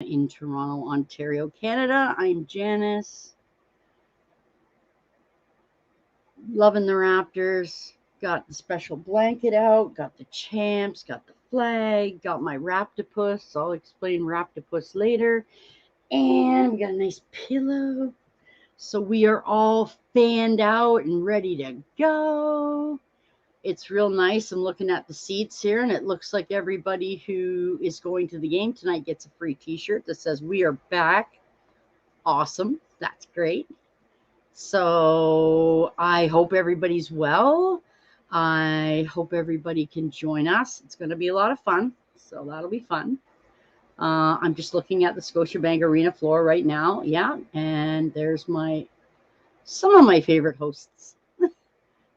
in Toronto, Ontario, Canada. I'm Janice. Loving the Raptors. Got the special blanket out, got the champs, got the flag, got my Raptopus. I'll explain Raptopus later. And we got a nice pillow. So we are all fanned out and ready to go. It's real nice. I'm looking at the seats here, and it looks like everybody who is going to the game tonight gets a free t-shirt that says "We are back." Awesome. That's great. So I hope everybody's well. I hope everybody can join us. It's going to be a lot of fun. So that'll be fun. I'm just looking at the Scotiabank Arena floor right now. Yeah. And there's some of my favorite hosts.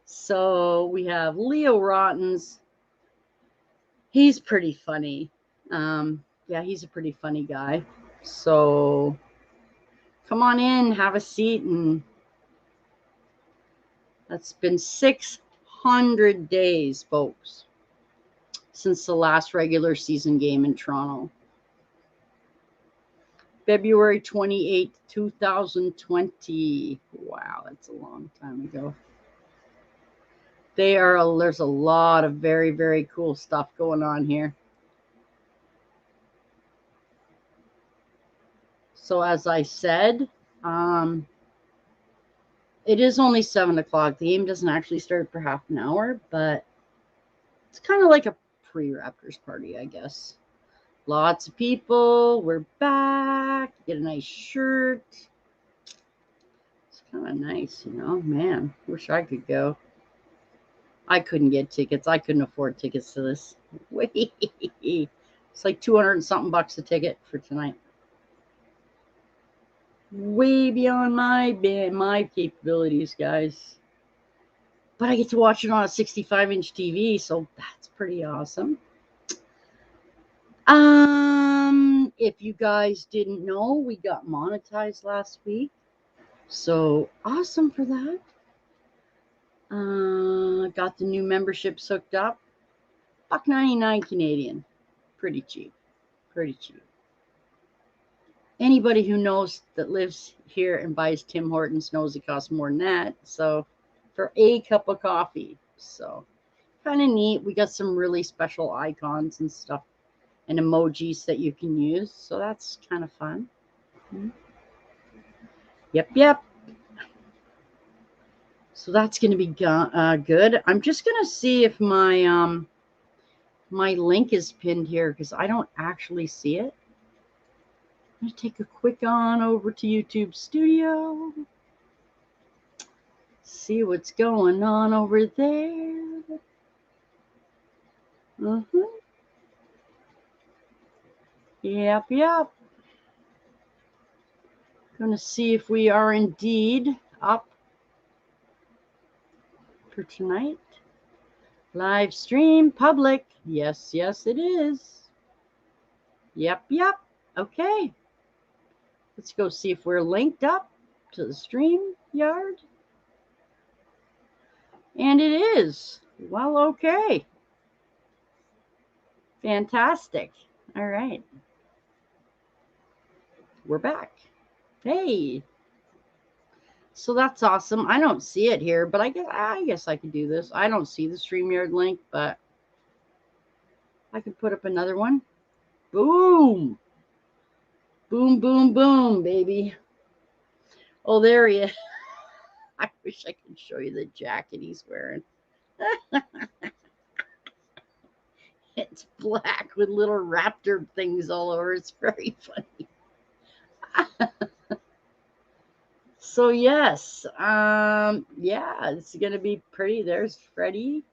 So we have Leo Rottens. He's pretty funny. Yeah, he's a pretty funny guy. So come on in, have a seat, and that's been 600 days, folks, since the last regular season game in Toronto. February 28th, 2020. Wow, that's a long time ago. There's a lot of very, very cool stuff going on here. So as I said, it is only 7 o'clock. The game doesn't actually start for half an hour, but it's kind of like a pre-Raptors party, I guess. Lots of people. We're back. Get a nice shirt. It's kind of nice, Man, wish I could go. I couldn't get tickets. I couldn't afford tickets to this. Wait, it's like 200 and something bucks a ticket for tonight. Way beyond my capabilities, guys. But I get to watch it on a 65-inch TV, so that's pretty awesome. If you guys didn't know, we got monetized last week, so awesome for that. Got the new memberships hooked up. $1.99 Canadian. Pretty cheap. Pretty cheap. Anybody who knows that lives here and buys Tim Hortons knows it costs more than that. So for a cup of coffee. So kind of neat. We got some really special icons and stuff and emojis that you can use. So that's kind of fun. Yep. So that's going to be good. I'm just going to see if my my link is pinned here because I don't actually see it. I'm going to take a quick on over to YouTube Studio. See what's going on over there. Yep. Going to see if we are indeed up for tonight. Live stream public. Yes, it is. Yep. Okay. Let's go see if we're linked up to the stream yard. And it is. Well, okay. Fantastic. All right. We're back. Hey. So that's awesome. I don't see it here, but I guess I could do this. I don't see the StreamYard link, but I can put up another one. Boom. Boom, baby. Oh, there he is. I wish I could show you the jacket he's wearing. It's black with little raptor things all over. It's very funny. So yes, it's gonna be pretty. There's Freddie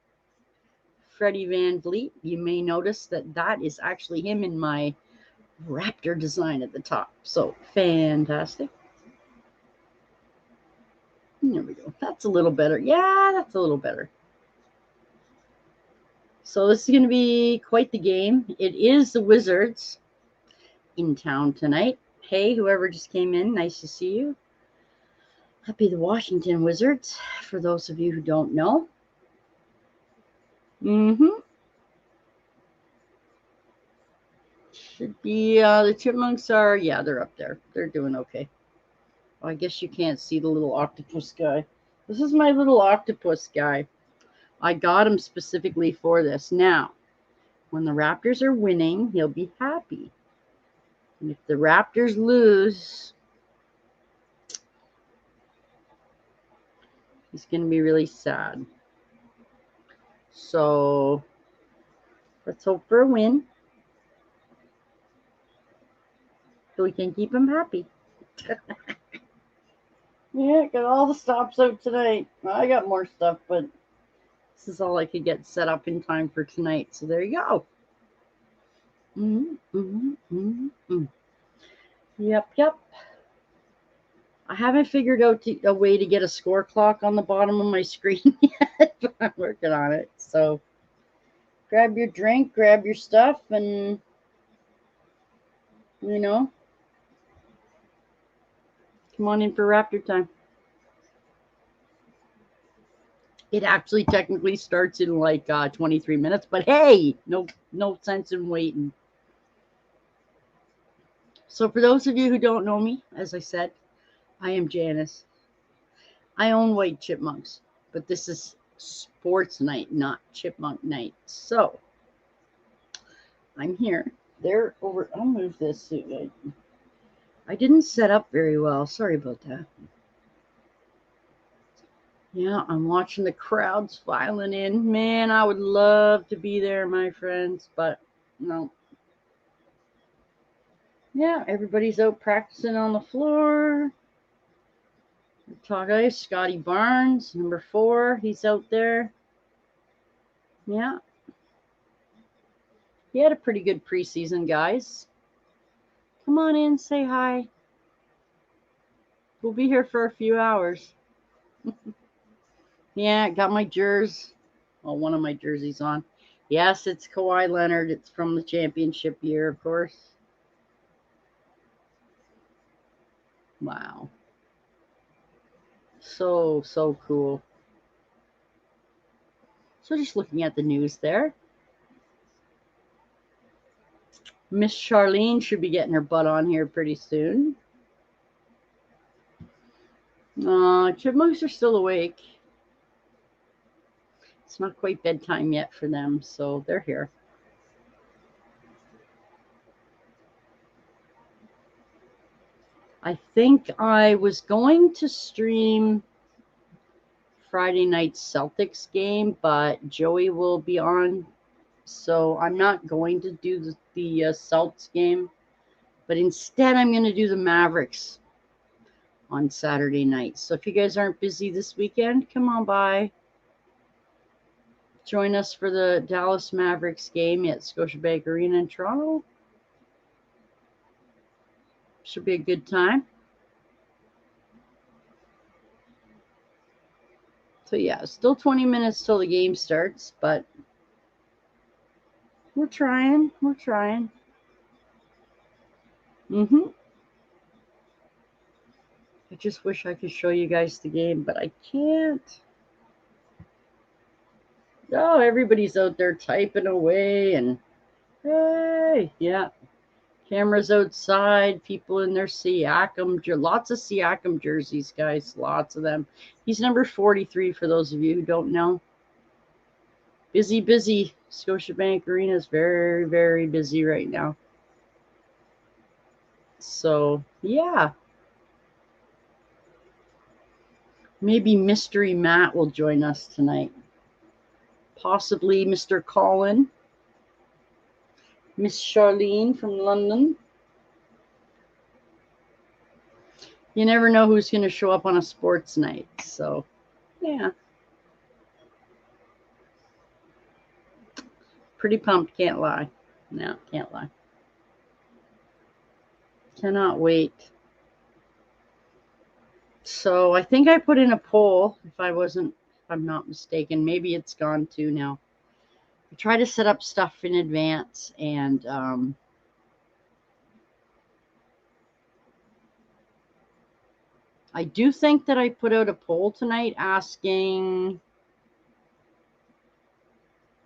Van Vliet. You may notice that is actually him in my raptor design at the top. So fantastic. There we go. That's a little better. Yeah, that's a little better. So this is going to be quite the game. It is the Wizards in town tonight. Hey, whoever just came in, nice to see you. Happy the Washington Wizards, for those of you who don't know. Should be, the Chipmunks are, yeah, they're up there. They're doing okay. Well, I guess you can't see the little octopus guy. This is my little octopus guy. I got him specifically for this. Now, when the Raptors are winning, he'll be happy. And if the Raptors lose, he's going to be really sad. So, let's hope for a win, so we can keep him happy. Yeah, got all the stops out tonight. I got more stuff, but this is all I could get set up in time for tonight. So there you go. Yep. I haven't figured out a way to get a score clock on the bottom of my screen yet, but I'm working on it. So grab your drink, grab your stuff, and, come on in for Raptor time. It actually technically starts in like 23 minutes, but hey, no sense in waiting. So for those of you who don't know me, as I said, I am Janice. I own White Chipmunks, but this is sports night, not chipmunk night. So I'm here. They're over. I'll move this. I didn't set up very well. Sorry about that. Yeah, I'm watching the crowds filing in. Man, I would love to be there, my friends, but no. Yeah, everybody's out practicing on the floor. Talk Scotty Barnes, number 4. He's out there. Yeah. He had a pretty good preseason, guys. Come on in, say hi. We'll be here for a few hours. Yeah, got my jersey. Well, one of my jerseys on. Yes, it's Kawhi Leonard. It's from the championship year, of course. Wow. So cool. So just looking at the news there. Miss Charlene should be getting her butt on here pretty soon. Chipmunks are still awake. It's not quite bedtime yet for them, so they're here. I think I was going to stream Friday night Celtics game, but Joey will be on, so I'm not going to do the Celtics game, but instead I'm going to do the Mavericks on Saturday night. So if you guys aren't busy this weekend, come on by. Join us for the Dallas Mavericks game at Scotiabank Arena in Toronto. Should be a good time. So yeah, still 20 minutes till the game starts, but we're trying. I just wish I could show you guys the game, but I can't. Oh, everybody's out there typing away, and hey, yeah. Cameras outside, people in their Siakam, lots of Siakam jerseys, guys, lots of them. He's number 43 for those of you who don't know. Busy. Scotiabank Arena is very, very busy right now. So, yeah. Maybe Mystery Matt will join us tonight. Possibly Mr. Colin. Miss Charlene from London. You never know who's going to show up on a sports night. So, yeah. Pretty pumped, can't lie. No, can't lie. Cannot wait. So I think I put in a poll, if I'm not mistaken. Maybe it's gone too now. I try to set up stuff in advance, and I do think that I put out a poll tonight asking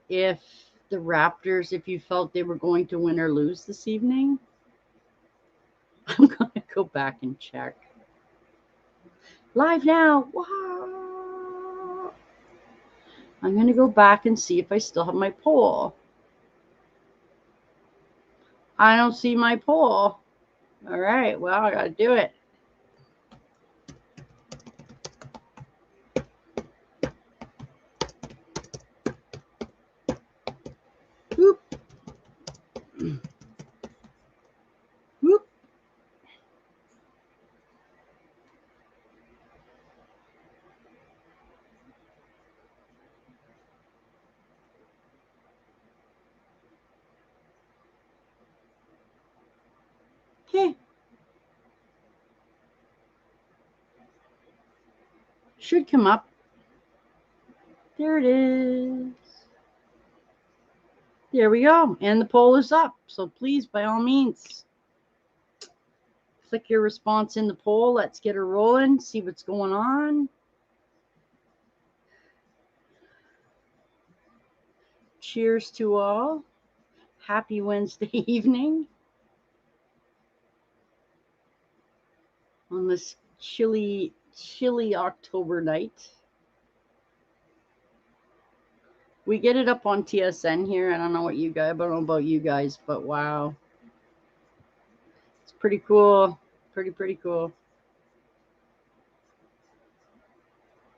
if the Raptors if you felt they were going to win or lose this evening? I'm going to go back and check. Live now. Wow. I'm going to go back and see if I still have my poll. I don't see my poll. All right. Well, I got to do it. Whoop. Whoop. Okay. Should come up. There it is. There we go. And the poll is up. So please, by all means, click your response in the poll. Let's get her rolling. See what's going on. Cheers to all. Happy Wednesday evening. On this chilly October night. We get it up on TSN here. I don't know what you guys, I don't know about you guys, but wow. It's pretty cool. Pretty cool.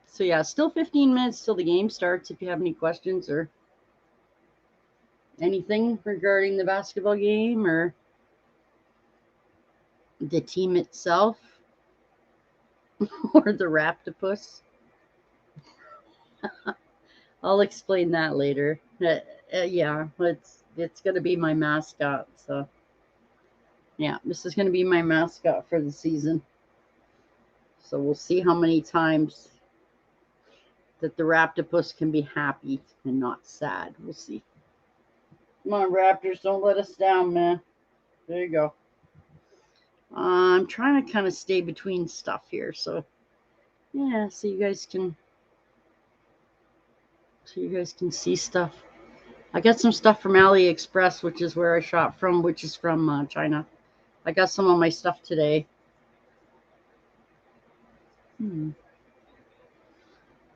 So yeah, still 15 minutes till the game starts if you have any questions or anything regarding the basketball game or the team itself or the Raptopus. I'll explain that later. Yeah, it's going to be my mascot. So, yeah, this is going to be my mascot for the season. So we'll see how many times that the Raptopus can be happy and not sad. We'll see. Come on, Raptors, don't let us down, man. There you go. I'm trying to kind of stay between stuff here. So, yeah, so you guys can see stuff. I got some stuff from AliExpress, which is where I shop from, which is from China. I got some of my stuff today.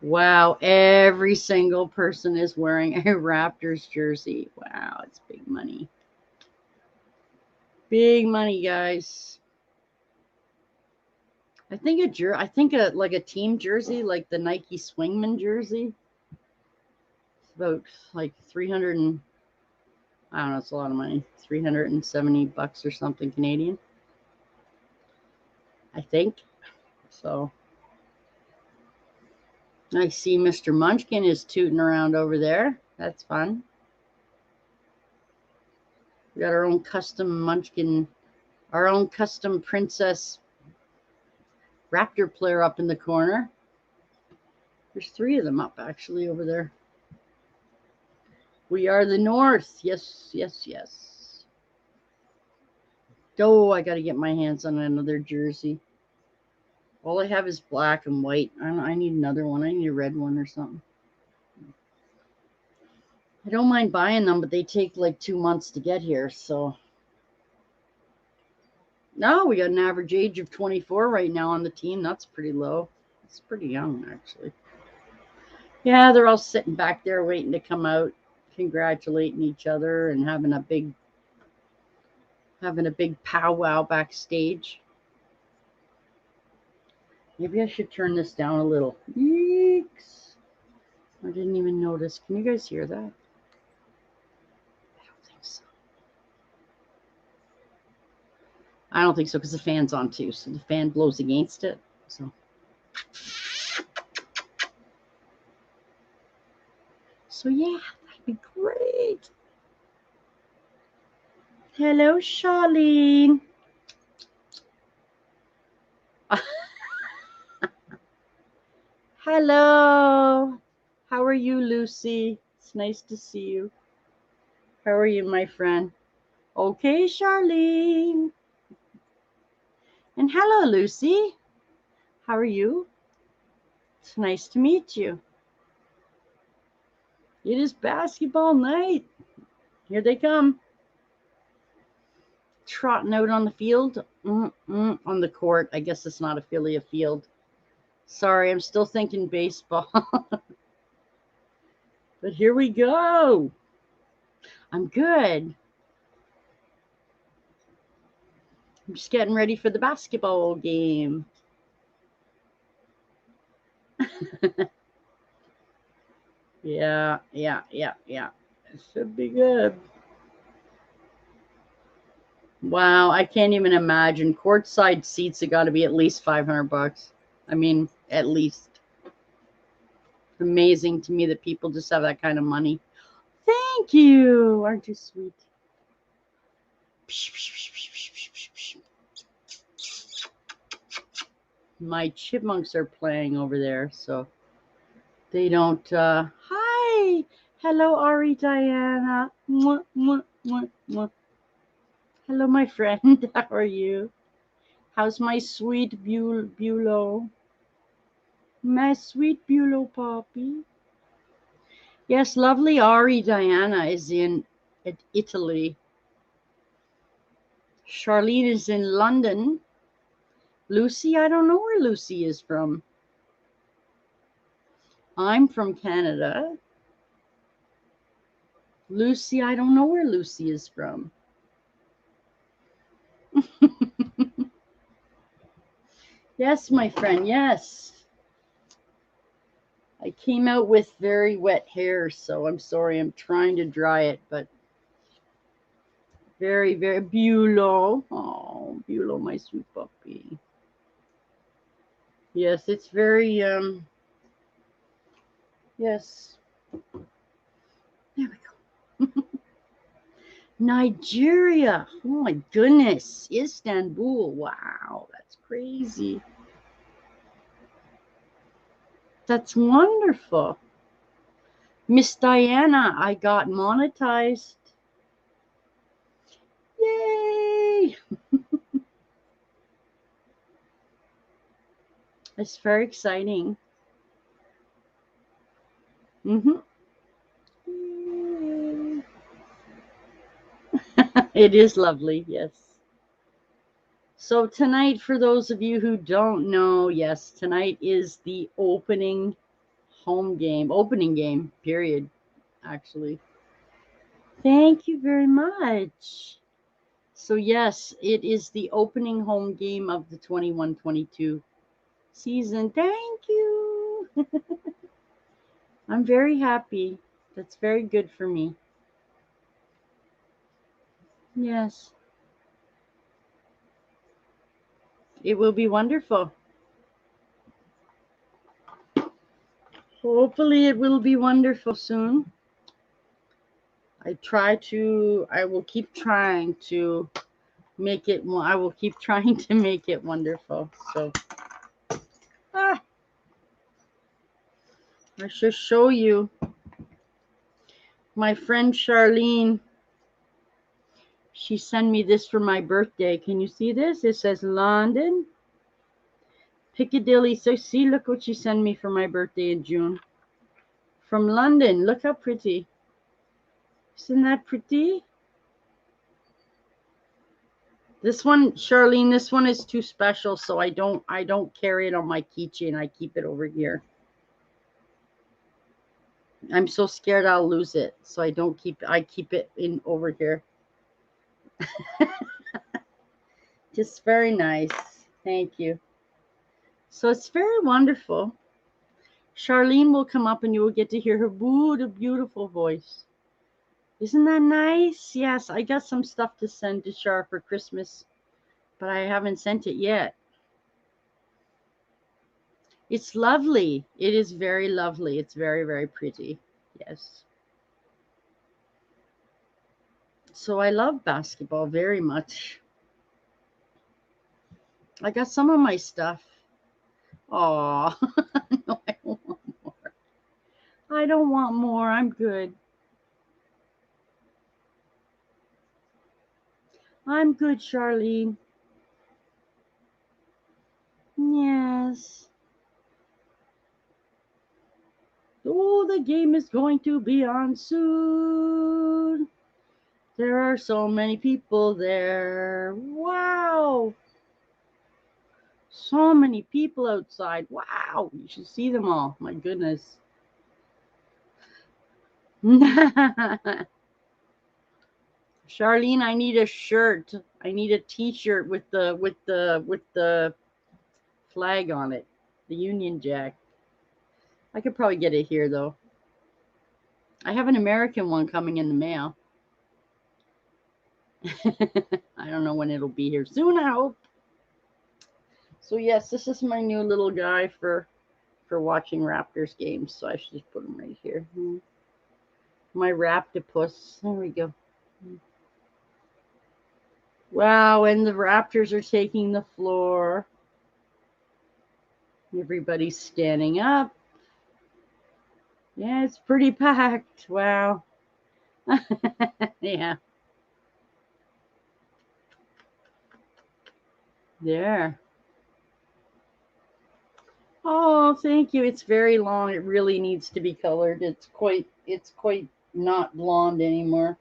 Wow, every single person is wearing a Raptors jersey. Wow, it's big money. Big money, guys. I think like a team jersey, like the Nike Swingman jersey. It's about like 300 and I don't know, it's a lot of money. $370 or something Canadian. I think. So I see Mr. Munchkin is tooting around over there. That's fun. We got our own custom Munchkin, our own custom Princess Raptor player up in the corner. There's 3 of them up actually over there. We are the North. Yes. Oh, I got to get my hands on another jersey. All I have is black and white. I need another one. I need a red one or something. I don't mind buying them, but they take like 2 months to get here. So, no, we got an average age of 24 right now on the team. That's pretty low. It's pretty young, actually. Yeah, they're all sitting back there waiting to come out, congratulating each other and having a big powwow backstage. Maybe I should turn this down a little. Yeeks. I didn't even notice. Can you guys hear that? I don't think so. I don't think so because the fan's on too. So the fan blows against it. So yeah, that'd be great. Hello, Charlene. Hello. How are you, Lucy? It's nice to see you. How are you, my friend? Okay, Charlene. And hello, Lucy. How are you? It's nice to meet you. It is basketball night. Here they come. Trotting out on the field. On the court. I guess it's not a field. Sorry, I'm still thinking baseball. But here we go. I'm good. I'm just getting ready for the basketball game. Yeah. It should be good. Wow, I can't even imagine. Courtside seats have got to be at least $500. I mean, at least. Amazing to me that people just have that kind of money. Thank you. Aren't you sweet? My chipmunks are playing over there, so they don't. Hi. Hello, Ari Diana. Mwah, mwah, mwah, mwah. Hello, my friend. How are you? How's my sweet Bulo? My sweet Bulo Poppy. Yes, lovely Ari Diana is in Italy. Charlene is in London. Lucy, I don't know where Lucy is from. I'm from Canada. Lucy, I don't know where Lucy is from. Yes, my friend, yes. I came out with very wet hair, so I'm sorry. I'm trying to dry it, but very, very Bulo. Oh, Bulo, my sweet puppy. Yes, it's very, yes. There we go. Nigeria. Oh my goodness. Istanbul. Wow, that's crazy. That's wonderful. Miss Diana, I got monetized. Yay! It's very exciting. It is lovely, yes. So tonight, for those of you who don't know, yes, tonight is the opening game, period, actually. Thank you very much. So yes, it is the opening home game of the 21-22 season. Thank you. I'm very happy. That's very good for me. Yes. It will be wonderful. Hopefully it will be wonderful soon. I will keep trying to make it, I will keep trying to make it wonderful. So, I should show you. My friend Charlene, she sent me this for my birthday. Can you see this? It says London, Piccadilly. So see, look what she sent me for my birthday in June. From London. Look how pretty. Isn't that pretty? This one, Charlene, this one is too special, so I don't carry it on my keychain. I keep it over here. I'm so scared I'll lose it, so I keep it in over here. Just very nice. Thank you. So it's very wonderful. Charlene will come up and you will get to hear her beautiful voice. Isn't that nice? Yes, I got some stuff to send to Char for Christmas, but I haven't sent it yet. It's lovely. It is very lovely. It's very, very pretty. Yes. So I love basketball very much. I got some of my stuff. Aw. No, I don't want more. I don't want more. I'm good. I'm good, Charlene. Yes. Oh, the game is going to be on soon. There are so many people there. Wow. So many people outside. Wow. You should see them all. My goodness. Charlene, I need a shirt. I need a t-shirt with the flag on it. The Union Jack. I could probably get it here though. I have an American one coming in the mail. I don't know when it'll be here. Soon, I hope. So yes, this is my new little guy for watching Raptors games. So I should just put him right here. My Raptopus. There we go. Wow, and the Raptors are taking the floor. Everybody's standing up. Yeah, it's pretty packed. Wow. Yeah. There. Oh, thank you. It's very long. It really needs to be colored. It's quite not blonde anymore.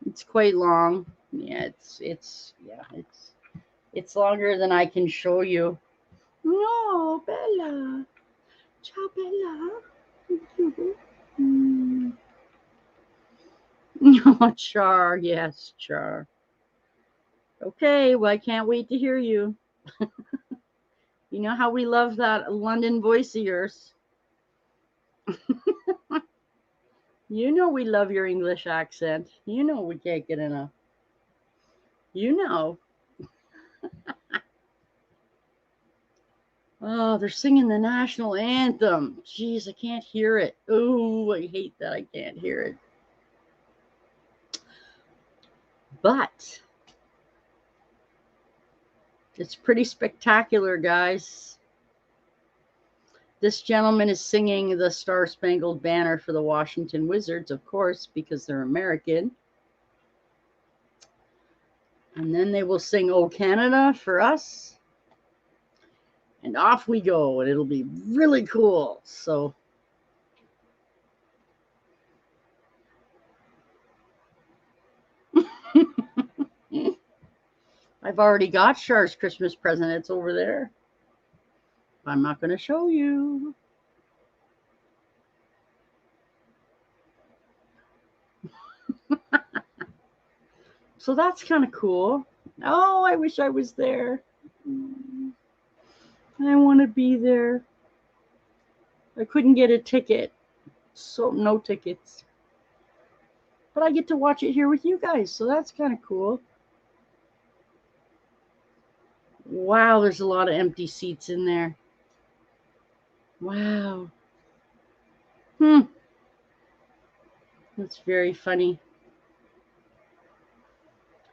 It's quite long. Yeah, it's longer than I can show you. No, Bella. Ciao, Bella. No, Char. Yes, Char. Okay, well, I can't wait to hear you. You know how we love that London voice of yours. You know we love your English accent. You know we can't get enough. You know. Oh, they're singing the national anthem. Jeez, I can't hear it. Oh, I hate that I can't hear it. But it's pretty spectacular, guys. This gentleman is singing the Star Spangled Banner for the Washington Wizards, of course, because they're American. And then they will sing "O Canada" for us. And off we go, and it'll be really cool. So I've already got Char's Christmas present. It's over there. I'm not going to show you. So that's kind of cool. Oh, I wish I was there. I want to be there. I couldn't get a ticket, so no tickets. But I get to watch it here with you guys, so that's kind of cool. Wow, there's a lot of empty seats in there. Wow. That's very funny.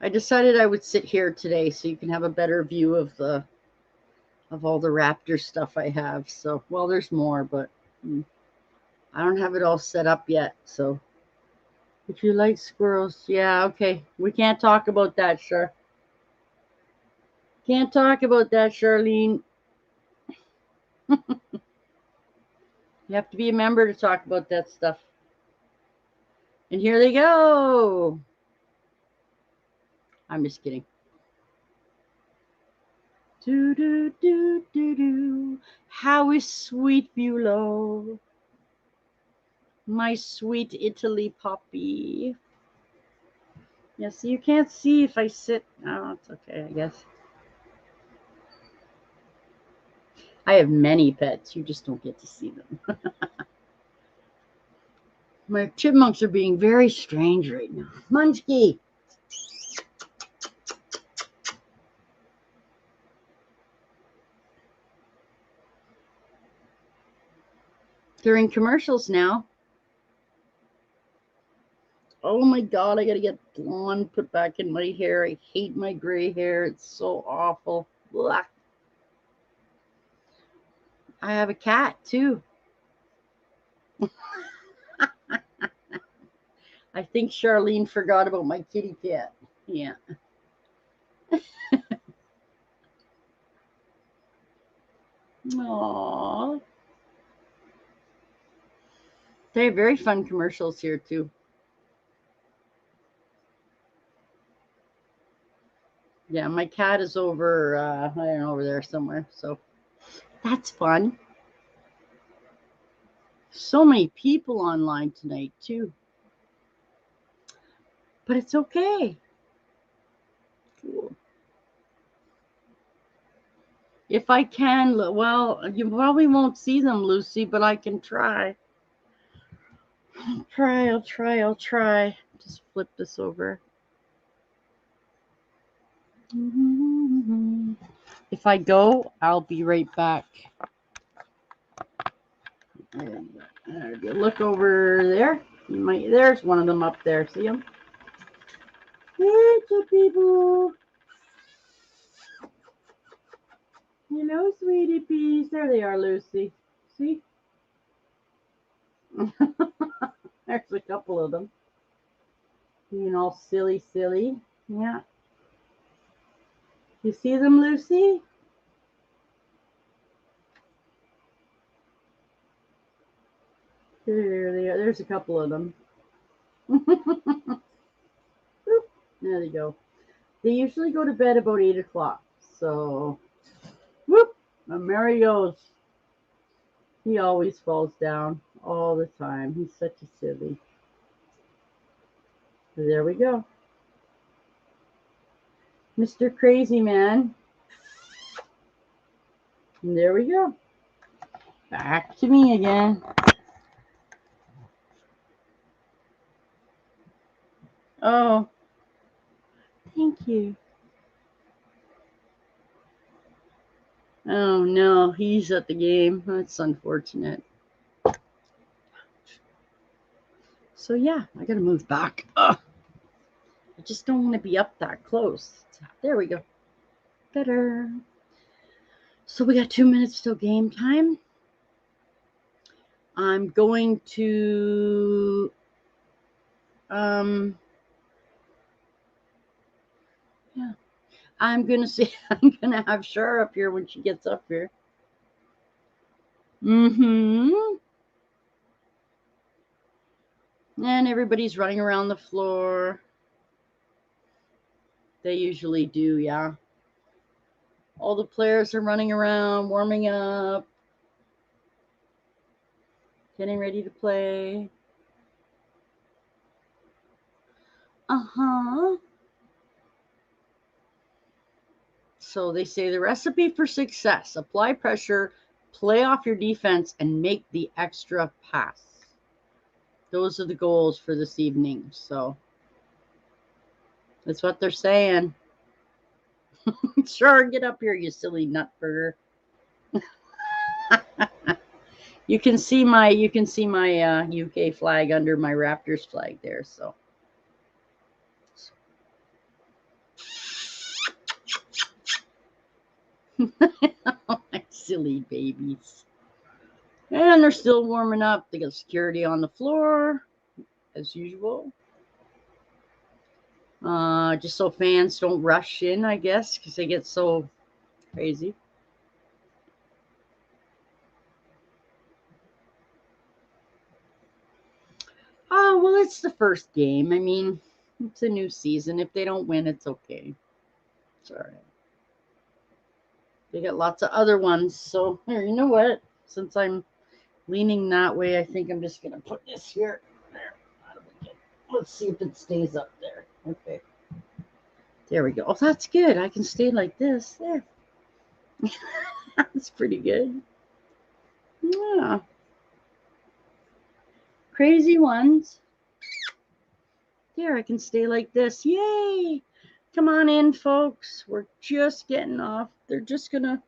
I decided I would sit here today so you can have a better view of all the Raptor stuff I have. So, well, there's more, but I don't have it all set up yet. So, if you like squirrels, yeah, okay. We can't talk about that, Char. Can't talk about that, Charlene. You have to be a member to talk about that stuff. And here they go. I'm just kidding. Do do do do do. How is sweet Bulow? My sweet Italy puppy. Yeah, so you can't see if I sit. Oh, it's okay, I guess. I have many pets. You just don't get to see them. My chipmunks are being very strange right now. Munchkie. They're in commercials now. Oh my God, I gotta get blonde put back in my hair. I hate my gray hair. It's so awful. Blah. I have a cat too. I think Charlene forgot about my kitty cat. Yeah. Aww. They have very fun commercials here too. Yeah, my cat is over, I don't know, over there somewhere. So that's fun. So many people online tonight, too. But it's okay. Cool. If I can, well, you probably won't see them, Lucy, but I can try. I'll try. Just flip this over. If I go, I'll be right back. There you go. Look over there. There's one of them up there. See them? Hey, people. Hello, sweetie peas. There they are, Lucy. See? There's a couple of them. Being all silly. Yeah. You see them, Lucy? There they are. There's a couple of them. There they go. They usually go to bed about 8 o'clock. So, whoop, and there he goes. He always falls down all the time. He's such a silly. There we go. Mr. Crazy Man. And there we go. Back to me again. Oh, thank you. Oh, no, he's at the game. That's unfortunate. So, yeah, I got to move back. Ugh. I just don't want to be up that close. There we go. Better. So, we got 2 minutes till game time. I'm going to yeah. I'm gonna have Shar up here when she gets up here. And everybody's running around the floor. They usually do, yeah. All the players are running around, warming up, getting ready to play. So they say the recipe for success: apply pressure, play off your defense, and make the extra pass. Those are the goals for this evening. So that's what they're saying. Sure, get up here, you silly nutburger. You can see my UK flag under my Raptors flag there. So. Oh, my silly babies. And they're still warming up. They got security on the floor, as usual. Just so fans don't rush in, I guess, because they get so crazy. Oh, well, it's the first game. I mean, it's a new season. If they don't win, it's okay. It's all right. They got lots of other ones. So, here, you know what? Since I'm leaning that way, I think I'm just going to put this here. There. Let's see if it stays up there. Okay. There we go. Oh, that's good. I can stay like this. There. That's pretty good. Yeah. Crazy ones. There, I can stay like this. Yay! Come on in, folks. We're just getting off. They're just gonna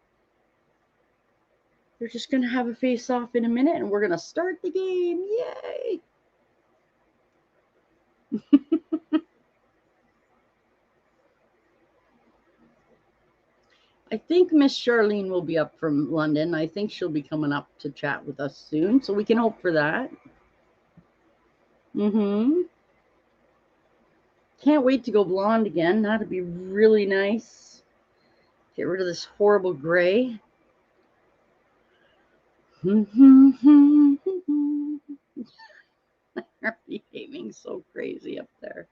have a face-off in a minute, and we're gonna start the game. Yay! I think Miss Charlene will be up from London. I think she'll be coming up to chat with us soon, so we can hope for that. Can't wait to go blonde again. That'd be really nice. Get rid of this horrible gray. They're behaving so crazy up there.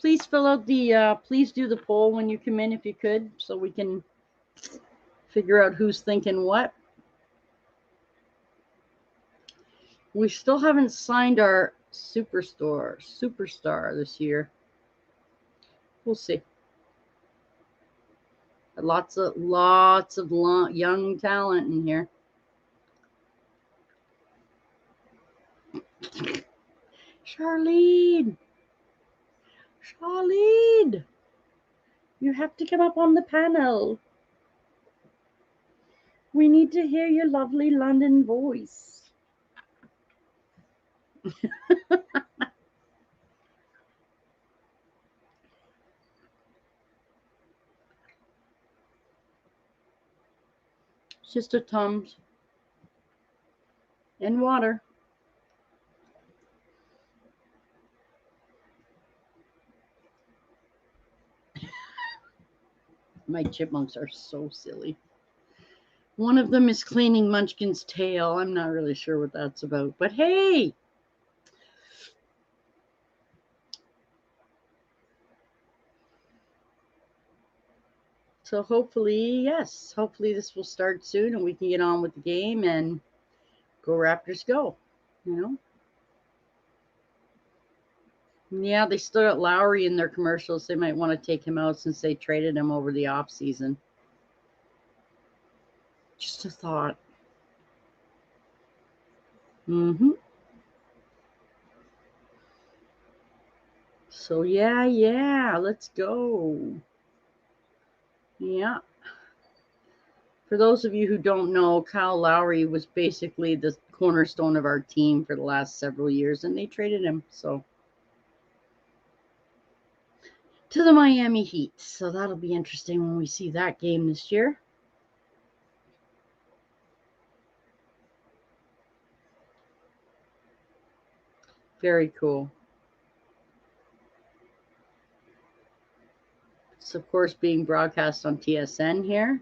please fill out the, please do the poll when you come in if you could, so we can figure out who's thinking what. We still haven't signed our superstar this year. We'll see. Lots of young talent in here. Charlene, you have to come up on the panel. We need to hear your lovely London voice. It's just a Tums and water. My chipmunks are so silly. One of them is cleaning Munchkin's tail. I'm not really sure what that's about, but hey! So hopefully this will start soon and we can get on with the game and go Raptors go, you know? Yeah, they stood at Lowry in their commercials. They might want to take him out since they traded him over the off season. Just a thought. So yeah, let's go. Yeah. For those of you who don't know, Kyle Lowry was basically the cornerstone of our team for the last several years, and they traded him to the Miami Heat. So that'll be interesting when we see that game this year. Very cool. It's, of course, being broadcast on TSN here.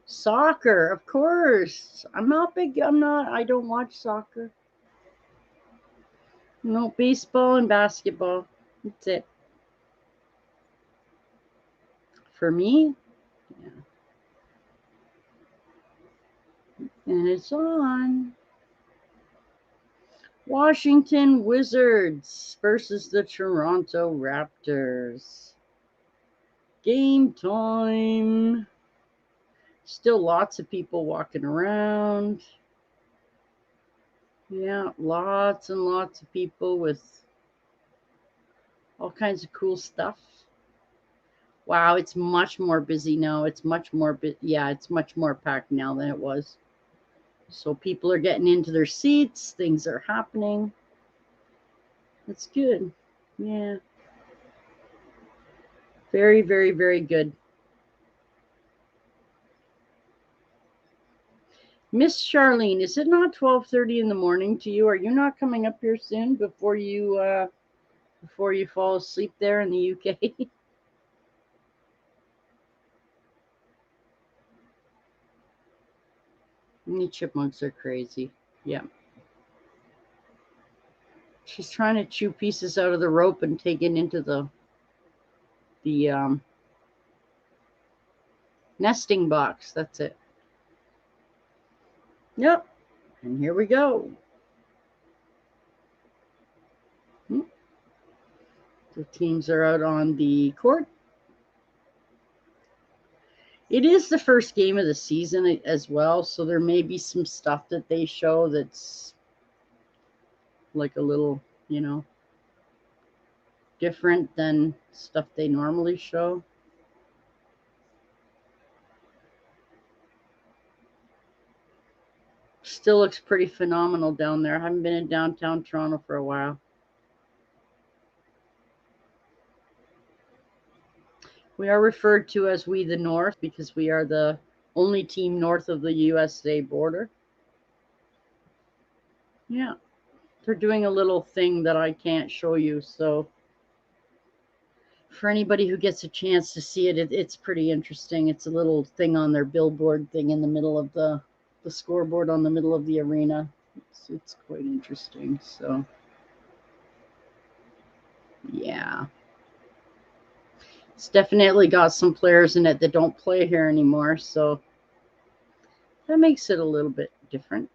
Soccer, of course. I don't watch soccer. No, baseball and basketball. That's it. For me, yeah. And it's on. Washington Wizards versus the Toronto Raptors. Game time. Still lots of people walking around. Yeah, lots and lots of people with all kinds of cool stuff. Wow, it's much more busy now. It's much more it's much more packed now than it was. So people are getting into their seats. Things are happening. That's good. Yeah. Very, very, very good. Miss Charlene, is it not 12:30 in the morning to you? Are you not coming up here soon before you fall asleep there in the UK? The chipmunks are crazy. Yeah. She's trying to chew pieces out of the rope and take it into the nesting box. That's it. Yep. And here we go. The teams are out on the court. It is the first game of the season as well, so there may be some stuff that they show that's like a little, different than stuff they normally show. Still looks pretty phenomenal down there. I haven't been in downtown Toronto for a while. We are referred to as we the North because we are the only team north of the USA border. Yeah. They're doing a little thing that I can't show you, so for anybody who gets a chance to see it, it's pretty interesting. It's a little thing on their billboard thing in the middle of the scoreboard on the middle of the arena. It's quite interesting. So, yeah. It's definitely got some players in it that don't play here anymore, so that makes it a little bit different.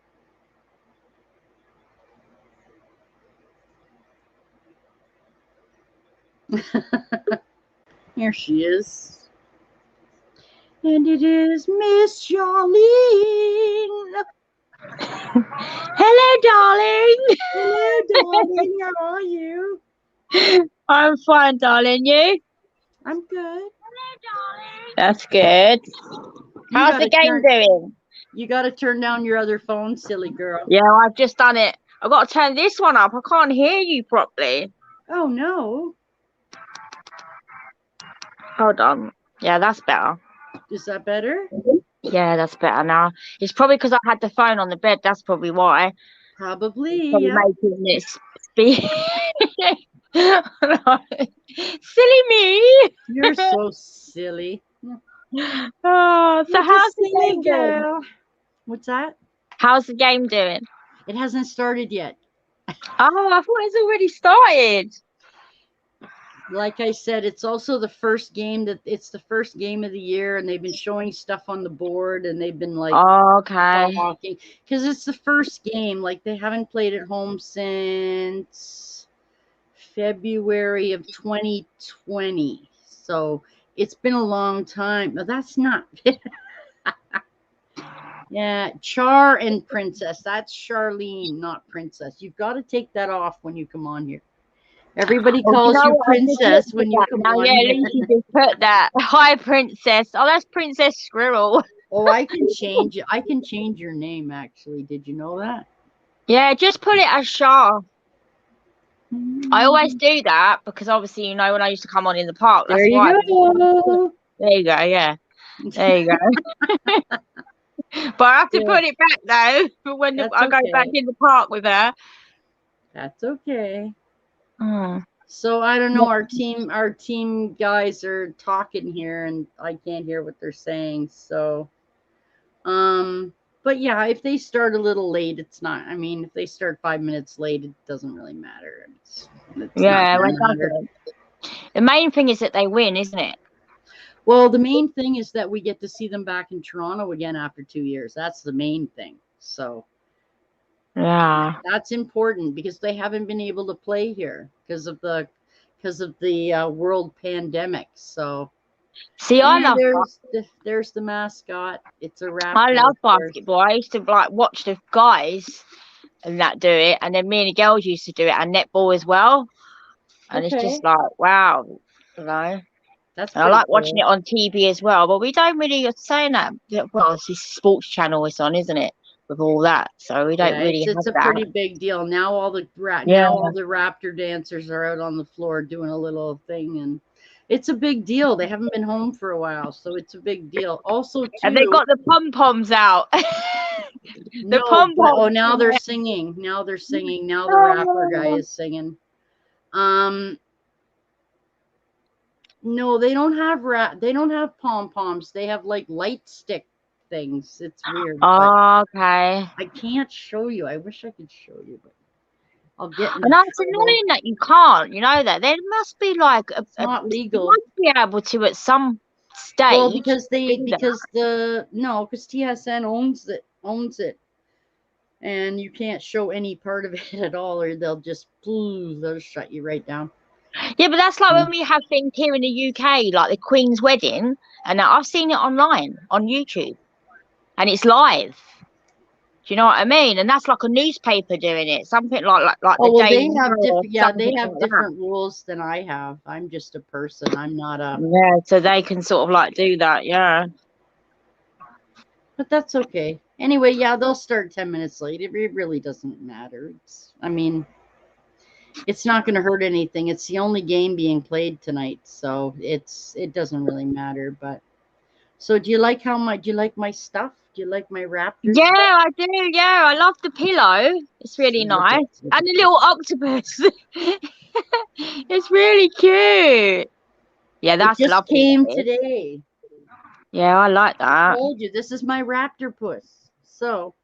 Here she is. And it is Miss Charlene. Hello, darling. Hello, darling. How are you? I'm fine, darling. You? I'm good. That's good. How's the game doing? You got to turn down your other phone, silly girl. Yeah, I've just done it. I've got to turn this one up. I can't hear you properly. Oh, no. Hold on. Yeah, that's better. Is that better? Yeah, that's better now. It's probably because I had the phone on the bed. That's probably why. Probably, probably yeah. making it speak. Silly me. You're so silly. Oh, so how's the game doing? What's that? How's the game doing? It hasn't started yet. Oh, I thought it's already started. Like I said, it's also the first game it's the first game of the year, and they've been showing stuff on the board, and they've been like, talking because it's the first game. Like they haven't played at home since February of 2020, so it's been a long time. No, that's not. Yeah, Char and Princess. That's Charlene, not Princess. You've got to take that off when you come on here. Everybody calls you Princess when you come on. Yeah, at least you just put that. Hi, Princess. Oh, that's Princess Squirrel. Oh, I can change it. I can change your name, actually. Did you know that? Yeah, just put it as Char. I always do that because obviously, you know, when I used to come on in the park. That's why. Go. There you go. Yeah. There you go. But I have to put it back though for when I go back in the park with her. That's okay. Oh. So I don't know. Our team guys are talking here, and I can't hear what they're saying. So, but yeah, if they start a little late, it's not. I mean, if they start 5 minutes late, it doesn't really matter. It's yeah, the main thing is that they win, isn't it? Well, the main thing is that we get to see them back in Toronto again after 2 years. That's the main thing. So, yeah, that's important because they haven't been able to play here because of the world pandemic. So, see, I love there's the mascot. It's a Raptor. I love basketball. I used to like watch the guys and that do it, and then me and the girls used to do it, and netball as well. And it's just like, wow, you know. I like watching it on TV as well, but we don't really saying that. Well, it's this sports channel it's on, isn't it? With all that, so we don't really. It's a pretty big deal now. All the Raptor dancers are out on the floor doing a little thing, and it's a big deal. They haven't been home for a while, so it's a big deal. Also, too, and they got the pom poms out. The pom poms. Oh, now they're singing. Now they're singing. Now the rapper guy is singing. No, they don't have They don't have pom poms. They have like light stick things. It's weird. Oh, okay. I can't show you. I wish I could show you, but I'll get. And it's annoying that you can't. You know that there must be like not legal. You must be able to at some stage. Well, because TSN owns it, and you can't show any part of it at all, or they'll shut you right down. Yeah, but that's like when we have things here in the UK, like the Queen's wedding, and I've seen it online on YouTube, and it's live. Do you know what I mean? And that's like a newspaper doing it, something like the Daily Mirror. They have different rules than I have. I'm just a person. I'm not a. Yeah, so they can sort of like do that, yeah. But that's okay. Anyway, yeah, they'll start 10 minutes late. It really doesn't matter. It's not going to hurt anything. It's the only game being played tonight, so it doesn't really matter. But so, do you like my stuff? Do you like my Raptors? Yeah, I do. Yeah, I love the pillow. It's really nice, and the little octopus. It's really cute. Yeah, that's lovely. Came today. Yeah, I like that. I told you this is my Raptor puss. So.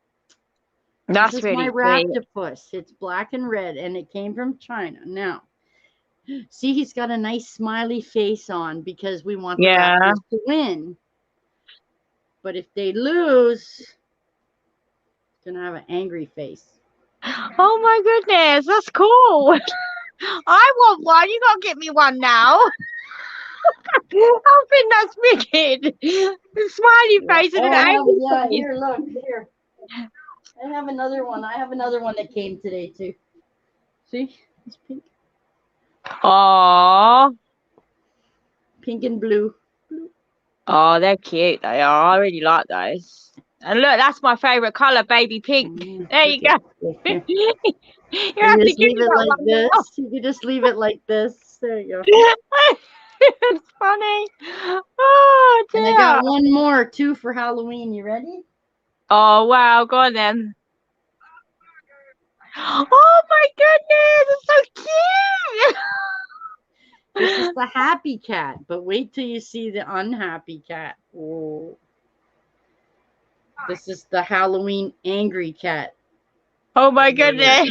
That's really my Raptor puss. It's black and red, and it came from China. Now, See, he's got a nice smiley face on because we want the Yeah. Raptors to win. But if they lose, he's going to have an angry face. Oh my goodness, that's cool. I want one. You got to get me one now. I think that's wicked. The smiley face and an angry face. Here, look, here. I have another one. I have another one that came today, too. See? It's pink. Aww. Pink and blue. Oh, they're cute. They are. I really like those. And look, that's my favourite colour, baby pink. There you go. You have to just give leave me it that like one this. now. You can just leave it like this. There you go. It's funny. Oh, dear. And I got one more, too, for Halloween. You ready? Oh, wow. Go on, then. Oh, my goodness. It's so cute. This is the happy cat, but wait till you see the unhappy cat. Oh. This is the Halloween angry cat. Oh my goodness.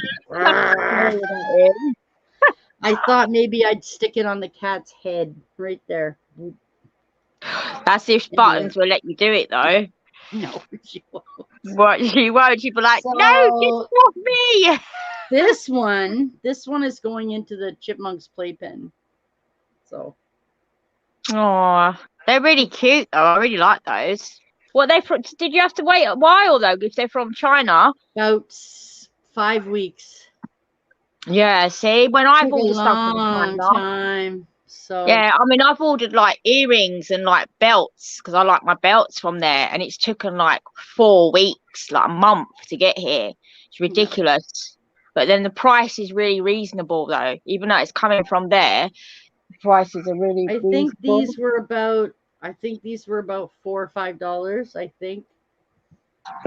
I thought maybe I'd stick it on the cat's head right there. That's if Spartans will let you do it, though. No, she won't. What, she won't. She'll be like, no, it's not me. This one is going into the Chipmunks playpen. So. Oh, they're really cute, though. I really like those. What they from? Did you have to wait a while, though, if they're from China? About 5 weeks. Yeah, see, when I've ordered stuff from China, time. So yeah, I mean, I've ordered like earrings and like belts because I like my belts from there, and it's taken like 4 weeks, like a month to get here. It's ridiculous. But then the price is really reasonable, though, even though it's coming from there. The prices are really reasonable. I think these were about $4 or $5. I think.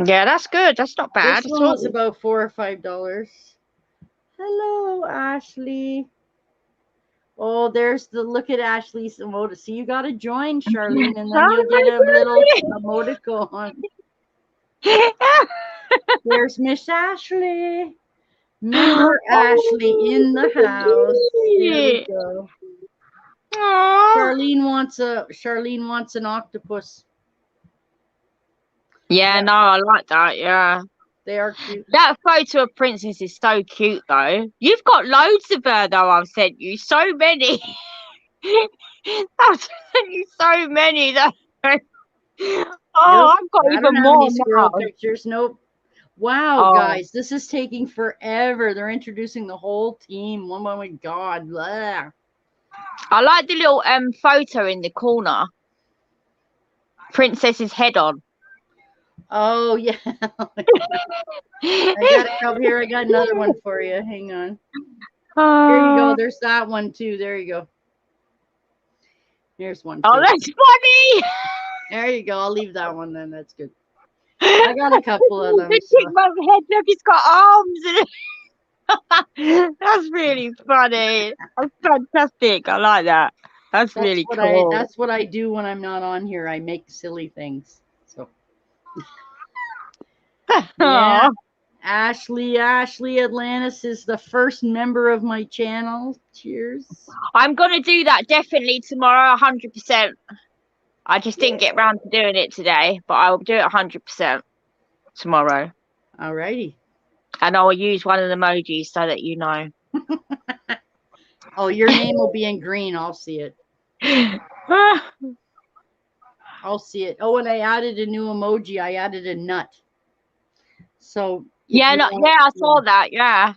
Yeah, that's good. That's not bad. This one was about $4 or $5. Hello, Ashley. Oh, there's the look at Ashley's emoticon. See, you got to join, Charlene, and then you'll get a little emoticon. There's Miss Ashley. Member Ashley in the house. There we go. Charlene wants an octopus. Yeah, no, I like that. Yeah. They are cute. That photo of Princess is so cute, though. You've got loads of her, though. I've sent you so many. I've sent you so many, though. Oh, I've got even more now. Pictures. Nope. Wow, guys, this is taking forever. They're introducing the whole team. Oh my God. Blah. I like the little photo in the corner. Princess's head on. Oh, yeah. I got a couple here. I got another one for you. Hang on. Here you go. There's that one, too. There you go. Here's one, too. Oh, that's funny. There you go. I'll leave that one then. That's good. I got a couple of them. The chipmunk head, look, he's got arms. That's really funny. That's fantastic. I like that. That's really cool. That's what I do when I'm not on here. I make silly things. So. Yeah. Ashley Atlantis is the first member of my channel. Cheers. I'm going to do that definitely tomorrow, 100%. I just didn't get around to doing it today, but I will do it 100% tomorrow. Alrighty. And I will use one of the emojis so that you know. Oh, your name will be in green. I'll see it. I'll see it. Oh, and I added a new emoji. I added a nut. So yeah, I saw that. Yeah.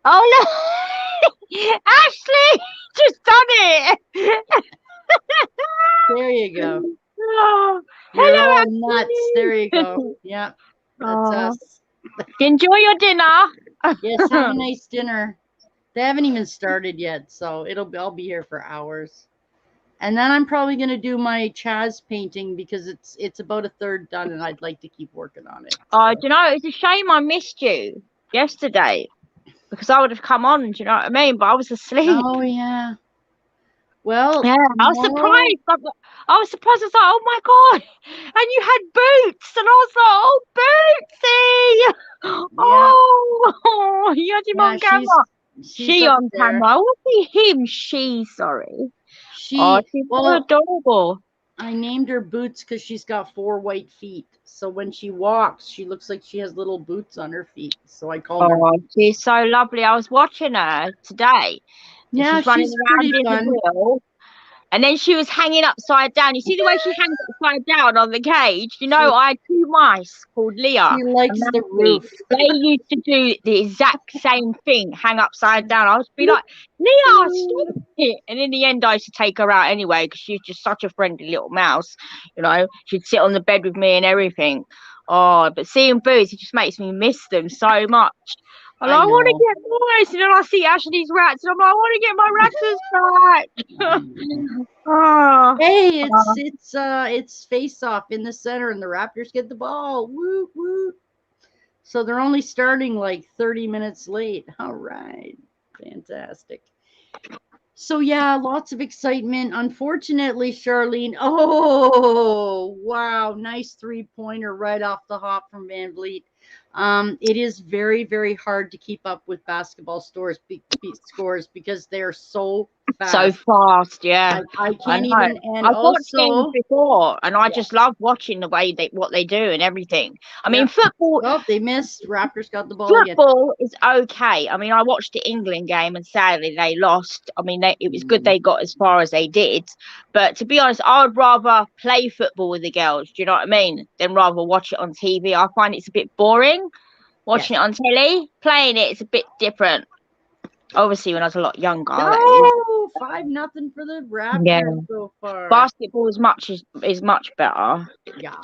Oh no, Ashley just done it. There you go. Oh, hello, nuts. There you go. Yeah, that's us. Enjoy your dinner. Yes, have a nice dinner. They haven't even started yet, so I'll be here for hours. And then I'm probably going to do my Chaz painting because it's about a third done and I'd like to keep working on it. Oh, do you know, it's a shame I missed you yesterday because I would have come on, do you know what I mean? But I was asleep. Oh, yeah. Well, yeah, I was surprised. I was surprised. I was like, oh my God. And you had boots. And I was like, oh, Bootsy. Yeah. Oh, you had him on camera. She's She up on there. camera. I want to see him. She, sorry. Oh, she's so adorable. I named her Boots because she's got 4 white feet. So when she walks, she looks like she has little boots on her feet. So I called her. Oh, she's so lovely. I was watching her today. And Yeah, she's running she's around pretty in the fun. wheel. And then she was hanging upside down. You see the way she hangs upside down on the cage? You know, I had 2 mice called Leah She likes and the Nancy. roof. They used to do the exact same thing, hang upside down. I would be like, Leah, stop it. And in the end, I used to take her out anyway because she's just such a friendly little mouse. You know, she'd sit on the bed with me and everything. Oh, but seeing Boots, it just makes me miss them so much. And I want to get mice, and then I see Ashley's rats, and I'm like, I want to get my raptors back. Oh, hey, it's face off in the center, and the Raptors get the ball. Woo woo! So they're only starting like 30 minutes late. All right, fantastic. So yeah, lots of excitement. Unfortunately, Charlene. Oh wow, nice 3-pointer right off the hop from Van Vliet. It is very, very hard to keep up with basketball scores because they're so fast. So fast, yeah. I can't even. And I've watched games also, before, and I just love watching the way what they do and everything. I mean, football. Oh, they missed. Raptors got the ball again. Football is okay. I mean, I watched the England game, and sadly they lost. I mean, it was good they got as far as they did. But to be honest, I would rather play football with the girls. Do you know what I mean? Than rather watch it on TV. I find it's a bit boring watching it on telly. Playing it's a bit different. Obviously, when I was a lot younger. Oh, 5-0 for the Raptors so far. Basketball is much better. Yeah.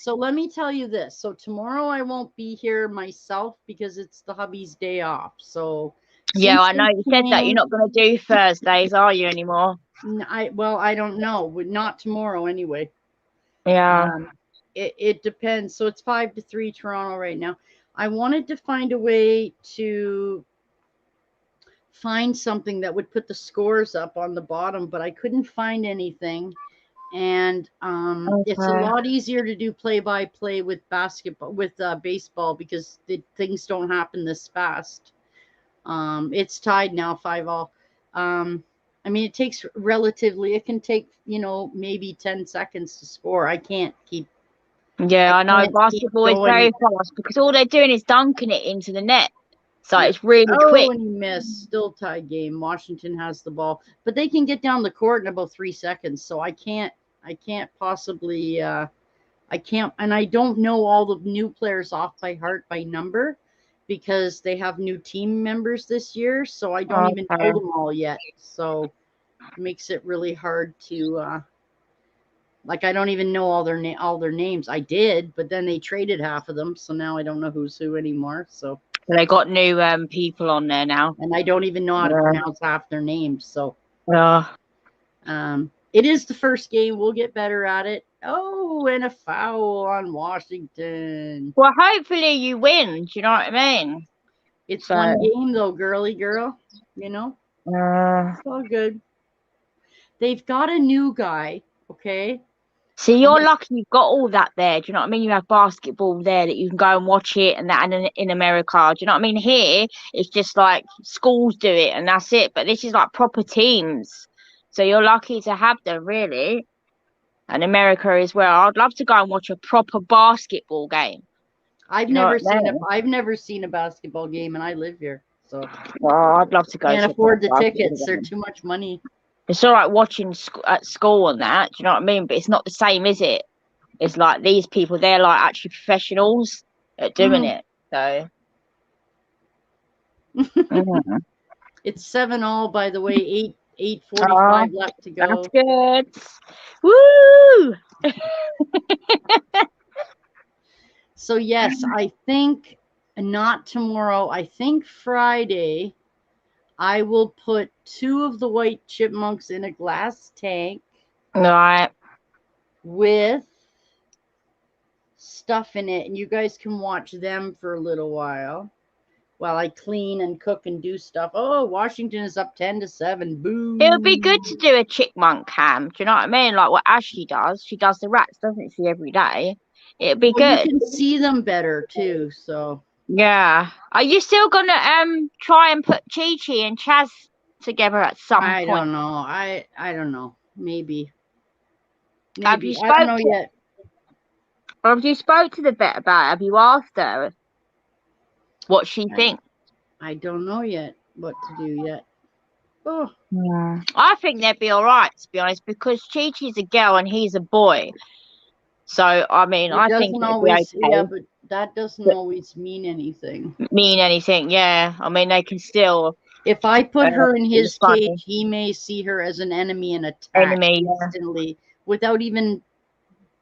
So let me tell you this. So tomorrow I won't be here myself because it's the hubby's day off. So yeah, I know you said that you're not going to do Thursdays, are you anymore? I don't know. Not tomorrow anyway. Yeah. It depends. So it's 5-3 Toronto right now. I wanted to find a way to find something that would put the scores up on the bottom, but I couldn't find anything. And it's a lot easier to do play-by-play with baseball because things don't happen this fast. It's tied now 5-all. I mean, it can take maybe 10 seconds to score. I can't keep. Yeah, I know basketball is very fast because all they're doing is dunking it into the net. So it's really quick. Oh, and he missed. Still tie game. Washington has the ball, but they can get down the court in about 3 seconds. So I can't possibly. I can't, and I don't know all the new players off by heart by number because they have new team members this year. So I don't even know them all yet. So it makes it really hard to. I don't even know all their names. I did, but then they traded half of them, so now I don't know who's who anymore. So they got new people on there now, and I don't even know how to pronounce half their names. So, it is the first game. We'll get better at it. Oh, and a foul on Washington. Well, hopefully you win. Do you know what I mean? It's one game though, girly girl. You know, it's all good. They've got a new guy. Okay. See, you're lucky you've got all that there. Do you know what I mean? You have basketball there that you can go and watch it and that, and in America. Do you know what I mean? Here, it's just like schools do it and that's it. But this is like proper teams. So you're lucky to have them, really. And America as well. I'd love to go and watch a proper basketball game. I've never seen a basketball game, and I live here. So I'd love to go. Can't afford the tickets. They're too much money. It's all right watching at school and that, do you know what I mean? But it's not the same, is it? It's like these people, they're like actually professionals at doing it. So it's 7-all, by the way. 8:45 left to go. That's good. Woo! So yes, I think not tomorrow. I think Friday. I will put 2 of the white chipmunks in a glass tank. Right. With stuff in it. And you guys can watch them for a little while I clean and cook and do stuff. Oh, Washington is up 10-7. Boom. It would be good to do a chipmunk cam. Do you know what I mean? Like what Ashley does. She does the rats, doesn't she, every day? It'd be good. You can see them better too. So Yeah. Are you still gonna try and put Chi Chi and Chaz together at some I point? don't know. I don't know. Maybe. Have you I don't know spoke yet. have you spoke to the vet about it? Have you asked her what she thinks? I don't know yet what to do yet. Oh. Yeah. I think they'd be all right, to be honest, because Chi Chi's a girl and he's a boy. So I mean, I think it'd be okay. Yeah, but that doesn't always mean anything. Mean anything? Yeah. I mean, they can still. If I put her in Be his funny. cage, he may see her as an enemy and attack Enemy, instantly without even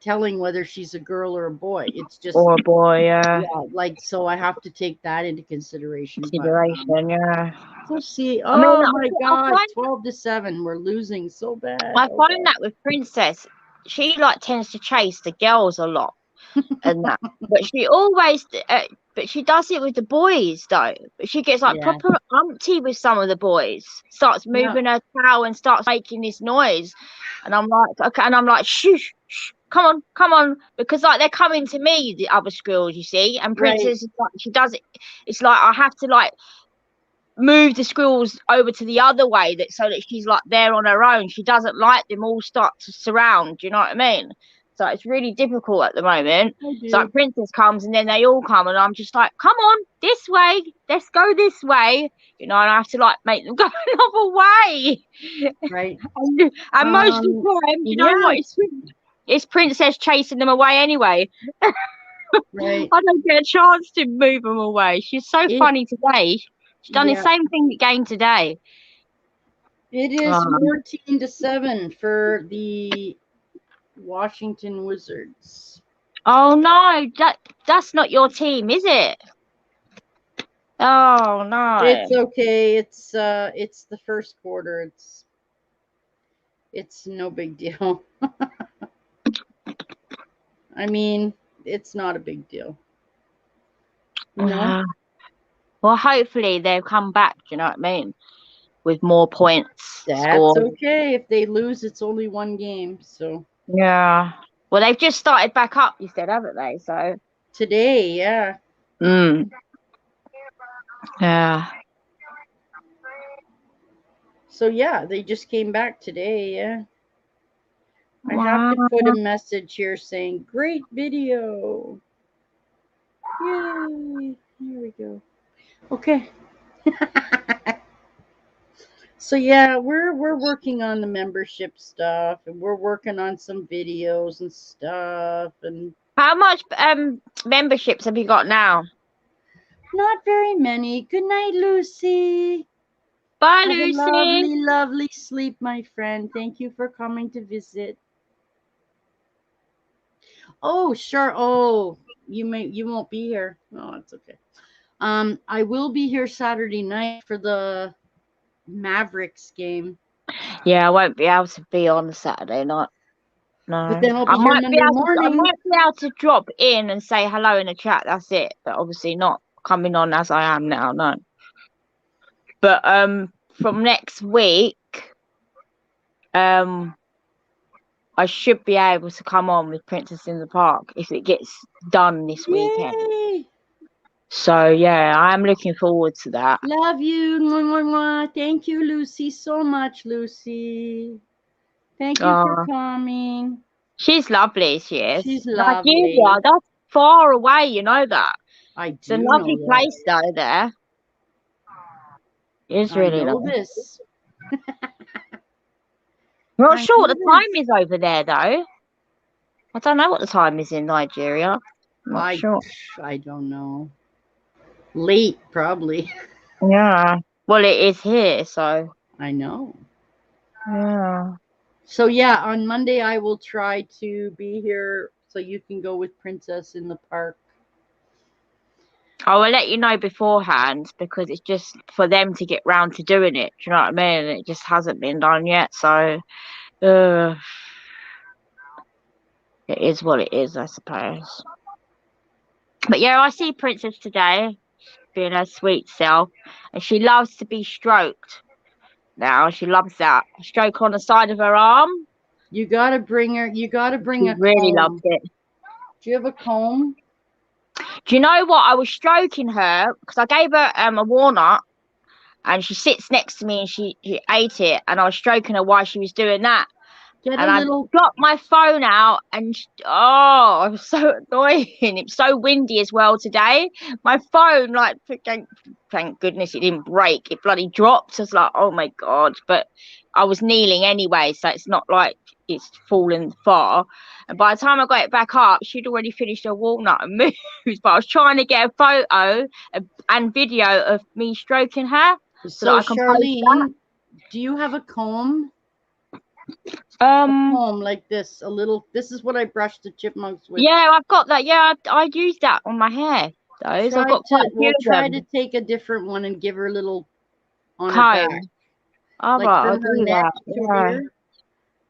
telling whether she's a girl or a boy. It's just or a boy, yeah, like so. I have to take that into consideration. Yeah. We'll see. I mean, Oh my God, 12-7. We're losing so bad. I find that with Princess, she like tends to chase the girls a lot, and that. But she always, but she does it with the boys though. But she gets like proper umpty with some of the boys. Starts moving her tail and starts making this noise, and I'm like, okay, and I'm like, shh, shh, come on, because like they're coming to me, the other squirrels, you see, and Princess, like, she does it. It's like I have to like move the squirrels over to the other way so that she's like there on her own. She doesn't like them all start to surround. Do you know what I mean? So it's really difficult at the moment. So like Princess comes and then they all come and I'm just like, come on, this way. Let's go this way. You know, and I have to like make them go another way. Right. and most of the time, you know what? It's Princess chasing them away anyway. Right. I don't get a chance to move them away. She's so funny today. She's done the same thing again today. It is 14-7 for the Washington Wizards. Oh no, that's not your team, is it? Oh no. It's okay. It's the first quarter. It's no big deal. I mean, it's not a big deal. No. Well, hopefully they'll come back, do you know what I mean? With more points. That's okay. If they lose, it's only one game, so. Yeah. Well, they've just started back up, you said, haven't they? So today, yeah. Yeah. So yeah, they just came back today, yeah. I have to put a message here saying, great video. Yay. Here we go. Okay. So yeah, we're working on the membership stuff and we're working on some videos and stuff. And how much memberships have you got now? Not very many. Good night, Lucy. Bye, Have Lucy. a lovely, lovely sleep, my friend. Thank you for coming to visit. Oh, sure. Oh, you won't be here. Oh, it's okay. I will be here Saturday night for the Mavericks game. Yeah, I won't be able to be on Saturday night. No. But then I'll be here Monday morning. I might be able to drop in and say hello in the chat. That's it. But obviously not coming on as I am now. No. But from next week, I should be able to come on with Princess in the Park if it gets done this weekend. Yay. So yeah, I'm looking forward to that. Love you. Mwah, mwah, mwah. Thank you, Lucy, so much, Lucy. Thank you for coming. She's lovely, she is. She's lovely. Nigeria, that's far away, you know that. It's a lovely place though there. It's really nice. I'm not sure what the time is over there though. I don't know what the time is in Nigeria. I'm not sure. I don't know. Late, probably. Yeah. Well, it is here, so. I know. Yeah. So yeah, on Monday I will try to be here so you can go with Princess in the park. I will let you know beforehand because it's just for them to get round to doing it. Do you know what I mean? It just hasn't been done yet, so it is what it is, I suppose. But yeah, I see Princess today being her sweet self, and she loves to be stroked. Now she loves that stroke on the side of her arm. You gotta bring her. You gotta bring a really comb. loves it. Do you have a comb? Do you know what? I was stroking her because I gave her a walnut, and she sits next to me and she ate it, and I was stroking her while she was doing that. Get And a I little. got my phone out, and oh, it was so annoying. It's so windy as well today. My phone, like, thank goodness it didn't break. It bloody dropped. I was like, oh my God. But I was kneeling anyway, so it's not like it's fallen far. And by the time I got it back up, she'd already finished her walnut and moved. But I was trying to get a photo and video of me stroking her so that I can post that. Charlene, do you have a comb? Comb like this, a little. This is what I brushed the chipmunks with. Yeah, I've got that. Yeah, I used that on my hair. Those I've got quite a few of try them. to take a different one and give her a little on Comb. her back. Oh, Like right, from I'll her do neck that. to Yeah. here.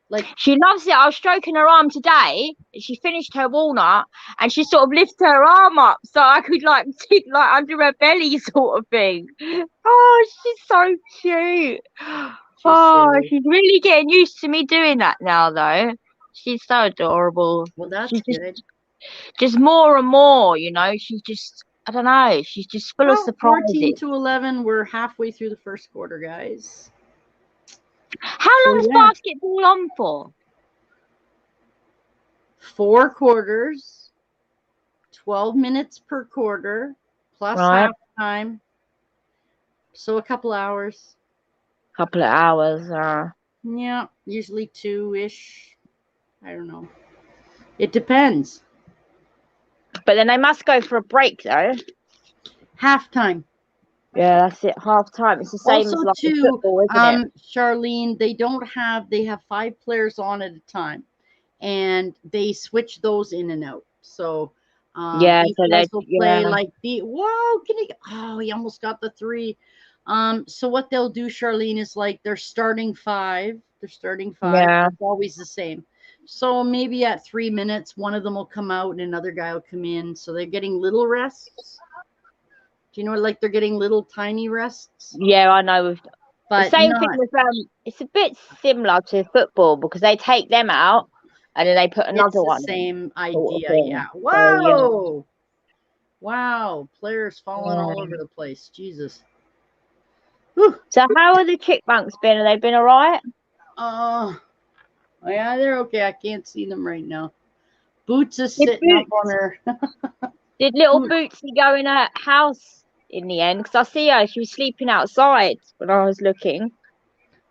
Like she loves it. I was stroking her arm today. She finished her walnut and she sort of lifted her arm up so I could like sit like under her belly sort of thing. Oh, she's so cute. She's really getting used to me doing that now though. She's so adorable. Well, that's good. Just more and more, you know. She's just, I don't know. She's just full of surprises. 14-11. We're halfway through the first quarter, guys. How long is basketball on for? 4 quarters, 12 minutes per quarter, plus halftime. So a couple hours. Couple of hours. Yeah, usually 2-ish. I don't know. It depends. But then they must go for a break though. Halftime. Yeah, that's it. Half time. It's the same also as like too, football, isn't it? Charlene, they have 5 players on at a time, and they switch those in and out. So so they play like the he almost got the 3. So what they'll do, Charlene, is like they're starting 5. Yeah. It's always the same. So maybe at 3 minutes, one of them will come out and another guy will come in. So they're getting little rests. Do you know, like they're getting little tiny rests? Yeah, I know. But the same thing with it's a bit similar to football because they take them out and then they put another one. Same idea, yeah. Wow. Wow. Players falling all over the place. Jesus. Whew. So how are the Chipmunks been? Have they been all right? Yeah, they're okay. I can't see them right now. Boots is sitting up on her. Did little Bootsy go in her house in the end? Because I see her, she was sleeping outside when I was looking.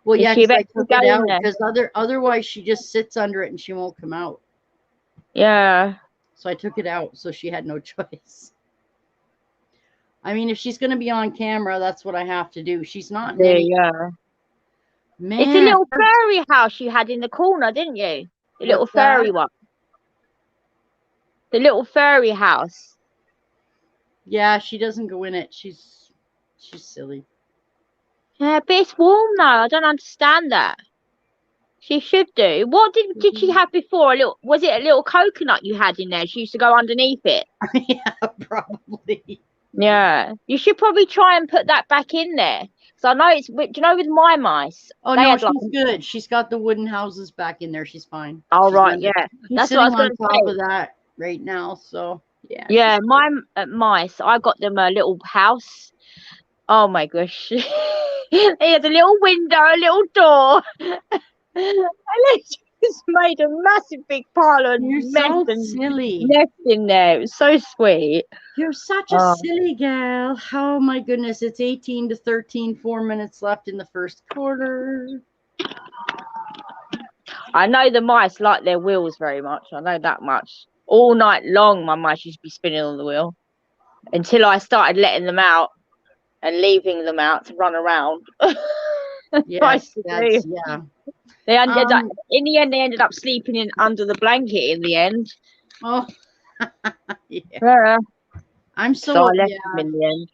Well, yeah, because I took it out because otherwise she just sits under it and she won't come out. Yeah. So I took it out, so she had no choice. I mean, if she's going to be on camera, that's what I have to do. She's not. Yeah. Man, it's a little fairy house you had in the corner, didn't you? The little fairy one. The little fairy house. Yeah, she doesn't go in it. She's silly. Yeah, but it's warm though. I don't understand that. She should do. What did she have before? Was it a little coconut you had in there? She used to go underneath it. Yeah, probably. Yeah, you should probably try and put that back in there. So I know it's. Do you know with my mice? Oh no, she's good. She's got the wooden houses back in there. She's fine. Oh right, yeah. That's what I was going to say. On top of that right now, so yeah. Yeah, my mice. I got them a little house. Oh my gosh. He has a little window, a little door. And they just made a massive big pile of so silly nest in there. It was so sweet. You're such a silly gal. Oh my goodness. It's 18-13, 4 minutes left in the first quarter. I know the mice like their wheels very much. I know that much. All night long, my mice used to be spinning on the wheel until I started letting them out and leaving them out to run around. Yes, yeah. They ended up, in the end, they ended up sleeping under the blanket in the end. Oh, yeah. I'm so I left them in the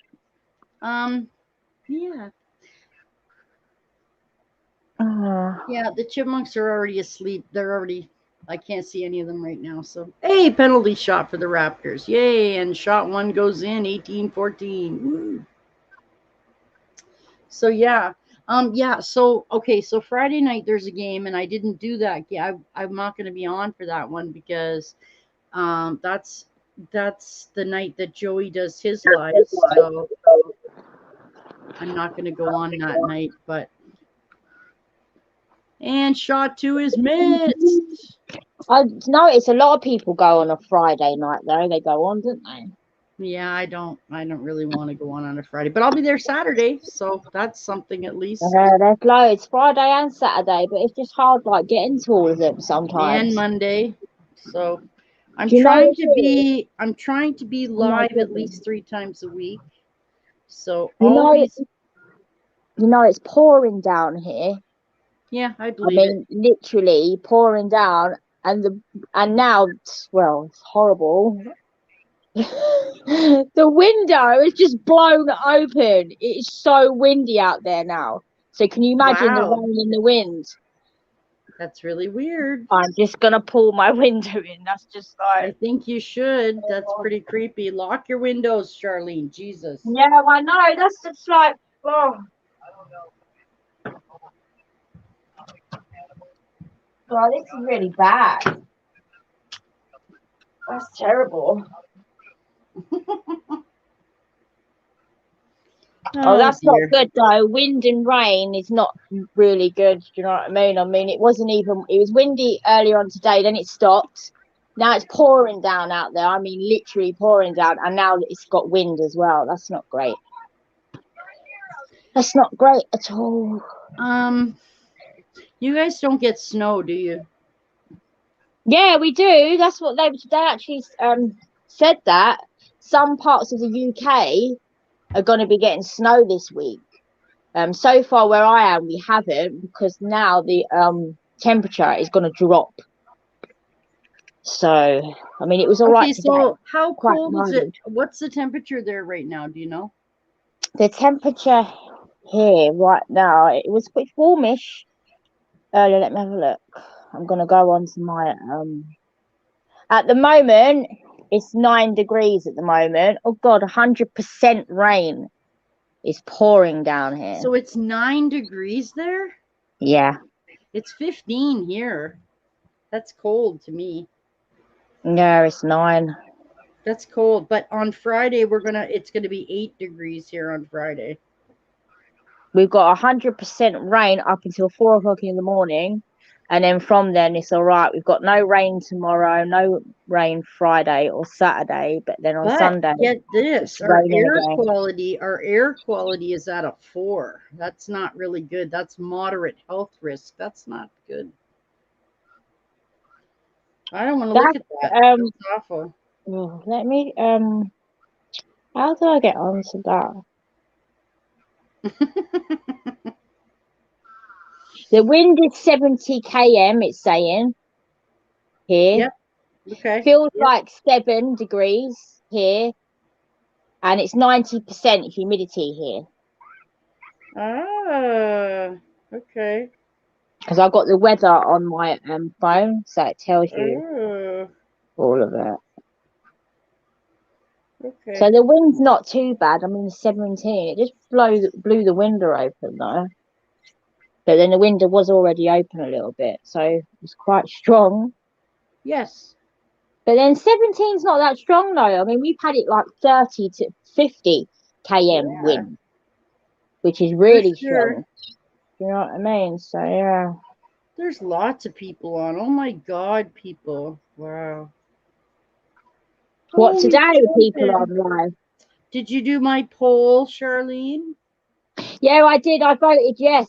end. Yeah. Yeah, the Chipmunks are already asleep. I can't see any of them right now. So, hey, penalty shot for the Raptors. Yay, and shot 1 goes in, 18-14. Woo. So, yeah. So Friday night there's a game, and I didn't do that. Yeah, I'm not going to be on for that one because that's that's the night that Joey does his live, so I'm not going to go on that night. And shot 2 is missed. I notice a lot of people go on a Friday night though. They go on, don't they? Yeah, I don't really want to go on a Friday, but I'll be there Saturday, so that's something at least. There's loads Friday and Saturday, but it's just hard like getting to all of them sometimes. And Monday, so I'm trying to be live at least 3 times a week. So it's pouring down here. Yeah, I believe it. Literally pouring down, and now, well, it's horrible. The window is just blown open. It is so windy out there now. So can you imagine the rain and the wind? That's really weird. I'm just gonna pull my window in. That's just like, I think you should. That's pretty creepy. Lock your windows, Charlene. Jesus. Yeah, I know. That's just like, oh. Oh, this is really bad. That's terrible. That's not good though. Wind and rain is not really good. Do you know what I mean? It was windy earlier on today, then it stopped. Now it's pouring down out there. Literally pouring down, and now it's got wind as well. That's not great. That's not great at all. You guys don't get snow, do you? Yeah, we do. That's what they actually said, that some parts of the UK are going to be getting snow this week. So far where I am, we haven't, because now the temperature is going to drop. So, it was all right. So how cold is it? What's the temperature there right now? Do you know? The temperature here right now, it's warmish earlier. Let me have a look. I'm going to go on to my at the moment it's 9 degrees at the moment. Oh God, 100% rain is pouring down here. So it's 9 degrees there? Yeah. It's 15 here. That's cold to me. Yeah, it's 9. That's cold. But on Friday it's gonna be 8 degrees here on Friday. We've got 100% rain up until 4 o'clock in the morning. And then from then it's all right. We've got no rain tomorrow, no rain Friday or Saturday, but then on Sunday. Get this, our air quality is at a 4. That's not really good. That's moderate health risk. That's not good. I don't want to look at that. That's awful. Let me how do I get onto that? The wind is 70 km, it's saying here. Yep. Okay. Feels like 7 degrees here, and it's 90% humidity here. Ah, okay. Because I've got the weather on my phone, so it tells you all of it. Okay. So the wind's not too bad. 17. It just blew the window open though. But then the window was already open a little bit, so it was quite strong. Yes. But then 17's not that strong though. We've had it like 30 to 50 km wind, which is really strong. You know what I mean? So yeah. There's lots of people on. Oh my God, people. Wow. What today people on live? Did you do my poll, Charlene? Yeah, I did. I voted yes.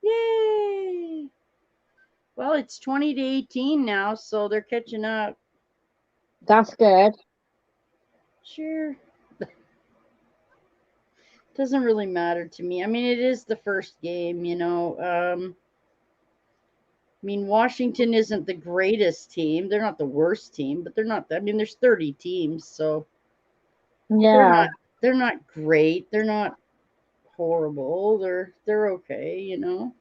Yay! Well, it's 20 to 18 now, so they're catching up. That's good. Sure. Doesn't really matter to me. It is the first game, you know. Washington isn't the greatest team. They're not the worst team, but they're not. There's 30 teams, so yeah, they're not great. They're not horrible. They're okay, you know.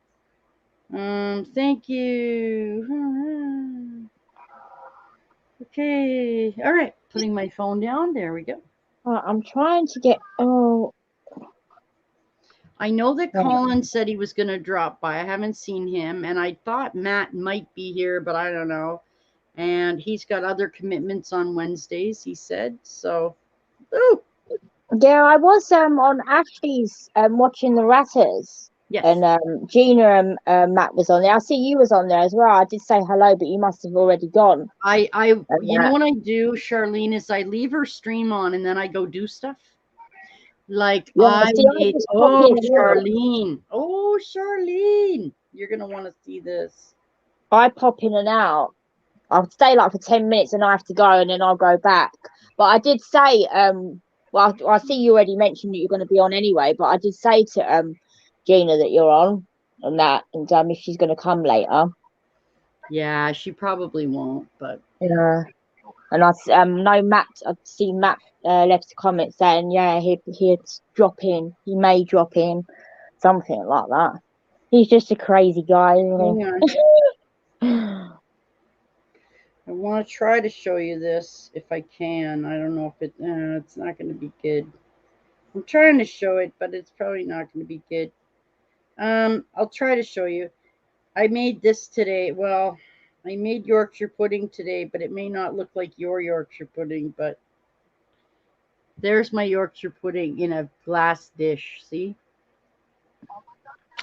Thank you. Okay. All right. Putting my phone down. There we go. I'm trying to get. I know that Colin said he was going to drop by. I haven't seen him, and I thought Matt might be here, but I don't know. And he's got other commitments on Wednesdays, he said. So, ooh. Yeah, I was on Ashley's watching the Raptors. Yes. And Gina and Matt was on there. I see you was on there as well. I did say hello, but you must have already gone. You know what I do, Charlene, is I leave her stream on and then I go do stuff. Like Charlene. Oh, Charlene. You're gonna want to see this. I pop in and out. I'll stay like for 10 minutes and I have to go and then I'll go back. But I did say, well, I see you already mentioned that you're going to be on anyway, but I did say to Gina that you're on and that, and if she's going to come later. Yeah, she probably won't, but. Yeah. And I know Matt, I've seen Matt left a comment saying, yeah, he'd drop in. He may drop in, something like that. He's just a crazy guy, isn't he? I want to try to show you this if I can. I don't know if it's not going to be good. I'm trying to show it, but it's probably not going to be good. I'll try to show you. I made this today. Well, I made Yorkshire pudding today, but it may not look like your Yorkshire pudding, but there's my Yorkshire pudding in a glass dish. See?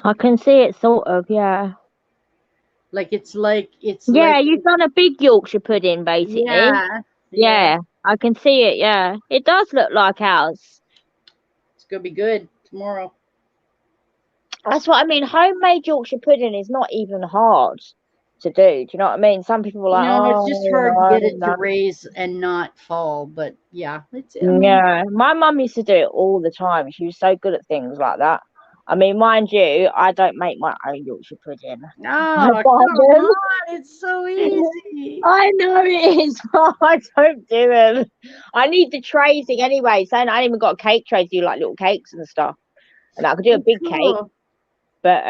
I can see it sort of, yeah. It's yeah, you've done a big Yorkshire pudding, basically. Yeah, I can see it. Yeah, it does look like ours. It's gonna be good tomorrow. That's what I mean. Homemade Yorkshire pudding is not even hard to do. Do you know what I mean? Some people are like, it's just hard to get it to raise and not fall. But yeah, yeah, my mum used to do it all the time. She was so good at things like that. I mean, mind you, I don't make my own Yorkshire pudding. No, come on, it's so easy. I know it is, but I don't do them. I need the trays thing anyway. So I ain't even got a cake tray to do like little cakes and stuff. And I could do a big cake. But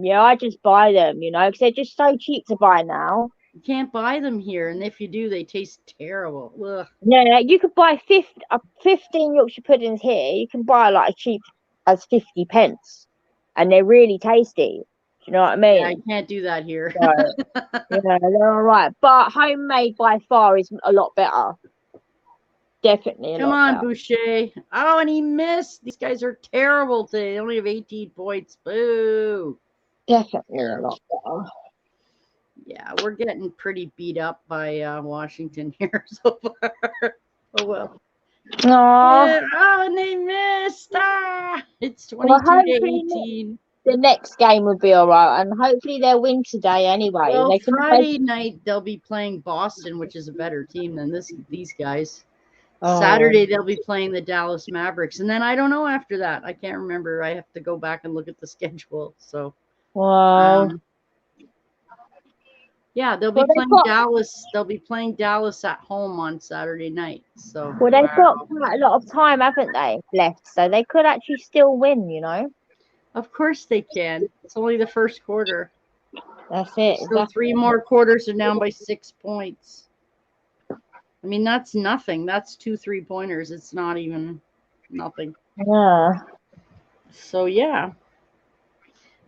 yeah, I just buy them, because they're just so cheap to buy now. You can't buy them here, and if you do, they taste terrible. Ugh. Yeah, you could buy 15 Yorkshire puddings here. You can buy like as cheap as 50 pence, and they're really tasty. Do you know what I mean? Yeah, I can't do that here. So, yeah, they're all right. But homemade by far is a lot better. Definitely a lot better. Come on, Boucher. Oh, and he missed. These guys are terrible today. They only have 18 points. Boo. Definitely a lot better. Yeah, we're getting pretty beat up by Washington here so far. Oh, well. Aww. Oh, and they missed. It's 22-18. The next game will be all right, and hopefully they'll win today anyway. Well, Friday night they'll be playing Boston, which is a better team than these guys. Saturday they'll be playing the Dallas Mavericks, and then I don't know after that. I can't remember. I have to go back and look at the schedule. So, wow. Yeah, they'll be playing Dallas. They'll be playing Dallas at home on Saturday night. So, well, they've got quite a lot of time, haven't they, left? So they could actually still win, Of course they can. It's only the first quarter. That's it. So 3 more quarters are down by 6 points. I mean, that's nothing. That's 2 3-pointers. It's not even nothing. Yeah. So, yeah.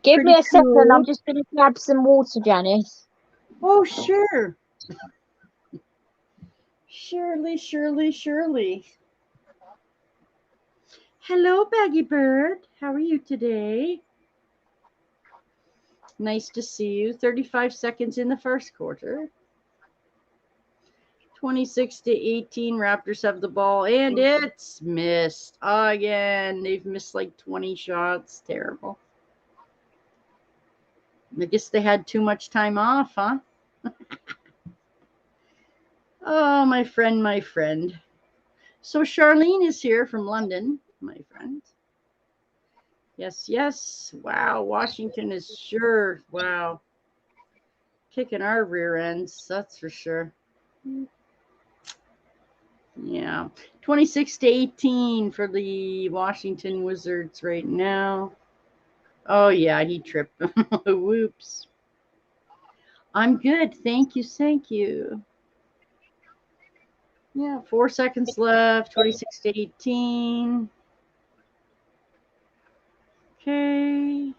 Give me a second. I'm just going to grab some water, Janice. Oh, sure. Surely. Hello, Baggy Bird. How are you today? Nice to see you. 35 seconds in the first quarter. 26-18. Raptors have the ball, and it's missed again. They've missed like 20 shots. Terrible. I guess they had too much time off, huh? Oh, my friend. So Charlene is here from London, my friend. Yes. Wow, Washington is sure. Wow. Kicking our rear ends, that's for sure. Yeah. 26-18 for the Washington Wizards right now. Oh, yeah, he tripped. Whoops. I'm good. Thank you. Yeah, 4 seconds left. 26-18. Okay.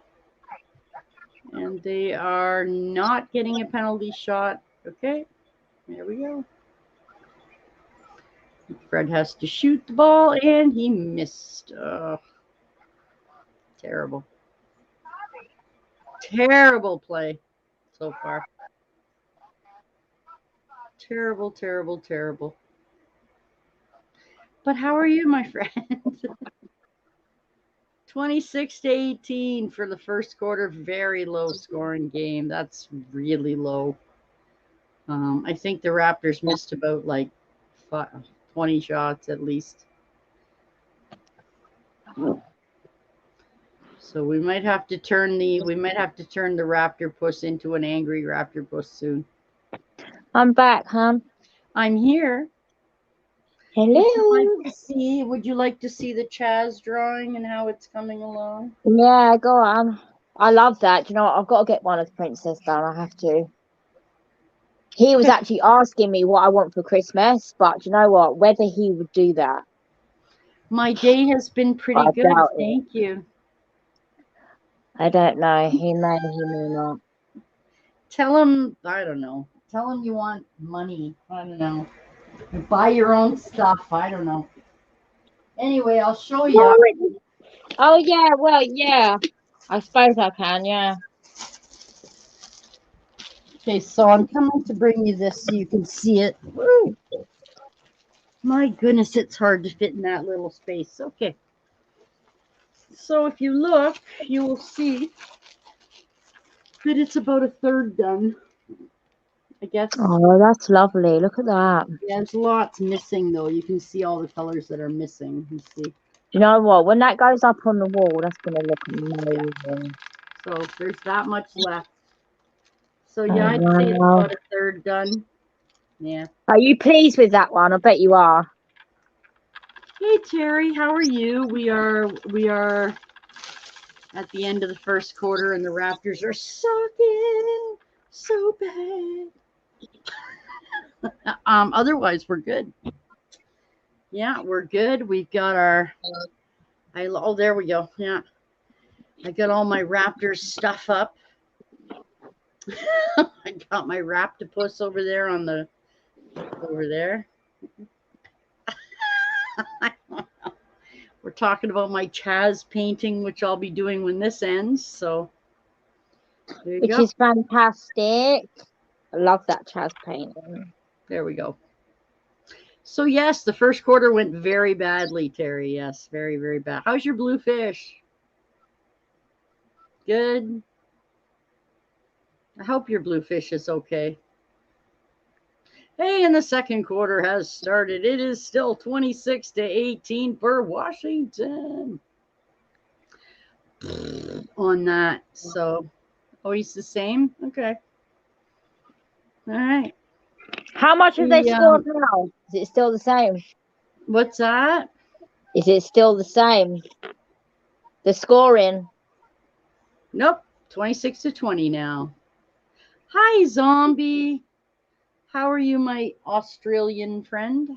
And they are not getting a penalty shot. Okay. There we go. Fred has to shoot the ball, and he missed. Terrible. Terrible play so far. Terrible, terrible, terrible. But how are you, my friend? 26-18 for the first quarter. Very low scoring game. That's really low. I think the Raptors missed about like 20 shots at least. So we might have to turn the Raptor puss into an angry Raptor puss soon. I'm back, huh? I'm here. Hello. Would you like to see the Chaz drawing and how it's coming along? Yeah, go on. I love that. Do you know what? I've got to get one of the princess done. I have to. He was actually asking me what I want for Christmas, but do you know what? Whether he would do that. My day has been pretty good. Thank you. I don't know. He may not. Tell him, I don't know. Tell him you want money. I don't know. Buy your own stuff. I don't know. Anyway, I'll show you. Oh, yeah. Well, yeah. I suppose I can, yeah. Okay, so I'm coming to bring you this so you can see it. Woo! My goodness, it's hard to fit in that little space. Okay. So if you look, you will see that it's about a third done. I guess. Oh, that's lovely. Look at that. Yeah, there's lots missing, though. You can see all the colors that are missing. You see. Do you know what? When that goes up on the wall, that's going to look amazing. Yeah. So there's that much left. So yeah, I'd say it's about a third done. Yeah. Are you pleased with that one? I bet you are. Hey Terry, how are you? We are at the end of the first quarter, and the Raptors are sucking so bad. Otherwise we're good. Yeah, we're good. We've got our. Oh, there we go. Yeah, I got all my Raptors stuff up. I got my Raptopus over there over there. We're talking about my Chaz painting, which I'll be doing when this ends. So, which is fantastic. I love that Chaz painting. There we go. So yes, the first quarter went very badly, Terry. Yes, very, very bad. How's your blue fish? Good. I hope your blue fish is okay. Hey, and the second quarter has started. It is still 26-18 for Washington on that. So, he's the same? Okay. All right. How much have they scored now? Is it still the same? What's that? Is it still the same? The scoring? Nope. 26-20 now. Hi, Zombie. How are you, my Australian friend?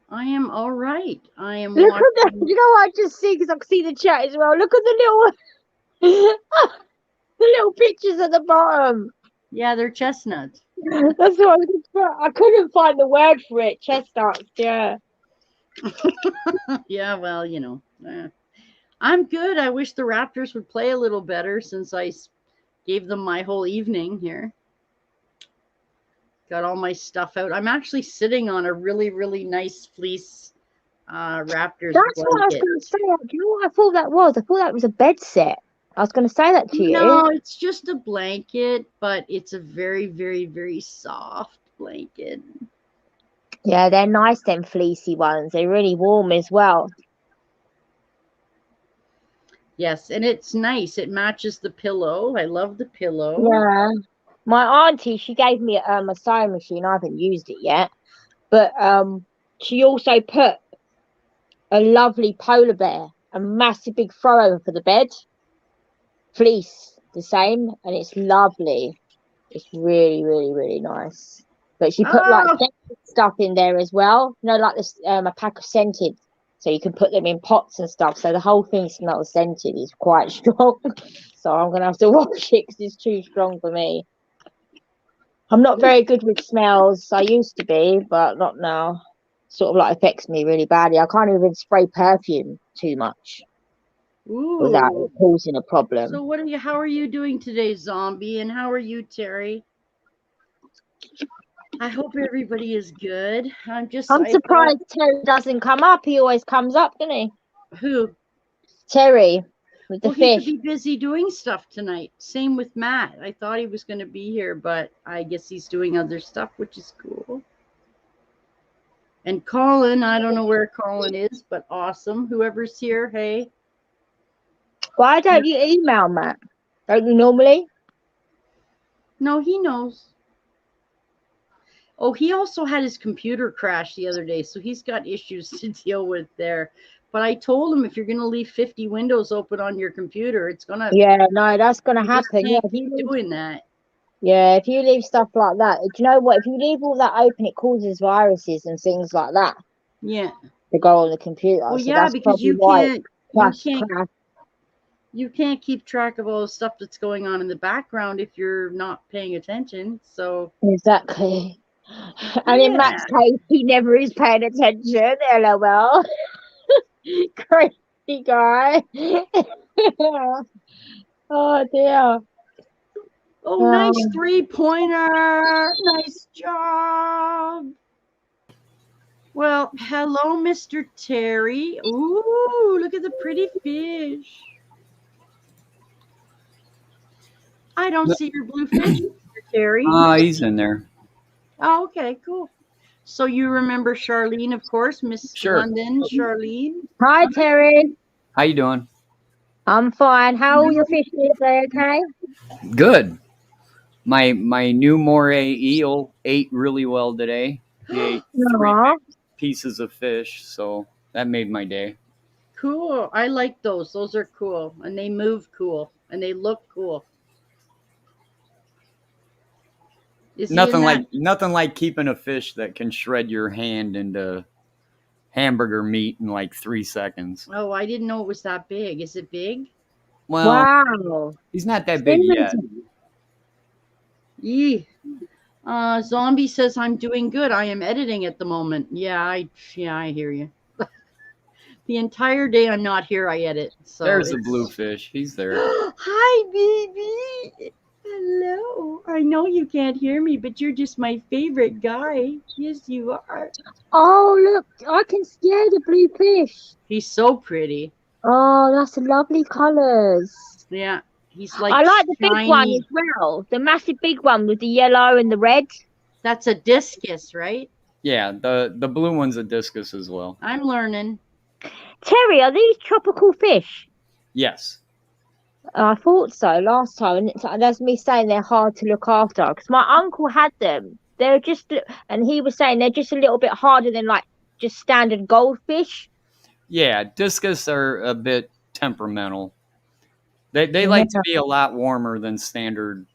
I am all right. I am. Look at that. You know what I just see? Because I can see the chat as well. Look at the little pictures at the bottom. Yeah, they're chestnuts. That's what I couldn't find the word for it. Chestnuts, yeah. Yeah, well, you know. I'm good. I wish the Raptors would play a little better since I gave them my whole evening here. Got all my stuff out. I'm actually sitting on a really, really nice fleece Raptors That's blanket. what I was going to say. Do you know what I thought that was? I thought that was a bed set. I was going to say that to you. No, it's just a blanket, but it's a very, very, very soft blanket. Yeah, they're nice, them fleecy ones. They're really warm as well. Yes, and it's nice. It matches the pillow. I love the pillow. Yeah. My auntie, she gave me a sewing machine. I haven't used it yet. But she also put a lovely polar bear, a massive big throw over for the bed. Fleece, the same. And it's lovely. It's really, really, really nice. But she put like stuff in there as well. You know, like this a pack of scented. So you can put them in pots and stuff. So the whole thing smells scented. It's quite strong. So I'm going to have to wash it because it's too strong for me. I'm not very good with smells. I used to be, but not now. Sort of like affects me really badly. I can't even spray perfume too much without Ooh. it causing a problem. So how are you doing today, Zombie? And how are you, Terry? I hope everybody is good. I'm surprised Terry doesn't come up. He always comes up, doesn't he? Who? Terry with the He fish. could be busy doing stuff tonight. Same with Matt. I thought he was going to be here, but I guess he's doing other stuff, which is cool. And Colin, I don't know where Colin is, but awesome. Whoever's here, hey. Why don't you email Matt? Don't you normally? No, he knows. Oh, he also had his computer crash the other day, so he's got issues to deal with there. But I told him if you're going to leave 50 windows open on your computer, it's going to... Yeah, no, that's going to happen. Yeah, keep doing that. Yeah, if you leave stuff like that, do you know what? If you leave all that open, it causes viruses and things like that. Yeah. To go on the computer. Well, so yeah, that's because you can't keep track of all the stuff that's going on in the background if you're not paying attention. So exactly. And in Matt's case, he never is paying attention. LOL. Crazy guy. Oh dear. Oh, nice 3-pointer. Nice job. Well, hello, Mr. Terry. Ooh, look at the pretty fish. I don't see your blue fish, Mr. Terry. He's in there. Oh, okay, cool. So you remember Charlene, of course, Miss London, Charlene. Hi, Terry. How you doing? I'm fine. How are your fish today? Okay. Good. My new moray eel ate really well today. He ate 3 pieces of fish, so that made my day. Cool. I like those. Those are cool, and they move cool, and they look cool. Nothing like keeping a fish that can shred your hand into hamburger meat in like 3 seconds. Oh, I didn't know it was that big. Is it big? Well, wow. He's not that big yet. Yee. Zombie says I'm doing good. I am editing at the moment. Yeah, I hear you. The entire day I'm not here, I edit. So there's a bluefish. He's there. Hi, baby. Hello. I know you can't hear me, but you're just my favorite guy. Yes, you are. Oh, look. I can scare the blue fish. He's so pretty. Oh, that's lovely colors. Yeah. He's like I like the big one as well. The massive big one with the yellow and the red. That's a discus, right? Yeah, the blue one's a discus as well. I'm learning. Terry, are these tropical fish? Yes. I thought so last time, and that's me saying they're hard to look after because my uncle had them. They're just, and he was saying they're just a little bit harder than like just standard goldfish. Yeah, discus are a bit temperamental. They like to be a lot warmer than standard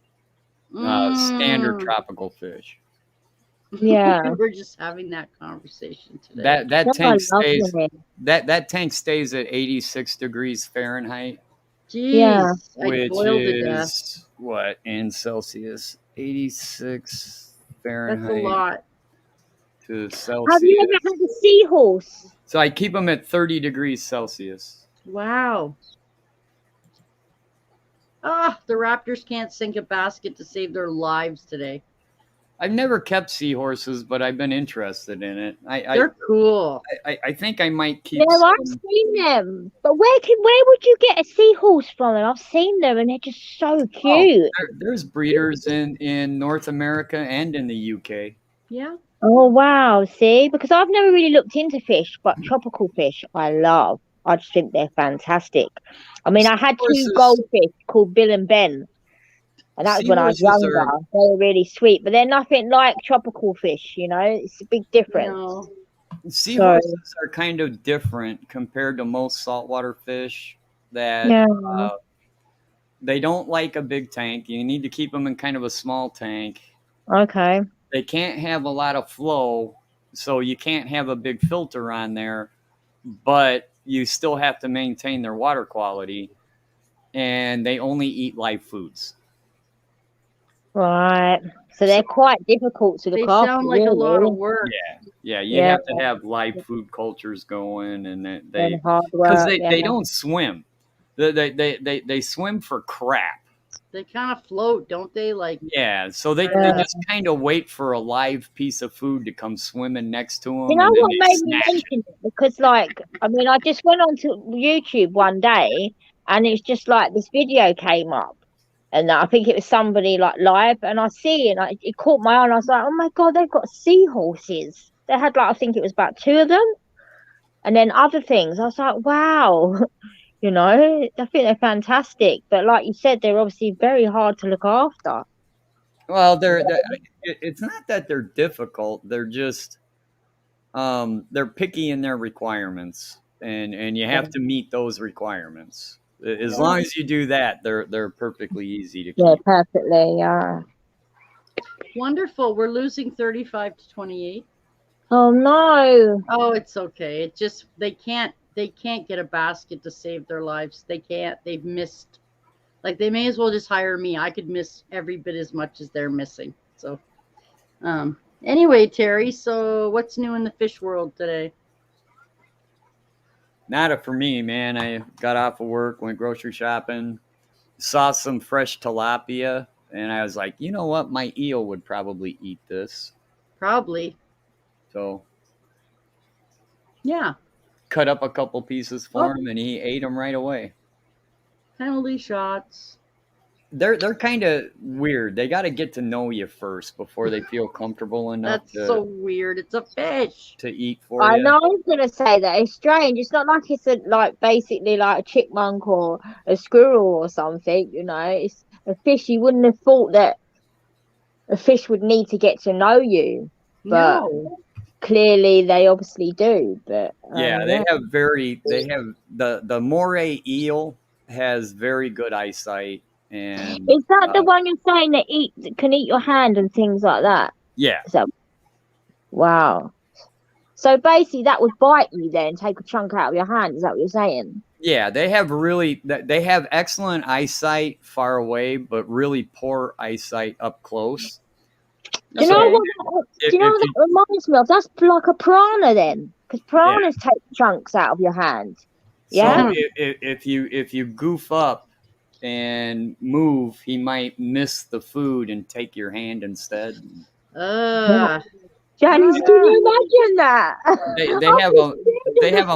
tropical fish. Yeah, we're just having that conversation today. That tank stays at 86 degrees Fahrenheit. Jeez, which is what in Celsius? 86 Fahrenheit. That's a lot. To Celsius. Have you ever had a seahorse? So I keep them at 30 degrees Celsius. Wow. The Raptors can't sink a basket to save their lives today. I've never kept seahorses, but I've been interested in it. They're cool. I think I might keep. No, I've seen them. But where would you get a seahorse from? And I've seen them, and they're just so cute. There's breeders in North America and in the UK. Yeah. Oh wow! See, because I've never really looked into fish, but tropical fish I love. I just think they're fantastic. I mean, I had 2 goldfish called Bill and Ben. And that was when I was younger. They were really sweet, but they're nothing like tropical fish, you know? It's a big difference. No. Seahorses are kind of different compared to most saltwater fish that they don't like a big tank. You need to keep them in kind of a small tank. Okay. They can't have a lot of flow, so you can't have a big filter on there, but you still have to maintain their water quality, and they only eat live foods. Right. So they're quite difficult to look after. They sound like a lot of work. Yeah. You have to have live food cultures going, and they because they don't swim. They swim for crap. They kind of float, don't they? Like so they just kind of wait for a live piece of food to come swimming next to them. You know what made me mention it? Because, like, I mean, I just went onto YouTube one day, and it's just like this video came up, and I think it was somebody like live, and I see it, and it caught my eye, and I was like, oh my god, they've got seahorses. They had like, I think it was about 2 of them, and then other things. I was like, wow. You know, I think they're fantastic, but like you said, they're obviously very hard to look after. Well, it's not that they're difficult. They're just they're picky in their requirements, and you have to meet those requirements. As long as you do that, they're perfectly easy to keep. Yeah, perfectly. Yeah. Wonderful. We're losing 35-28. Oh no. Oh, it's okay. It just they can't get a basket to save their lives. They can't. They've missed. Like, they may as well just hire me. I could miss every bit as much as they're missing. So, anyway, Terry, so what's new in the fish world today? Nada for me, man. I got off of work, went grocery shopping, saw some fresh tilapia, and I was like, you know what? My eel would probably eat this. Probably. So, yeah. Cut up a couple pieces for him, and he ate them right away. Penalty shots. They're kind of weird. They got to get to know you first before they feel comfortable enough. That's so weird. It's a fish to eat for you. I know. I was gonna say that it's strange. It's not like it's basically like a chipmunk or a squirrel or something. You know, it's a fish. You wouldn't have thought that a fish would need to get to know you, but. No. Clearly they obviously do, but they have the moray eel has very good eyesight. And is that the one you're saying that can eat your hand and things like that? Yeah. Wow. So basically that would bite you then, take a chunk out of your hand. Is that what you're saying? Yeah, they have excellent eyesight far away, but really poor eyesight up close. Do you know what that reminds me of? That's like a piranha then, because piranhas take chunks out of your hand. Yeah. So if you goof up and move, he might miss the food and take your hand instead. Janice, can you imagine that? They have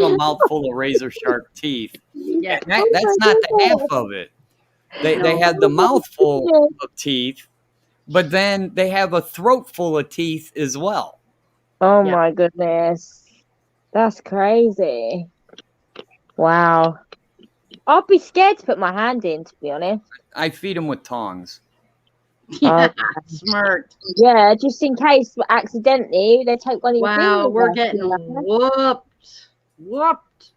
a mouthful of razor sharp teeth. Yeah, that's not the half of it. They have the mouthful of teeth. But then they have a throat full of teeth as well. Oh my goodness. That's crazy. Wow. I'd be scared to put my hand in, to be honest. I feed them with tongs. Yeah, smart. Yeah, just in case accidentally they take one of your fingers. Wow, we're getting whooped.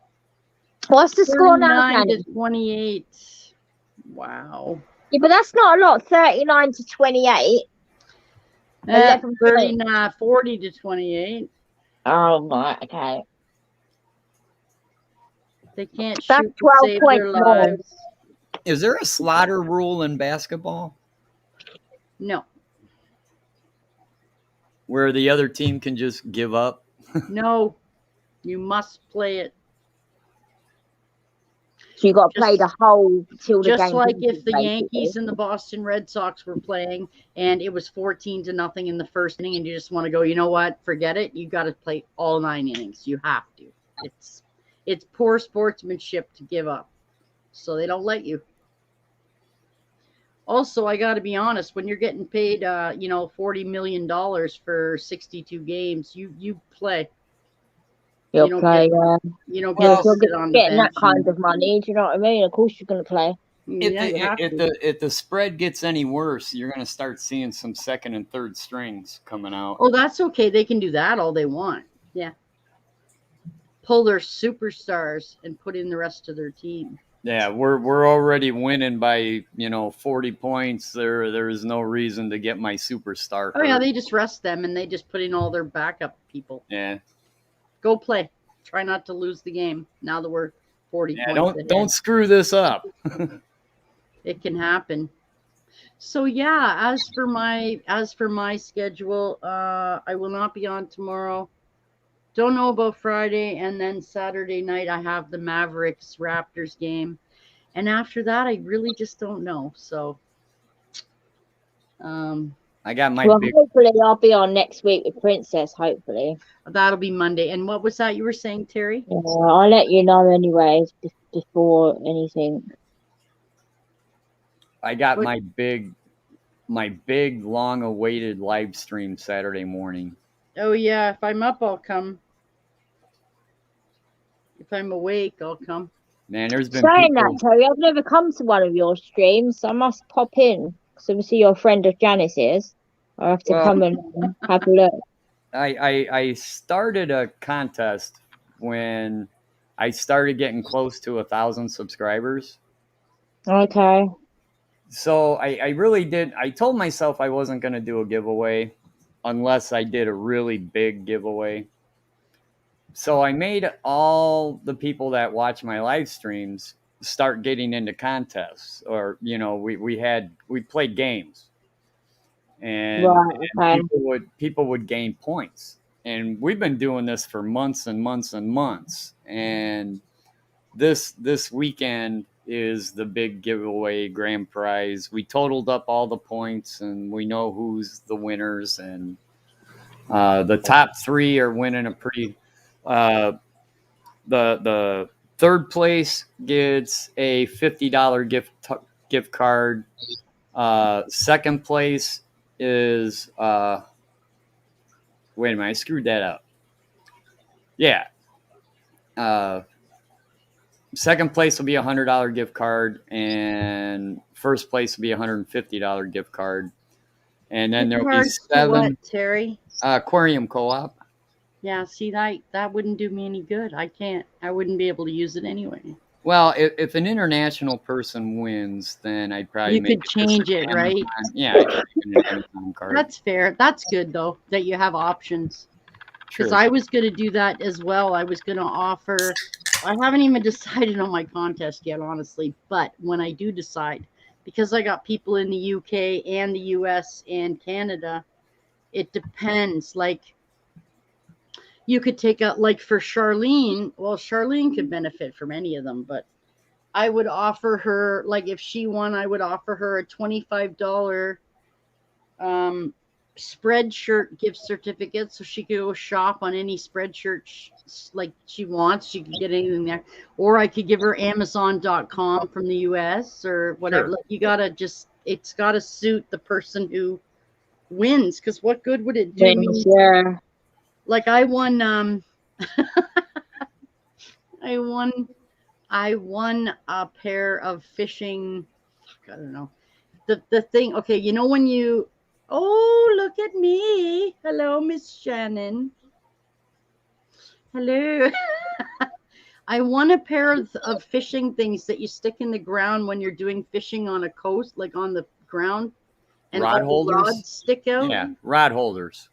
What's the score now? 29-28. Wow. Yeah, but that's not a lot. 39-28. 40-28. Oh my, okay. They can't that's shoot to save their lives. Is there a slaughter rule in basketball? No. Where the other team can just give up? No. You must play it. So you got to play the whole till the game. Just like if the Yankees and the Boston Red Sox were playing and it was 14-0 in the first inning, and you just want to go, you know what, forget it. You got to play all 9 innings. You have to. It's poor sportsmanship to give up. So they don't let you. Also, I got to be honest, when you're getting paid, $40 million for 62 games, you play. You'll play, you don't get to sit on the getting bench that kind of money. Do you know what I mean? Of course, you're going to play. If the spread gets any worse, you're going to start seeing some second and third strings coming out. Oh, that's okay. They can do that all they want. Yeah. Pull their superstars and put in the rest of their team. Yeah, we're already winning by 40 points. There is no reason to get my superstar. Oh yeah, they just rest them and they just put in all their backup people. Yeah. Go play. Try not to lose the game. Now that we're 40 points. Don't screw this up. It can happen. So yeah, as for my schedule, I will not be on tomorrow. Don't know about Friday, and then Saturday night I have the Mavericks Raptors game, and after that I really just don't know. So, I got my Well, big. hopefully I'll be on next week with Princess. Hopefully. that'll be Monday. And what was that you were saying, Terry? Yeah, I'll let you know anyways before anything. I got What? my big long-awaited live stream Saturday morning. Oh yeah, if I'm up, I'll come. If I'm awake, I'll come. Man, there's been Saying people. that, Terry, I've never come to one of your streams, so I must pop in. So we see your friend of Janice's. I have to Well, come and have a look. I started a contest when I started getting close to 1,000 subscribers. Okay. So I really did. I told myself I wasn't going to do a giveaway unless I did a really big giveaway. So I made all the people that watch my live streams start getting into contests, or we played games, and, Right. Okay. people would gain points, and we've been doing this for months and months and months, and this weekend is the big giveaway grand prize. We totaled up all the points, and we know who's the winners, and the top three are winning a pretty. The third place gets a $50 gift card. Second place is wait a minute, I screwed that up. Yeah. Second place will be $100 gift card, and first place will be $150 gift card. And then there'll be 7. What, Terry? Aquarium Co-op. Yeah, see that wouldn't do me any good. I wouldn't be able to use it anyway. Well, if an international person wins, then I'd probably You could change it, right? Yeah, I could make an Amazon card. That's fair. That's good though that you have options. Because I was going to do that as well. I was going to offer. I haven't even decided on my contest yet, honestly. But when I do decide, because I got people in the UK and the US and Canada, it depends. Like, you could take a, like for Charlene, well, Charlene could benefit from any of them, but I would offer her, like if she won, I would offer her a $25 Spreadshirt gift certificate, so she could go shop on any Spreadshirt like she wants. She could get anything there, or I could give her Amazon.com from the US or whatever. Sure. Like, you gotta just, it's gotta suit the person who wins. Because what good would it do me? Yeah. Like I won I won a pair of fishing, I don't know. The thing, okay, you know when you, oh, look at me. Hello, Miss Shannon. Hello. I won a pair of fishing things that you stick in the ground when you're doing fishing on a coast, like on the ground. And rod holders? Rods stick out. Yeah, rod holders.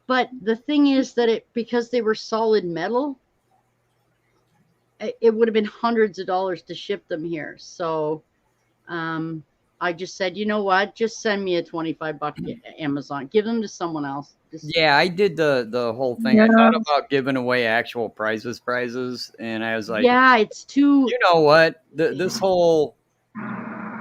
But the thing is that because they were solid metal, it would have been hundreds of dollars to ship them here. So I just said, you know what? Just send me a $25 Amazon. Give them to someone else. Yeah, I did the whole thing. Yeah. I thought about giving away actual prizes, and I was like, yeah, it's too. You know what? This whole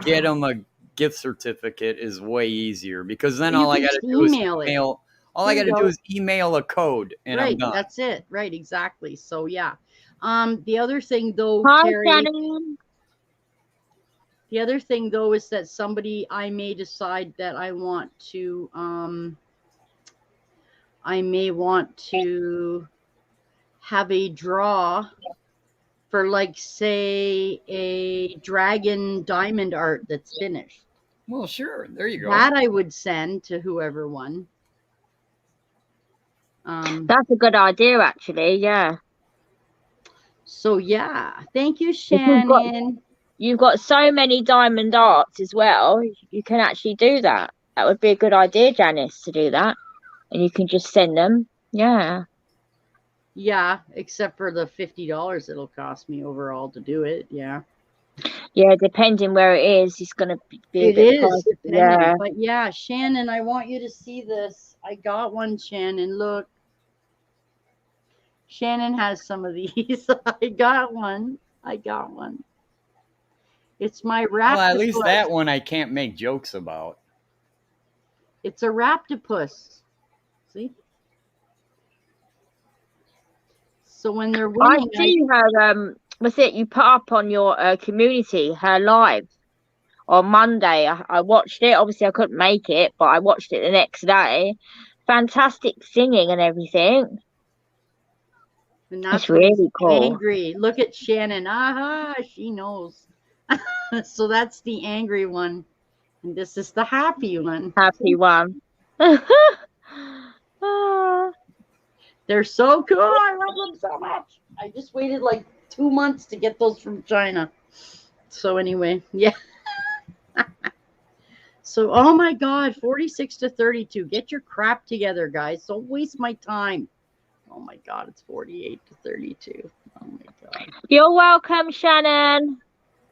get them a gift certificate is way easier, because then all I got to do is email. All I got to do is email a code, and I'm done. That's it. Right, exactly. So yeah. The other thing though, Terry, the other thing though is that I may decide that I may want to have a draw for, like, say, a dragon diamond art that's finished. Well, sure. There you go. That I would send to whoever won. That's a good idea, actually. Yeah. So yeah, thank you, Shannon. You've got so many diamond arts as well. You can actually do that. That would be a good idea, Janice, to do that. And you can just send them. Yeah. Yeah, except for the $50 it'll cost me overall to do it. Yeah. Yeah, depending where it is, it's going to be a bit pricey. Depending. Yeah. But yeah, Shannon, I want you to see this. I got one, Shannon. Look. Shannon has some of these. I got one. It's my raptopus. Well, at least that one I can't make jokes about. It's a raptopus. See? So when they're winning, I see her. Was it you put up on your community her live on Monday? I watched it. Obviously, I couldn't make it, but I watched it the next day. Fantastic singing and everything. And that's it's really cool. Angry. Look at Shannon. Aha, she knows. So that's the angry one. And this is the happy one. Happy one. They're so cool. I love them so much. I just waited like 2 months to get those from China. So anyway, yeah. So, oh my God, 46-32. Get your crap together, guys. Don't waste my time. Oh my God, it's 48-32. Oh my God. You're welcome, Shannon.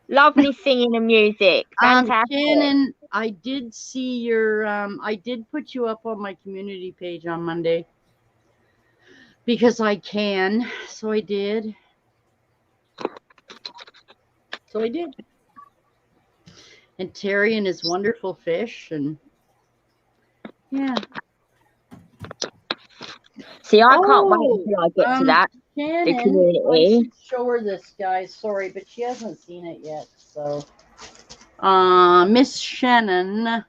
Lovely singing and music. Fantastic. Shannon, I did see your, I did put you up on my community page on Monday because I can. So I did. And Terry and his wonderful fish. And yeah. See, I can't wait until I get to that. Shannon, the community. I should show her this, guys. Sorry, but she hasn't seen it yet. So, Miss Shannon,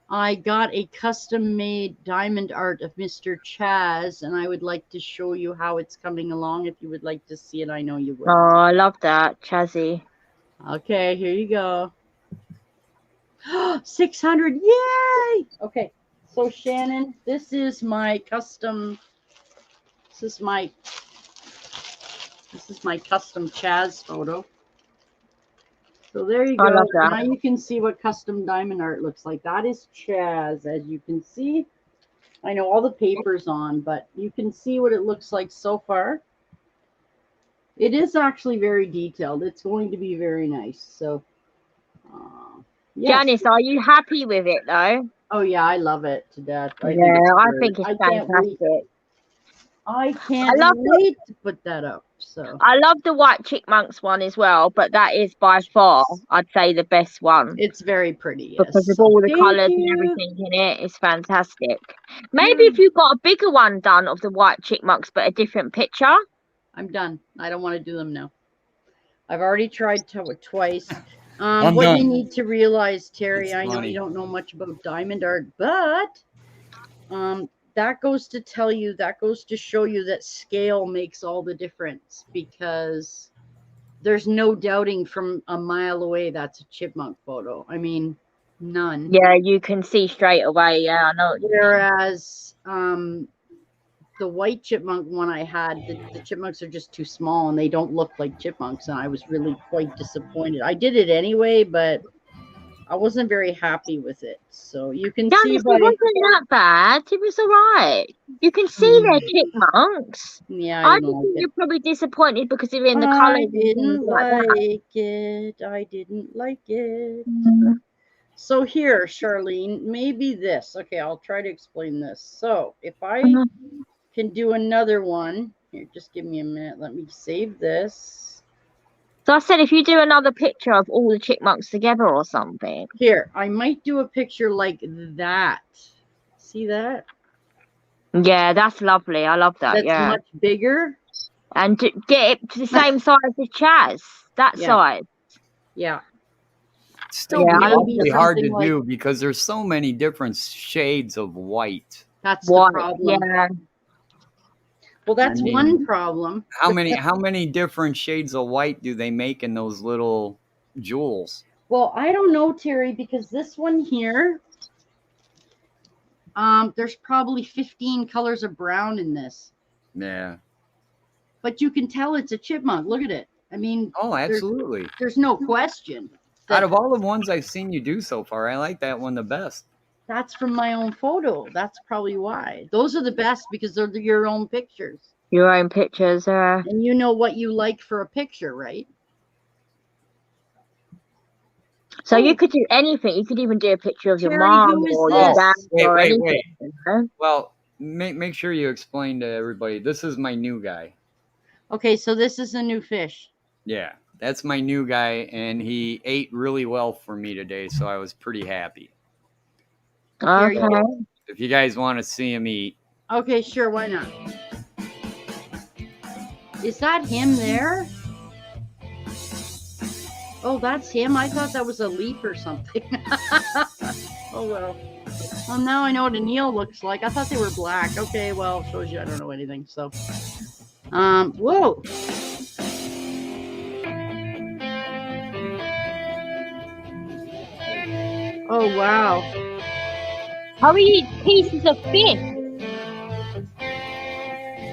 I got a custom-made diamond art of Mr. Chaz, and I would like to show you how it's coming along. If you would like to see it, I know you would. Oh, I love that, Chazzy. Okay, here you go. 600, yay! Okay, so Shannon, this is my custom. This is my custom Chaz photo. So there you go. I love that. Now you can see what custom diamond art looks like. That is Chaz, as you can see. I know all the paper's on, but you can see what it looks like so far. It is actually very detailed. It's going to be very nice. So, yes. Janice, are you happy with it though? Oh yeah, I love it to death. I think it's fantastic. I can't wait to put that up. So I love the white Chipmunks one as well, but that is by far, I'd say, the best one. It's very pretty, yes. Because of all the colours and everything in it. It's fantastic. Maybe if you've got a bigger one done of the white Chipmunks, but a different picture. I'm done. I don't want to do them now. I've already tried twice. I'm what done. You need to realize, Terry, I know funny. you don't know much about diamond art, but that goes to show you that scale makes all the difference, because there's no doubting from a mile away that's a chipmunk photo. I mean, none. Yeah, you can see straight away. Yeah, I know. Whereas the white chipmunk one I had, the chipmunks are just too small and they don't look like chipmunks, and I was really quite disappointed. I did it anyway, but I wasn't very happy with it. So you can see. It wasn't that bad. It was all right. You can see they're chipmunks. Yeah, I think you're probably disappointed because they're in the colours. I didn't like it. So here, Charlene, maybe this. Okay, I'll try to explain this. So if I can do another one, here, just give me a minute. Let me save this. So I said, if you do another picture of all the chipmunks together or something. Here, I might do a picture like that. See that? Yeah, that's lovely. I love that. That's much bigger. And to get it to the same size as Chaz. That size. Yeah. It's still really hard to do because there's so many different shades of white. That's the problem. Yeah. Well, that's one problem. How many different shades of white do they make in those little jewels? Well, I don't know, Terry, because this one here, there's probably 15 colors of brown in this. Yeah. But you can tell it's a chipmunk. Look at it. I mean, oh, absolutely. There's no question. Out of all the ones I've seen you do so far, I like that one the best. That's from my own photo. That's probably why. Those are the best because they're your own pictures. Your own pictures, And you know what you like for a picture, right? So you could do anything. You could even do a picture of your Terry, mom who is or your this? dad or anything. Wait. You know? Well, make sure you explain to everybody. This is my new guy. Okay, so this is a new fish. Yeah, that's my new guy, and he ate really well for me today, so I was pretty happy. Okay. So if you guys want to see him eat. Okay, sure, why not? Is that him there? Oh, that's him? I thought that was a leaf or something. Oh, well. Well, now I know what an eel looks like. I thought they were black. Okay, well, shows you I don't know anything, so. Whoa. Oh, wow. How we eat pieces of fish?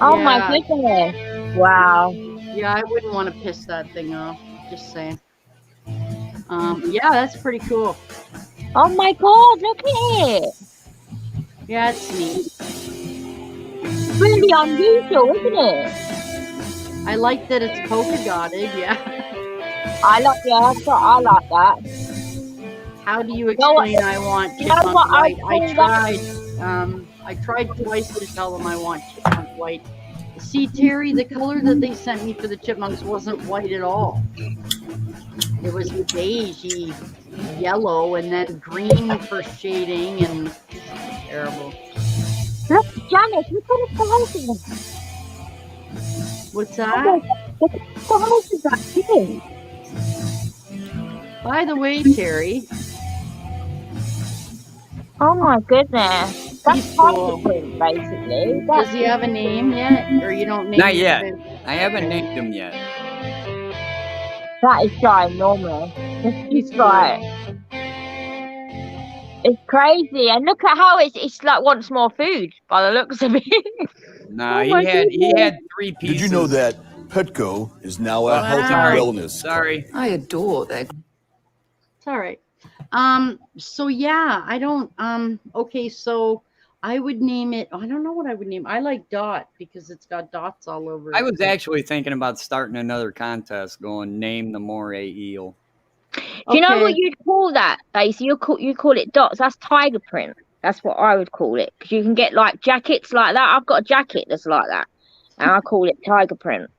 Oh my goodness. Wow. Yeah, I wouldn't want to piss that thing off. Just saying. Yeah, that's pretty cool. Oh my god, look at it. Yeah, it's neat. It's really unusual, isn't it? I like that it's polka dotted, yeah. I like that. How do you explain I want chipmunk white? I tried twice to tell them I want chipmunk white. See, Terry, the color that they sent me for the chipmunks wasn't white at all. It was beigey yellow and then green for shading and terrible. Look, Janice, look at the size of it. What's that? Look at the size of that thing. By the way, Terry. Oh my goodness. That's He's cool. Basically. Does he have a name yet? Or you don't name Not him? yet. I haven't named him yet. That is ginormous. It's like, it's crazy. And look at how it's like wants more food by the looks of it. Nah, he had 3 pieces. Did you know that Petco is now a health and wellness? Sorry. I adore that. It's all right. So yeah, I don't, okay, so I would name it, I don't know what I would name. I like Dot because it's got dots all over it. I was actually thinking about starting another contest going name the moray eel. Do you know what you'd call that, Stacey? You call it dots. That's tiger print. That's what I would call it. Because you can get like jackets like that. I've got a jacket that's like that. And I call it tiger print.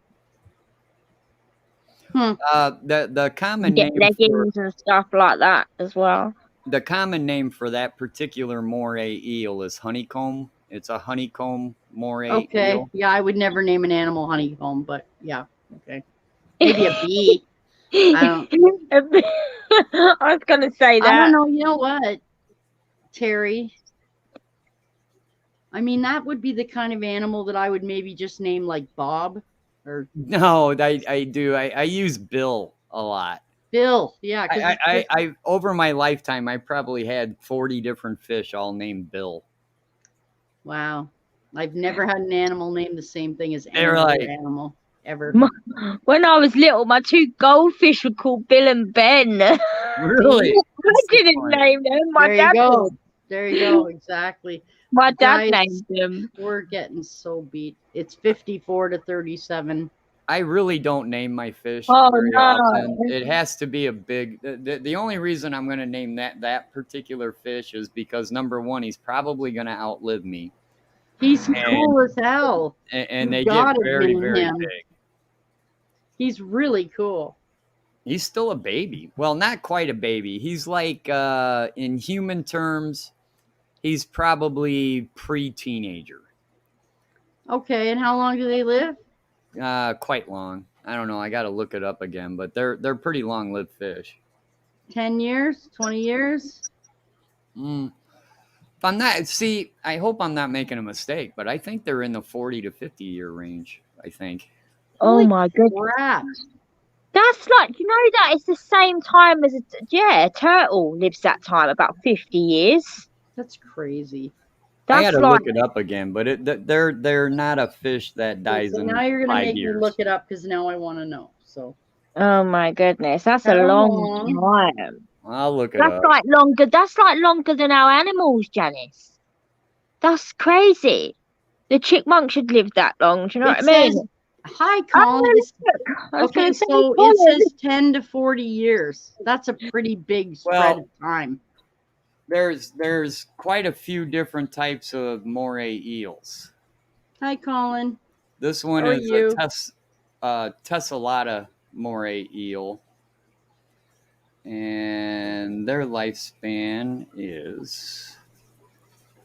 The common you get name leggings and stuff like that as well. The common name for that particular moray eel is honeycomb. It's a honeycomb moray eel. Yeah, I would never name an animal honeycomb, but yeah, okay. Maybe a bee. I was gonna say that. I don't know. You know what, Terry? I mean, that would be the kind of animal that I would maybe just name like Bob. Or no, I do. I use Bill a lot. Bill, yeah. I over my lifetime, I probably had 40 different fish all named Bill. Wow, I've never had an animal named the same thing as any other animal ever. When I was little, my 2 goldfish were called Bill and Ben. Really? I didn't name them. My dad did. There you go. Exactly. My dad named them. We're getting so beat. It's 54-37. I really don't name my fish very often. It has to be a big. The only reason I'm going to name that particular fish is because number one, he's probably going to outlive me. He's cool as hell. And they get very big. He's really cool. He's still a baby. Well, not quite a baby. He's like, in human terms, he's probably pre-teenager. Okay, and how long do they live? Quite long. I don't know. I got to look it up again, but they're pretty long-lived fish. 10 years? 20 years? If I'm not, see, I hope I'm not making a mistake, but I think they're in the 40 to 50 year range, I think. Oh my goodness. Crap. That's like, you know, that it's the same time as a turtle lives that time, about 50 years. That's crazy. I got to look it up again, but they're not a fish that dies in 5 years. Now you're going to make me look it up because now I want to know. So. Oh my goodness, that's a long time. I'll look it up. That's like longer than our animals, Janice. That's crazy. The chipmunk should live that long. Do you know what I mean? Hi, Colin. Okay, so it says 10 to 40 years. That's a pretty big spread of time. There's quite a few different types of moray eels. Hi, Colin. This one is a tessellata moray eel, and their lifespan is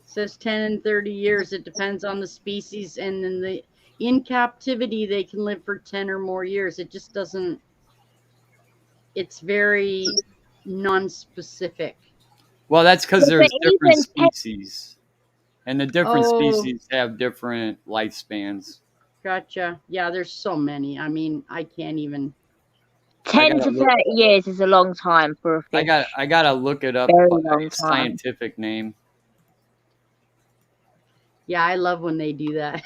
says 10 and 30 years. It depends on the species, and then in captivity they can live for 10 or more years. It just doesn't. It's very non-specific. Well, that's because there's different species, and the different species have different lifespans. Gotcha. Yeah, there's so many. I mean, I can't even. 10 to 30 years is a long time for a fish. I gotta look it up. Its scientific name. Yeah, I love when they do that.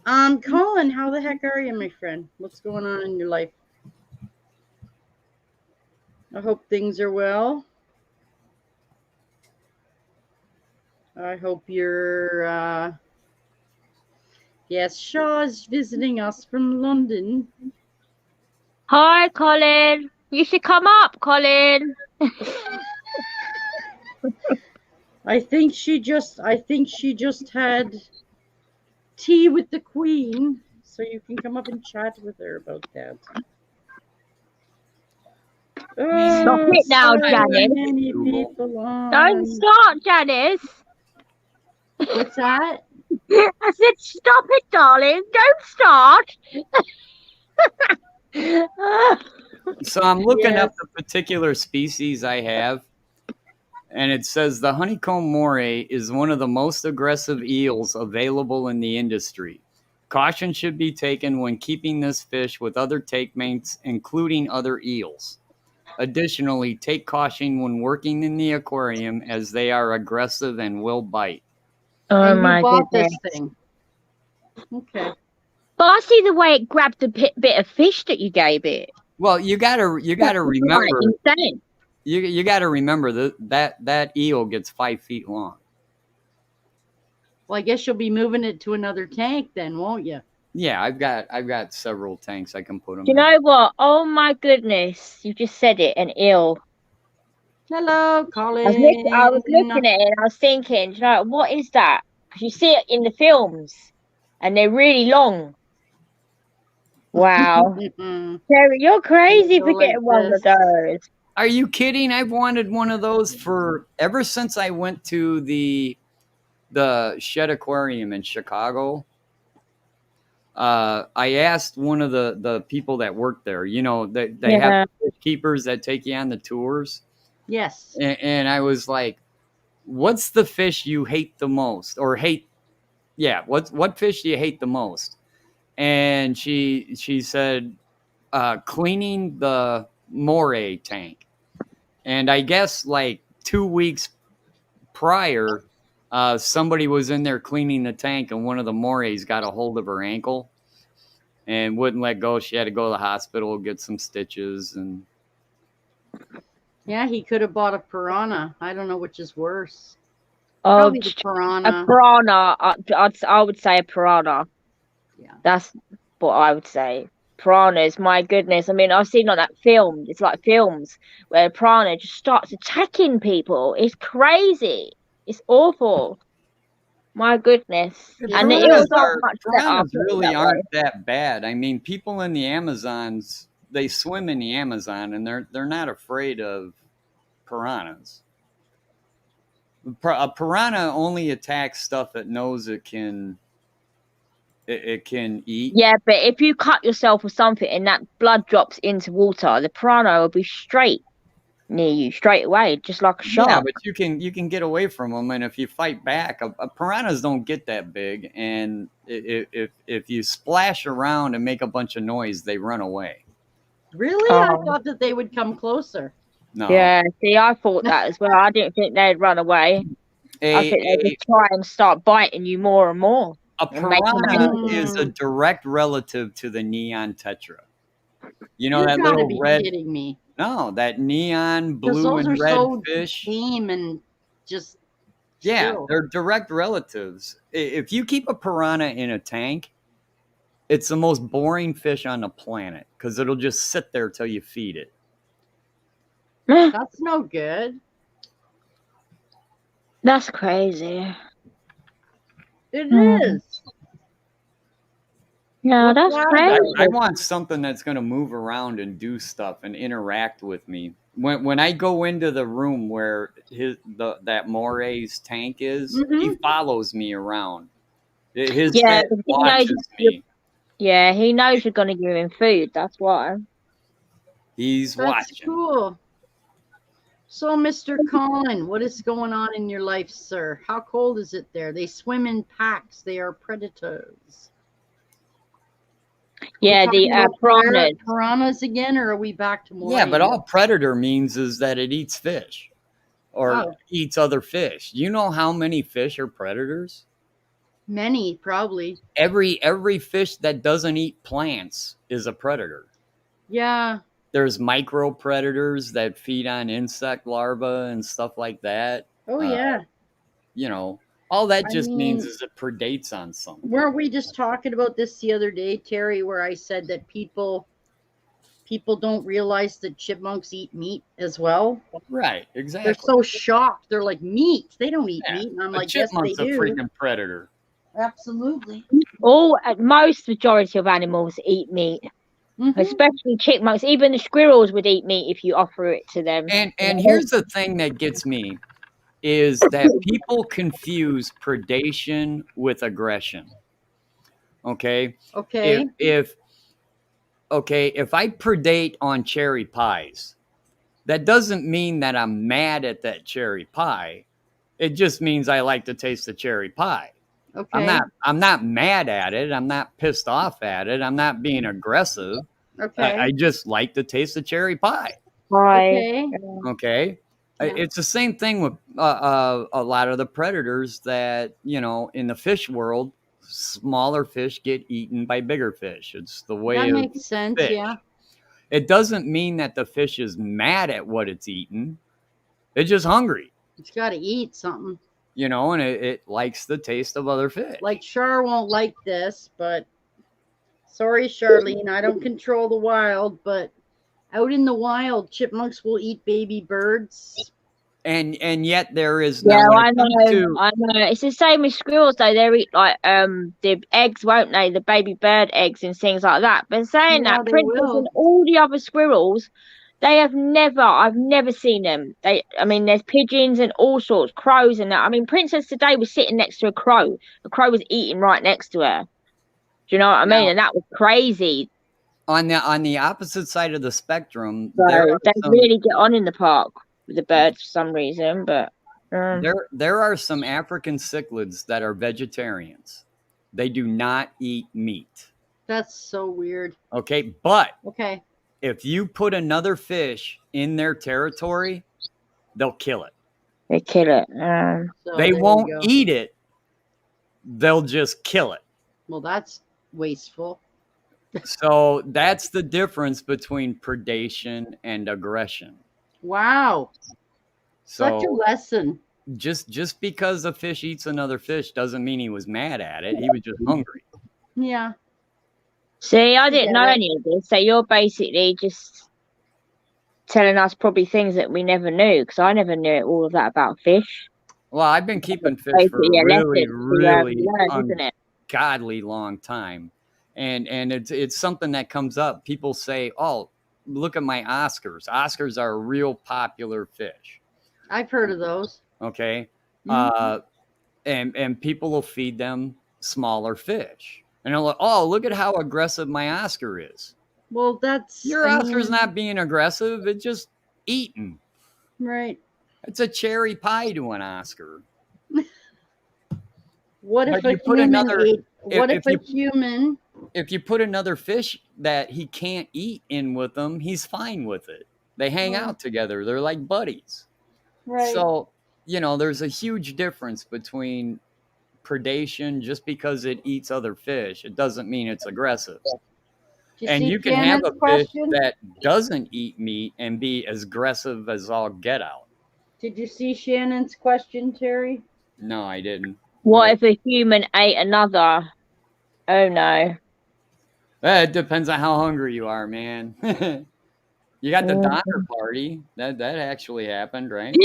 Colin, how the heck are you, my friend? What's going on in your life? I hope things are well. I hope you're, yes, Shaw's visiting us from London. Hi, Colin. You should come up, Colin. I think she just had tea with the Queen, so you can come up and chat with her about that. Stop it now, Janice. Don't start, Janice. What's that? I said, stop it, darling. Don't start. So I'm looking up the particular species I have, and it says the honeycomb moray is one of the most aggressive eels available in the industry. Caution should be taken when keeping this fish with other take mates, including other eels. Additionally, take caution when working in the aquarium, as they are aggressive and will bite. Oh, my goodness. This thing. Okay. But I see the way it grabbed the bit of fish that you gave it. Well, you gotta remember. Insane. You gotta remember that eel gets 5 feet long. Well, I guess you'll be moving it to another tank then, won't you? Yeah, I've got several tanks I can put them in. You know what? Oh my goodness! You just said it, an eel. Hello, Colin. I was looking at it and I was thinking, you know, what is that? Because you see it in the films, and they're really long. Wow, Terry, you're crazy for getting one of those. Are you kidding? I've wanted one of those ever since I went to the Shed Aquarium in Chicago. I asked one of the people that work there. You know, they have fish keepers that take you on the tours. Yes. And I was like, "What's the fish you hate the most, or hate? Yeah, what fish do you hate the most?" And she said, cleaning the moray tank. And I guess like 2 weeks prior, somebody was in there cleaning the tank, and one of the morays got a hold of her ankle and wouldn't let go. She had to go to the hospital, get some stitches. And yeah, he could have bought a piranha. I don't know which is worse. Oh, probably the piranha. A piranha. I would say a piranha. Yeah, that's what I would say. Piranhas, my goodness. I mean, I've seen on that film. It's like films where a piranha just starts attacking people. It's crazy. It's awful. My goodness. And the eels piranhas really aren't that bad. I mean, people in the Amazons, they swim in the Amazon, and they're not afraid of piranhas. A piranha only attacks stuff it knows it can eat. Yeah, but if you cut yourself or something and that blood drops into water, the piranha will be straight near you straight away, just like a shark. Yeah, but you can get away from them, and if you fight back, piranhas don't get that big, and if you splash around and make a bunch of noise, they run away. Really? I thought that they would come closer. No. Yeah, see, I thought that as well. I didn't think they'd run away. I think they'd just try and start biting you more and more. A piranha is a direct relative to the neon tetra. You know, that little red. You're kidding me. No, that neon blue and red fish. Tame and just Yeah, Still. they're direct relatives. If you keep a piranha in a tank, it's the most boring fish on the planet because it'll just sit there till you feed it. That's no good. That's crazy. It Hmm. is. No, What's that's that crazy. about? I want something that's going to move around and do stuff and interact with me. When I go into the room where that Moray's tank is, he follows me around. His Yeah, head because he knows watches me. yeah, he knows you're going to give him food. That's why. He's That's watching. cool. So, Mr. Colin, what is going on in your life, sir? How cold is it there? They swim in packs. They are predators. Yeah, the piranhas. Piranhas again, or are we back to more? Yeah, but all predator means is that it eats fish or eats other fish. You know how many fish are predators? Many, probably. Every fish that doesn't eat plants is a predator. Yeah. There's micro predators that feed on insect larvae and stuff like that. Oh, yeah. You know, all that just means is it predates on something. Weren't we just talking about this the other day, Terry, where I said that people don't realize that chipmunks eat meat as well? Right, exactly. They're so shocked. They're like, meat? They don't eat meat. And I'm like, yes, they chipmunk's a do. freaking predator. Absolutely. Most majority of animals eat meat. Especially chipmunks. Even the squirrels would eat meat if you offer it to them. And here's the thing that gets me is that people confuse predation with aggression. Okay? Okay. If I predate on cherry pies, that doesn't mean that I'm mad at that cherry pie. It just means I like to taste the cherry pie. Okay. I'm not mad at it. I'm not pissed off at it. I'm not being aggressive. Okay. I just like to taste the cherry pie. Okay. Okay. Yeah. It's the same thing with a lot of the predators that, you know, in the fish world, smaller fish get eaten by bigger fish. It's the way that of makes sense. fish. Yeah. It doesn't mean that the fish is mad at what it's eating. It's just hungry. It's got to eat something. You know, and it likes the taste of other fish. Like Char won't like this, but sorry, Charlene, I don't control the wild, but out in the wild, chipmunks will eat baby birds. And yet there is I know. It's the same with squirrels though. They eat like the eggs, won't they? The baby bird eggs and things like that. But saying that, Princess and all the other squirrels, I've never seen them. There's pigeons and all sorts, crows and that. I mean, Princess today was sitting next to a crow. The crow was eating right next to her. Do you know what I mean? And that was crazy. On the opposite side of the spectrum, they really get on in the park with the birds for some reason. But there are some African cichlids that are vegetarians. They do not eat meat. That's so weird. Okay, but if you put another fish in their territory, they'll kill it. They kill it. So they won't eat it. They'll just kill it. Well, that's wasteful. So that's the difference between predation and aggression. Wow. Such a lesson. Just because a fish eats another fish doesn't mean he was mad at it. He was just hungry. Yeah. See, I didn't know any of this. So you're basically just telling us probably things that we never knew, because I never knew all of that about fish. Well, I've been keeping fish for a really ungodly long time. And it's something that comes up. People say, oh, look at my Oscars. Oscars are a real popular fish. I've heard of those. Okay. And people will feed them smaller fish. And they're like, oh, look at how aggressive my Oscar is. Well, your Oscar's not being aggressive. It's just eating. Right. It's a cherry pie to an Oscar. What if a human if you put another fish that he can't eat in with him, he's fine with it. They hang out together. They're like buddies. Right. So, you know, there's a huge difference between predation. Just because it eats other fish, it doesn't mean it's aggressive. And you can have a fish that doesn't eat meat and be as aggressive as all get out. Did you see Shannon's question, Terry? No, I didn't. What if a human ate another? Oh no. It depends on how hungry you are, man. You got the Mm. Donner Party. That actually happened, right?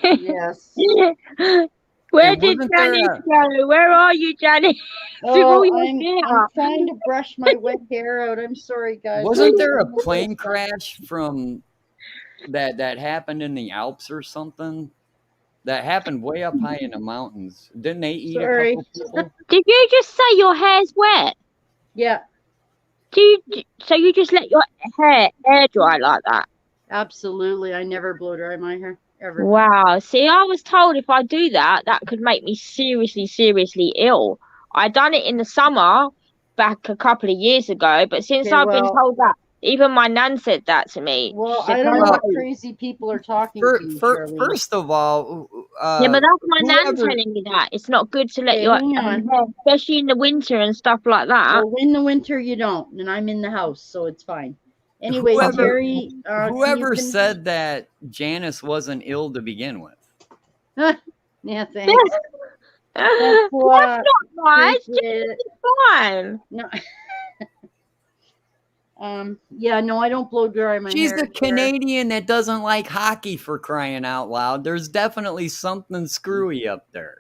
Yes. Where And did wasn't there Janice a- go? Where are you, Janice? Oh, I'm trying to brush my wet hair out. I'm sorry, guys. Wasn't there a plane crash from that happened in the Alps or something? That happened way up high in the mountains. Didn't they eat a Sorry. couple people? Did you just say your hair's wet? Yeah, So you just let your hair air dry like that? absolutely. I never blow dry my hair ever. Wow. See, I was told if I do that, that could make me seriously, seriously ill. I done it in the summer back a couple of years ago, but since Okay, I've been well- told that, even my nan said that to me. Well, She said, I don't know "No." what crazy people are talking to you, Shirley. First of all, Yeah, but that's my nan whoever- telling me that. It's not good to let Okay, your hang on. hair, especially in the winter and stuff like that. Well, in the winter you don't, and I'm in the house, so it's fine. Anyway, Terry, whoever said that Janice wasn't ill to begin with. Yeah, thanks. That's not nice. Appreciate it. Fine. No. Yeah, no, I don't blow dry my She's hair. a Canadian that doesn't like hockey, for crying out loud. There's definitely something screwy up there.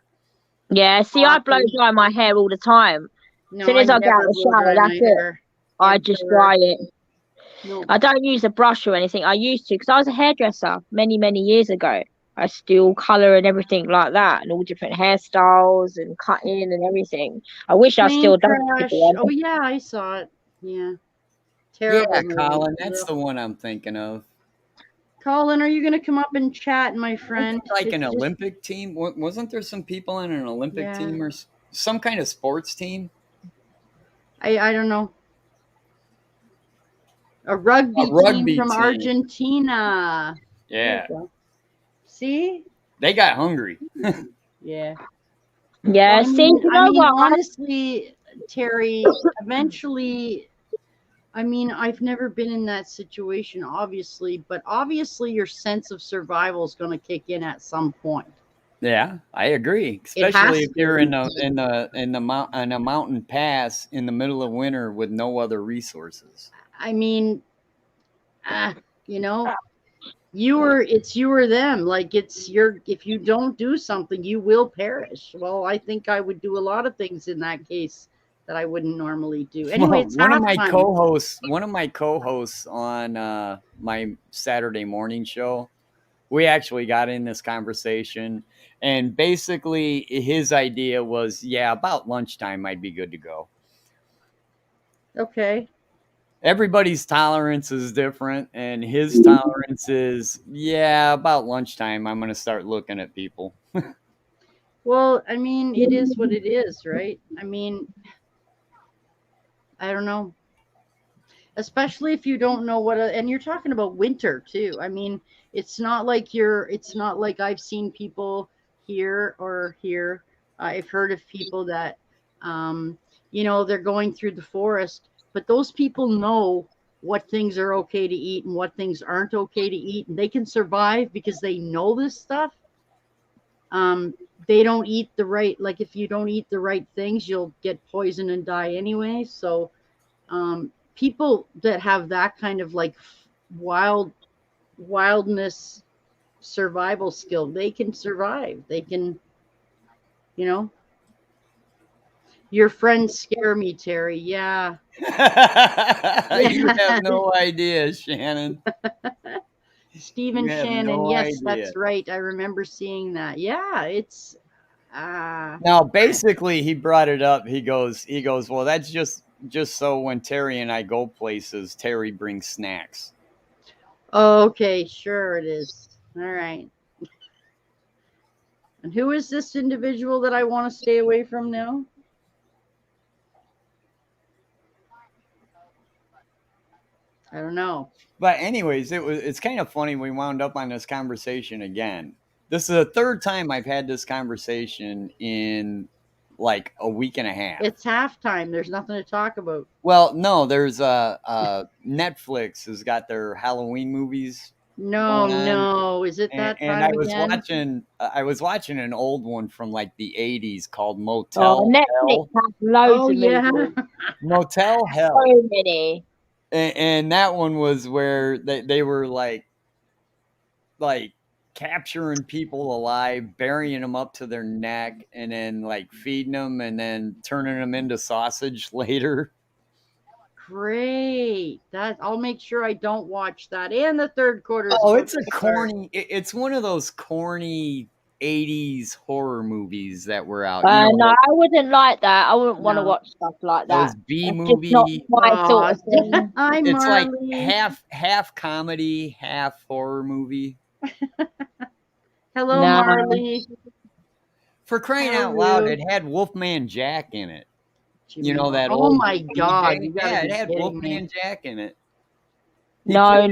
Yeah, see, I blow dry my hair all the time. No, As soon as I get out never of the blow shower, dry my that's it. hair. I just dry it. No. I don't use a brush or anything. I used to because I was a hairdresser many, many years ago. I still colour and everything like that, and all different hairstyles and cutting and everything. I wish I still done it. Oh yeah, I saw it. Yeah. Yeah, Terrible. Colin, that's the one I'm thinking of. Colin, are you going to come up and chat, my friend? Like an Olympic team? Wasn't there some people on an Olympic team or some kind of sports team? I don't know. A rugby team from Argentina. Yeah. See? They got hungry. Yeah. Yeah, well, see, honestly, Terry, eventually, I've never been in that situation, obviously, but obviously your sense of survival is going to kick in at some point. Yeah, I agree. Especially if you're in a mountain pass in the middle of winter with no other resources. It's you or them. Like if you don't do something, you will perish. Well, I think I would do a lot of things in that case that I wouldn't normally do. Anyway, it's one of my co-hosts on my Saturday morning show, we actually got in this conversation, and basically his idea was, about lunchtime I'd be good to go. Okay. Everybody's tolerance is different, and his tolerance is, about lunchtime I'm going to start looking at people. Well, it is what it is, right? I don't know. Especially if you don't know and you're talking about winter too. It's not like I've seen people here or here. I've heard of people that, they're going through the forest, but those people know what things are okay to eat and what things aren't okay to eat. And they can survive because they know this stuff. They don't eat if you don't eat the right things, you'll get poisoned and die anyway. So, people that have that kind of wildness survival skill, they can survive. They can, your friends scare me, Terry. Yeah. You have no idea, Shannon. Stephen Shannon. Yes, that's right. I remember seeing that. Yeah, it's now basically he brought it up. He goes, well, that's just so when Terry and I go places, Terry brings snacks. Okay, sure it is. All right. And who is this individual that I want to stay away from now? I don't know. But anyways, it's kind of funny we wound up on this conversation again. This is the third time I've had this conversation in like a week and a half. It's halftime. There's nothing to talk about. Well, no, there's Netflix has got their Halloween movies No. Is it that and time again? I was watching an old one from like the 80s called Motel Netflix Hell. has loads of yeah. movies. Motel Hell. So many. And that one was where they were like capturing people alive, burying them up to their neck, and then like feeding them and then turning them into sausage later. Great. I'll make sure I don't watch that. And the third quarter. It's one of those corny 80s horror movies that were out. No, I wouldn't like that. I wouldn't want to watch stuff like that. Those B movie. Not my sort of thing. Hi, it's Marley. like half comedy, half horror movie. Hello, Marley. For crying out loud, it had Wolfman Jack in it. You know that old. Oh my God! It had Wolfman Jack in it. No.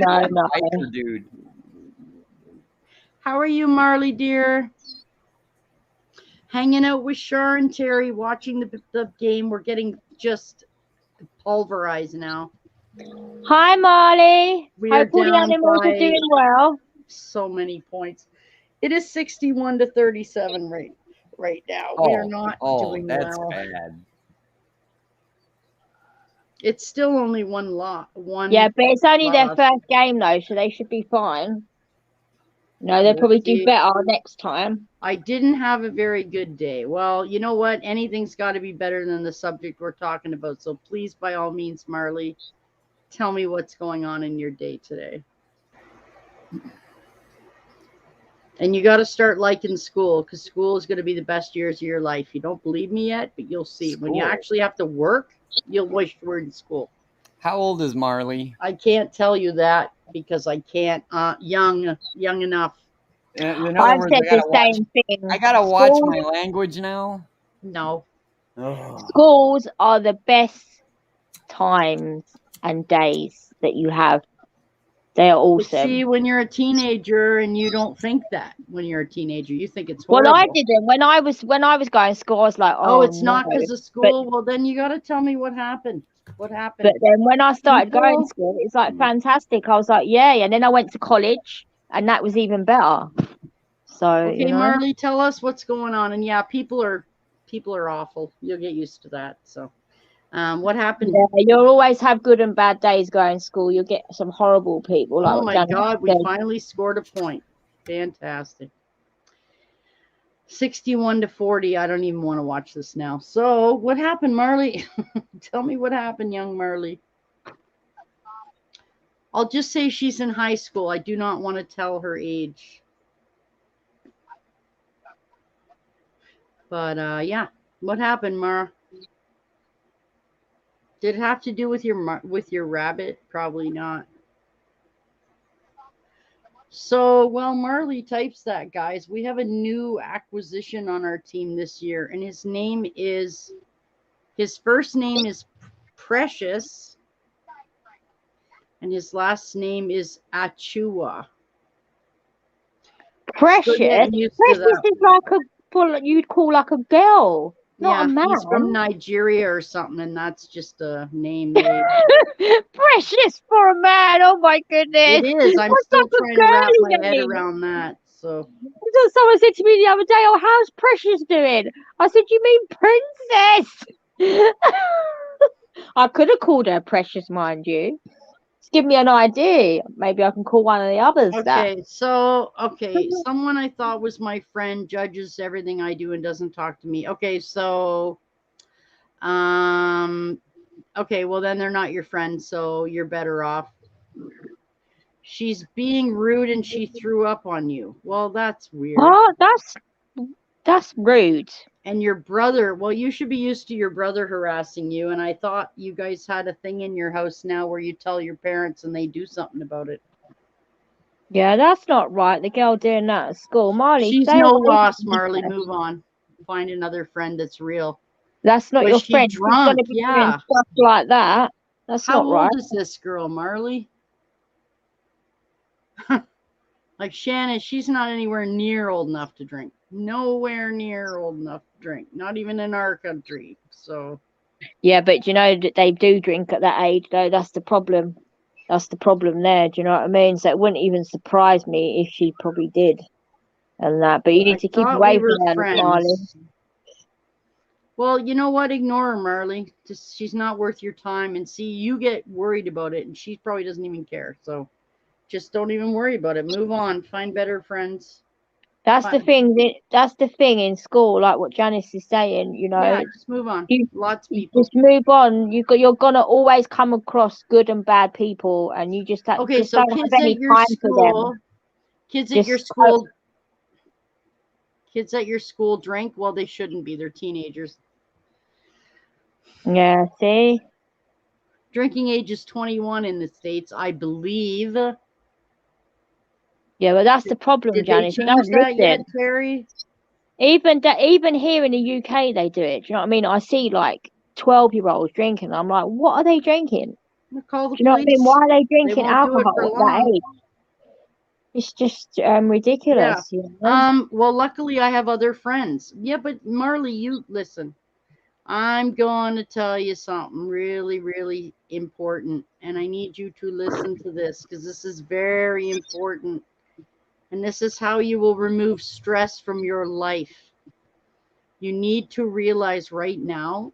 Dude. How are you, Marley, dear? Hanging out with Shar and Terry, watching the game. We're getting just pulverized now. Hi, Marley. Hope all the animals are doing well. So many points. It is 61-37 right now. We are not doing well. That's bad. It's still only one lot. Yeah, but it's only their first game though, so they should be fine. No, they'll probably do better next time. I didn't have a very good day. Well, you know what? Anything's got to be better than the subject we're talking about. So please, by all means, Marley, tell me what's going on in your day today. And you got to start liking school, because school is going to be the best years of your life. You don't believe me yet, but you'll see. When you actually have to work, you'll wish you were in school. How old is Marley? I can't tell you that because I can't. Young enough. I've said the same thing. I gotta watch my language now. No. Schools are the best times and days that you have. They are awesome. See, when you're a teenager and you don't think that when you're a teenager, you think it's horrible. Well, I didn't. When I was going to school, I was like, it's not because of school. Well, then you got to tell me what happened. What happened? But then when I started going to school, it's like fantastic. I was like, yay. And then I went to college and that was even better. So, okay, Marley, tell us what's going on. And yeah, people are awful. You'll get used to that. So. What happened? Yeah, you'll always have good and bad days going to school. You'll get some horrible people. Like oh my God, we finally scored a point. Fantastic. 61-40. I don't even want to watch this now. So what happened, Marley? Tell me what happened, young Marley. I'll just say she's in high school. I do not want to tell her age. But yeah, what happened, Mar? Did it have to do with your rabbit? Probably not. So, well, Marley types that, guys. We have a new acquisition on our team this year, and his first name is Precious, and his last name is Achua. Precious? Precious is like you'd call like a girl. Not a man. He's from Nigeria or something, and that's just a name. Precious for a man. Oh my goodness! It is. I'm still trying to wrap my head around that. So someone said to me the other day, "Oh, how's Precious doing?" I said, "You mean Princess?" I could have called her Precious, mind you. Give me an idea. Maybe I can call one of the others. Okay, someone I thought was my friend judges everything I do and doesn't talk to me. Okay, so okay, well then they're not your friend, so you're better off. She's being rude and she threw up on you. Well, that's weird. Oh, that's rude. And your brother, well, you should be used to your brother harassing you. And I thought you guys had a thing in your house now where you tell your parents and they do something about it. Yeah, that's not right. The girl doing that at school. Marley, she's no loss, Marley. Move on. Find another friend that's real. That's not your friend. Drunk. Yeah. Stuff like that. That's not right. How old is this girl, Marley? Like Shannon, she's not anywhere near old enough to drink. Nowhere near old enough to drink. Not even in our country. So. Yeah, but you know that they do drink at that age, though. That's the problem. That's the problem there. Do you know what I mean? So it wouldn't even surprise me if she probably did, and that. But you need to keep away from her, Marley. Well, you know what? Ignore her, Marley. Just she's not worth your time. And see, you get worried about it, and she probably doesn't even care. So just don't even worry about it. Move on. Find better friends. That's the thing. That's the thing in school, like what Janice is saying. You know, yeah, just move on. Lots of people. Just move on. You're gonna always come across good and bad people, and you just okay. Just so don't kids have any at your time school, for them. Kids at your school. Kids at your school drink. Well, they shouldn't be. They're teenagers. Yeah. See. Drinking age is 21 in the States, I believe. Yeah, but that's the problem, Did Janice. they change that yet, Terry? Even here in the UK, they do it. Do you know what I mean? I see like 12-year-olds drinking. I'm like, what are they drinking? Call the do you know police. What I mean? Why are they drinking won't do it alcohol for at long. that age? It's just ridiculous. Yeah. You know? Well, luckily I have other friends. Yeah, but Marley, you listen. I'm going to tell you something really, really important, and I need you to listen to this because this is very important. And this is how you will remove stress from your life. You need to realize right now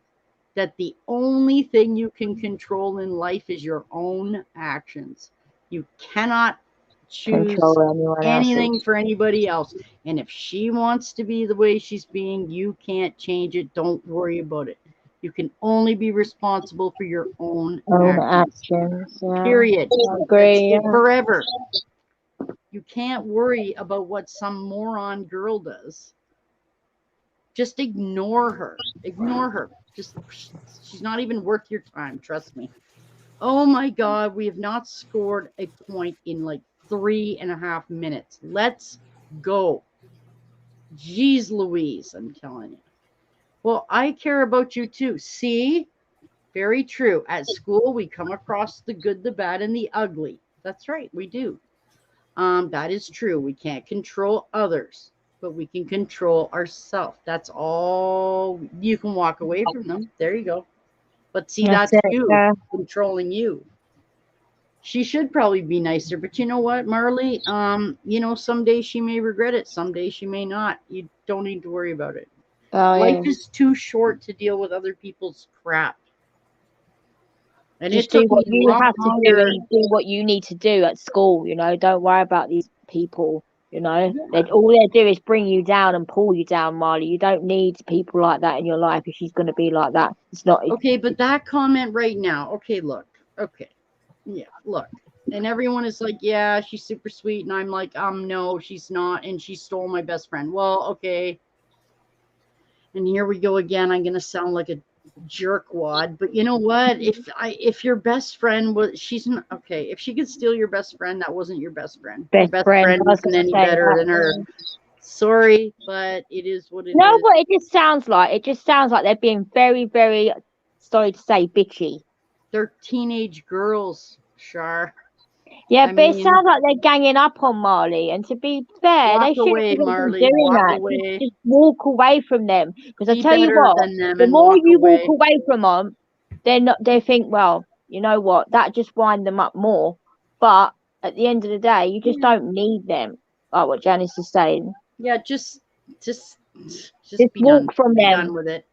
that the only thing you can control in life is your own actions. You cannot choose anything for anybody else. And if she wants to be the way she's being, you can't change it. Don't worry about it. You can only be responsible for your own actions. Yeah. Period. I agree. Yeah. Forever. You can't worry about what some moron girl does. Just ignore her. Ignore her. She's not even worth your time. Trust me. Oh my God, we have not scored a point in like 3.5 minutes. Let's go. Jeez Louise, I'm telling you. Well, I care about you too. See? Very true. At school, we come across the good, the bad, and the ugly. That's right, we do. That is true. We can't control others, but we can control ourselves. That's all. You can walk away from them. There you go. But see, that's you controlling you. She should probably be nicer, but you know what, Marley? Someday she may regret it. Someday she may not. You don't need to worry about it. Life is too short to deal with other people's crap. And just do what you have to do and do what you need to do at school. Don't worry about these people. All they do is bring you down and pull you down, Marley. You don't need people like that in your life if she's going to be like that. It's not okay. But that comment right now, okay, look, okay, yeah, look, and everyone is like, yeah, she's super sweet, and I'm like, no, she's not, and she stole my best friend. Well, okay, and here we go again. I'm gonna sound like a jerkwad, but you know what? If your best friend was, she's not okay. If she could steal your best friend, that wasn't your best friend. Your best friend wasn't any better than her. Sorry, but it is what it is. No, but it just sounds like they're being very, very, sorry to say, bitchy. They're teenage girls, Shar. Yeah, but it sounds like they're ganging up on Marley. And to be fair, they shouldn't be doing that. Just walk away from them. Because I tell you what, the more you walk away from them, they think, well, you know what, that just wind them up more. But at the end of the day, you just don't need them. Like what Janice is saying. Yeah, just walk from them. Done with it.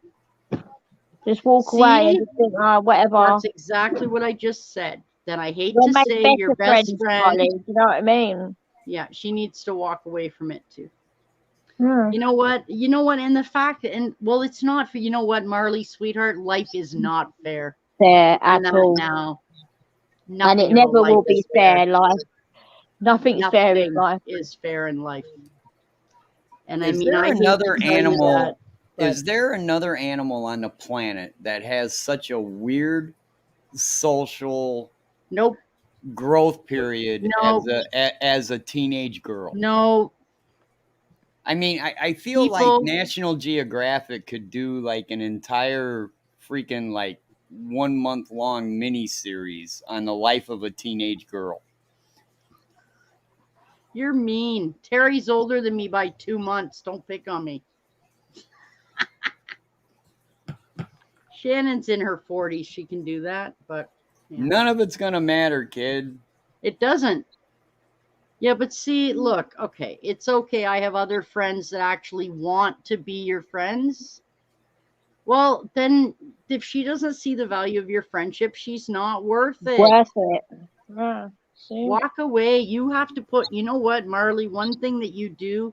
Just walk away and just think, whatever. That's exactly what I just said. Then I hate to say your best friend. You know what I mean? Yeah, she needs to walk away from it too. Hmm. You know what? And the fact, it's not for, you know what, Marley, sweetheart, life is not fair. Fair at all. Now. And it never will be fair, life. Nothing's fair in life. Is fair in life. And is there another animal? Is there another animal on the planet that has such a weird social growth period as a teenage girl? No. I mean, I feel like National Geographic could do like an entire freaking like 1 month long mini series on the life of a teenage girl. You're mean. Terry's older than me by 2 months. Don't pick on me. Shannon's in her 40s. She can do that, but Yeah. None of it's gonna matter, kid. It doesn't. Yeah, but see, look, okay, it's okay. I have other friends that actually want to be your friends. Well, then if she doesn't see the value of your friendship, she's not worth it. Worth it. Yeah, Walk away. You have to put, you know what, Marley, one thing that you do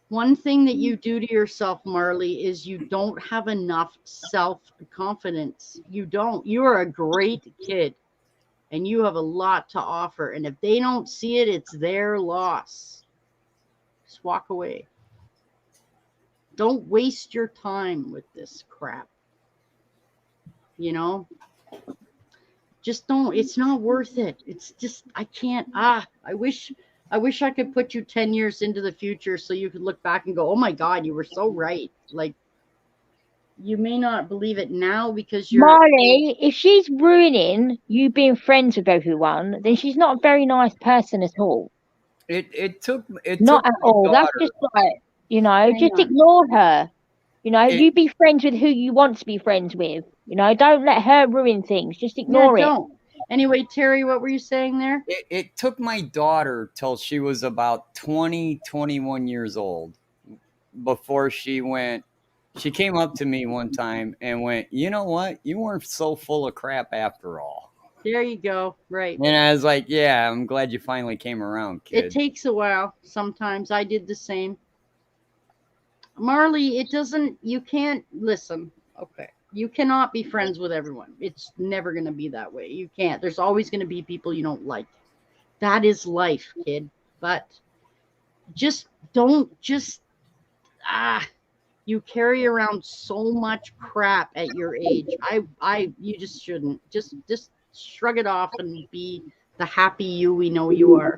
to yourself, Marley, is you don't have enough self-confidence. You don't. You are a great kid. And you have a lot to offer. And if they don't see it, it's their loss. Just walk away. Don't waste your time with this crap. You know? Just don't. It's not worth it. It's just, I can't. I wish I could put you 10 years into the future so you could look back and go, oh my God, you were so right. Like, you may not believe it now because you're Marley, if she's ruining you being friends with everyone, then she's not a very nice person at all. It took Not at all. That's just like, just ignore her. You be friends with who you want to be friends with. Don't let her ruin things. Just ignore it. Don't. Anyway, Terry, what were you saying there? It took my daughter till she was about 20, 21 years old before she came up to me one time and went, you know what? You weren't so full of crap after all. There you go. Right. And I was like, yeah, I'm glad you finally came around, kid. It takes a while. Sometimes I did the same. Marley, you can't listen. Okay. You cannot be friends with everyone. It's never going to be that way. You can't. There's always going to be people you don't like. That is life, kid. But you carry around so much crap at your age. You just shouldn't. Just shrug it off and be the happy you we know you are.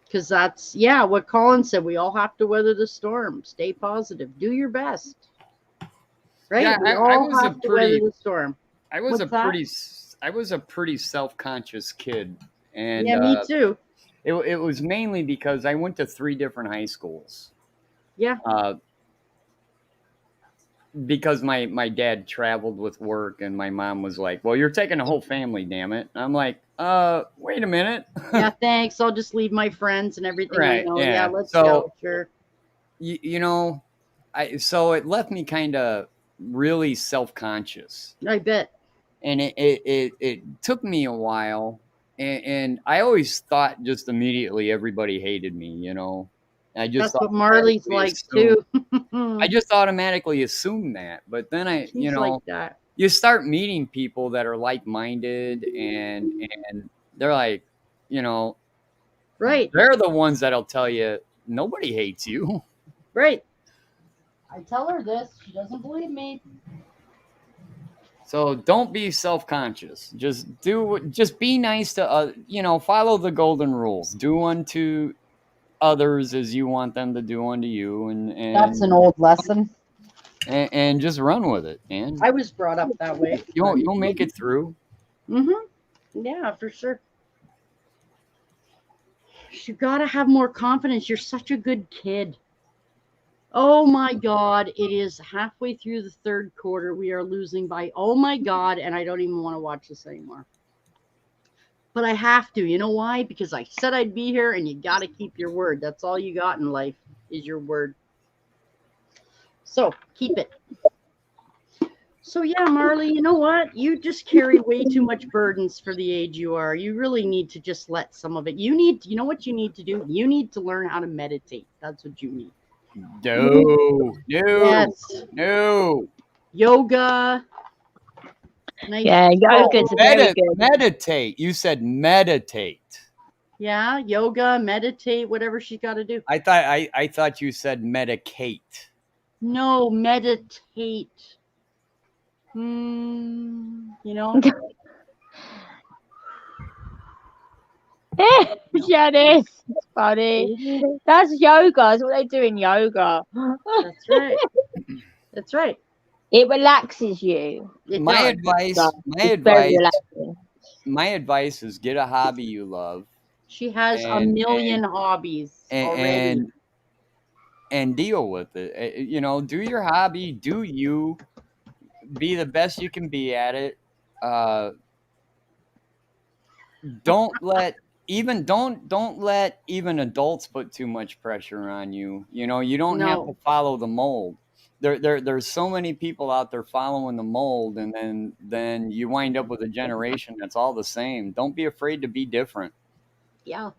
Because that's, what Colin said. We all have to weather the storm. Stay positive. Do your best. Right? Yeah, we all have to weather the storm. I was a pretty self-conscious kid. And yeah, me too. It was mainly because I went to 3 different high schools. Yeah. Because my dad traveled with work and my mom was like, well, you're taking the whole family, damn it. And I'm like, wait a minute. Yeah, thanks. I'll just leave my friends and everything. Right. Yeah, let's go. Sure. So it left me kind of really self-conscious. I bet. And it took me a while. And I always thought just immediately everybody hated me, That's what Marley's like too. I just automatically assumed that, but then like that. You start meeting people that are like-minded, and they're like, right. They're the ones that'll tell you nobody hates you. Right. I tell her this, she doesn't believe me. So don't be self-conscious. Just be nice to, follow the golden rules. Do unto others as you want them to do unto you, and that's an old lesson. And just run with it, man. I was brought up that way. You'll make it through. Yeah, for sure. You gotta have more confidence. You're such a good kid. Oh my God, it is halfway through the 3rd quarter. We are losing by, oh my God, and I don't even want to watch this anymore. But I have to. You know why? Because I said I'd be here, and you got to keep your word. That's all you got in life is your word. So keep it. So yeah, Marley, you know what? You just carry way too much burdens for the age you are. You really need to just let some of it. You know what you need to do? You need to learn how to meditate. That's what you need. No. Yes. No. Yoga. Nice. Yeah, yoga's very good. Meditate. You said meditate. Yeah, yoga, meditate, whatever she's got to do. I thought you said medicate. No, meditate. Yeah, it is. It's funny. That's yoga. That's what they do in yoga. That's right. That's right. It relaxes you. My advice is get a hobby you love. She has a million hobbies already. And deal with it. Do your hobby, do you. Be the best you can be at it. Don't let even adults put too much pressure on you. You know, you don't have to follow the mold. There's so many people out there following the mold, and then you wind up with a generation that's all the same. Don't be afraid to be different. Yeah.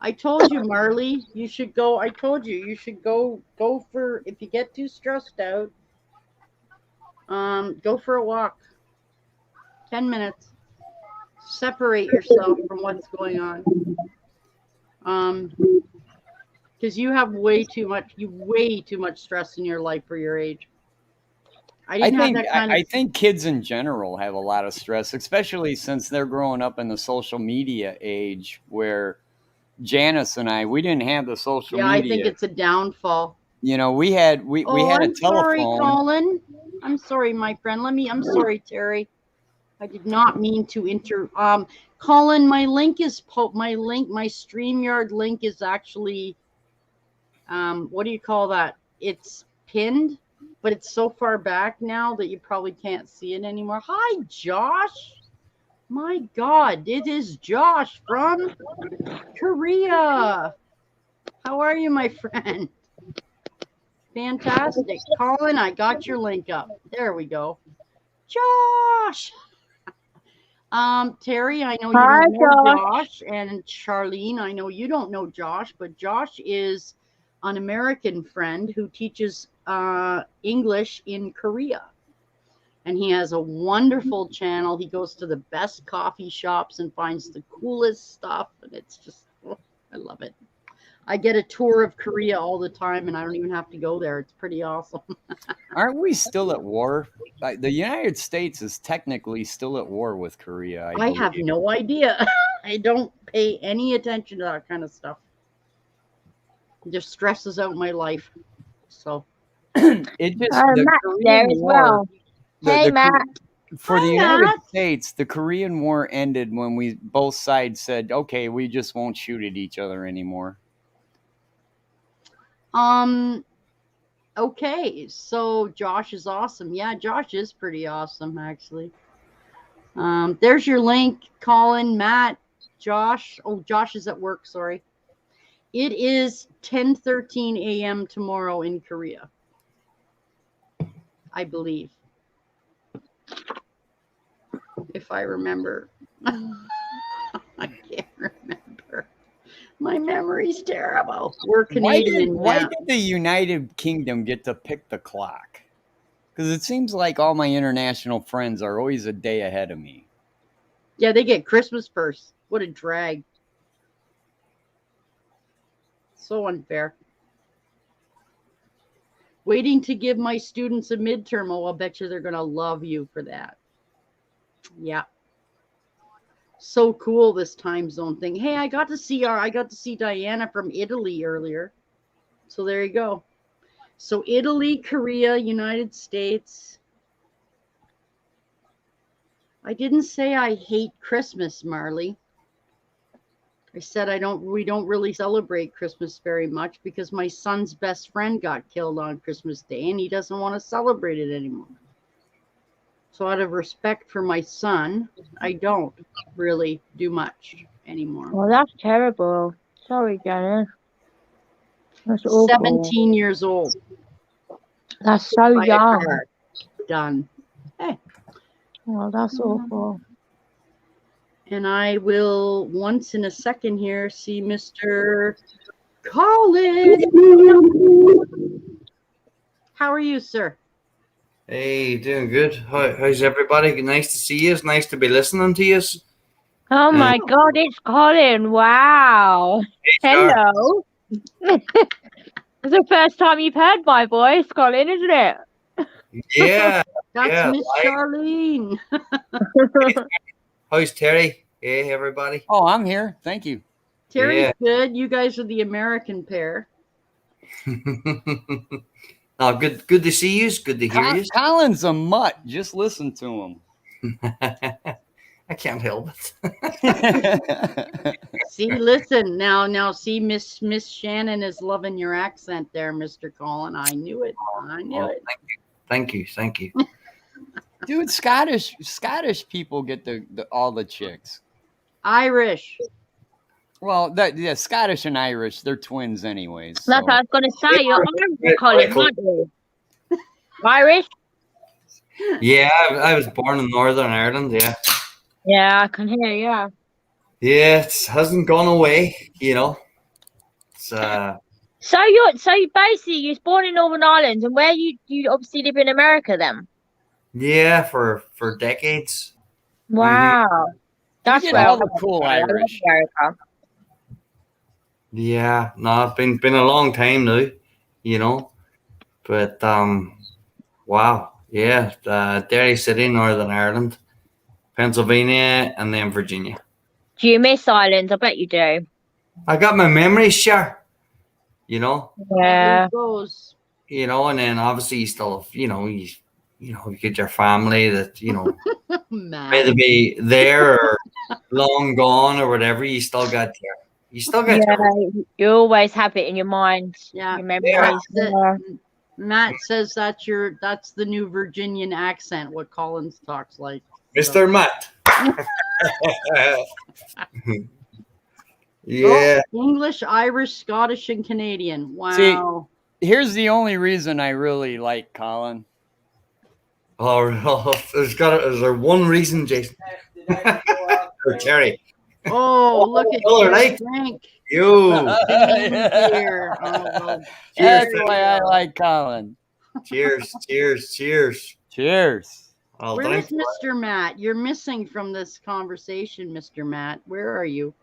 I told you, Marley, you should go. I told you, you should go for, if you get too stressed out, go for a walk. 10 minutes. Separate yourself from what's going on. Because you have way too much stress in your life for your age. I think kids in general have a lot of stress, especially since they're growing up in the social media age where Janice and we didn't have the social media. Yeah, I think it's a downfall. You know, we had a telephone. Sorry, Colin. I'm sorry, my friend. I'm sorry, Terry. I did not mean to Colin, my StreamYard link is actually what do you call that? It's pinned, but it's so far back now that you probably can't see it anymore. Hi, Josh. My God, it is Josh from Korea. How are you, my friend? Fantastic. Colin, I got your link up. There we go. Josh. Terry, I know you don't know Josh, and Charlene, I know you don't know Josh, but Josh is an American friend who teaches English in Korea. And he has a wonderful channel. He goes to the best coffee shops and finds the coolest stuff. And it's just, I love it. I get a tour of Korea all the time, and I don't even have to go there. It's pretty awesome. Aren't we still at war? The United States is technically still at war with Korea. I have no idea. I don't pay any attention to that kind of stuff. It just stresses out my life. So it just Matt's there as well. Hey, Matt. For the United States, the Korean War ended when both sides said, okay, we just won't shoot at each other anymore. Okay, so Josh is awesome. Yeah, Josh is pretty awesome, actually. There's your link, Colin, Matt, Josh. Oh, Josh is at work, sorry. It is 10:13 a.m. tomorrow in Korea, I believe. If I remember. I can't remember. My memory's terrible. We're Canadian. Why did the United Kingdom get to pick the clock? Because it seems like all my international friends are always a day ahead of me. Yeah, they get Christmas first. What a drag. So unfair. Waiting to give my students a midterm. Oh, I'll bet you they're going to love you for that. Yeah. So cool, this time zone thing. Hey, I got to see Diana from Italy earlier. So there you go. So Italy, Korea, United States. I didn't say I hate Christmas, Marley. I said we don't really celebrate Christmas very much because my son's best friend got killed on Christmas Day and he doesn't want to celebrate it anymore. So out of respect for my son, I don't really do much anymore. Well, that's terrible. Sorry, Janice. That's awful. 17 years old. That's so young. Done. Hey. Oh, that's awful. And I will, once in a second here, see Mr. Colin. How are you, sir? Hey, doing good. How's everybody? Nice to see you. It's nice to be listening to you. Oh my God, it's Colin. Wow. Hey, hello. It's the first time you've heard my voice, Colin, isn't it? Yeah. That's Miss Charlene. How's Terry? Hey, everybody. Oh, I'm here. Thank you. Terry's good. You guys are the American pair. Oh, good to see you. Good to hear you. Colin's a mutt. Just listen to him. I can't help it. See, listen now. See, Miss Shannon is loving your accent there, Mr. Colin. I knew it. I knew it. Thank you. Dude, Scottish people get all the chicks. Irish. Well, Scottish and Irish, they're twins anyways. That's what I was gonna say. You're Irish, Colin, aren't you? Irish? Yeah, I was born in Northern Ireland. Yeah. Yeah, I can hear. Yeah. Yeah, it hasn't gone away. It's So you basically you're born in Northern Ireland, and where you obviously live in America then. yeah, for decades. Wow, that's You get where all the cool Irish. America. Yeah, no, it's been a long time now, but wow, yeah, Derry City, Northern Ireland, Pennsylvania, and then Virginia. Do you miss Ireland? I bet you do. I got my memories, sure. Yeah. There goes. And then obviously you still have, you get your family that, whether be there or long gone or whatever, you still got you always have it in your mind. Yeah. Your memories. Matt says that's the new Virginian accent, what Collins talks like. Mr. Matt. Yeah. Oh, English, Irish, Scottish, and Canadian. Wow. See, here's the only reason I really like Colin. Oh, is there one reason, Jason? Or Terry? Oh, look at you. Drink. You. Here. Oh, well, that's why I like Colin. Cheers. Where is Mr. Matt? You're missing from this conversation, Mr. Matt. Where are you?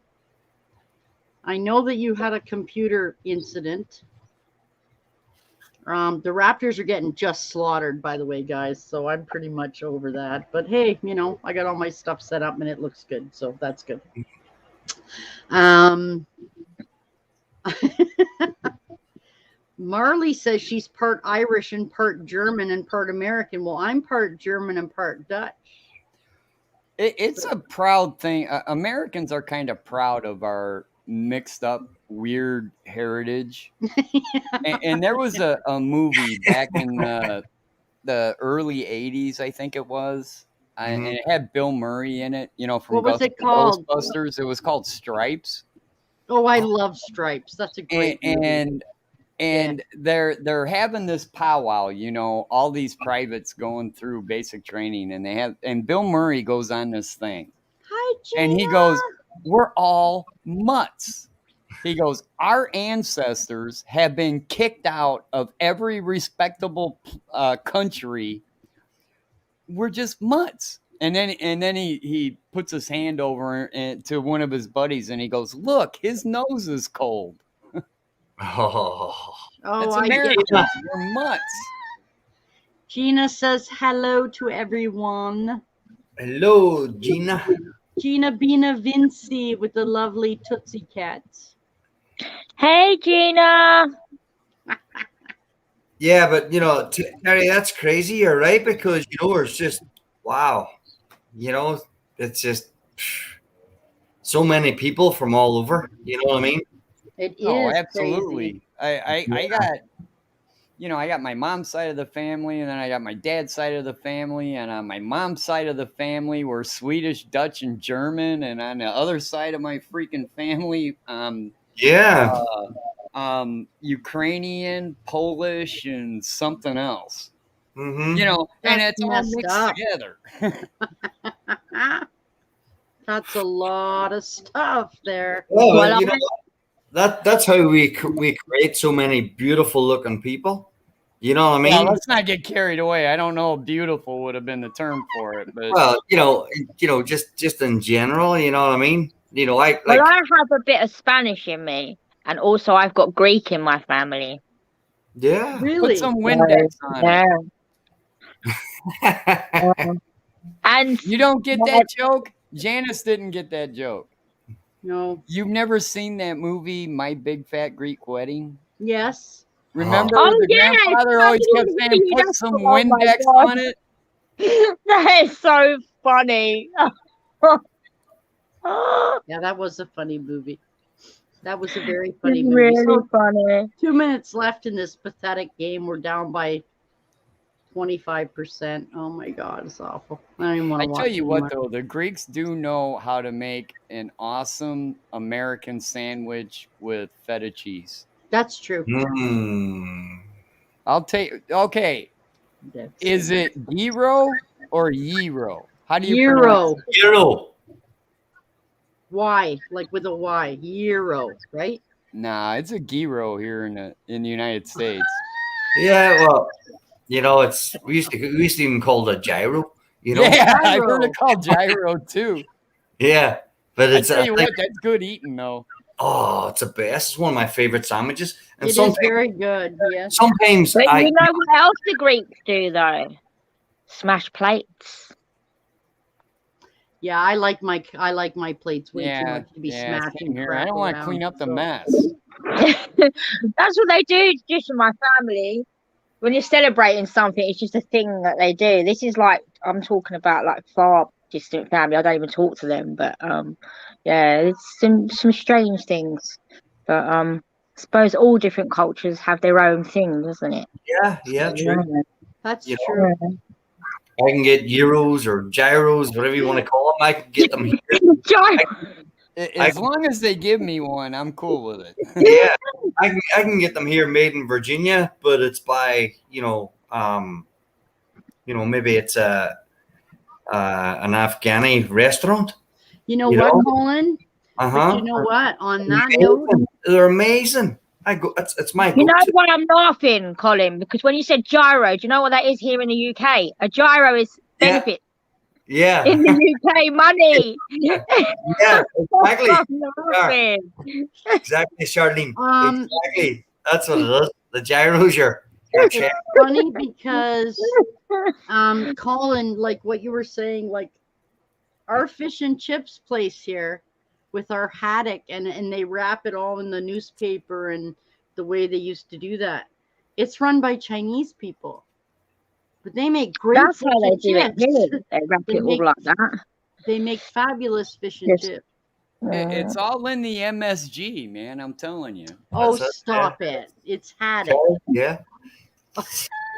I know that you had a computer incident. The Raptors are getting just slaughtered, by the way, guys. So I'm pretty much over that. But hey, I got all my stuff set up and it looks good. So that's good. Marley says she's part Irish and part German and part American. Well, I'm part German and part Dutch. It's a proud thing. Americans are kind of proud of our mixed up weird heritage. and there was a movie back in the early 80s, I think it was, and it had Bill Murray in it, from what was it called? Ghostbusters. It was called Stripes. Oh, I love Stripes. That's a great movie. And they're having this powwow, all these privates going through basic training, and Bill Murray goes on this thing. Hi, Gina. And he goes, "We're all mutts." He goes, "Our ancestors have been kicked out of every respectable country. We're just mutts." And then he puts his hand over to one of his buddies, and he goes, "Look, his nose is cold." That's Americans. We're mutts. Gina says hello to everyone. Hello, Gina. Gina Bina Vinci with the lovely Tootsie Cat. Hey, Gina. Yeah, but Terry, that's crazy. You're right, because it's just wow. It's just so many people from all over. You know what I mean? It is. Oh, absolutely. Crazy. I got, I got my mom's side of the family, and then I got my dad's side of the family, and on my mom's side of the family, we're Swedish, Dutch, and German, and on the other side of my freaking family, Ukrainian, Polish, and something else. Mm-hmm. And it's all mixed together. That's a lot of stuff there. Well, that's how we create so many beautiful looking people. You know what I mean? Yeah, let's not get carried away. I don't know if beautiful would have been the term for it, but just in general, you know what I mean? I have a bit of Spanish in me, and also I've got Greek in my family. Yeah, really. Put some Windex on it. And you don't get that joke? Janice didn't get that joke. No. You've never seen that movie, My Big Fat Greek Wedding? Yes. Remember the grandfather always kept saying, put some Windex on it? That is so funny. Yeah, that was a funny movie. That was a very funny movie. Really funny. 2 minutes left in this pathetic game. We're down by 25%. Oh my God, it's awful. I don't even want to watch. I tell you what, anymore. though, the Greeks do know how to make an awesome American sandwich with feta cheese. That's true. I'll take. Okay, is it gyro or gyro? How do you pronounce it? Gyro. Y, like with a Y. Euro, right? Nah, it's a gyro here in the United States. Yeah, well, you know, it's we used to even call it a gyro. You know? Yeah, I've Gyro. heard it called gyro too. Yeah, but I it's tell you what, that's good eating though. oh, it's the best. It's one of my favorite sandwiches. And It is sometimes, very good. Yes. sometimes But I you know what else the Greeks do though? Smash plates. Yeah, I like my plates way too Yeah, much to be yeah, smashing same here. crap I don't want to around, clean up the so- mess. That's what they do just in my family. When you're celebrating something, it's just a thing that they do. This is like I'm talking about like far distant family. I don't even talk to them, but yeah, it's some strange things. But I suppose all different cultures have their own thing, doesn't it? yeah, true. That's You know, true. I can get euros or gyros, whatever you want to call them. I can get them here. As long as they give me one, I'm cool with it. Yeah, I can get them here made in Virginia, but it's by maybe it's an Afghani restaurant. You know You what, know? Colin? But you know what? On that note, They're amazing. It's my You know go-to. why I'm laughing, Colin? Because when you said gyro, do you know what that is here in the UK? A gyro is benefit Yeah, in the UK money. yeah, exactly. I'm laughing. Exactly, Charlene. Um, Exactly. That's what it is. The gyros, your check. funny because Colin, like what you were saying, like our fish and chips place here with our haddock and they wrap it all in the newspaper and the way they used to do that. It's run by Chinese people. But they make great That's fish how they and do it. chips. Really. They wrap They it all make- like that. They make fabulous fish and Yes. chips. It's all in the MSG, man. I'm telling you. Oh, That's it, stop it. It's haddock. Yeah.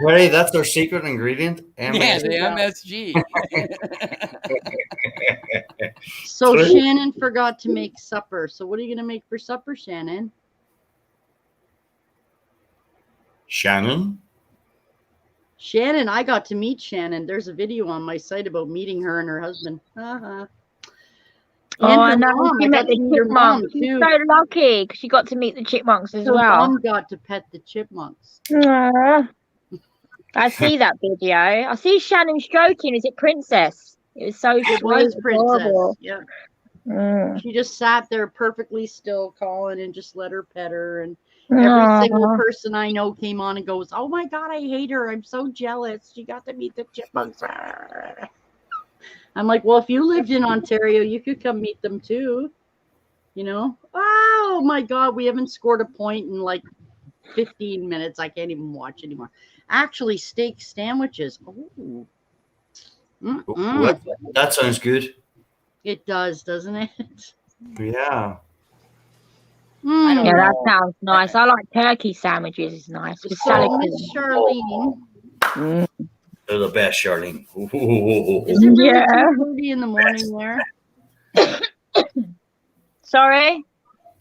Ready? That's their secret ingredient. Yeah, MS. the MSG. So Sorry? Shannon forgot to make supper. So what are you going to make for supper, Shannon? Shannon. Shannon, I got to meet Shannon. There's a video on my site about meeting her and her husband. Oh, I know. Mom. She I met got to the meet your mom chipmunks. She's too. so lucky because she got to meet the chipmunks as Her well. mom got to pet the chipmunks. Aw. I see that video. I see Shannon stroking. Is it Princess? It was so It sweet. was Princess. Adorable. Yeah. Mm. She just sat there perfectly still, Colin, and just let her pet her. And every Aw. single person I know came on and goes, "Oh my God, I hate her. I'm so jealous. She got to meet the chipmunks." I'm like, well, if you lived in Ontario, you could come meet them too. You know? Oh my God, we haven't scored a point in like 15 minutes. I can't even watch anymore. Actually, steak sandwiches. Oh. Ooh, that sounds good. It does, doesn't it? Yeah. I don't Yeah, that know. sounds nice. I like turkey sandwiches. It's nice with salad. So, Miss Charlene, Mm. They're the best, Charlene. Ooh. is it really Yeah. 2:30 in the morning there? Sorry?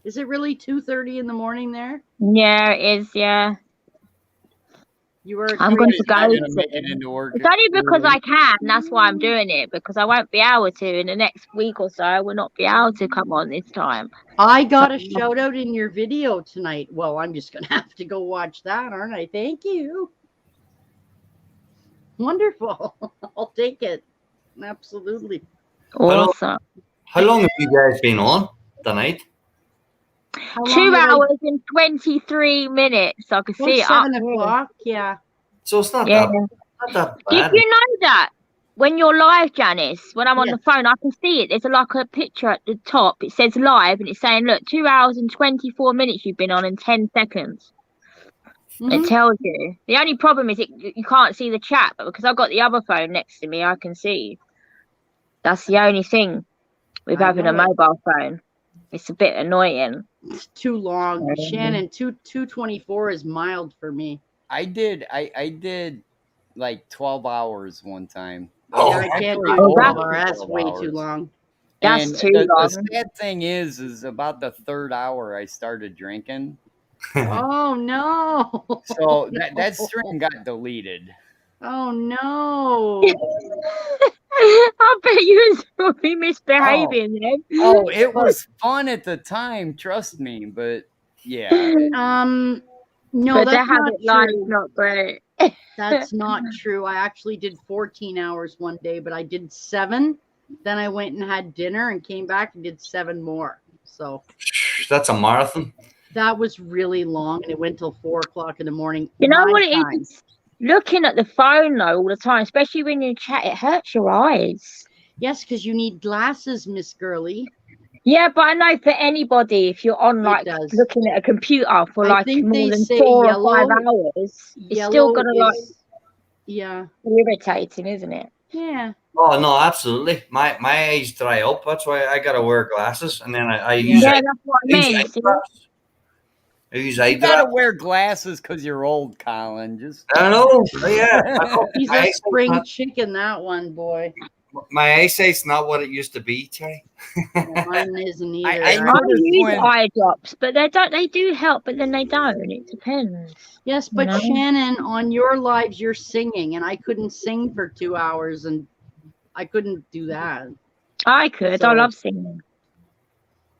Is it really 2:30 in the morning there? Yeah, it is. Yeah. You are. I'm going to You're not go gonna make it soon. into work. It's only because I can. That's why I'm doing it, because I won't be able to in the next week or so. I will not be able to come on this time. I got a shout out in your video tonight. Well, I'm just gonna have to go watch that, aren't I? Thank you. Wonderful. I'll take it. Absolutely. Awesome. How long have you guys been on tonight? How long 2 have I- hours and 23 minutes. I can Oh, see it up 7 here. o'clock. Yeah. So it's not Yeah. that Did bad. you know that when you're live, Janice, when I'm on the Yes. phone, I can see it. There's like a picture at the top. It says live and it's saying, look, 2 hours and 24 minutes you've been on in 10 seconds. It Mhm. tells you. The only problem is you can't see the chat, but because I've got the other phone next to me, I can see. That's the only thing with I having a know it. mobile phone. It's a bit annoying. It's too long. Mhm. Shannon, 224 is mild for me. I did like 12 hours one time. Oh, Yeah, I can't do Actually, 12 over hours. That's 12 way too hours. long. That's And too the long. sad thing is about the third hour I started drinking. Oh no! So that string got deleted. Oh no! I bet you was probably misbehaving then. Oh, it was fun at the time, trust me. But yeah, No, But the that's not habit life's true. not great. That's not true. I actually did 14 hours one day, but I did 7. Then I went and had dinner and came back and did 7 more. So that's a marathon. that was really long, and it went till 4 o'clock in the morning. You know my what it time. is? Looking at the phone though all the time, especially when you chat, it hurts your eyes. Yes, because you need glasses, Miss Girly. Yeah, but I know for anybody, if you're on like does. looking at a computer for I like think more they than say 4 or 5 yellow- hours, it's Yellow still gonna is, yeah. irritating, isn't it? Yeah. Oh no, absolutely. My eyes dry up. That's why I gotta wear glasses, and then I Yeah. use Yeah, eye, that's what I use mean. eye see? drops. I use eye you gotta drops. wear glasses because you're old, Colin. Just I know. Yeah, I know. He's My a eyesight's spring not- chicken, that one, boy. my eyesight's not what it used to be, Terry. Mine isn't either. I I noticed use when eye drops, but they do help, but then they don't. It depends. Yes, but No. Shannon, on your lives, you're singing, and I couldn't sing for 2 hours, and I couldn't do that. I could. I So- love singing.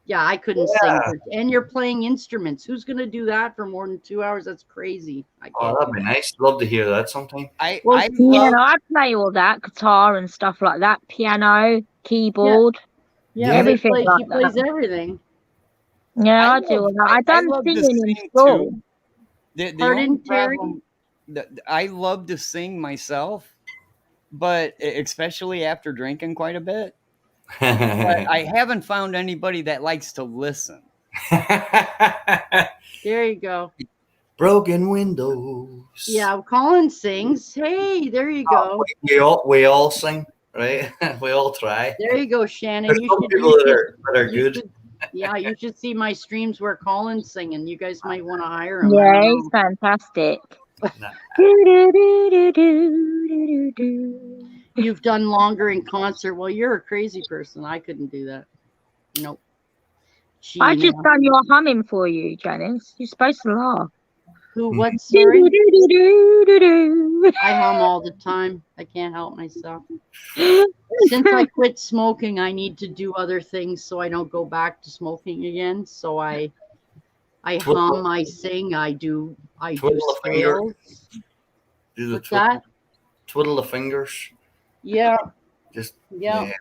Yeah, I couldn't Yeah. sing. And you're playing instruments. Who's going to do that for more than 2 hours? That's crazy. I Oh, can't. that'd be nice. Love to hear that sometime. I Well, I Yeah, love no, I play all that, guitar and stuff like that, piano, keyboard. Yeah, Yeah. Everything she like plays that. everything. Yeah, I I do all love- that. I I done love to singing in sing, school. too. The Pardon, only Terry? problem, I love to sing myself, but especially after drinking quite a bit. But I haven't found anybody that likes to listen. There you go. Broken windows. Yeah, Colin sings. Hey, there you go. We all sing, right? We all try. There you go, Shannon. There's You some should, people you that are should- you good. should- yeah, you should see my streams where Colin's singing. You guys might want to hire him. I Yeah, don't he's know. fantastic. Nah. Do-do-do-do-do-do-do. You've done longer in concert. Well, you're a crazy person. I couldn't do that. Nope. I just Gina. done your humming for you, Janice. You're supposed to laugh. Who? What? Sorry. Do-do-do-do-do-do. I hum all the time. I can't help myself. Since I quit smoking, I need to do other things so I don't go back to smoking again. So I hum, I sing, I do Twiddle a finger. scales. Do the What's that? twiddle the fingers. Yeah, Just yeah.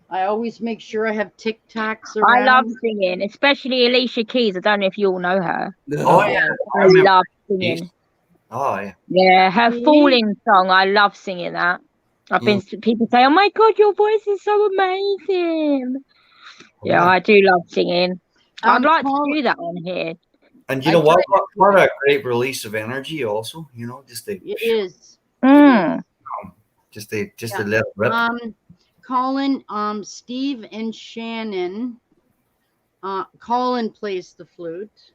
I always make sure I have Tic Tacs I around. love singing, especially Alicia Keys. I don't know if you all know her. Oh yeah. I remember love Keys. singing. Oh yeah. Yeah, her See? Falling song. I love singing that. I've been people say, "Oh my god, your voice is so amazing." Yeah, I do love singing. I'd like to do that on here. And you know what? What a great release of energy, also. You know, just It is. just a let it rip. Colin, Steve and Shannon. Colin plays the flute.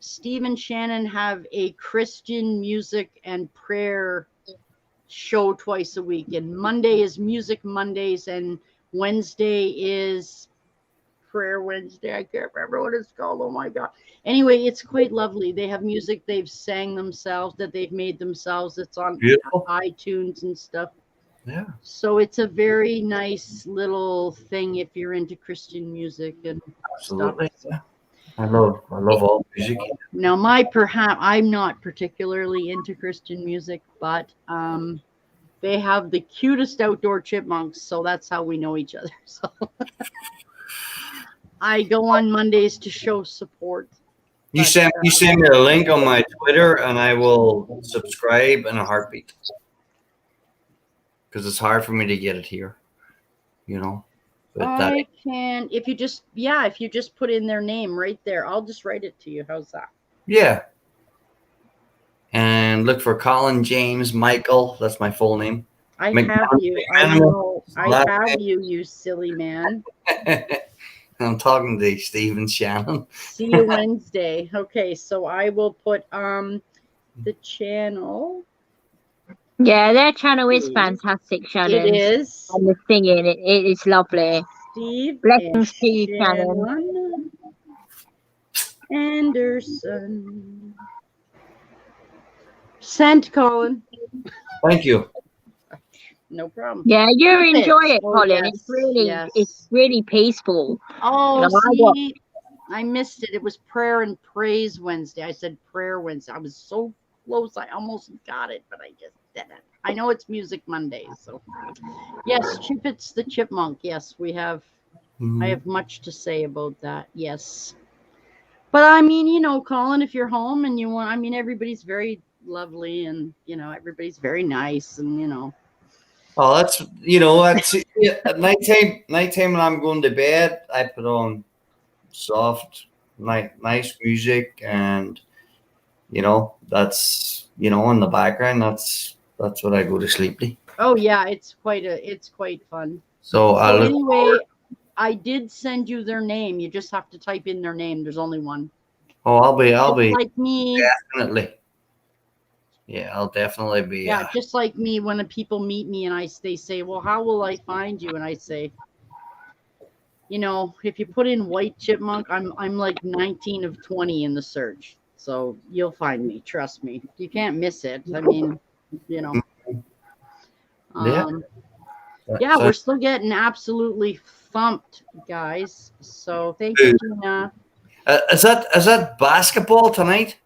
Steve and Shannon have a Christian music and prayer show twice a week. And Monday is Music Mondays, and Wednesday is Prayer Wednesday. I can't remember what it's called. Oh my God. Anyway, it's quite lovely. They have music they've sang themselves, that they've made themselves. It's on Beautiful. iTunes and stuff. Yeah. So it's a very nice little thing if you're into Christian music and Absolutely. stuff. Yeah. I love all music. Now, I'm not particularly into Christian music, but they have the cutest outdoor chipmunks, so that's how we know each other. So I go on Mondays to show support. You send me a link on my Twitter, and I will subscribe in a heartbeat. Because it's hard for me to get it here, you know. But I can, if you just put in their name right there, I'll just write it to you. How's that? yeah. And look for Colin James Michael. That's my full name. I McDonald's have you. I animal. know. I Last have name. you silly man. I'm talking to Steve and Shannon. See you Wednesday. Okay, so I will put the channel. Yeah, their channel is fantastic, Shannon. It is. And the singing, it is lovely. Steve Blessings to you, Shannon. Shannon Anderson. Sent, Colin. Thank you. No problem. Yeah, you enjoy it, Oh, Colin. yes, It's really peaceful. Oh, No, see, I missed it. It was Prayer and Praise Wednesday. I said Prayer Wednesday. I was so close. I almost got it, but I just didn't. I know it's Music Monday, so yes, Chip, the Chipmunk. Yes, we have. I have much to say about that. Yes, but I mean, you know, Colin, if you're home and you want, I mean, everybody's very lovely, and you know, everybody's very nice, and you know. Oh, that's at nighttime when I'm going to bed, I put on soft, nice music, and you know, that's in the background. That's what I go to sleep to. Oh yeah, it's quite fun. So anyway, I did send you their name. You just have to type in their name. There's only one. Oh, I'll be like me. Definitely. Yeah, I'll definitely be. Yeah, just like me. When people meet me and they say, "Well, how will I find you?" and I say, you know, if you put in White Chipmunk, I'm like 19 of 20 in the search, so you'll find me. Trust me, you can't miss it. I mean, you know. Yeah, we're still getting absolutely thumped, guys. So thank you, Gina. Is that basketball tonight?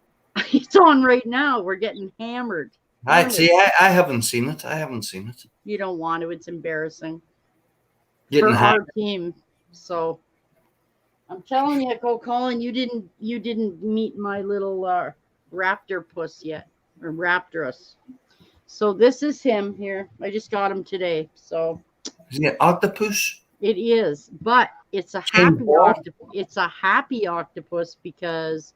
It's on right now. We're getting hammered. I see. I haven't seen it. You don't want to. It's embarrassing for our team. So I'm telling you, Colin, you didn't meet my little raptor puss yet, or raptorus. So this is him here. I just got him today. So is he an octopus? It is, but it's a happy octopus. It's a happy octopus because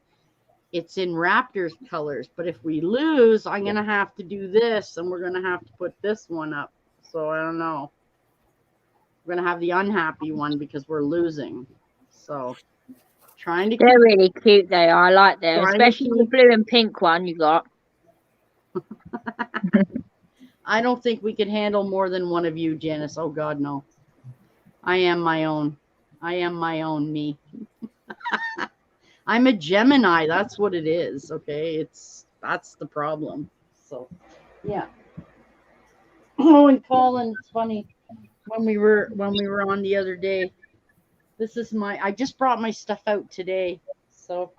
it's in Raptors colors. But if we lose, I'm gonna have to do this, and we're gonna have to put this one up. So I don't know. We're gonna have the unhappy one because we're losing. So trying to. They're really cute. They are. I like them, especially the blue and pink one you got. I don't think we could handle more than one of you, Janice. Oh God, no. I am my own. I am my own me. I'm a Gemini. That's what it is. Okay, that's the problem. So, yeah. Oh, and Colin, it's funny when we were on the other day. This is I just brought my stuff out today. So,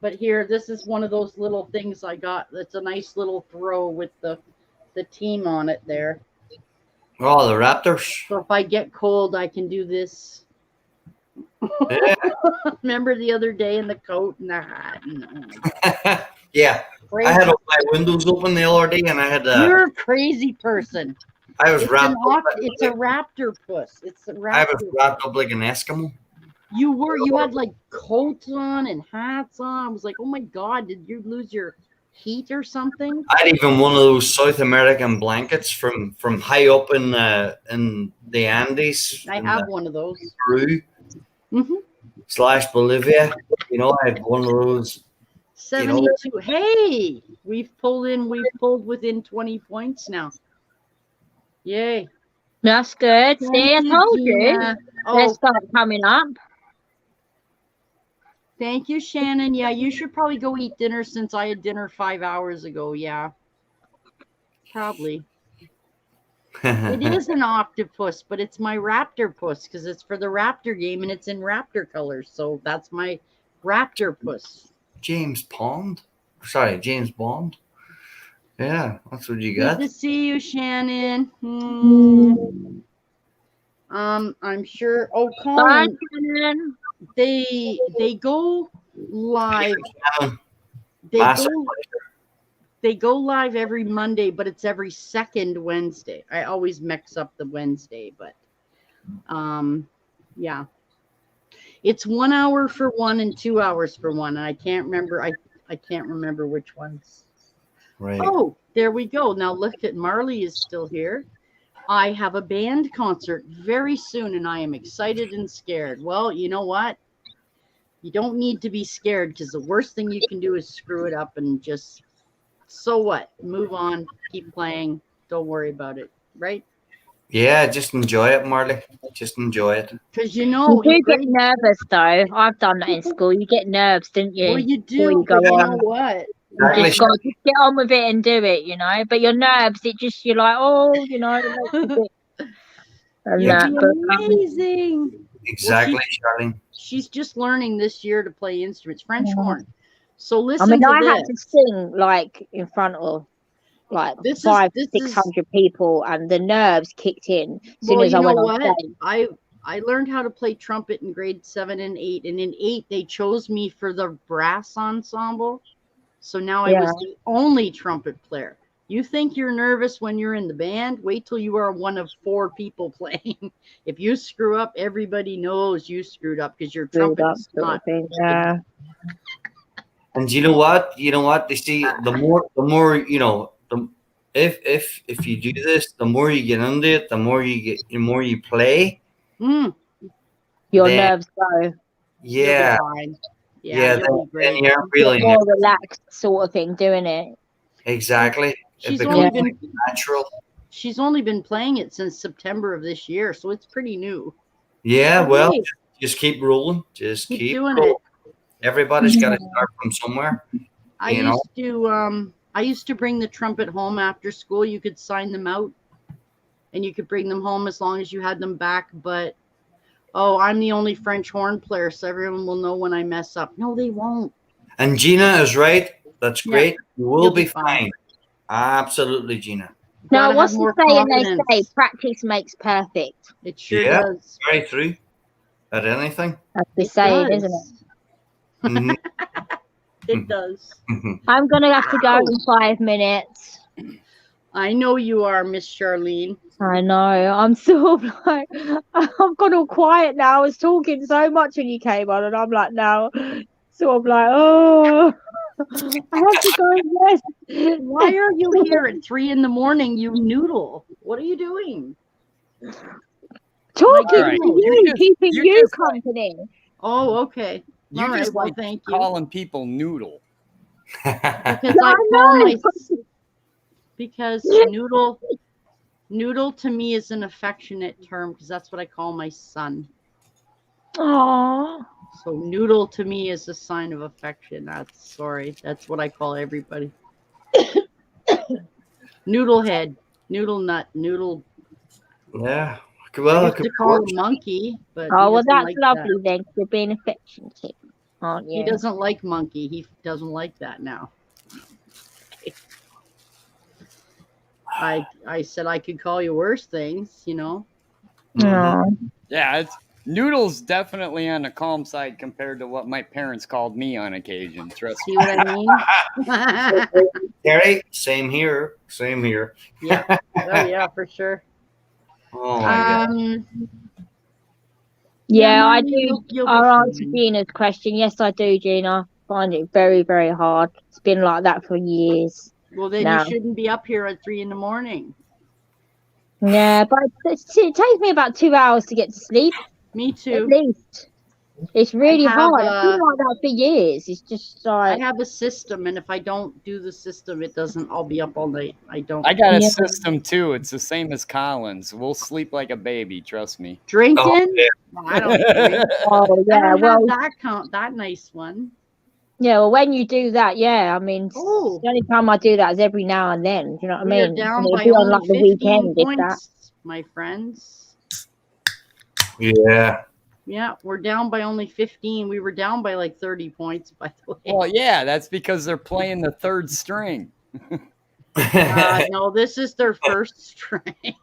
but here, this is one of those little things I got. That's a nice little throw with the team on it there. Oh, the Raptors. So if I get cold, I can do this. Yeah. Remember the other day in the coat and the hat? Yeah. Crazy. I had all my windows open the other day, and I had. You're a crazy person. I was wrapped up. It's a raptor puss. It's a raptor. I was wrapped up like an Eskimo. You had like coats on and hats on. I was like, oh my God, did you lose your heat or something? I had even one of those South American blankets from high up in the Andes. I have one of those. Peru / Bolivia. You know, I had one of those. 72. You know, hey, we've pulled within 20 points now. Yay. That's good. See, I told you. Let's start coming up. Thank you, Shannon. Yeah, you should probably go eat dinner since I had dinner 5 hours ago. Yeah. Probably. It is an octopus, but it's my raptor puss because it's for the Raptor game and it's in Raptor colors. So that's my raptor puss. James Bond. Yeah, that's what you got. Good to see you, Shannon. I'm sure. Oh, Colin. Shannon. They go live. They go live every Monday, but it's every second Wednesday. I always mix up the Wednesday, but yeah. It's 1 hour for one and 2 hours for one. And I can't remember. I can't remember which ones. Right. Oh, there we go. Now look at Marley is still here. I have a band concert very soon, and I am excited and scared. Well, you know what? You don't need to be scared because the worst thing you can do is screw it up and just, so what? Move on, keep playing. Don't worry about it, right? Yeah, just enjoy it, Marley. Just enjoy it. Because you know, you do get nervous though. I've done that in school. You get nerves, didn't you? Well, you Before do, you go but you on. know what? You just got to get on with it and do it, you know. But your nerves, you're like, oh, you know, it makes a bit. You'll be amazing. Exactly, well, Charlene. She's just learning this year to play instruments, French horn. So listen. I mean, to I this. had to sing like in front of like 500-600 people, and the nerves kicked in as soon as I went on stage. I learned how to play trumpet in grade 7 and 8, and in 8 they chose me for the brass ensemble. So now I was the only trumpet player. You think you're nervous when you're in the band? Wait till you are one of 4 people playing. If you screw up, everybody knows you screwed up because your trumpet's not. Yeah. And you know what? They see the more you know. If you do this, the more you get into it, the more you play. Your nerves go. Yeah. Yeah, then you're really more relaxed sort of thing doing it. Exactly. She's only been natural. She's only been playing it since September of this year, so it's pretty new. Yeah, well, just keep rolling. Just keep doing rolling. it. Everybody's got to start from somewhere. I used to bring the trumpet home after school. You could sign them out, and you could bring them home as long as you had them back. But I'm the only French horn player, so everyone will know when I mess up. No, they won't. And Gina is right. That's great. You will be fine. Absolutely, Gina. Now, what's the saying they say? Practice makes perfect. It sure does. Very true. At anything. That's the saying, isn't it? Mm-hmm. It does. I'm going to have to go in 5 minutes. I know you are, Miss Charlene. I know. I'm sort of like, I've gone all quiet now. I was talking so much when you came on, and I'm like, now, sort of like, oh, I have to go and rest. Why are you here at 3 a.m, you noodle? What are you doing? Talking to you, keeping you company. Oh, okay. You all just right, well, like thank you. calling people noodle. Because noodle to me is an affectionate term because that's what I call my son. Aww. So noodle to me is a sign of affection. That's what I call everybody. Noodle head, noodle nut, noodle. Yeah. Well, I used to call him monkey, but that's lovely then. You're being affectionate, aren't you? He doesn't like monkey. He doesn't like that now. I said I could call you worse things, you know. Yeah, Noodle's definitely on the calm side compared to what my parents called me on occasion. Trust me. See what I mean? Terry, same here. Yeah. Oh yeah, for sure. Oh my God. Yeah, I do. I'll answer Gina's question. Yes, I do, Gina. I find it very, very hard. It's been like that for years. Well, then you shouldn't be up here at 3 a.m. Yeah, but it takes me about 2 hours to get to sleep. Me too. At least. It's really hard. I've been like that for years. It's just like I have a system, and if I don't do the system, it doesn't. I'll be up all night. I got a system too. It's the same as Colin's. We'll sleep like a baby. Trust me. Drinking? Oh, yeah. No, I don't drink. Oh yeah, that nice one. Yeah, well, when you do that, I mean, the only time I do that is every now and then. Do you know what I mean? Down by only like the weekend, points, my friends. Yeah. Yeah, we're down by only 15. We were down by like 30 points, by the way. Well, yeah, that's because they're playing the third string. No, this is their first string.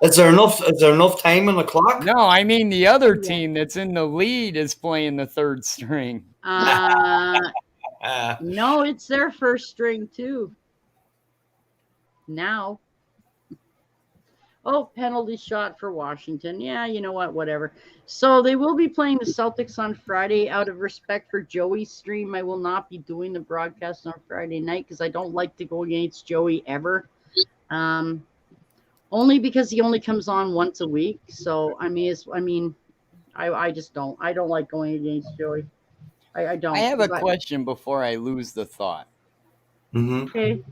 Is there enough time on the clock? No, I mean the other team that's in the lead is playing the third string. No, it's their first string too. Now. Oh, penalty shot for Washington. Yeah, you know what? Whatever. So they will be playing the Celtics on Friday. Out of respect for Joey's stream, I will not be doing the broadcast on Friday night because I don't like to go against Joey ever. Only because he only comes on once a week. So I just don't. I don't like going against Joey. I don't. I have a question before I lose the thought. Mm-hmm. Okay.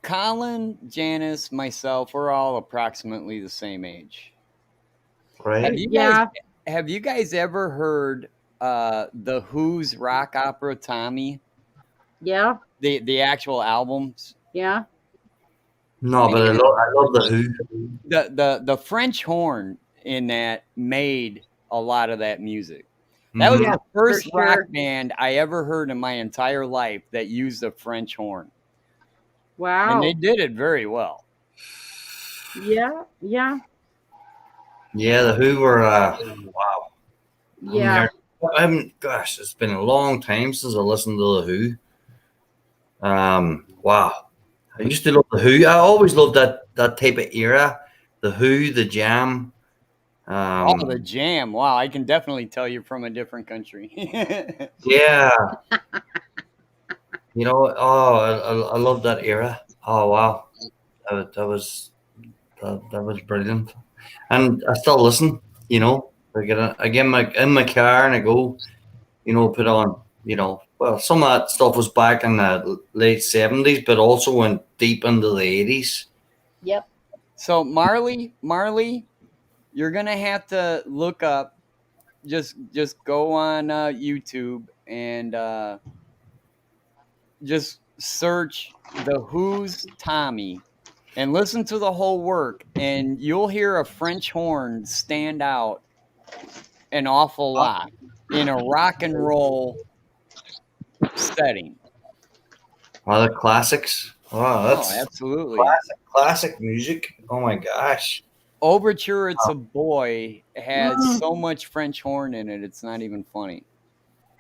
Colin, Janice, myself, we're all approximately the same age. Right. Have you guys ever heard the Who's rock opera Tommy? Yeah. The actual albums? Yeah. No, but I love the Who. The French horn in that made a lot of that music. That was Mhm. the first for rock sure. band I ever heard in my entire life that used a French horn. Wow. And they did it very well. Yeah. Yeah. Yeah, the Who were wow. Yeah. Gosh, it's been a long time since I listened to the Who. Wow. I used to love the Who. I always loved that type of era. The Who, the Jam. The Jam. Wow, I can definitely tell you're from a different country. Yeah. I love that era. Oh wow, that was brilliant, and I still listen. I get in my car and I go, put on, well, some of that stuff was back in the late 70s, but also went deep into the 80s. Yep. So Marley, you're gonna have to look up. Just go on YouTube and just search the Who's Tommy and listen to the whole work, and you'll hear a French horn stand out an awful lot in a rock and roll setting. The classics. Wow, that's absolutely classic music. Oh my gosh. Overture It's a Boy has so much French horn in it, it's not even funny.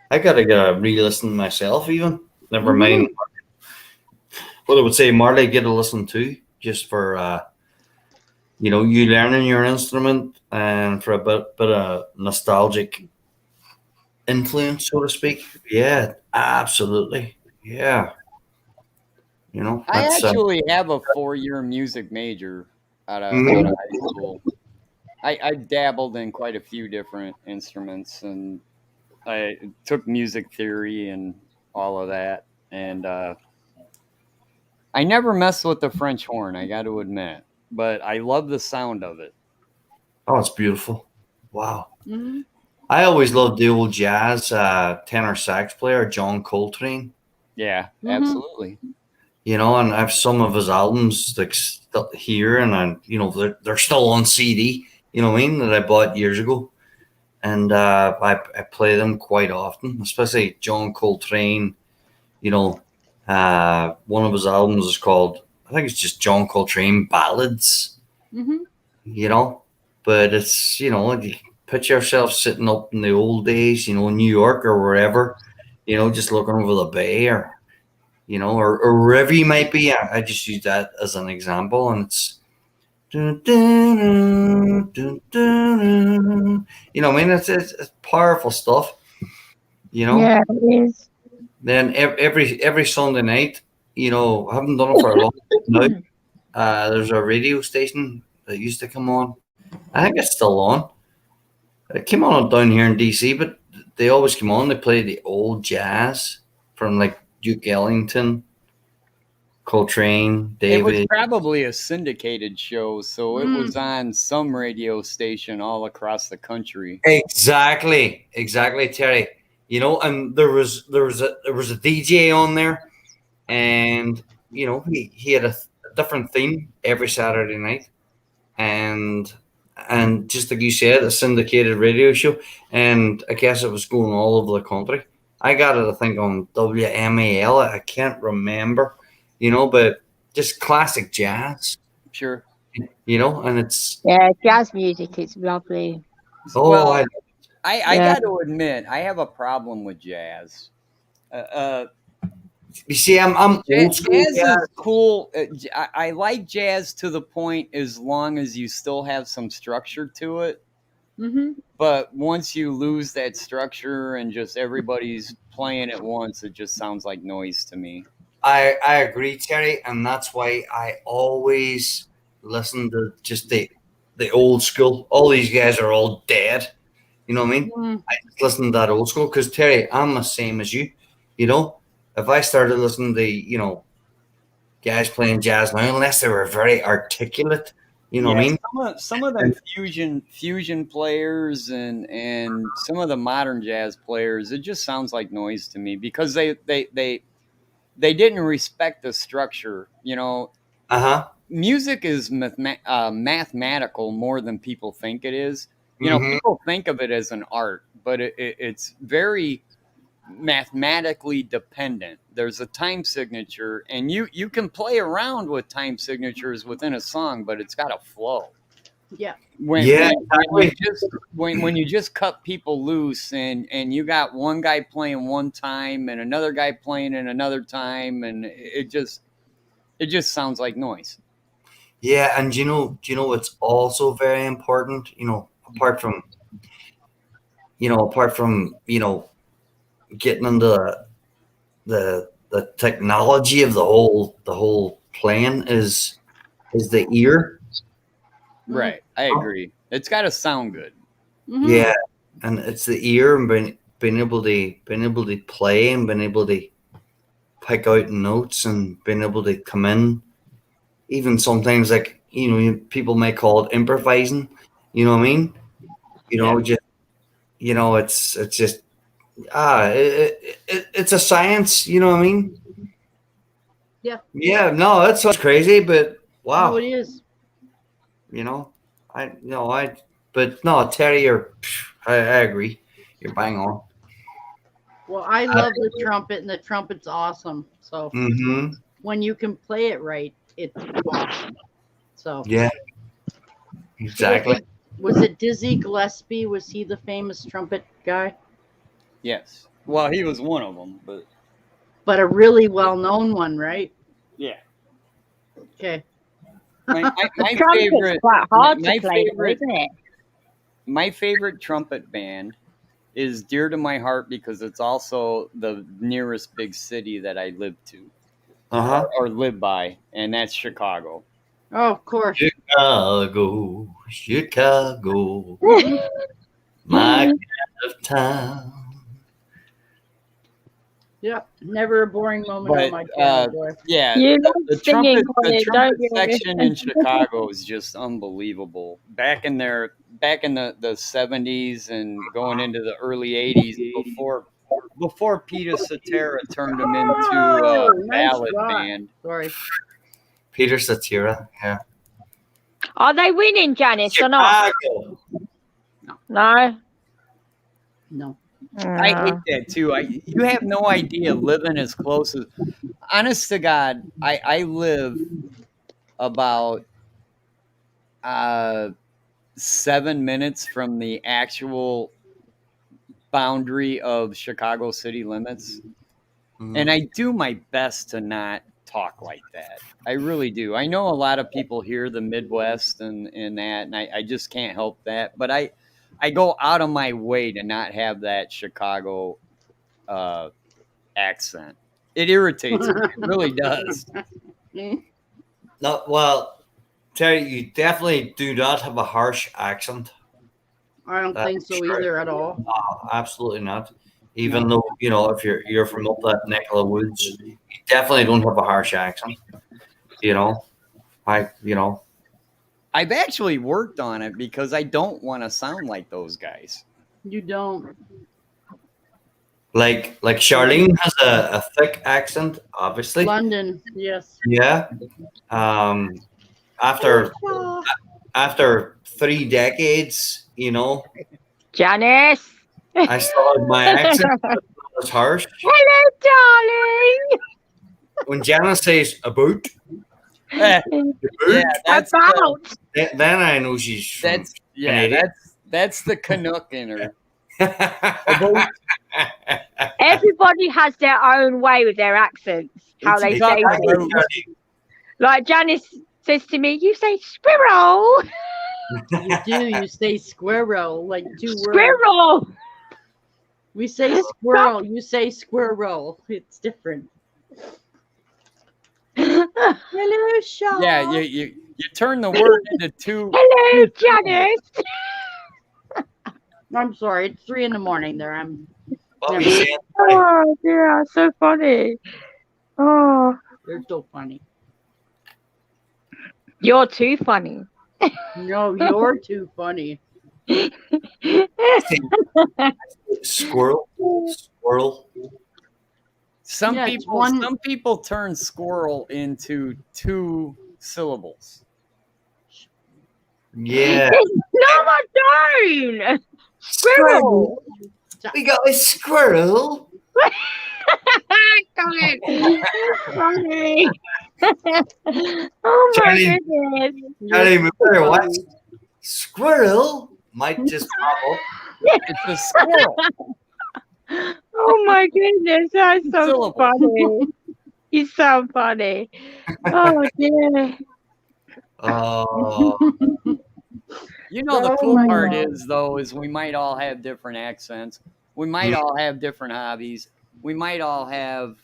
I gotta get a re-listen myself even. Never mind what I would say Marley get a listen to, just for you learning your instrument and for a bit of nostalgic influence, so to speak. Yeah, absolutely. Yeah. I actually have a 4-year music major out of high school. I dabbled in quite a few different instruments, and I took music theory and all of that. And I never messed with the French horn, I got to admit, but I love the sound of it. Oh, it's beautiful. Wow. Mm-hmm. I always loved the old jazz tenor sax player, John Coltrane. Yeah, absolutely. And I have some of his albums like still here, and they're still on CD. You know what I mean? That I bought years ago, and I play them quite often, especially John Coltrane. One of his albums is called, I think it's just John Coltrane Ballads. But it's you put yourself sitting up in the old days, New York or wherever, just looking over the bay or or wherever you might be. I just use that as an example, and it's it's powerful stuff. Yeah, it is. Then every Sunday night, I haven't done it for a long time now. There's a radio station that used to come on. I think it's still on. It came on down here in DC, but they always come on. They play the old jazz from like Duke Ellington, Coltrane, David. It was probably a syndicated show, so it was on some radio station all across the country. Exactly, Terry. And there was a DJ on there, and he had a different theme every Saturday night, and just like you said, a syndicated radio show, and I guess it was going all over the country. I got it, I think, on WMAL. I can't remember, but just classic jazz. Sure. And it's jazz music. It's lovely. Oh, well, I got to admit, I have a problem with jazz. You see, I'm old school. Jazz is cool. I like jazz to the point as long as you still have some structure to it. But once you lose that structure and just everybody's playing at once, it just sounds like noise to me. I agree, Terry, and that's why I always listen to just the old school. All these guys are all dead, You know what I mean? I just listen to that old school because Terry, I'm the same as you. You know, if I started listening to guys playing jazz now, unless they were very articulate, you know what I mean? Some of them fusion players and some of the modern jazz players, it just sounds like noise to me because they didn't respect the structure. Music is mathematical more than people think it is. People think of it as an art, but it's very mathematically dependent. There's a time signature, and you can play around with time signatures within a song, but it's got to flow. Yeah. When you just cut people loose and you got one guy playing one time and another guy playing in another time, and it just sounds like noise. Yeah, and it's also very important, apart from getting into the technology of the whole playing is the ear. Right. I agree. It's got to sound good. Mm-hmm. Yeah, and it's the ear and being able to play and being able to pick out notes and being able to come in. Even sometimes, like, people may call it improvising. You know what I mean? It's just it's a science. You know what I mean? Yeah. Yeah. No, that sounds crazy, but wow. No, it is. But no, Terry, I agree. You're bang on. Well, I love the trumpet, and the trumpet's awesome. So when you can play it right, it's awesome. So yeah, exactly. Was it Dizzy Gillespie? Was he the famous trumpet guy? Yes. Well, he was one of them, but a really well-known one, right? Yeah. Okay. My favorite, quite hard to play, isn't it? My favorite trumpet band is dear to my heart because it's also the nearest big city that I live to or live by, and that's Chicago. Oh, of course. Chicago, my kind of town. Yep, never a boring moment on my channel. Yeah, the trumpet section in Chicago is just unbelievable. Back in the 70s and going into the early 80s, before Peter Cetera turned them into a ballad band. Sorry, Peter Cetera. Yeah. Are they winning, Janice, Chicago. or not? No. I hate that too. You have no idea living as close as. Honest to God, I live about 7 minutes from the actual boundary of Chicago city limits, and I do my best to not talk like that. I really do. I know a lot of people hear the Midwest and that, and I just can't help that. But I go out of my way to not have that Chicago accent. It irritates me. It really does. No, well, Terry, you definitely do not have a harsh accent. I don't think so either at all. No, absolutely not. Even though, if you're from up that neck of the woods, you definitely don't have a harsh accent. I've actually worked on it because I don't want to sound like those guys. You don't. Like Charlene has a thick accent, obviously. London, yes. Yeah. After 3 decades, Janice. I still had my accent. It was harsh. Hello, darling. When Janice says about, that's then I know she's from that's the Canuck in her. Everybody has their own way with their accents, how they say things. Like Janice says to me, you say squirrel. You do. You say squirrel, like 2 words. Squirrel. We say squirrel. You say squirrel. It's different. Hello, Sean. Yeah, you turn the word into 2. Hello, Janice. I'm sorry. It's 3 a.m. there. I'm. What were you saying? Oh, yeah, so funny. Oh, You're so funny. you're too funny. No, you're too funny. Squirrel. Some Yeah, it's people one- some people turn squirrel into 2 syllables. Yeah. No, I don't. Squirrel. We got a squirrel. Got it. Funny. Oh my Charlie. goodness. Charlie, we better watch. Squirrel might just pop up. It's a squirrel. Oh my goodness, that's so Syllable. funny. He's so funny. Oh dear. Oh, You know, the Oh cool my part God. is, though, is we might all have different accents. We might all have different hobbies. We might all have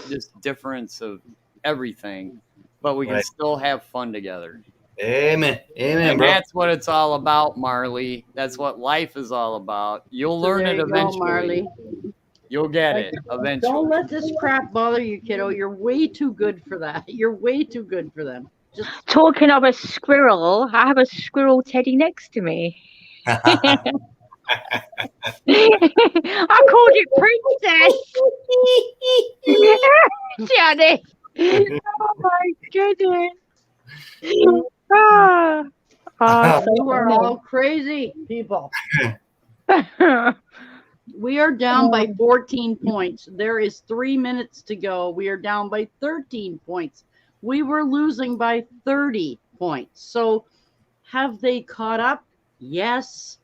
just difference of everything, but we can Right. still have fun together. amen, And bro. that's what it's all about, Marley. That's what life is all about. You'll learn There it you go, eventually. Marley. You'll get it eventually. Don't let this crap bother you, kiddo. You're way too good for that. You're way too good for them. Just Talking of a squirrel, I have a squirrel teddy next to me. I called it Princess. Johnny. Oh my goodness. Ah. Oh, you are all crazy people. so We are down by 14 points. There is 3 minutes to go. We are down by 13 points. We were losing by 30 points. So have they caught up? Yes.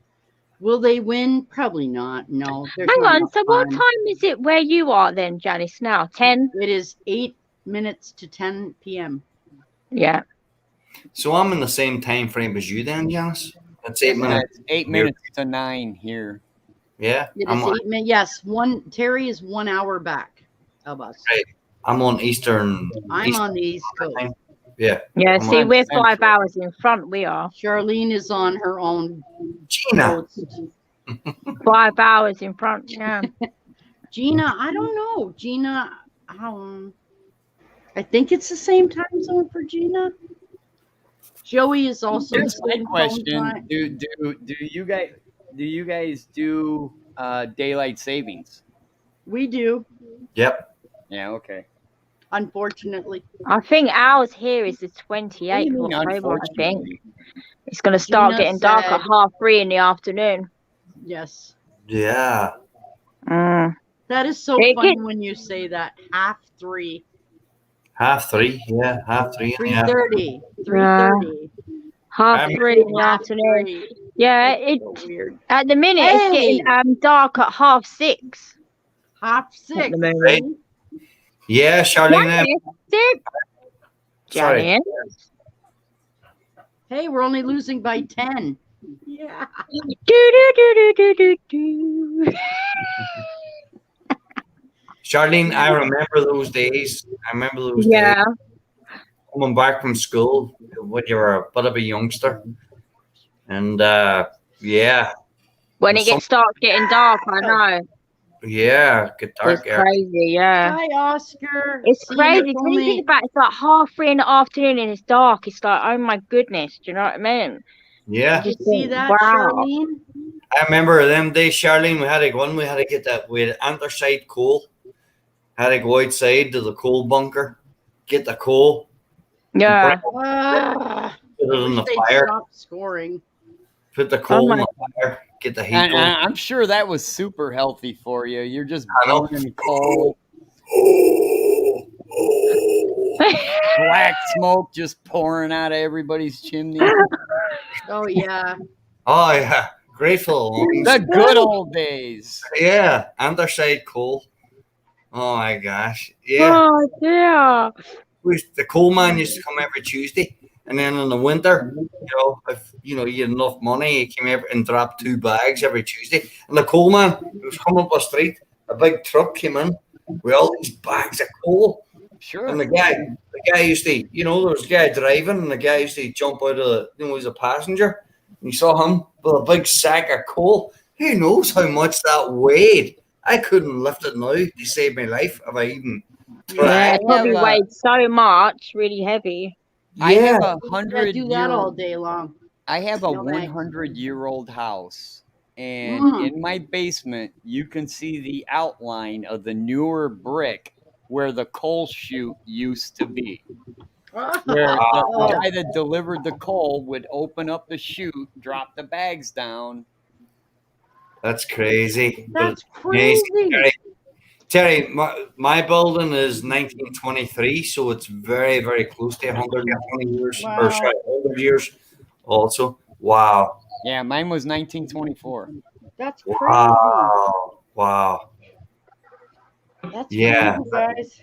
Will they win? Probably not. No. there's hang not on. enough So what time. time is it where you are then, Janice? Now 10. It is 8 minutes to 10 p.m. Yeah. So I'm in the same time frame as you, then, Janice. That's 8 Yeah, minutes. it's 8 minutes to 9 here. Yeah, It I'm is on, 8 minutes. Yes, Terry is 1 hour back of us. Right. I'm on Eastern. I'm on the East Coast. time. Yeah, Yeah. Come See, on, we're Central. 5 hours in front. We are Charlene is on her own Gina. coast. 5 hours in front. Yeah. Gina, I don't know. Gina, I think it's the same time zone for Gina. Joey is also Here's the my same question: time. Do you guys do daylight savings? We do, Yep. Yeah. Okay. unfortunately. I think ours here is the What do 28th you of mean, October. I think unfortunately? it's going to start Gina getting dark at said- 3:30 in the afternoon. Yes. Yeah. Mm. That is so They funny get- when you say that. 3:30. 3:30. Yeah, 3:30. 3:30. Yeah. 3:30. 3:30 in the afternoon. 3:30. Yeah, That's it so weird. at the minute it's getting dark at 6:30. 6:30. At the moment. Right. Yeah, Charlene. Six. Sorry. Janice. Hey, we're only losing by 10. Yeah. Do, do, do, do, do, do. Charlene, I remember those days. Yeah. days. Coming back from school when you were a bit of a youngster. And yeah. When it starts getting dark, I know. Yeah, get dark. It's crazy, yeah. Hi, Oscar. It's See, crazy. it's When you think about it, it's like 3:30 in the afternoon and it's dark. It's like, oh my goodness, do you know what I mean? Yeah. You see that, Wow. Charlene? I remember them days, Charlene. We had to go in. We had to get that. We had anthracite coal. Had to go outside to the coal bunker, get the coal, Yeah. Ah, put it I in wish the they'd fire, stop scoring. put the coal in my- the fire, get the heat And going. I'm sure that was super healthy for you. You're just I know. burning coal, black smoke just pouring out of everybody's chimney. Oh, yeah. Oh yeah, grateful. The good old days. Yeah, anthracite coal. Oh my gosh, yeah. Oh dear. The coal man used to come every Tuesday, and then in the winter, if you had enough money, he came over and dropped 2 bags every Tuesday. And the coal man was coming up the street. A big truck came in with all these bags of coal. Sure. And the guy used to, there was a guy driving, and the guy used to jump out of he was a passenger. You saw him with a big sack of coal. Who knows how much that weighed? I couldn't lift it now to save my life if I even Yeah, tried. it probably weighed so much, really heavy. I have Yeah. 100 do that all day long. I have a No thanks. 100-year-old house, and Mm. in my basement, you can see the outline of the newer brick where the coal chute used to be. Where the guy that delivered the coal would open up the chute, drop the bags down. That's crazy. That's But amazing. crazy. Terry, my building is 1923, so it's very, very close to 120 years, Wow. or sorry, 100 years also. Wow. Yeah, mine was 1924. That's crazy. Wow. Wow. That's Yeah. crazy, guys.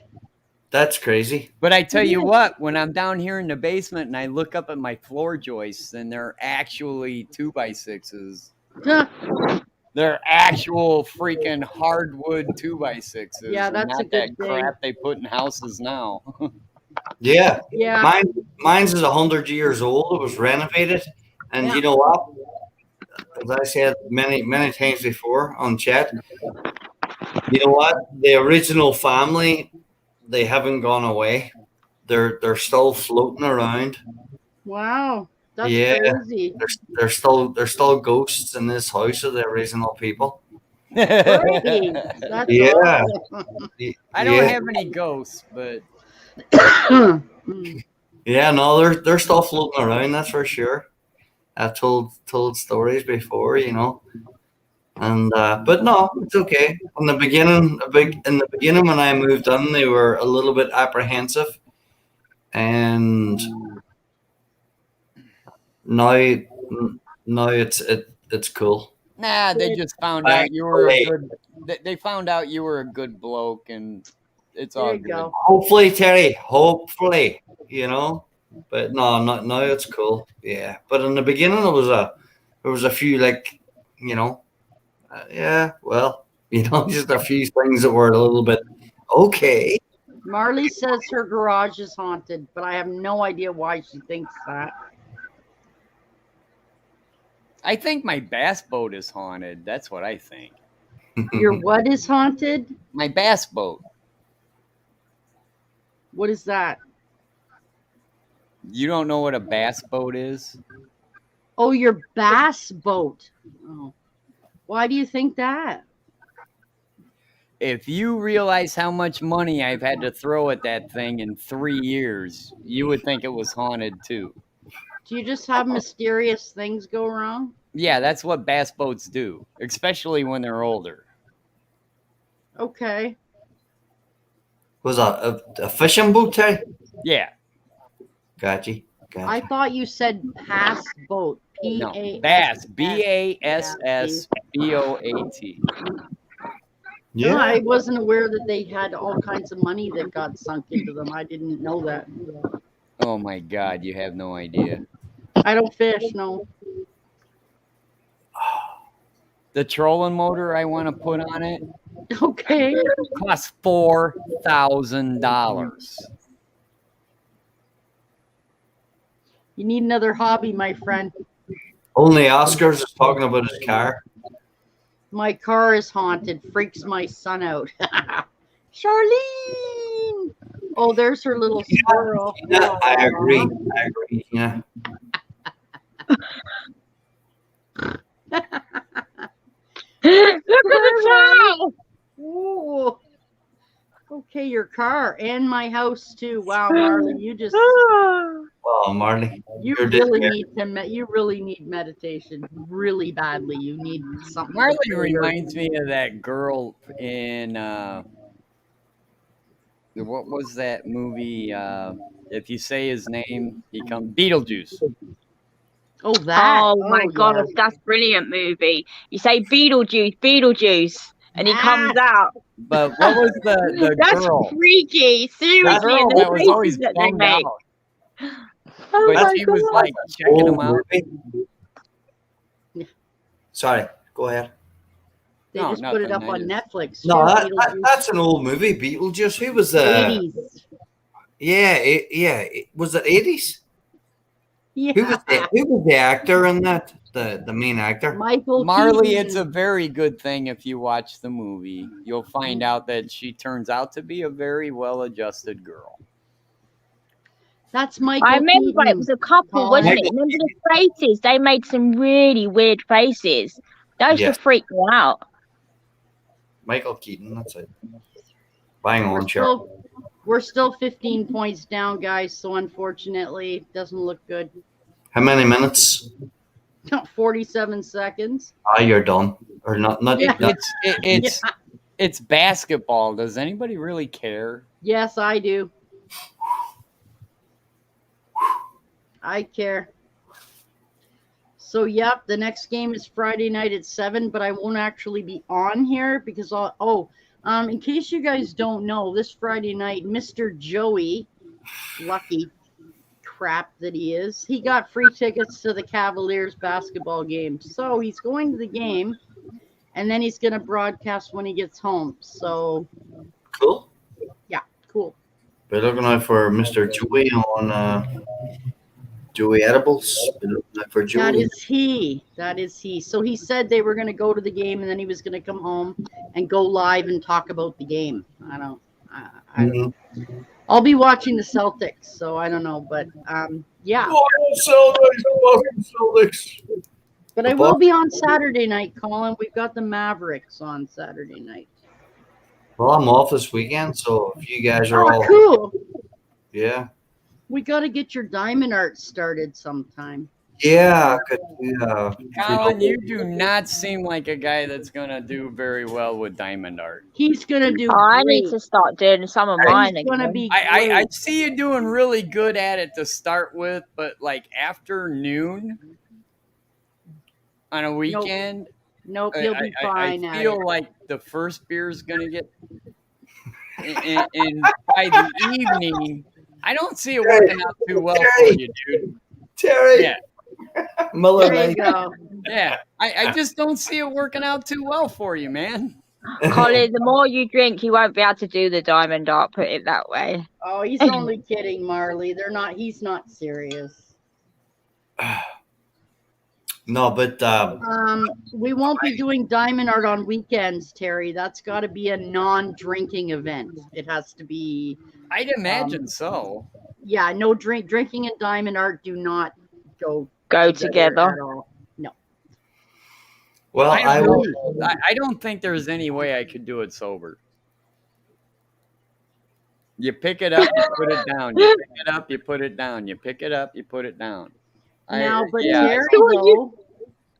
That's crazy. But I tell you what, when I'm down here in the basement and I look up at my floor joists and they're actually 2x6s. They're actual freaking hardwood 2x6s. Yeah, that's not a good that thing. crap they put in houses now. Yeah. Yeah. Mine's is 100 years old. It was renovated. And Yeah. you know what? As I said many, many times before on chat, you know what? The original family, they haven't gone away. They're still floating around. Wow. That's Yeah. crazy. There's still ghosts in this house of the original people. Great. That's Yeah. awesome. I don't have any ghosts, but Yeah, no, they're still floating around, that's for sure. I've told stories before, you know. And but no, it's okay. In the beginning when I moved in, they were a little bit apprehensive. And now it's cool. nah, they just found out you were a good. They found out you were a good bloke, and it's all There you good. go. Hopefully, Terry. Hopefully, you know. But no, not now. It's cool. Yeah. But in the beginning, there was a few like, you know, yeah. Well, you know, just a few things that were a little bit okay. Marley says her garage is haunted, but I have no idea why she thinks that. I think my bass boat is haunted. That's what I think. Your what is haunted? My bass boat. What is that? You don't know what a bass boat is? Oh, your bass boat. Oh. Why do you think that? If you realize how much money I've had to throw at that thing in 3 years, you would think it was haunted too. Do you just have mysterious things go wrong? Yeah, that's what bass boats do, especially when they're older. Okay. Was a fishing boat, Terry? Yeah. Gotcha. I thought you said pass boat. No, P-A-S. bass. B-A-S-S-B-O-A-T. No, I wasn't aware that they had all kinds of money that got sunk into them. I didn't know that. Oh my God, you have no idea. I don't fish, no. The trolling motor I want to put on it Okay. costs $4,000. You need another hobby, my friend. Only Oscar's is talking about his car. My car is haunted. Freaks my son out. Charlene! Oh, there's her little squirrel. Yeah, I agree. Yeah. Look at the cow! Ooh. Okay, your car and my house too. Wow, Marley, you just Oh, Marley. you You're really there. need to you really need meditation really badly. You need something. Marley to fill your- reminds me of that girl in what was that movie? If you say his name, he comes. Beetlejuice. Oh, that. Oh my God, yeah. that's a brilliant movie. You say Beetlejuice, and he comes out. But what was the That's girl? freaky. The Seriously, girl the that was faces always that they bummed make. out. Oh But my she was God. like checking him out. Sorry, go ahead. They No, just put it nothing, up I on Netflix. No, too, Beetlejuice. that's an old movie. Beetlejuice. Who was the? 80s. Yeah. Was it 80s? Yeah. Who was the actor in that? The main actor. Michael Marley, Keaton. it's a very good thing if you watch the movie. You'll find out that she turns out to be a very well-adjusted girl. That's Michael I remember Keaton. it was a couple, wasn't it? Remember the faces? They made some really weird faces. Those Yes. should freak me out. Michael Keaton, that's it. Bang on, We're still 15 points down, guys, so unfortunately, it doesn't look good. How many minutes? 47 seconds. You're done. Or not Yeah. done. It's basketball. Does anybody really care? Yes, I do. I care. So, yep, the next game is Friday night at 7, but I won't actually be on here because in case you guys don't know, this Friday night, Mr. Joey, lucky crap that he is, he got free tickets to the Cavaliers basketball game. So he's going to the game, and then he's going to broadcast when he gets home. So, Cool. yeah, cool. We're looking out for Mr. Joey on Joey Edibles. We're looking out for Joey. That is he. So he said they were going to go to the game, and then he was going to come home and go live and talk about the game. I don't know. I'll be watching the Celtics, so I don't know, but yeah. Celtics. But I will be on Saturday night, Colin. We've got the Mavericks on Saturday night. Well, I'm off this weekend, so if you guys are all cool. Yeah. We got to get your diamond art started sometime. Yeah, Colin, you do not seem like a guy that's gonna do very well with diamond art. He's gonna do. I need to start doing some of mine again. I see you doing really good at it to start with, but like afternoon on a weekend. Nope, you'll be fine. I feel like the first beer is gonna get, and by the evening, I don't see it working out too well for you, dude. Terry. Yeah. There you go. Yeah, I just don't see it working out too well for you, man. Colin, the more you drink, you won't be able to do the diamond art, put it that way. Oh, he's only kidding, Marley. He's not serious. No, but we won't be doing diamond art on weekends, Terry. That's got to be a non-drinking event. It has to be. I'd imagine so. Yeah, no drinking and diamond art do not go together. at all. No. Well, I don't think there's any way I could do it sober. You pick it up, you put it down. You pick it up, you put it down. You pick it up, you put it down. Terry,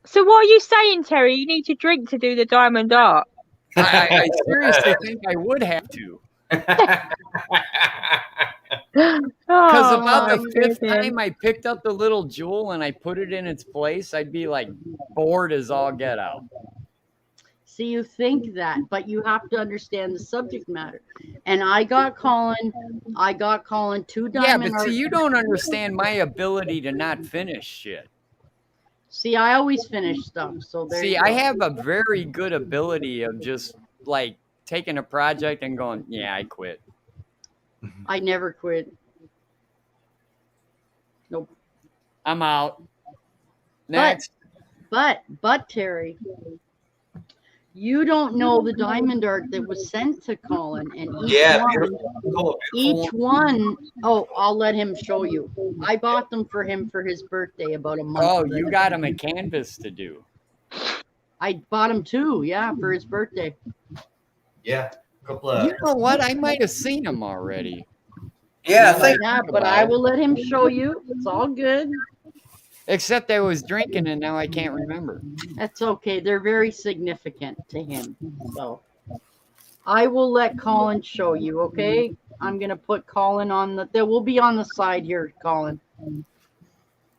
so what are you saying, Terry? You need to drink to do the diamond art. I seriously think I would have to. Because about the fifth time I picked up the little jewel and I put it in its place, I'd be like bored as all get out. See, you think that, but you have to understand the subject matter. And I got Colin 2 diamond Yeah, but art. see, you don't understand my ability to not finish shit. See, I always finish stuff. So there. See, I have a very good ability of just like taking a project and going, yeah, I quit. I never quit. Nope. I'm out. Next. But Terry, you don't know the diamond art that was sent to Colin, and each one. Oh, I'll let him show you. I bought them for him for his birthday about a month. Oh, you got him a canvas to do. I bought him 2, for his birthday. Yeah. You know what? I might have seen him already. Yeah, but I will let him show you. It's all good. Except I was drinking and now I can't remember. That's okay. They're very significant to him. So I will let Colin show you, okay? I'm going to put Colin on they will be on the side here, Colin.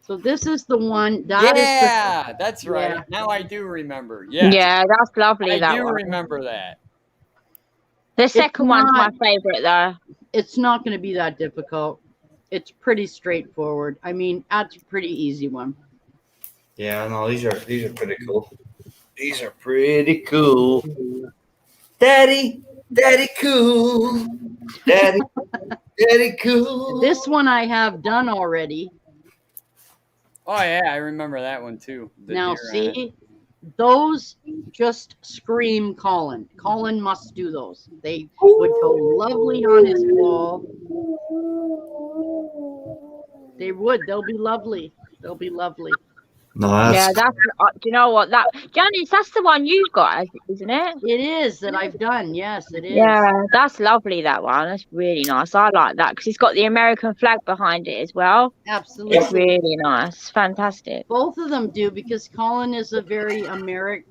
So this is the one. That's right. Yeah. Now I do remember. Yeah, that's lovely. I do remember that. The second one's my favorite, though. It's not going to be that difficult. It's pretty straightforward. I mean, that's a pretty easy one. Yeah, no, these are pretty cool. These are pretty cool. Daddy cool. Daddy cool. This one I have done already. Oh yeah, I remember that one too. The Now, deer on it. see, those just scream Colin. Colin must do those. They would go lovely on his wall. They would. They'll be lovely. They'll be lovely. No, Yeah, that's that's. Do you know what that, Janice? That's the one you've got, isn't it? It is that I've done. Yes, it is. Yeah, that's lovely. That one. That's really nice. I like that because it's got the American flag behind it as well. Absolutely. It's really nice. Fantastic. Both of them do because Colin is a very American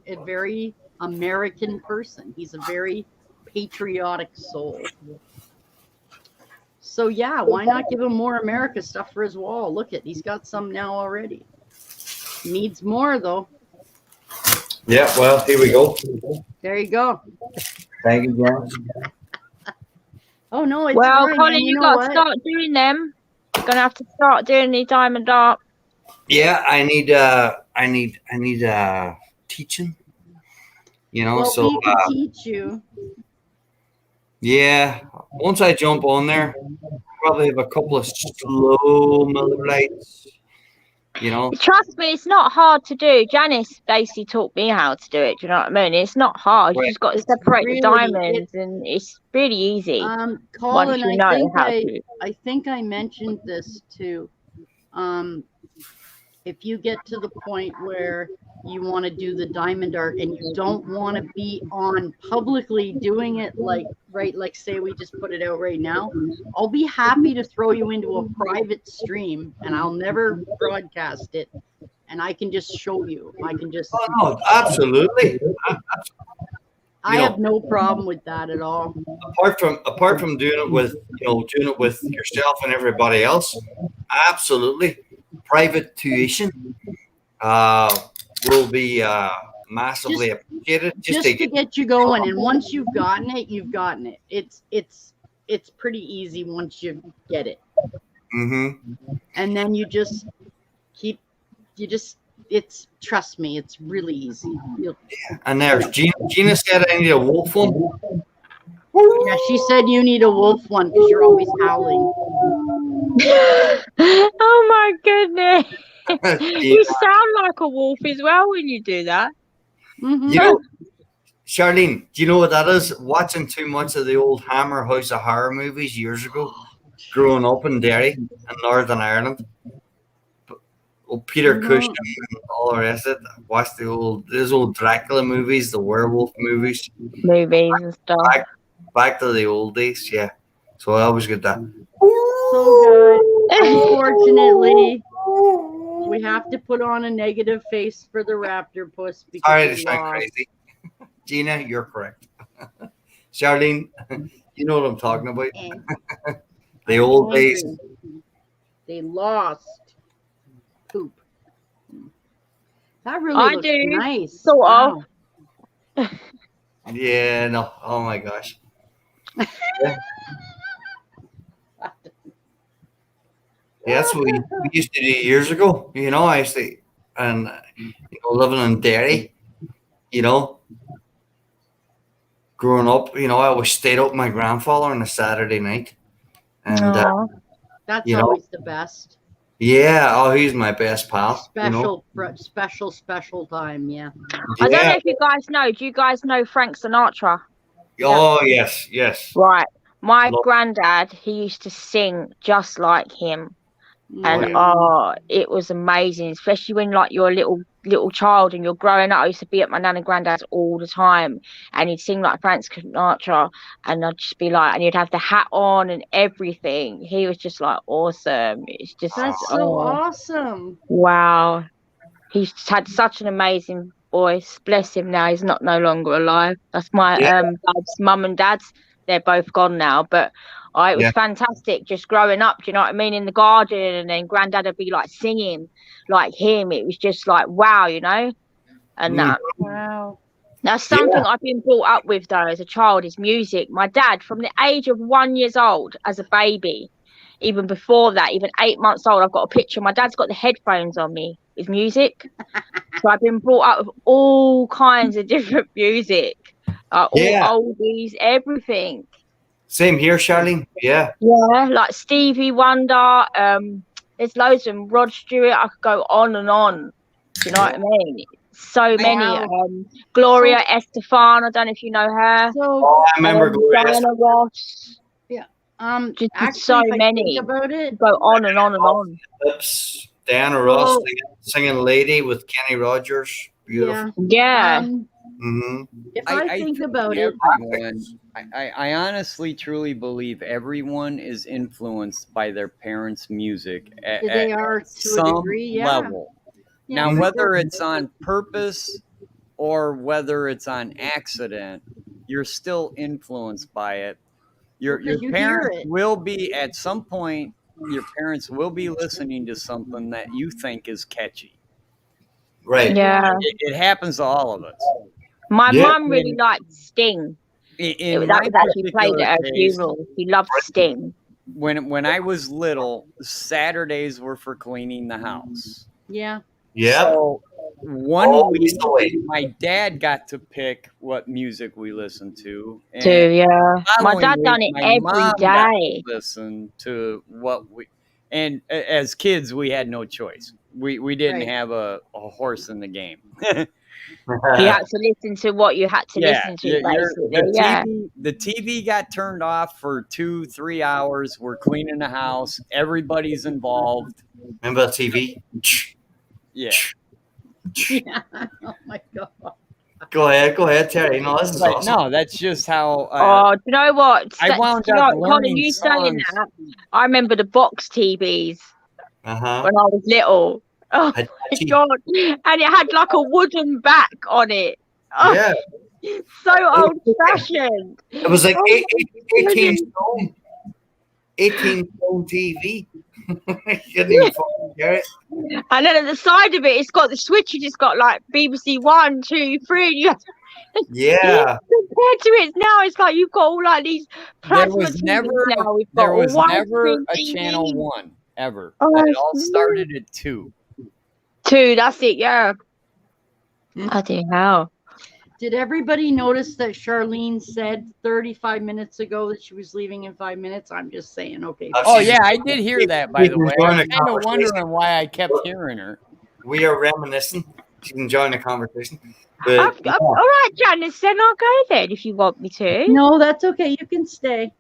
person. He's a very patriotic soul. So yeah, why not give him more America stuff for his wall? Look at, he's got some now already. Needs more though. yeah. Well, here we go. There you go. Thank you, John. Oh no, it's Well, fine. Colin, And you know got what? to start doing them. You're gonna have to start doing the diamond art. Yeah, I need teaching. You know, Well, so we can teach you. yeah. Once I jump on there, probably have a couple of slow Miller Lights. You know, Trust me, it's not hard to do. Janice basically taught me how to do it. Do you know what I mean? It's not hard. You Right. just got to separate Really, the diamonds, and it's really easy. Colin, once you know how to. I think I mentioned this too. If you get to the point where you want to do the diamond art and you don't want to be on publicly doing it, like say we just put it out right now, I'll be happy to throw you into a private stream and I'll never broadcast it, and I can just show you. I can just oh, no, absolutely. I have no problem with that at all. Apart from doing it with yourself and everybody else, absolutely. Private tuition will be massively appreciated. Just to get you going, and once you've gotten it, you've gotten it. It's pretty easy once you get it. Mm-hmm. And then you just it's, trust me, it's really easy. And there's Gina said I need a wolf one. Yeah, she said you need a wolf one because you're always howling. Oh my goodness. You sound like a wolf as well when you do that. Mm-hmm. You know, Charlene, do you know what that is? Watching too much of the old Hammer House of Horror movies years ago, growing up in Derry in Northern Ireland. Peter Cushing and all the rest of it. Watched those old Dracula movies, the werewolf movies. And stuff. Back to the old days, yeah. So I always get that. So good. Unfortunately, we have to put on a negative face for the raptor puss because Sorry to sound crazy. Gina, you're correct. Charlene, you know what I'm talking about. The old days. They lost. Poop. That really looks nice. Sort of. Yeah, no. Oh my gosh. Yeah. That's what we used to do years ago. You know, I used to, and living in Derry, growing up, I always stayed up with my grandfather on a Saturday night. And that's always the best. Yeah, oh, he's my best pal. Special time, yeah. I don't know if you guys know. Do you guys know Frank Sinatra? Oh, yes. Right. My granddad, he used to sing just like him. And it was amazing, especially when you're a little child and you're growing up. I used to be at my nan and granddad's all the time, and he'd sing like Frank Sinatra, and I'd just be like, and he'd have the hat on and everything. He was just like awesome. It's just so awesome. Wow, he's had such an amazing voice. Bless him. Now he's no longer alive. That's my dad's mum and dad's. They're both gone now, but. It was fantastic just growing up, do you know what I mean, in the garden, and then granddad would be like singing like him. It was just like wow, and that. Wow. That's something I've been brought up with though as a child, is music. My dad, from the age of 1 year old as a baby, even before that, even 8 months old, I've got a picture. My dad's got the headphones on me with music. So I've been brought up with all kinds of different music, all oldies, everything. Same here, Charlene. Yeah. Yeah, like Stevie Wonder. There's loads of them. Rod Stewart. I could go on and on. Do you know what I mean? So many. Wow. Gloria Estefan. I don't know if you know her. So I remember Gloria Diana Estefan. Ross. actually, so if I many. think about it, Go on and on and on. Lips, Diana Ross singing "Lady" with Kenny Rogers. Beautiful. Yeah. If I think about it, everyone, I honestly, truly believe everyone is influenced by their parents' music they are to some a degree, yeah. level. Yeah, Now, for whether sure. it's on purpose or whether it's on accident, you're still influenced by it. Your you parents hear it. will be, at some point, your parents will be listening to something that you think is catchy. Right. Yeah. It happens to all of us. My mum really liked Sting. In That my was actually played particular at her case, funeral. She loved Sting. when I was little, Saturdays were for cleaning the house. Yeah. Yeah. So one week, the way. my dad got to pick what music we listened to. And Yeah. My following dad week, done it my every mom got day. to listen to what we. And as kids, we had no choice. We didn't Right. have a horse in the game. You had to listen to what you had to listen to, basically. The TV got turned off for 2-3 hours. We're cleaning the house. Everybody's involved. Remember the TV? Yeah. Yeah. Oh my God. Go ahead, Terry. No, this is But awesome. no, that's just how. Oh, do you know what? I wound Do you know up what, Colin, learning you saying songs. that? I remember the box TVs when I was little. Oh Had my God. And it had like a wooden back on it. Oh, Yeah. so old fashioned. It was like Oh, 18 stone. 18 stone TV. You couldn't even fucking hear it. And then at the side of it, it's got the switch. It's got like BBC 1, 2, 3. You have to, Yeah. compared to it now, it's like you've got all like these There plasma was TVs never now. We've got there was all never widescreen a TVs. channel 1 ever. Oh, It all started at 2. 2, that's it, yeah. Bloody hell. Did everybody notice that Charlene said 35 minutes ago that she was leaving in 5 minutes? I'm just saying, okay. Oh yeah, I did hear that, by the way. I was enjoying the kind of conversation. wondering why I kept hearing her. We are reminiscing. She's enjoying the conversation. All But right, Janice, then I'll go then if you want me to. No, that's okay. You can stay.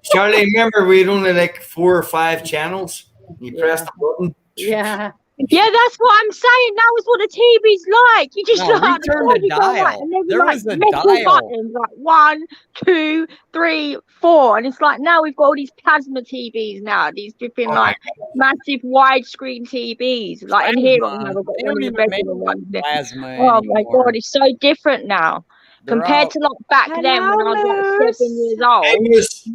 Charlie, remember we had only like 4 or 5 channels. You press the button. Yeah. Yeah, that's what I'm saying. That was what the TV's like. You just No, we like turned the dial. and there There was was like a metal dial. buttons, like 1, 2, 3, 4, and it's like now we've got all these plasma TVs now. These flipping like massive widescreen TVs. Like in here, Plasma. we've got They one don't in the even make bedroom. one there. plasma Oh my anymore. God, it's so different now They're compared all- to like back then when I was like Moose. 7 years old. Yes.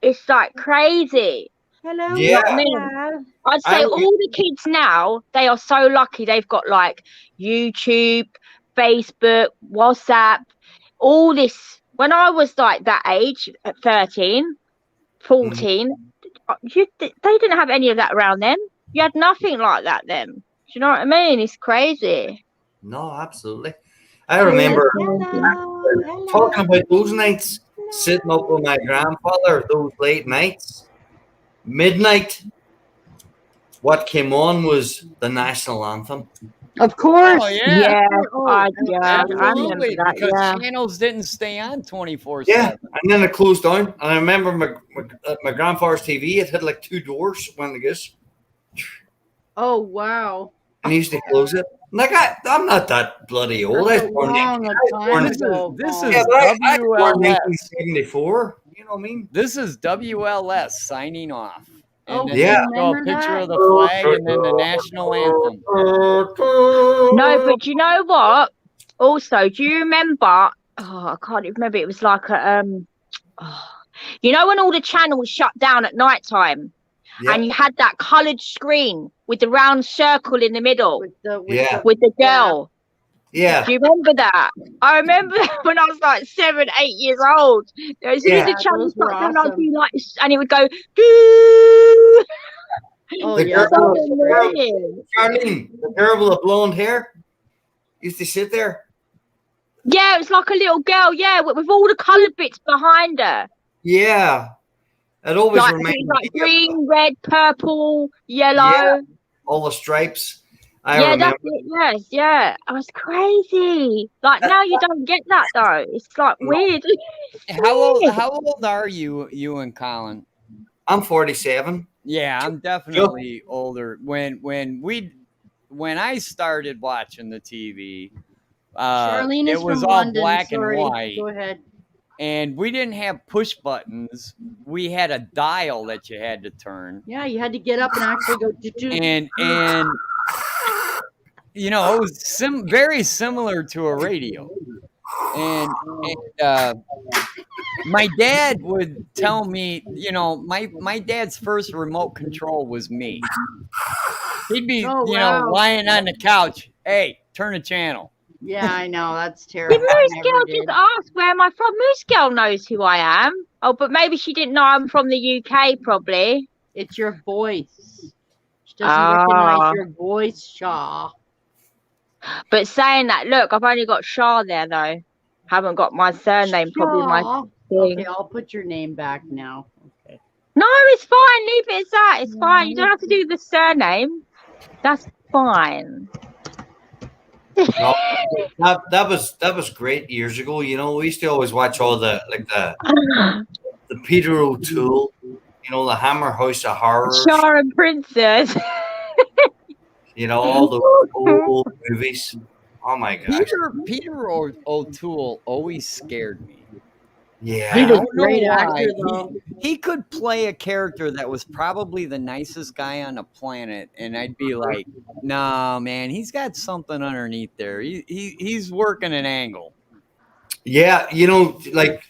It's like crazy. Hello. Yeah. Dad. I'd say I- all the kids now, they are so lucky. They've got like YouTube, Facebook, WhatsApp, all this. When I was like that age, at 13, 14, they didn't have any of that around them. You had nothing like that then. Do you know what I mean? It's crazy. No, absolutely. I remember Hello. talking about those nights, sitting up with my grandfather, those late nights, midnight. What came on was the national anthem. Of course. Oh yeah. I remember Absolutely, that. because Yeah. channels didn't stay on 24/7. Yeah, and then it closed down. And I remember my grandfather's TV. It had like 2 doors when it goes, Oh, wow. and he used to close it. Like I'm not that bloody old. I was born in This is yeah, but I was born in WLS. 1974. You know what I mean? This is WLS signing off. And Oh, then yeah. you go a picture of the flag and then the national anthem. No, but you know what? Also, do you remember? Oh, I can't even remember. It was like a you know when all the channels shut down at night time, and you had that coloured screen with the round circle in the middle With the girl. Yeah. Do you remember that? I remember when I was like 7, 8 years old. As soon as the channel those were shut down, I'd awesome. be like, and it would go, doo. Oh, The yeah. girl- So That was great. annoying. Charlene, the girl with the blonde hair, used to sit there. Yeah, it was like a little girl. Yeah, with all the coloured bits behind her. Yeah. It always Like, reminds like me green, red, purple, yellow. Yeah. all the stripes. I Yeah, remember. that's it. Yes, yeah. I was crazy. Like now you don't get that though. It's like No. weird. It's weird. How old are you and Colin? I'm 47. Yeah, I'm definitely older. When I started watching the TV, Charlene it is was from all London. black Sorry. and white. Go ahead. And we didn't have push buttons. We had a dial that you had to turn. Yeah, you had to get up and actually go. And you know, it was very similar to a radio. And my dad would tell me, you know, my dad's first remote control was me. He'd be, lying on the couch. Hey, turn a channel. Yeah, I know. That's terrible. Did Moose Girl just ask where am I from? Moose Girl knows who I am. Oh, but maybe she didn't know I'm from the UK, probably. It's your voice. She doesn't recognize your voice, Shaw. But saying that, look, I've only got Shaw there, though. Haven't got my surname, probably my thing. Okay, I'll put your name back now. Okay. No, it's fine. Leave it as that. It's fine. You don't have to do the surname. That's fine. No, that was great years ago. You know, we used to always watch all the Peter O'Toole, you know, the Hammer House of Horrors, Shaw and Princess. you know, all the old movies. Oh my gosh. Peter O'Toole always scared me. Yeah. He was a great actor, though. He could play a character that was probably the nicest guy on the planet, and I'd be like, "Nah, man, he's got something underneath there. He's working an angle." Yeah, you know, like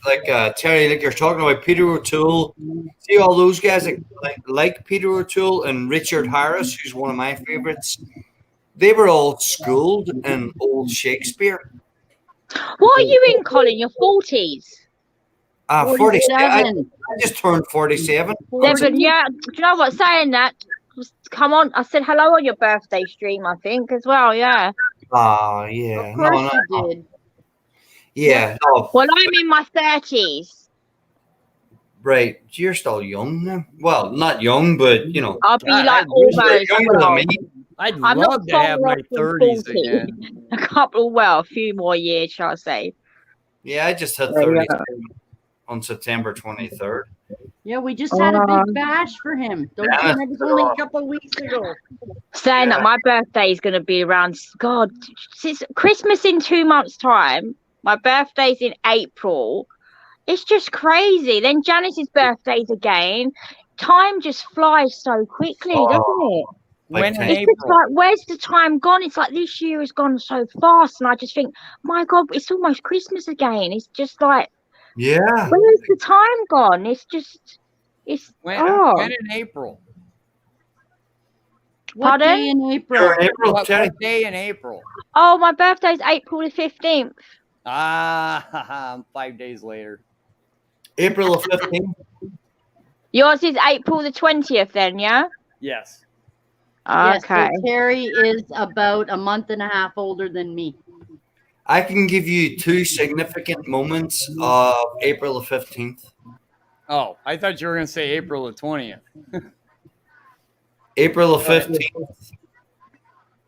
Terry, like you're talking about Peter O'Toole. See all those guys that like Peter O'Toole and Richard Harris, who's one of my favorites. They were all schooled in old Shakespeare. What are you in, Colin? Your 40s? 47. I just turned 47. 7, yeah. Do you know what? Saying that, come on. I said hello on your birthday stream, I think, as well, yeah. Oh, yeah. Of course you did. Yeah. No. Well, I'm in my 30s. Right. You're still young now. Well, not young, but, you know. I'll be like almost. Younger than me. I'd love to have my 30s again. A few more years, shall I say. Yeah, I just had 30 on September 23rd. Yeah, we just had a big bash for him. Don't you know, it was only a couple of weeks ago. Saying that my birthday is going to be around, God, since Christmas in 2 months' time. My birthday's in April. It's just crazy. Then Janice's birthday's again. Time just flies so quickly, doesn't it? When in It's April? just like, where's the time gone? It's like this year has gone so fast, and I just think, my God, it's almost Christmas again. It's just like, yeah. where's the time gone? It's just, when in April? What day in April? What day in April? Oh, my birthday's April the 15th. I'm 5 days later. April the 15th. Yours is April the 20th then, yeah? Yes. Yes, Okay. so Terry is about a month and a half older than me. I can give you 2 significant moments of April the 15th. Oh, I thought you were going to say April the 20th. April the 15th,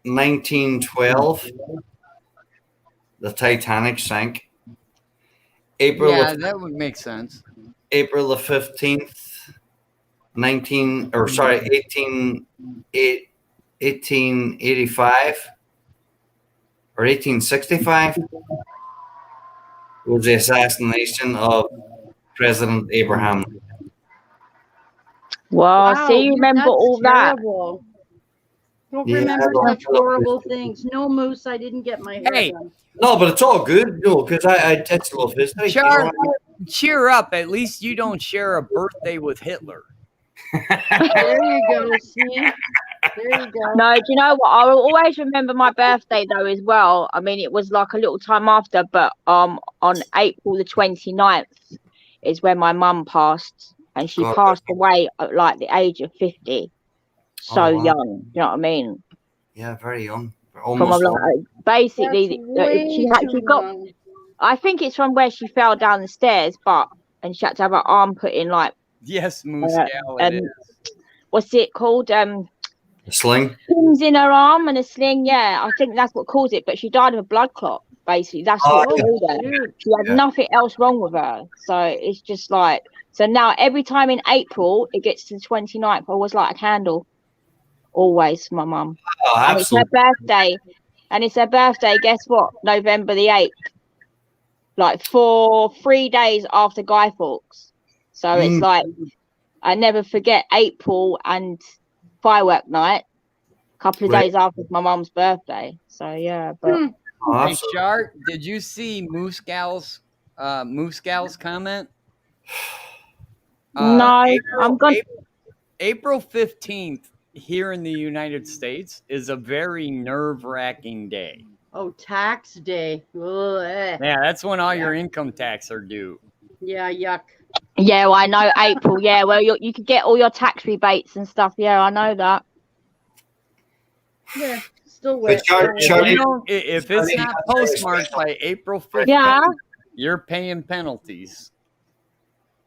1912, the Titanic sank. That would make sense. April the 15th, 1885 or 1865 was the assassination of President Abraham. Wow, see, you remember all terrible. Don't Yeah, remember I such horrible things. No, Moose, I didn't get my hair done. No, but it's all good. No, because I love history. Cheer up. At least you don't share a birthday with Hitler. There you go, see? There you go. No, do you know what? I will always remember my birthday though as well. I mean, it was like a little time after, but on April the 29th is when my mum passed, and she passed away at like the age of 50. So young, you know what I mean? Yeah, very young. Almost basically, she got. I think it's from where she fell down the stairs, and she had to have her arm put in like Yes, Moose Gal, it is. What's it called? A sling. Pins in her arm and a sling. Yeah, I think that's what caused it. But she died of a blood clot. Basically, that's what killed her. She had nothing else wrong with her. So it's just like, so now every time in April it gets to the 29th, I always light a candle. Always, my mum. Oh, and it's her birthday. And it's her birthday, guess what? November the 8th. Like 3 days after Guy Fawkes. So it's like, I never forget April and firework night. A couple of days after my mum's birthday. So yeah, but... Hey, Chart, did you see Moose Gal's comment? No, April 15th here in the United States is a very nerve-wracking day. Oh, tax day. Ugh. Yeah, that's when all your income tax are due. Yeah, yuck. Yeah, well, I know April. Yeah, well, you could get all your tax rebates and stuff. Yeah, I know that. Yeah. Still wet. If it's not postmarked by April 15th, you're paying penalties.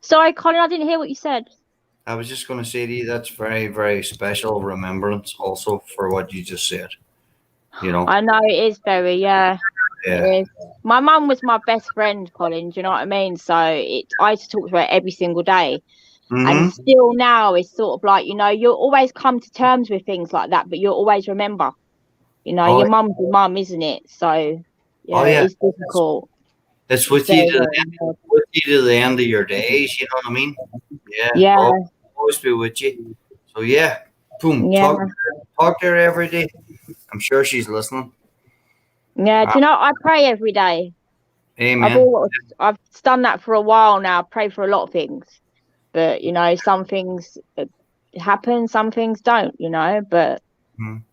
Sorry, Colin, I didn't hear what you said. I was just going to say to you, that's very, very special remembrance also for what you just said. You know, I know it is very, yeah. It is. My mum was my best friend, Colin. Do you know what I mean? So I used to talk to her every single day. And still now, it's sort of like, you know, you'll always come to terms with things like that, but you'll always remember. You know, your mum's your mum, isn't it? So, it's difficult. It's with you to the end of your days, you know what I mean? Yeah. I'll always be with you. So, boom. Yeah. Talk to her every day. I'm sure she's listening. Yeah, do you know, I pray every day. Amen. I've done that for a while now. I pray for a lot of things. But, you know, some things happen, some things don't, you know. But, you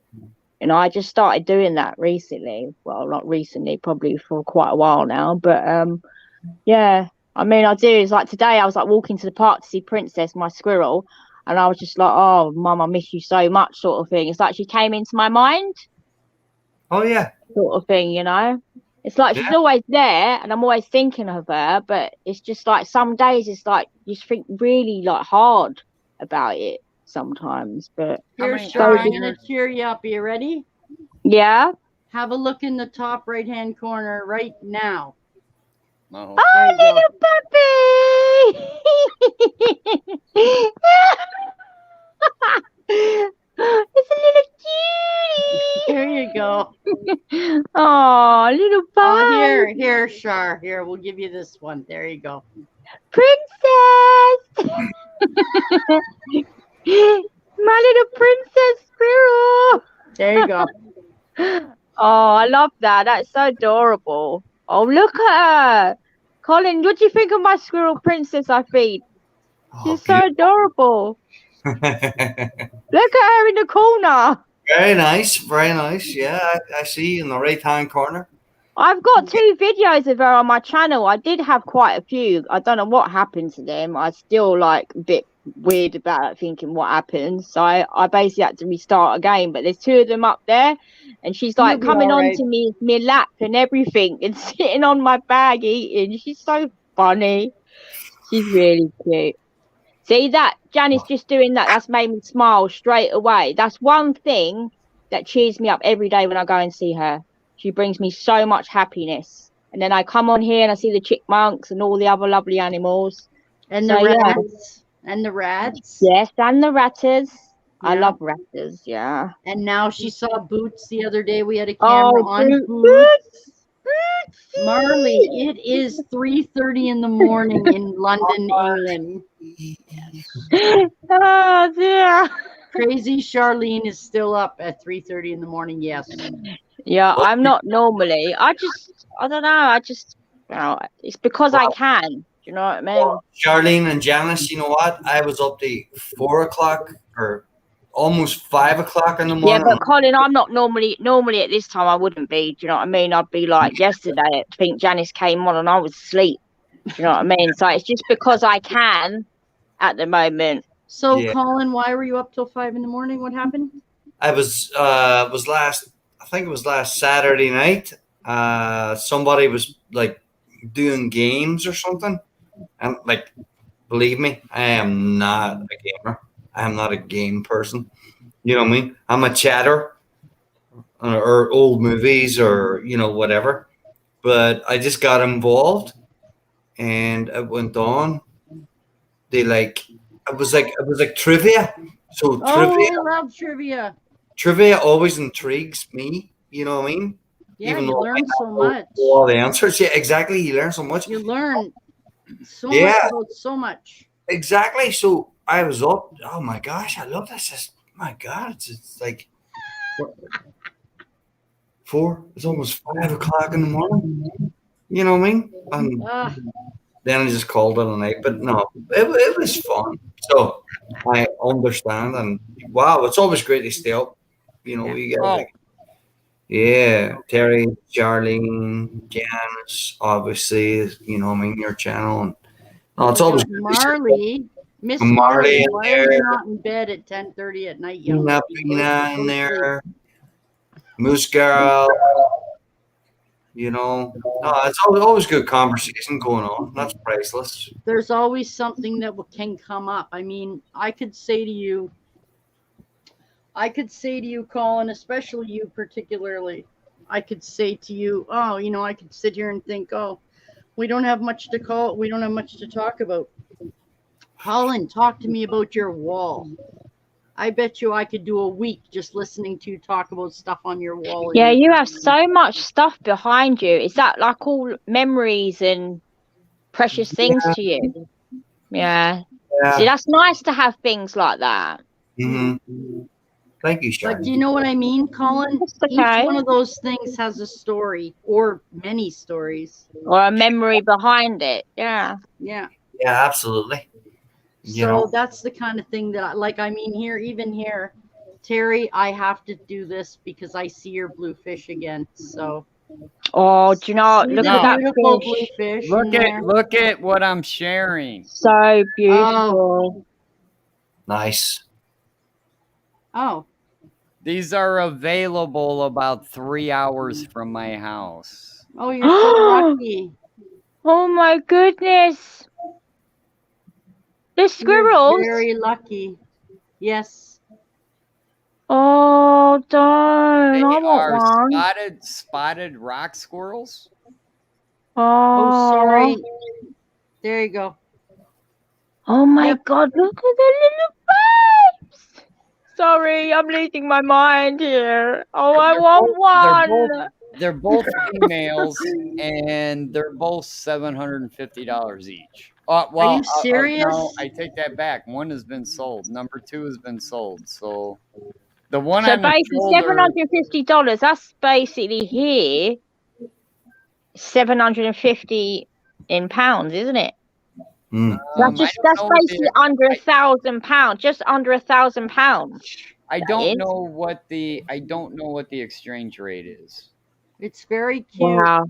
know, I just started doing that recently. Well, not recently, probably for quite a while now. But, yeah, I mean, I do. It's like today I was like walking to the park to see Princess, my squirrel. And I was just like, oh, Mum, I miss you so much sort of thing. It's like she came into my mind. Oh, yeah. Sort of thing, you know. It's like she's always there and I'm always thinking of her. But it's just like some days it's like you just think really like hard about it sometimes. But here, Char, I'm going to cheer you up. Are you ready? Yeah. Have a look in the top right-hand corner right now. Oh, little puppy! It's a little cutie. There you go. Oh, little puppy. Here, Char. Here, we'll give you this one. There you go. Princess. My little princess squirrel. There you go. Oh, I love that. That's so adorable. Oh, look at her. Colin, what do you think of my squirrel princess I feed? She's so adorable. Look at her in the corner. Very nice. Very nice. Yeah, I see in the right-hand corner. I've got 2 videos of her on my channel. I did have quite a few. I don't know what happened to them. I still like a bit weird about it, thinking what happened. So I basically had to restart again. But there's 2 of them up there. And she's like coming onto me lap and everything and sitting on my bag eating. She's so funny. She's really cute. See that? Janice just doing that. That's made me smile straight away. That's one thing that cheers me up every day when I go and see her. She brings me so much happiness. And then I come on here and I see the chipmunks and all the other lovely animals. And the rats. And the rats. Yes, and the ratters. Yeah. I love ratters, yeah. And now she saw Boots the other day. We had a camera on Boots. Marley, it is 3:30 in the morning in London, England. Oh, dear. Crazy Charlene is still up at 3:30 in the morning, yes. Yeah, I'm not normally. I don't know. You know, it's because I can. Do you know what I mean? Charlene and Janice, you know what? I was up to 4 o'clock or almost 5 o'clock in the morning. Yeah, but Colin, I'm not normally at this time. I wouldn't be. Do you know what I mean? I'd be like yesterday. I think Janice came on and I was asleep. Do you know what I mean? So it's just because I can at the moment. So, Colin, why were you up till 5 in the morning? What happened? I was last Saturday night. Somebody was like doing games or something, and like Believe me, I am not a gamer. I am not a game person. You know what I mean? I'm a chatter or old movies or whatever. But I just got involved, and it went on. They it was like trivia. So Oh, I love trivia always intrigues me. You know what I mean? Yeah, Even you though I learn so know much. all the answers. Yeah, exactly. You learn so much. You learn so Yeah. much about so much. Exactly. So I was up. Oh my gosh, I love this. My God, it's like 4. It's almost 5 o'clock in the morning. You know what I mean? And then I just called it a night. But no, it was fun. So I understand. And wow, it's always great to stay up. We get Terry, Charlene, Janice, obviously. What I mean, your channel. And no, it's always good. Marley. Miss Marley in why there. are you not in bed at 10:30 at night, young lady? Pina in there. Moose Girl. No, it's always good conversation going on. That's priceless. There's always something that can come up. I mean, I could say to you, Colin, especially you particularly, I could say to you, oh, I could sit here and think, oh, we don't have much to talk about. Colin, talk to me about your wall. I bet you I could do a week just listening to you talk about stuff on your wall. Yeah, you have so much stuff behind you. Is that like all memories and precious things to you? Yeah. See, that's nice to have things like that. Mm-hmm. Thank you, Sharon. But do you know what I mean, Colin? Okay. Each one of those things has a story or many stories. Or a memory behind it. Yeah. Yeah. Yeah, absolutely. So that's the kind of thing that even here, Terry, I have to do this because I see your blue fish again. So. Oh, do you know? Look at that beautiful blue fish. Look at what I'm sharing. So beautiful. Nice. Oh. These are available about 3 hours from my house. Oh, you're so lucky. Oh my goodness. The squirrels. You're very lucky. Yes. Oh, darn. They I want are one. spotted rock squirrels. Oh, sorry. There you go. Oh my God, look at the little babes. Sorry, I'm losing my mind here. Oh, I want one. They're both females, and they're both $750 each. Well, are you serious? No, I take that back. One has been sold. Number 2 has been sold. So the one so on the basically $750. That's basically here $750 in pounds, isn't it? That's basically under £1,000. Just under £1,000. I don't know what the exchange rate is. It's very cute. Wow.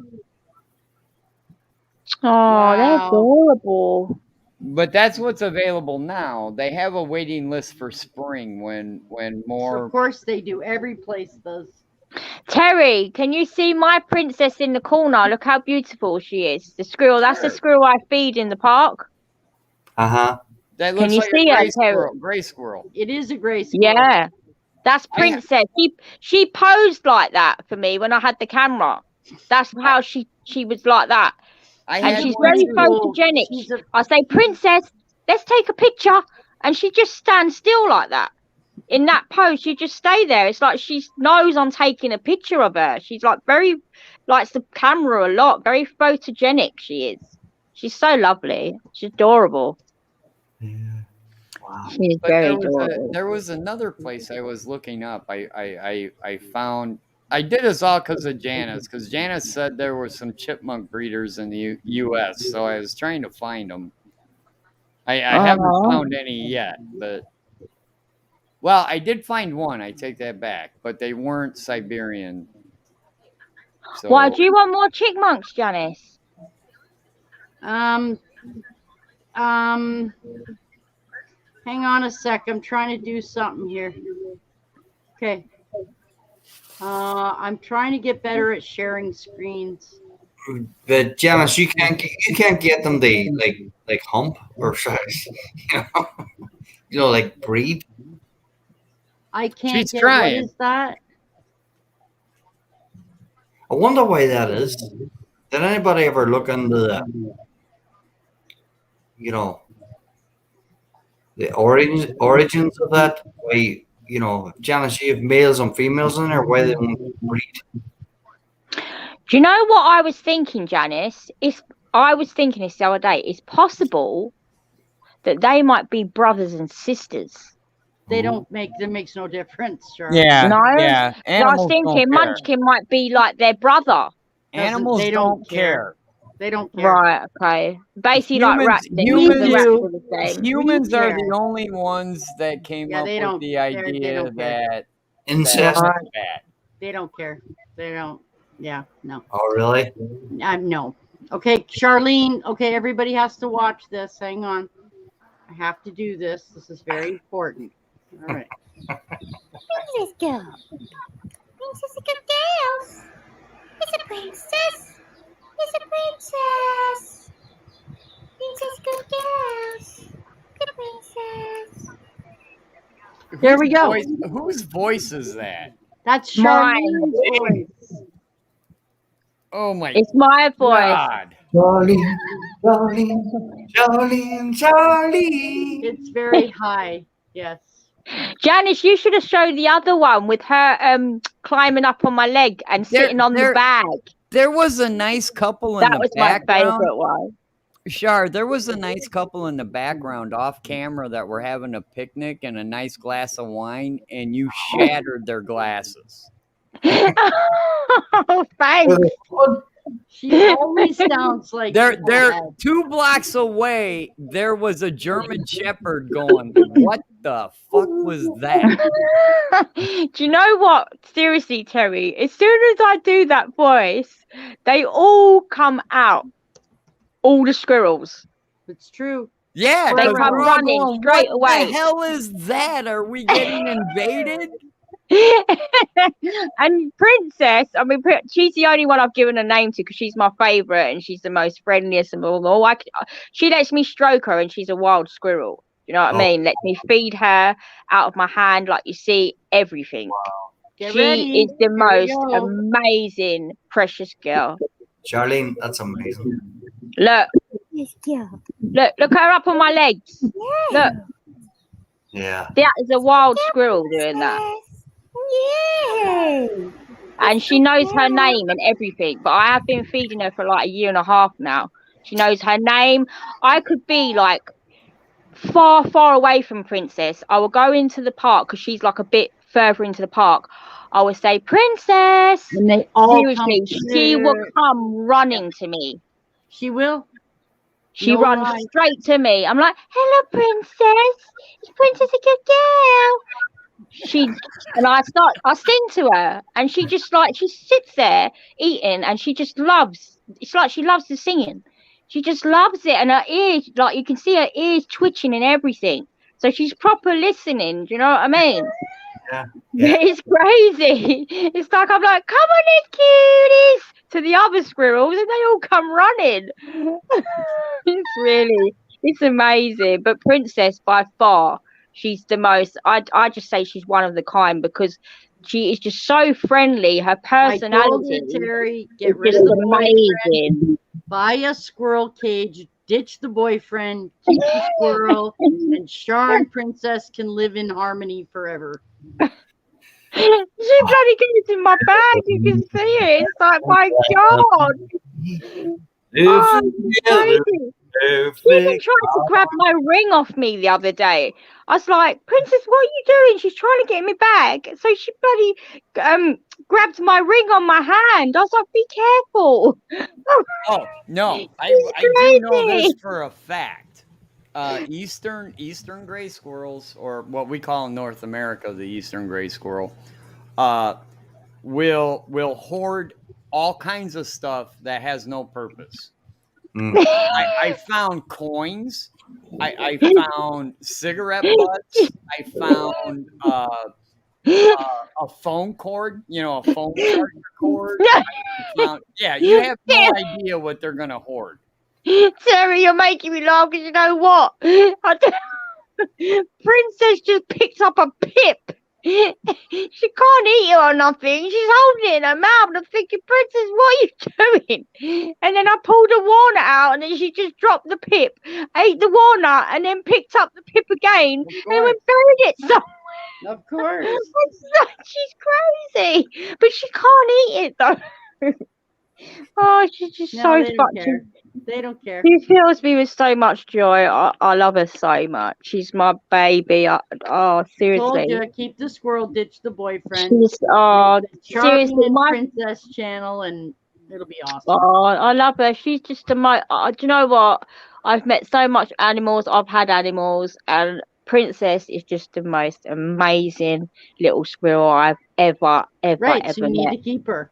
Oh, they're adorable. But that's what's available now. They have a waiting list for spring when more. Of course they do. Every place does. Terry, can you see my princess in the corner? Look how beautiful she is. The squirrel. That's the squirrel I feed in the park. Uh-huh. That looks like a gray squirrel. It is a gray squirrel. Yeah. That's Princess. She posed like that for me when I had the camera. That's how she was like that. And she's very photogenic. I say, Princess, let's take a picture. And she just stands still like that. In that pose, she just stay there. It's like she knows I'm taking a picture of her. She's like likes the camera a lot. Very photogenic she is. She's so lovely. She's adorable. Yeah. Wow. She's very adorable. There was another place I was looking up. I found. I did this all because of Janice, because Janice said there were some chipmunk breeders in the U.S., so I was trying to find them. I haven't found any yet, but... Well, I did find one. I take that back, but they weren't Siberian. So... Why, do you want more chipmunks, Janice? Hang on a sec. I'm trying to do something here. Okay. I'm trying to get better at sharing screens. But Janice, you can't get them to like hump or size, like breed. I can't She's get trying. what is that? I wonder why that is. Did anybody ever look into the origins of that? Why, Janice, you have males and females in there. Why they don't breed? Do you know what I was thinking, Janice? I was thinking this the other day. It's possible that they might be brothers and sisters. They don't make. That makes no difference, Charles. Yeah. No? Yeah. I was thinking Munchkin might be like their brother. Animals They don't care. They don't care. Right, okay. Basically Humans- like rats. humans The rats are the same. Humans are care. the only ones that came Yeah, up they with don't- the they idea don't care. that Incest. that's bad. They don't care. They don't. Yeah, no. Oh, really? No. Okay, Charlene. Okay, everybody has to watch this. Hang on. I have to do this. This is very important. All right. Princess girl. Princess is a good girl. It's a princess. It's a princess. Princess good girls. Good princess. There we go. Whose voice is that? That's Mine. Charlene's voice. Oh my It's my voice. God. Charlene, Charlene, Charlene, Charlene. It's very high. Yes. Janice, you should have showed the other one with her climbing up on my leg and sitting on the bag. There was a nice couple in That the was my background. favorite one. Shar, there was a nice couple in the background off camera that were having a picnic and a nice glass of wine, and you shattered their glasses. Oh, thanks. She always sounds like They're that. 2 blocks away. There was a German Shepherd going, what the fuck was that? Do you know what? Seriously, Terry, as soon as I do that voice, they all come out. All the squirrels. It's true. Yeah, They 'cause come we're all running going, straight what away. the hell is that? Are we getting invaded? And Princess, I mean, she's the only one I've given a name to because she's my favorite and she's the most friendliest of them all. She lets me stroke her and she's a wild squirrel. You know what I mean? Lets me feed her out of my hand, like you see, everything. Get She ready. is the Here we most go. amazing, precious girl. Charlene, that's amazing. Look, Yes, girl. look her up on my legs. Look, Yeah. that is a wild squirrel doing that. Yay! And she knows her name and everything. But I have been feeding her for like a year and a half now. She knows her name. I could be like far, far away from Princess. I will go into the park because she's like a bit further into the park. I would say, Princess. And they all Seriously, come she will here. come running to me. She will. She No runs lie. straight to me. I'm like, hello, Princess. Is Princess a good girl? I sing to her, and she just she sits there eating, and she just loves. It's like she loves the singing. She just loves it, and her ears, like you can see her ears twitching and everything. So she's proper listening. Do you know what I mean? Yeah. It's crazy. It's like I'm like, come on in, cuties, to the other squirrels, and they all come running. It's amazing. But Princess, by far, she's the most. I just say she's one of the kind because she is just so friendly. Her I told personality you, Terry, is get rid just of the boyfriend. amazing. Buy a squirrel cage. Ditch the boyfriend. Keep the squirrel. And Char and Princess can live in harmony forever. She bloody gets in my bag. You can see it. It's like, my God. Oh, it's crazy. She even tried to grab my ring off me the other day. I was like, Princess, what are you doing? She's trying to get me back. So she bloody grabbed my ring on my hand. I was like, be careful. Oh, no. I do know this for a fact. Eastern gray squirrels, or what we call in North America the eastern gray squirrel, will hoard all kinds of stuff that has no purpose. I found coins. I found cigarette butts. I found a phone cord, a phone charger cord. You have no idea what they're gonna hoard. Terry, you're making me laugh because you know what? Princess just picked up a pip. She can't eat it or nothing. She's holding it in her mouth. And I'm thinking, Princess, what are you doing? And then I pulled a walnut out, and then she just dropped the pip, ate the walnut, and then picked up the pip again, and went buried it somewhere. Of course. She's crazy, but she can't eat it though. Oh, she's just so fucking. They don't care. She fills me with so much joy. I love her so much. She's my baby. Seriously. Told you, keep the squirrel, ditch the boyfriend. She's, seriously, my Princess channel, and it'll be awesome. Oh, I love her. She's just do you know what? I've met so much animals. I've had animals, and Princess is just the most amazing little squirrel I've ever Right, so you need met. to keep her.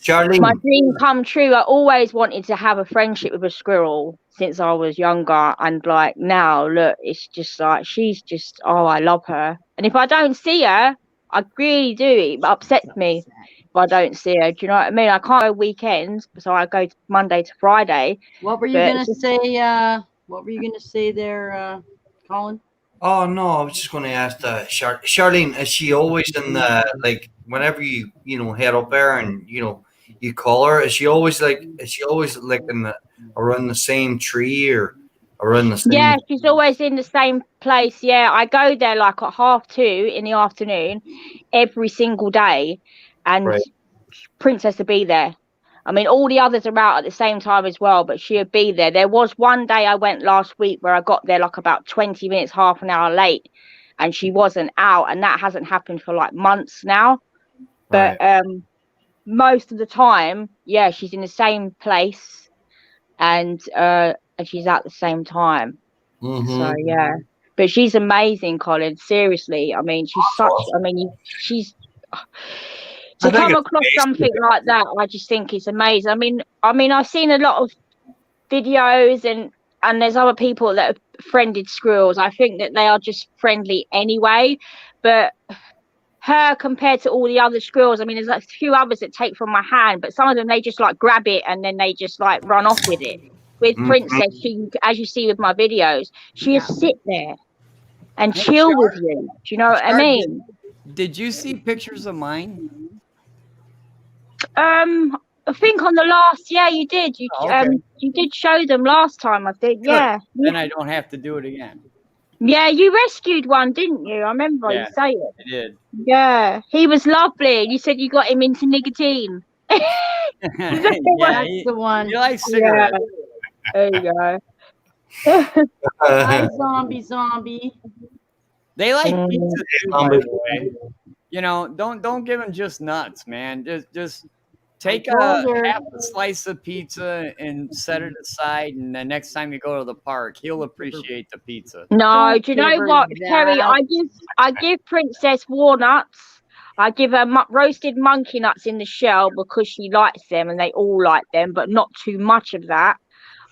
Charlene. My dream come true. I always wanted to have a friendship with a squirrel since I was younger, and like now, look, it's just like she's just I love her. And if I don't see her, I really do. It upsets me if I don't see her. Do you know what I mean? I can't go weekends, so I go Monday to Friday. What were you gonna say? What were you gonna say there, Colin? Oh no, I was just going to ask Charlene. Is she always in the like whenever you head up there and you call her? Is she always like in the around the same tree or around the same? Yeah, she's always in the same place. Yeah, I go there like at 2:30 in the afternoon every single day, and Right. Princess will be there. I mean, all the others are out at the same time as well, but she'll be there. There was one day I went last week where I got there like about 20 minutes, half an hour late, and she wasn't out, and that hasn't happened for like months now. But most of the time, yeah, she's in the same place, and she's at the same time. Mm-hmm. So yeah, but she's amazing, Colin. Seriously, I mean, she's. To come across something like that, I just think it's amazing. I mean, I've seen a lot of videos, and there's other people that have friended squirrels. I think that they are just friendly anyway. But her compared to all the other squirrels, I mean, there's like a few others that take from my hand, but some of them they just like grab it and then they just like run off with it. With Princess, she, as you see with my videos, she just sit there and chill with you. Do you know what I mean? Did you see pictures of mine? I think on the last, yeah, you did. You did show them last time, I think. Good. Yeah. Then I don't have to do it again. Yeah, you rescued one, didn't you? I remember you say it. I did. Yeah, he was lovely. You said you got him into nicotine. That's the one. You like cigarettes? Yeah. There you go. Hi, zombie. They like pizza too, by the way. Don't give them just nuts, man. Just take half a slice of pizza and set it aside, and the next time you go to the park, he'll appreciate the pizza. No, do you know what, Terry? I give Princess walnuts. I give her roasted monkey nuts in the shell because she likes them, and they all like them, but not too much of that.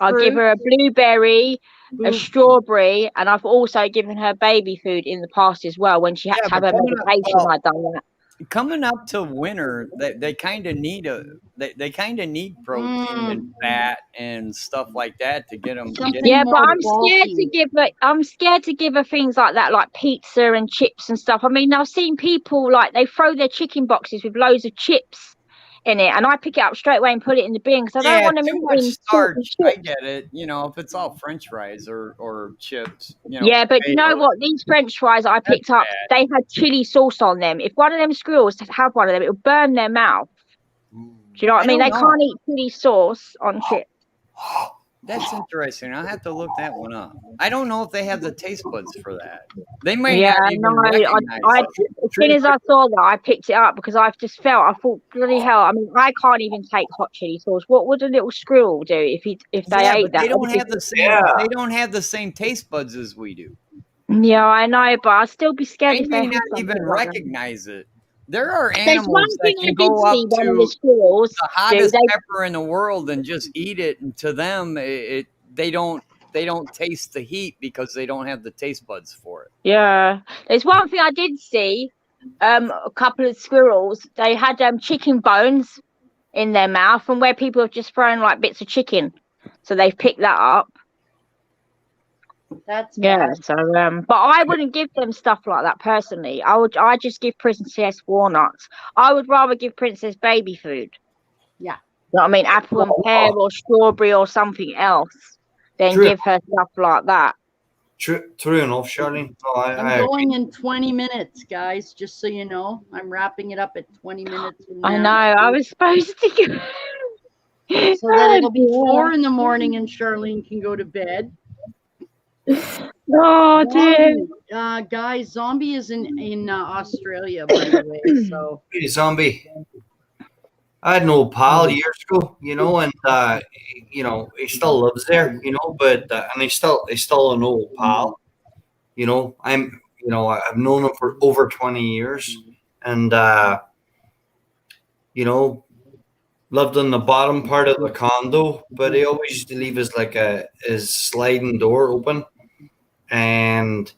I'll give her a blueberry, a strawberry, and I've also given her baby food in the past as well when she had to have her medication. I've done that. Coming up to winter, they kind of need they kind of need protein and fat and stuff like that to get them. Yeah, but I'm scared to give her things like that, like pizza and chips and stuff. I mean, I've seen people like they throw their chicken boxes with loads of chips in it, and I pick it up straight away and put it in the bin because I don't want them too much starch. I get it, if it's all French fries or chips. Yeah, but you know what? These French fries I picked up, they had chili sauce on them. If one of them squirrels have one of them, it'll burn their mouth. Do you know what I mean? They can't eat chili sauce on chips. That's interesting. I'll have to look that one up. I don't know if they have the taste buds for that. They might. Yeah, no. As soon as I saw that, I picked it up because I thought, bloody hell. I mean, I can't even take hot chili sauce. What would a little squirrel do if they ate that? They don't have the same. They don't have the same taste buds as we do. Yeah, I know, but I'd still be scared if they not even recognize it. There are animals that can go up to the hottest pepper in the world and just eat it, and to them, they don't taste the heat because they don't have the taste buds for it. Yeah, there's one thing I did see. A couple of squirrels, they had chicken bones in their mouth, and where people have just thrown like bits of chicken. so they've picked that up. That's yeah. So, but I wouldn't give them stuff like that personally. I just give Princess walnuts. I would rather give Princess baby food. Yeah. You know what I mean? Apple and pear or strawberry or something else. Then give her stuff like that. True enough, Charlene. No, I'm going in 20 minutes, guys, just so you know. I'm wrapping it up at 20 minutes from now. I know. I was supposed to go. So that it'll be 4 in the morning and Charlene can go to bed. Oh, dear. Guys, Zombie is in Australia, by the way. So Hey, Zombie. I had an old pal years ago, you know, and you know, he still lives there, you know, but and he's still an old pal, you know. I've known him for over 20 years, and you know, lived in the bottom part of the condo, but he always used to leave his sliding door open, and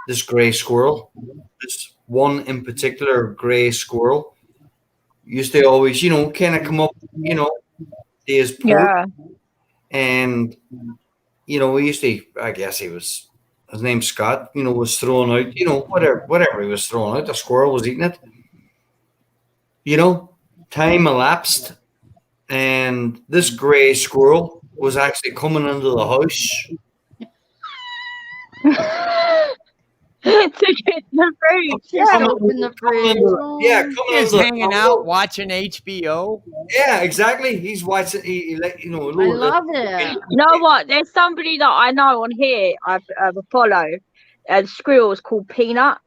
this gray squirrel, this one in particular gray squirrel, used to always, you know, kind of come up, you know, to his porch. Yeah. And, you know, I guess his name's Scott, you know, was throwing out, you know, whatever he was throwing out, the squirrel was eating it. You know, time elapsed, and this gray squirrel was actually coming into the house. To get the fridge. yeah, open the fridge. He's hanging out watching HBO. Yeah, exactly. He's watching. You know, I love it. You know what? There's somebody that I know on here I follow. Squirrel's called Peanut,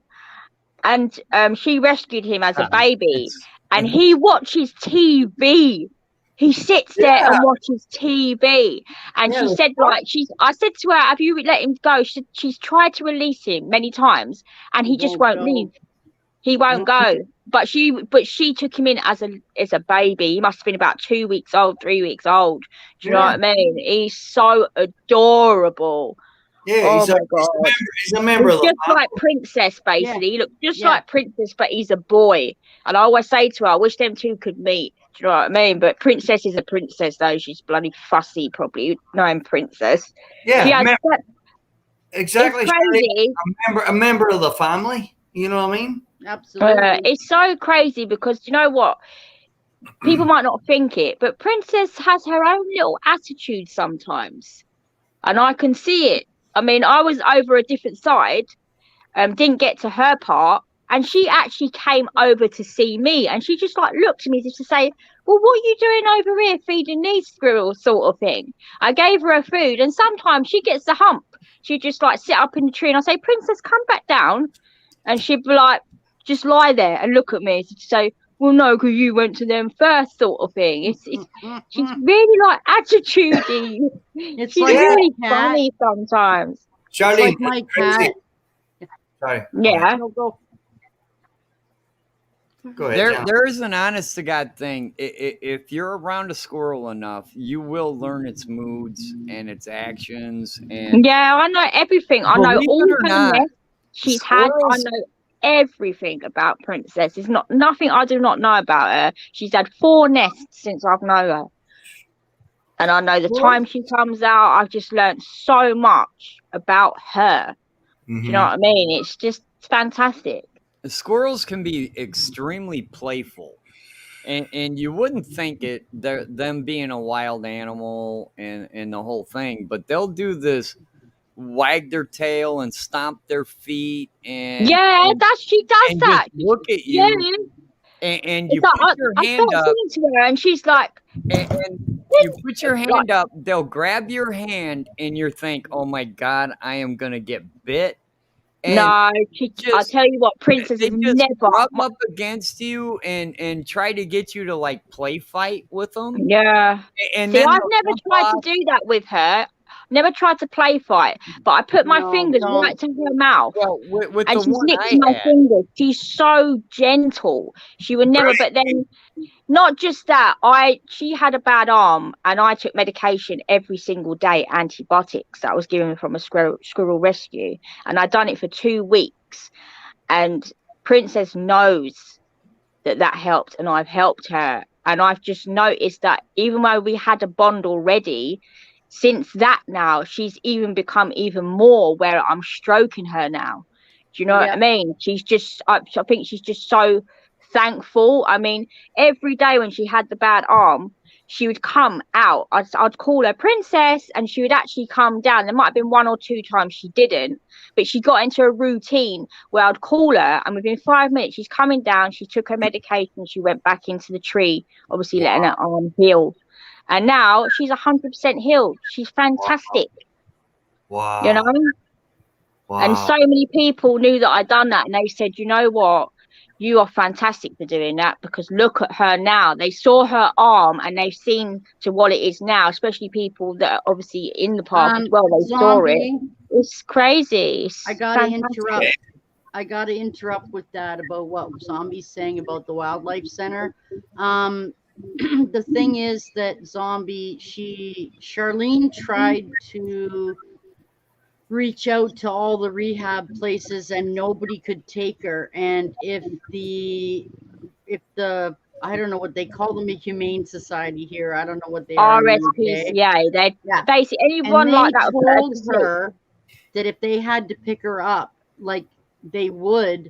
and she rescued him as a baby, and he watches TV. He sits there and watches TV. And she said, like, I said to her, have you let him go? She's tried to release him many times, and he just won't leave. He won't go. But she took him in as a baby. He must have been about 2 weeks old, 3 weeks old. Do you know what I mean? He's so adorable. Yeah, he's a member of the just like Princess, basically. He looks just like Princess, but he's a boy. And I always say to her, I wish them two could meet. Do you know what I mean? But Princess is a princess, though. She's bloody fussy, probably. Knowing Princess. Yeah, exactly. It's crazy. A member of the family. You know what I mean? Absolutely. It's so crazy because, you know what? People might not think it, but Princess has her own little attitude sometimes. And I can see it. I mean, I was over a different side, didn't get to her part, and she actually came over to see me, and she just like looked at me just to say, well, what are you doing over here feeding these squirrels, sort of thing. I gave her her food, and sometimes she gets the hump. She just like sit up in the tree, and I say, Princess, come back down. And she'd be like, just lie there and look at me to say, well, no, because you went to them first, sort of thing. She's really like attitudey. She's like really funny sometimes. Charlie, like my cat. Sorry. Yeah. Go ahead. There is an honest to God thing. If you're around a squirrel enough, you will learn its moods and its actions. And yeah, I know everything. I know all her nests she's had. I know everything about Princess. It's not nothing I do not know about her. She's had 4 nests since I've known her, and I know the time she comes out. I've just learned so much about her. Do you know what I mean? It's just fantastic. Squirrels can be extremely playful, and you wouldn't think it. Them being a wild animal and the whole thing, but they'll do this. Wag their tail and stomp their feet and she does that. Look at you, and you put your hand up to her, and she's like, and you put your hand up. They'll grab your hand, and you think, "Oh my God, I am gonna get bit." And no, I'll tell you what, Princess is never rub up against you and try to get you to like play fight with them. Yeah, and see, I've never tried to do that with her. Never tried to play fight, but I put my fingers right to her mouth, and she's licking my fingers. She's so gentle. She would never. But then, not just that. She had a bad arm, and I took medication every single day, antibiotics that I was given from a squirrel rescue, and I'd done it for 2 weeks. And Princess knows that helped, and I've helped her. And I've just noticed that even though we had a bond already, since that now, she's even become even more where I'm stroking her now. Do you know what I mean? She's just, I think she's just so thankful. I mean, every day when she had the bad arm, she would come out. I'd call her princess, and she would actually come down. There might have been 1 or 2 times she didn't, but she got into a routine where I'd call her, and within 5 minutes, she's coming down. She took her medication. She went back into the tree, obviously letting her arm heal. And now she's 100% healed. She's fantastic. Wow. You know? Wow. And so many people knew that I'd done that, and they said, you know what? You are fantastic for doing that, because look at her now. They saw her arm and they've seen to what it is now, especially people that are obviously in the park as well. They saw it. It's crazy. I gotta interrupt. I gotta interrupt with that about what Zombie's saying about the wildlife center. The thing is that Zombie, Charlene tried to reach out to all the rehab places and nobody could take her. And if the I don't know what they call them, a humane society here. I don't know what they are. RSPCA. They basically anyone like that told her that if they had to pick her up, like they would,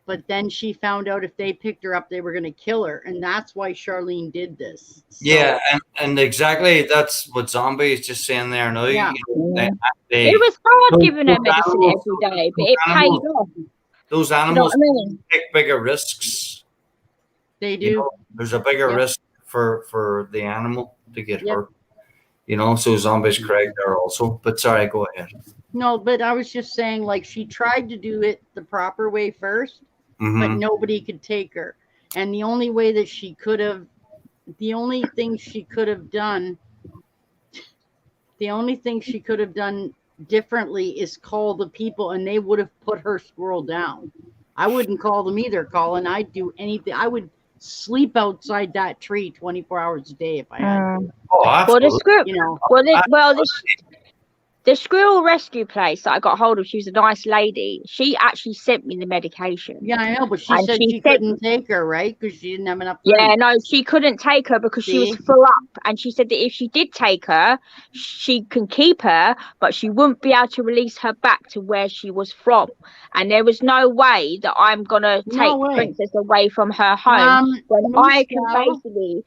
but then she found out if they picked her up, they were going to kill her, and that's why Charlene did this. So, yeah, and exactly that's what Zombie is just saying there now. Yeah. It was hard giving her medicine every day, but it paid off. Those animals take bigger risks. They do. You know, there's a bigger risk for the animal to get hurt. You know, so Zombie's correct there also. But sorry, go ahead. No, but I was just saying, like, she tried to do it the proper way first, but nobody could take her. And the only way that she could have, the only thing she could have done differently is call the people, and they would have put her squirrel down. I wouldn't call them either, Colin. I'd do anything. I would sleep outside that tree 24 hours a day if I had to. Oh, absolutely. Well, the script, you know, the squirrel rescue place that I got hold of, she was a nice lady. She actually sent me the medication. Yeah, I know, but she said she couldn't take her, right? Because she didn't have enough food. Yeah, no, she couldn't take her because she was full up. And she said that if she did take her, she can keep her, but she wouldn't be able to release her back to where she was from. And there was no way that I'm going to take Princess away from her home when I can basically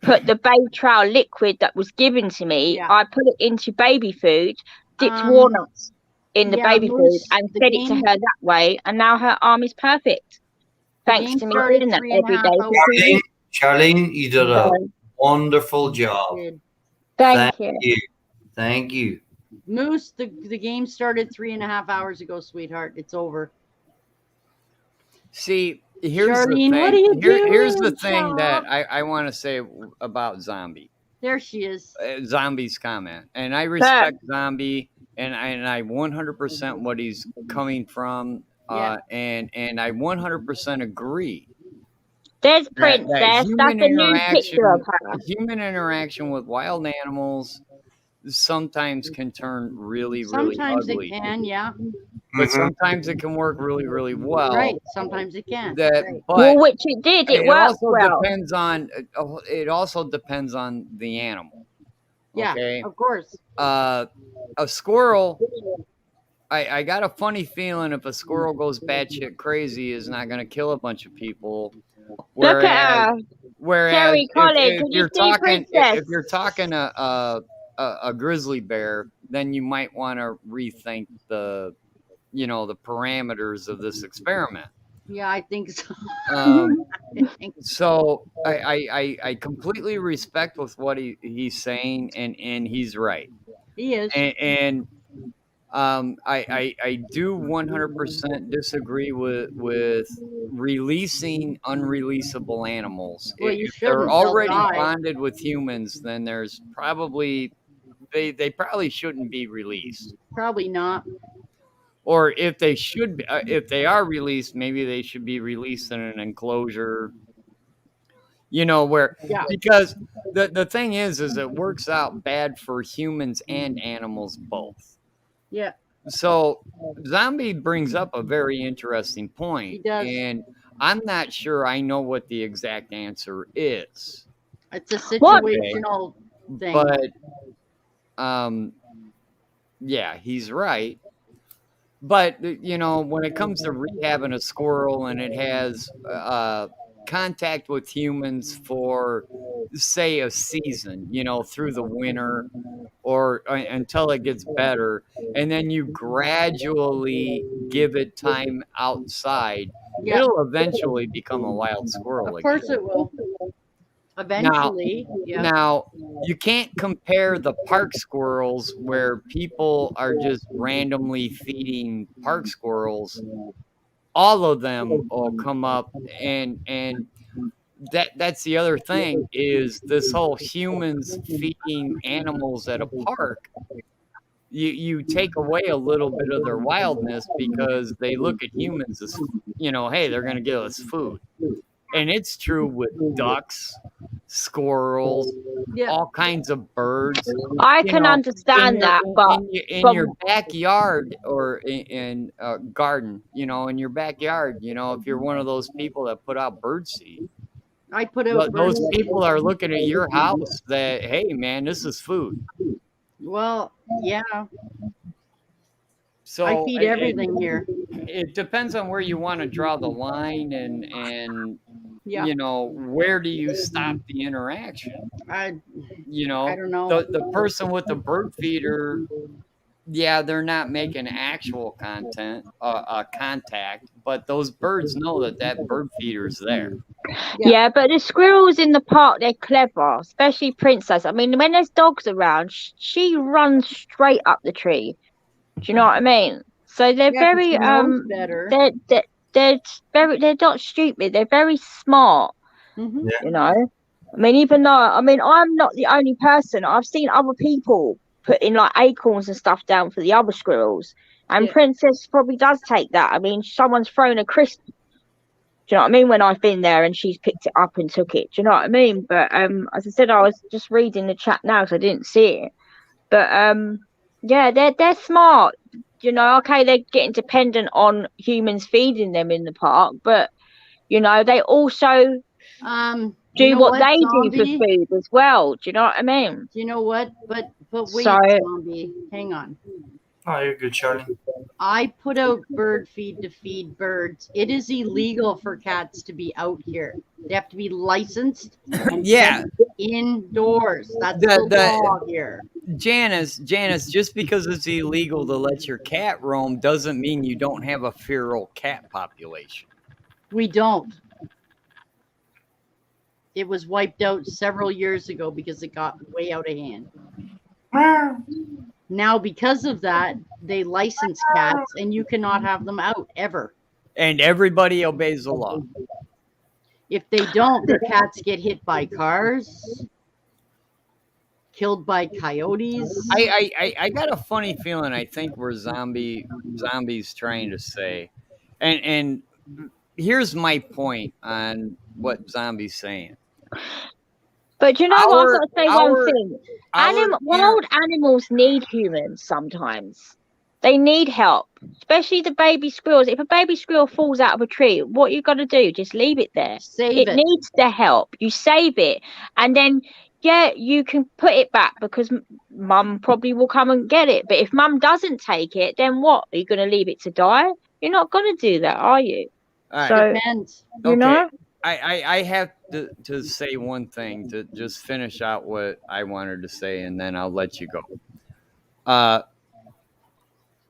put the Bay Trail liquid that was given to me, I put it into baby food, dipped walnuts in the baby food, and fed it to her that way, and now her arm is perfect. Thanks to me doing that every day. Charlene, you did a wonderful job. Thank you. Thank you. Moose, the game started 3.5 hours ago, sweetheart. It's over. See, here's Charlene, the thing. what are you doing, here's the thing that I want to say about Zombie. There she is. Zombie's comment, and I respect Zombie, and I 100% what he's coming from, and I 100% agree. There's Princess. That's a new picture of her. Human interaction with wild animals sometimes can turn really ugly. Sometimes it can, but sometimes it can work really, really well. Right. Sometimes it can. But which it did. It worked well. It also depends on the animal. Yeah, okay? Of course. A squirrel. I got a funny feeling if a squirrel goes batshit crazy, is not going to kill a bunch of people. Look at her. Whereas if you're talking a grizzly bear, then you might want to rethink the parameters of this experiment. Yeah, I think so. So I completely respect with what he's saying, and he's right. He is. And I do 100% disagree with releasing unreleasable animals. Well, if they're already bonded with humans, then there's probably they probably shouldn't be released. Probably not. Or if they should be, if they are released, maybe they should be released in an enclosure. Because the thing is it works out bad for humans and animals both. Yeah. So Zombie brings up a very interesting point. He does. And I'm not sure I know what the exact answer is. It's a situational thing. But yeah, he's right. But when it comes to rehabbing a squirrel and it has contact with humans for, say, a season, through the winter or until it gets better, and then you gradually give it time outside, it'll eventually become a wild squirrel. Of course it will. Eventually. Now, you can't compare the park squirrels where people are just randomly feeding park squirrels. All of them will come up, and that's the other thing, is this whole humans feeding animals at a park. You take away a little bit of their wildness because they look at humans as, hey, they're going to give us food. And it's true with ducks, squirrels, all kinds of birds. I can understand that, but in your backyard or in a garden, in your backyard, if you're one of those people that put out birdseed, I put out those people are looking at your house that, hey, man, this is food. Well, yeah. So I feed everything here. It depends on where you want to draw the line, and where do you stop the interaction? I don't know. The person with the bird feeder, they're not making actual contact, but those birds know that bird feeder's there. Yeah, but the squirrels in the park, they're clever, especially Princess. I mean, when there's dogs around, she runs straight up the tree. Do you know what I mean? So they're very better. They're not stupid. They're very smart. Mm-hmm. I mean, even though I'm not the only person. I've seen other people putting like acorns and stuff down for the other squirrels, and Princess probably does take that. I mean, someone's thrown a crisp. Do you know what I mean? When I've been there and she's picked it up and took it. Do you know what I mean? But as I said, I was just reading the chat now, so I didn't see it. But they're smart. Okay, they're getting dependent on humans feeding them in the park, but they also do what they do for food as well. Do you know what I mean? You know what? But wait, Zombie, hang on. Oh, you're good, Charlie. I put out bird feed to feed birds. It is illegal for cats to be out here. They have to be licensed and indoors. That's the law here. Janice, just because it's illegal to let your cat roam doesn't mean you don't have a feral cat population. We don't. It was wiped out several years ago because it got way out of hand. Now, because of that, they license cats, and you cannot have them out ever. And everybody obeys the law. If they don't, the cats get hit by cars, killed by coyotes. I got a funny feeling. I think we're zombies trying to say, and here's my point on what Zombie's saying. But I've got to say one thing. Wild animals need humans sometimes. They need help, especially the baby squirrels. If a baby squirrel falls out of a tree, what you got to do? Just leave it there. Save it. It needs the help. You save it, and then you can put it back because mum probably will come and get it. But if mum doesn't take it, then what? Are you going to leave it to die? You're not going to do that, are you? All right. So, depends. I have to say one thing to just finish out what I wanted to say, and then I'll let you go.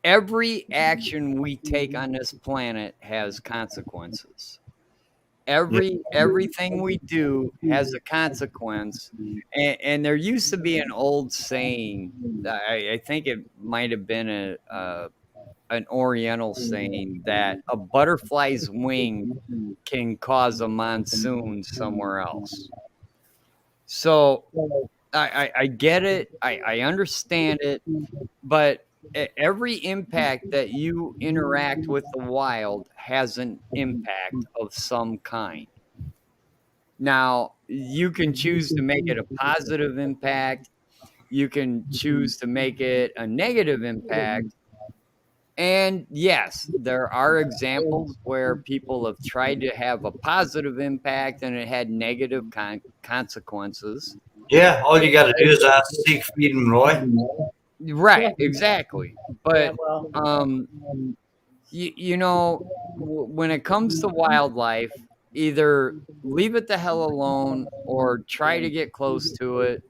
Every action we take on this planet has consequences. Everything we do has a consequence. And there used to be an old saying, I think it might have been an Oriental saying, that a butterfly's wing can cause a monsoon somewhere else. So I get it. I understand it. But every impact that you interact with the wild has an impact of some kind. Now, you can choose to make it a positive impact. You can choose to make it a negative impact. And yes, there are examples where people have tried to have a positive impact and it had negative consequences. Yeah, all you got to do is ask, seek, feed, and Roy. Right, exactly. But well, you know, when it comes to wildlife, either leave it the hell alone or try to get close to it.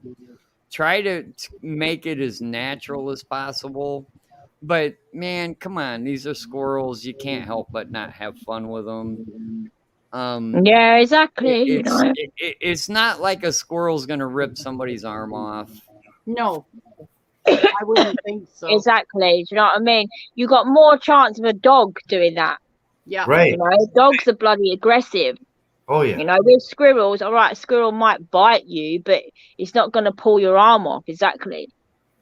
Try to make it as natural as possible. But man, come on, these are squirrels. You can't help but not have fun with them. Yeah, exactly. It's not like a squirrel's gonna rip somebody's arm off. no, I wouldn't think so. Exactly. Do you know what I mean? You got more chance of a dog doing that. Yeah. Right. You know, dogs are bloody aggressive. Oh, yeah. You know, with squirrels, all right, a squirrel might bite you, but it's not going to pull your arm off. Exactly.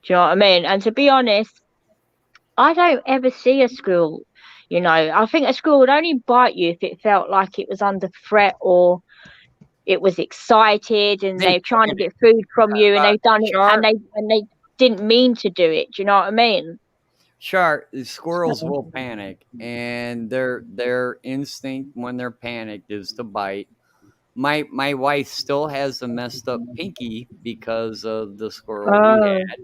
Do you know what I mean? And to be honest, I don't ever see a squirrel. You know, I think a squirrel would only bite you if it felt like it was under threat or it was excited and they're trying to get food from you and they've done it and they didn't mean to do it. Do you know what I mean? Sure, squirrels will panic, and their instinct when they're panicked is to bite. My wife still has a messed up pinky because of the squirrel we had,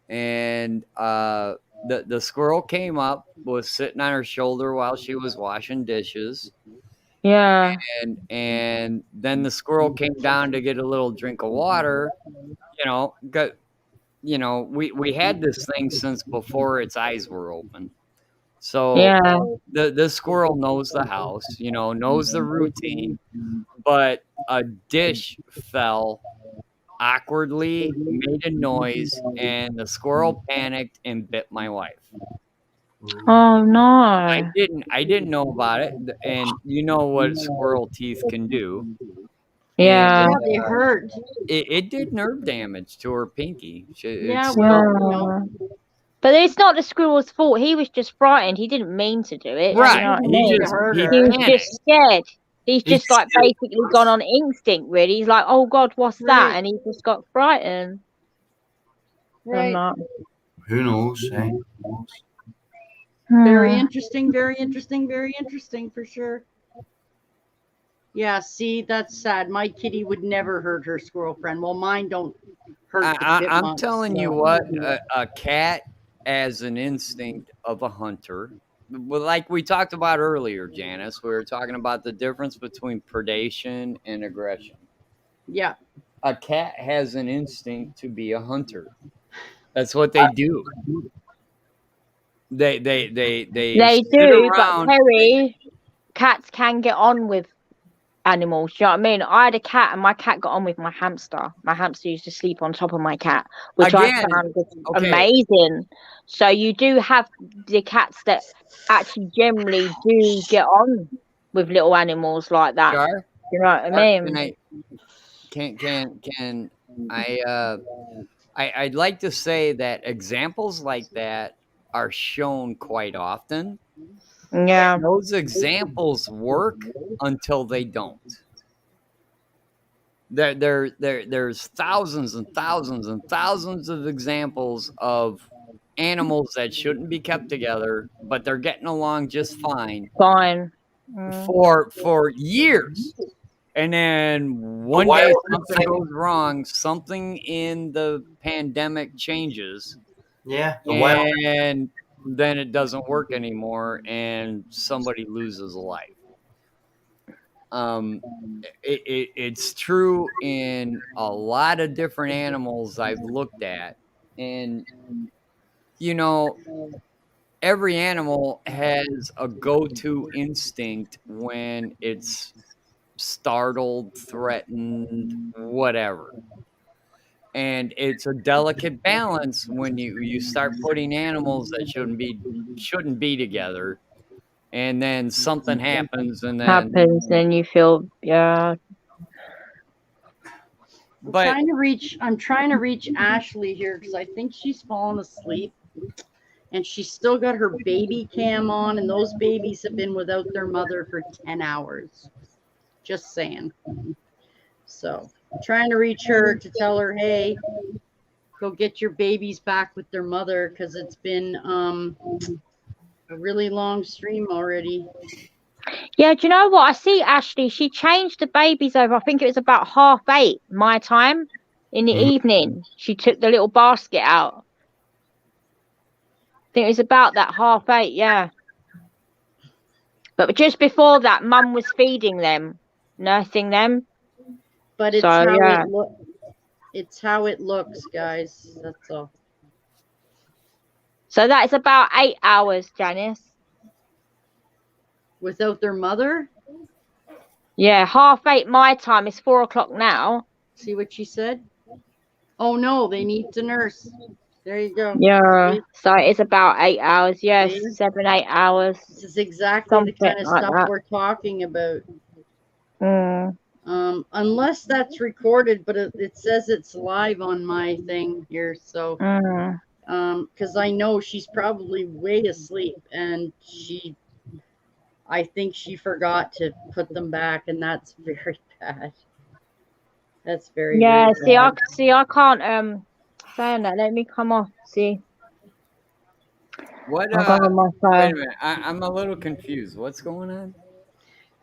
and the squirrel came up, was sitting on her shoulder while she was washing dishes. Yeah. And then the squirrel came down to get a little drink of water. We had this thing since before its eyes were open. So Yeah. the squirrel knows the house, knows the routine, but a dish fell awkwardly, made a noise, and the squirrel panicked and bit my wife. Oh no. I didn't know about it, and you know what squirrel teeth can do. Yeah. Yeah, they hurt. It did nerve damage to her pinky. Yeah, But it's not the squirrel's fault. He was just frightened. He didn't mean to do it. Right. You know what I He mean? was just scared. He's just like basically gone on instinct, really. He's like, oh God, what's that? And he just got frightened. Right. Who knows? Eh? Very interesting, very interesting, very interesting for sure. Yeah, see, that's sad. My kitty would never hurt her squirrel friend. Well, mine don't hurt the chipmunks. I'm telling you what, a cat has an instinct of a hunter. Like we talked about earlier, Janice, we were talking about the difference between predation and aggression. Yeah. A cat has an instinct to be a hunter. That's what they do. They do, but Terry, cats can get on with animals. Do you know what I mean? I had a cat and my cat got on with my hamster. My hamster used to sleep on top of my cat, which I found amazing. So you do have the cats that actually generally do get on with little animals like that. Sure. You know what I mean? I'd like to say that examples like that are shown quite often. Yeah. And those examples work until they don't. There's thousands and thousands and thousands of examples of animals that shouldn't be kept together, but they're getting along just fine. For years. And then one day something goes wrong, something in the pandemic changes. Yeah. And then it doesn't work anymore and somebody loses a life. It's true in a lot of different animals I've looked at. And, every animal has a go-to instinct when it's startled, threatened, whatever. And it's a delicate balance when you start putting animals that shouldn't be together, and then something happens, and then you feel But I'm trying to reach Ashley here because I think she's fallen asleep, and she's still got her baby cam on, and those babies have been without their mother for 10 hours. Just saying. So I'm trying to reach her to tell her, hey, go get your babies back with their mother, because it's been really long stream already. Yeah, do you know what? I see Ashley, she changed the babies over. I think it was about 8:30 my time in the evening. She took the little basket out. I think it was about that 8:30, yeah. But just before that, Mum was feeding them, nursing them. But it's So, how yeah. it's how it looks, guys. That's all. So that is about 8 hours, Janice. Without their mother? Yeah, 8:30 my time. It's 4 o'clock now. See what she said? Oh no, they need to nurse. There you go. Yeah. See? So it's about 8 hours. Yes, See? 7, 8 hours. This is exactly the kind of like stuff that. we're talking about. Mm. Unless that's recorded, but it says it's live on my thing here. So, because I know she's probably way asleep, and I think she forgot to put them back, and that's very bad. That's very, Yeah. very bad. I can't saying that. Let me come off. See. What? I'll go on my phone. Wait a minute. I'm a little confused. What's going on?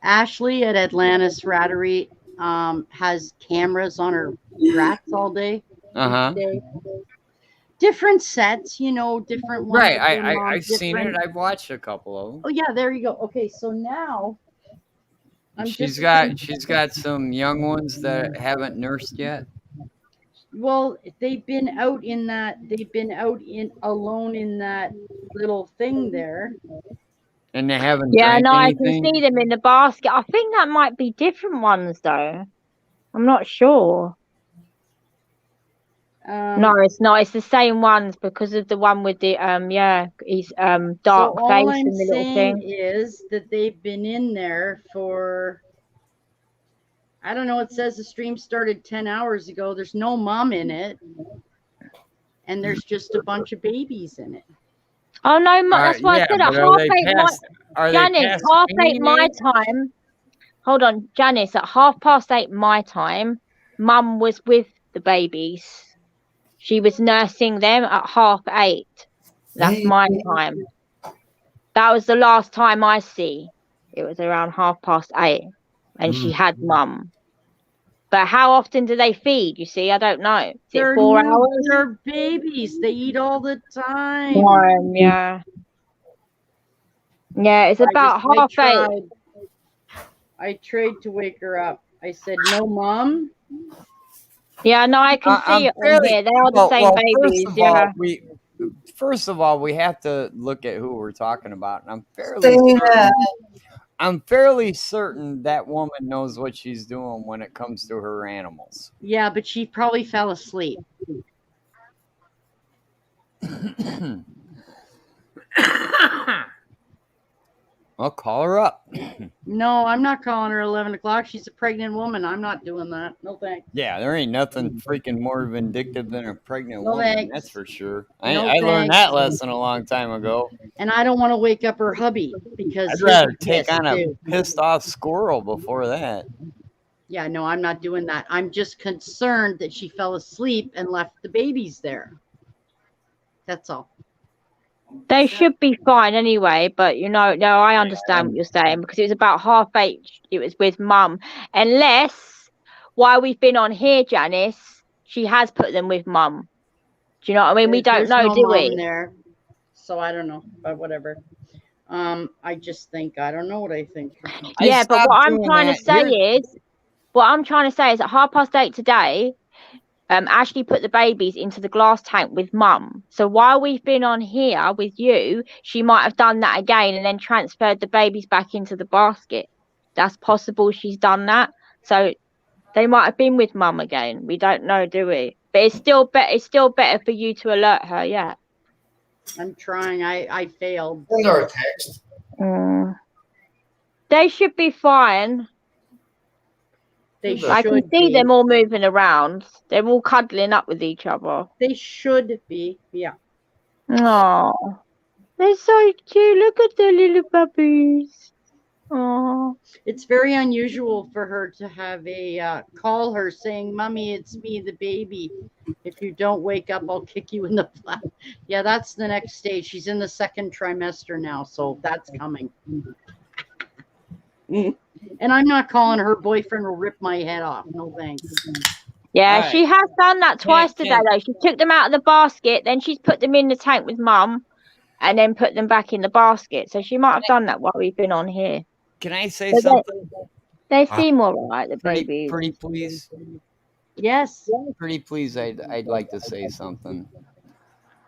Ashley at Atlantis Rattery has cameras on her rats all day. Day. Different sets, different ones. Right. I've seen it. I've watched a couple of them. Oh yeah, there you go. Okay, so now she's got some young ones that haven't nursed yet. Well, they've been out alone in that little thing there. And they haven't. Yeah, no, anything? I can see them in the basket. I think that might be different ones, though. I'm not sure. No, it's not. It's the same ones because of the one with the he's dark so face all I'm and the little saying thing. is that they've been in there for, I don't know. It says the stream started 10 hours ago. There's no mom in it, and there's just a bunch of babies in it. Oh no, that's why I said at 8:30. Janice, 8:30 my time. Hold on, Janice. At 8:30 my time, Mum was with the babies. She was nursing them at 8:30. That's my time. That was the last time I see. It was around 8:30, and she had Mum. But how often do they feed? You see, I don't know. Is it 4 hours? They're babies. They eat all the time. Yeah. Yeah, it's about 8:30. I tried to wake her up. I said, "No, Mom." Yeah, no, I can see it on here. They are the same babies. First of all, we have to look at who we're talking about. And I'm fairly certain that woman knows what she's doing when it comes to her animals. Yeah, but she probably fell asleep. I'll call her up. No, I'm not calling her 11 o'clock. She's a pregnant woman. I'm not doing that. No thanks. Yeah, there ain't nothing freaking more vindictive than a pregnant woman. Thanks. That's for sure. I learned that lesson a long time ago. And I don't want to wake up her hubby because I'd rather take on a pissed off squirrel before that. Yeah, no, I'm not doing that. I'm just concerned that she fell asleep and left the babies there. That's all. They should be fine anyway, but I understand what you're saying because it was about 8:30. It was with Mum. Unless, while we've been on here, Janice, she has put them with Mum. Do you know what I mean? We don't know, do we? There, so I don't know, but whatever. I just think I don't know what I think. Yeah, but what I'm trying to say is at 8:30 today. Ashley put the babies into the glass tank with Mum. So while we've been on here with you, she might have done that again and then transferred the babies back into the basket. That's possible she's done that. So they might have been with Mum again. We don't know, do we? But it's still better for you to alert her, yeah. I'm trying. I failed. Send her a text. They should be fine. I can see them all moving around. They're all cuddling up with each other. They should be, yeah. Oh, they're so cute. Look at the little puppies. Oh, It's very unusual for her to have a call her saying, "Mommy, it's me, the baby. If you don't wake up, I'll kick you in the butt." Yeah, that's the next stage. She's in the second trimester now, so that's coming. And I'm not calling her boyfriend will rip my head off. No thanks. yeah, All she right. has done that twice today, Can- though. She took them out of the basket, then she's put them in the tank with Mum, and then put them back in the basket. So she might have done that while we've been on here. Can I say But something? they seem all right, the Pretty, babies. pretty please. Yes. Pretty please. I'd like to say something.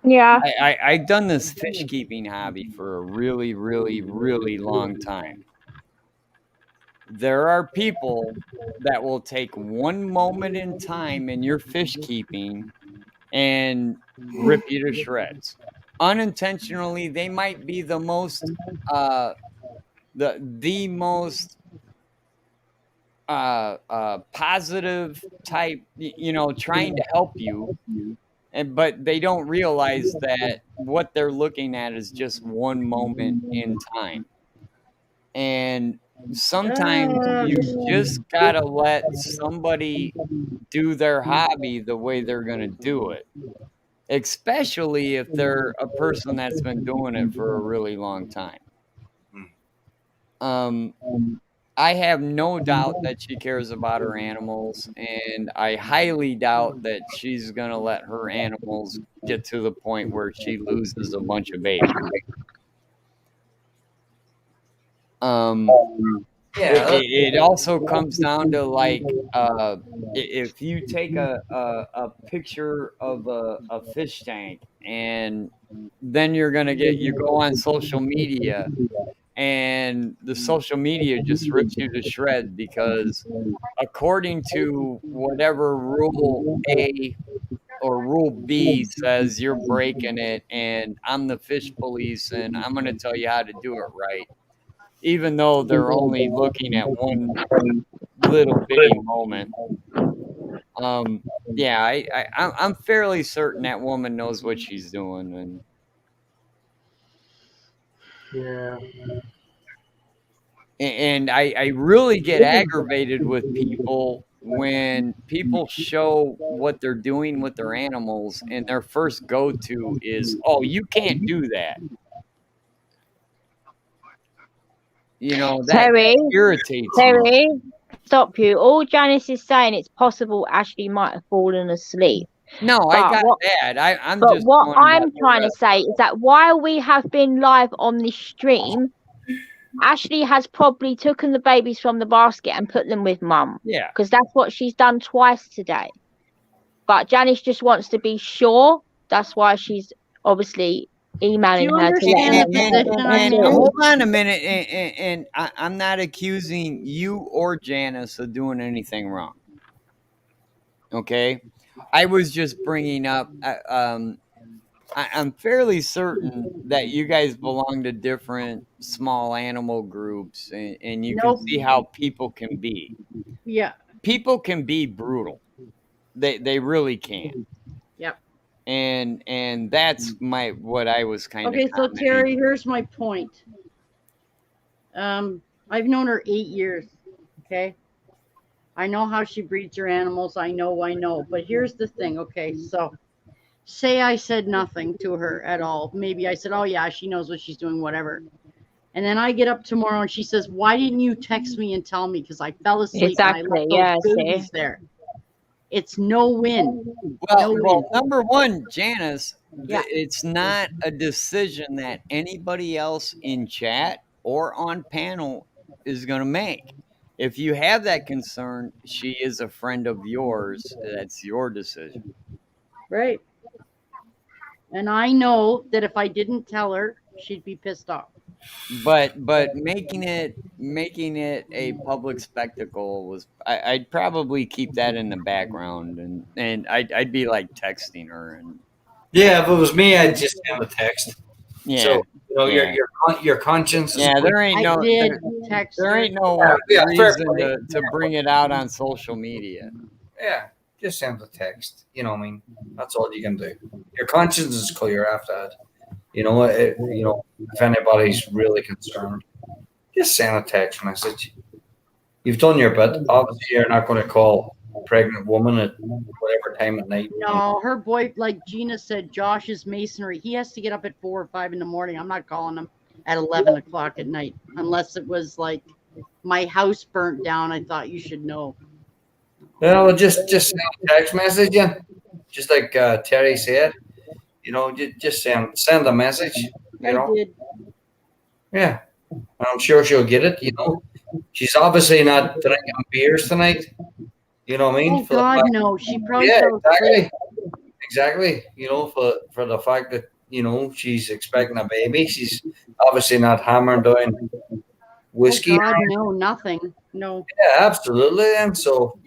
Yeah. I've done this fish keeping hobby for a really, really, really long time. There are people that will take one moment in time in your fish keeping and rip you to shreds. Unintentionally, they might be the most the most positive type, trying to help you, but they don't realize that what they're looking at is just one moment in time. And sometimes you just gotta let somebody do their hobby the way they're gonna do it, especially if they're a person that's been doing it for a really long time. I have no doubt that she cares about her animals, and I highly doubt that she's gonna let her animals get to the point where she loses a bunch of babies. It also comes down to, like, if you take a picture of a fish tank, and then you go on social media, and the social media just rips you to shreds because according to whatever rule A or rule B says, you're breaking it, and I'm the fish police and I'm going to tell you how to do it right, even though they're only looking at one little bitty moment. Yeah, I'm fairly certain that woman knows what she's doing. And Yeah. And I really get aggravated with people when people show what they're doing with their animals, and their first go-to is, "Oh, you can't do that." That irritates me. Terry, stop you. All Janice is saying, it's possible Ashley might have fallen asleep. No, I got that. I'm But just what going I'm about the trying to rest. say is that while we have been live on this stream, Ashley has probably taken the babies from the basket and put them with Mum. Yeah. Because that's what she's done twice today. But Janice just wants to be sure. That's why she's obviously emailing her to let her know. Hold on a minute, and I'm not accusing you or Janice of doing anything wrong. Okay? I was just bringing up, I'm fairly certain that you guys belong to different small animal groups, and you can see how people can be. Yeah. People can be brutal. They really can. Yep. And that's what I was kind of. Okay, so Terry, here's my point. I've known her 8 years. Okay. I know how she breeds her animals. I know. But here's the thing. Okay, so say I said nothing to her at all. Maybe I said, "Oh yeah, she knows what she's doing, whatever." And then I get up tomorrow and she says, "Why didn't you text me and tell me? Because I fell asleep and I left those babies there." It's no win. Well, number one, Janice, it's not a decision that anybody else in chat or on panel is going to make. If you have that concern, she is a friend of yours. That's your decision. Right. And I know that if I didn't tell her, she'd be pissed off. But making it a public spectacle was, I'd probably keep that in the background, and I'd be like texting her. And yeah, if it was me, I'd just have a text. Yeah. So your conscience. Yeah, there ain't no reason to bring it out on social media. Yeah, just send a text. I mean, that's all you can do. Your conscience is clear after that. If anybody's really concerned, just send a text message. You've done your bit. Obviously, you're not going to call a pregnant woman at whatever time at night. No, her boy, like Gina said, Josh's masonry. He has to get up at 4 or 5 in the morning. I'm not calling him at 11 o'clock at night unless it was like my house burnt down. I thought you should know. Well, just send a text message, yeah. Just like Terry said, just send a message. I did. Yeah, I'm sure she'll get it. She's obviously not drinking beers tonight. You know what I mean? Oh God, no. She probably exactly. For the fact that she's expecting a baby, she's obviously not hammering down whiskey. Oh God, no, nothing. No. Yeah, absolutely. And so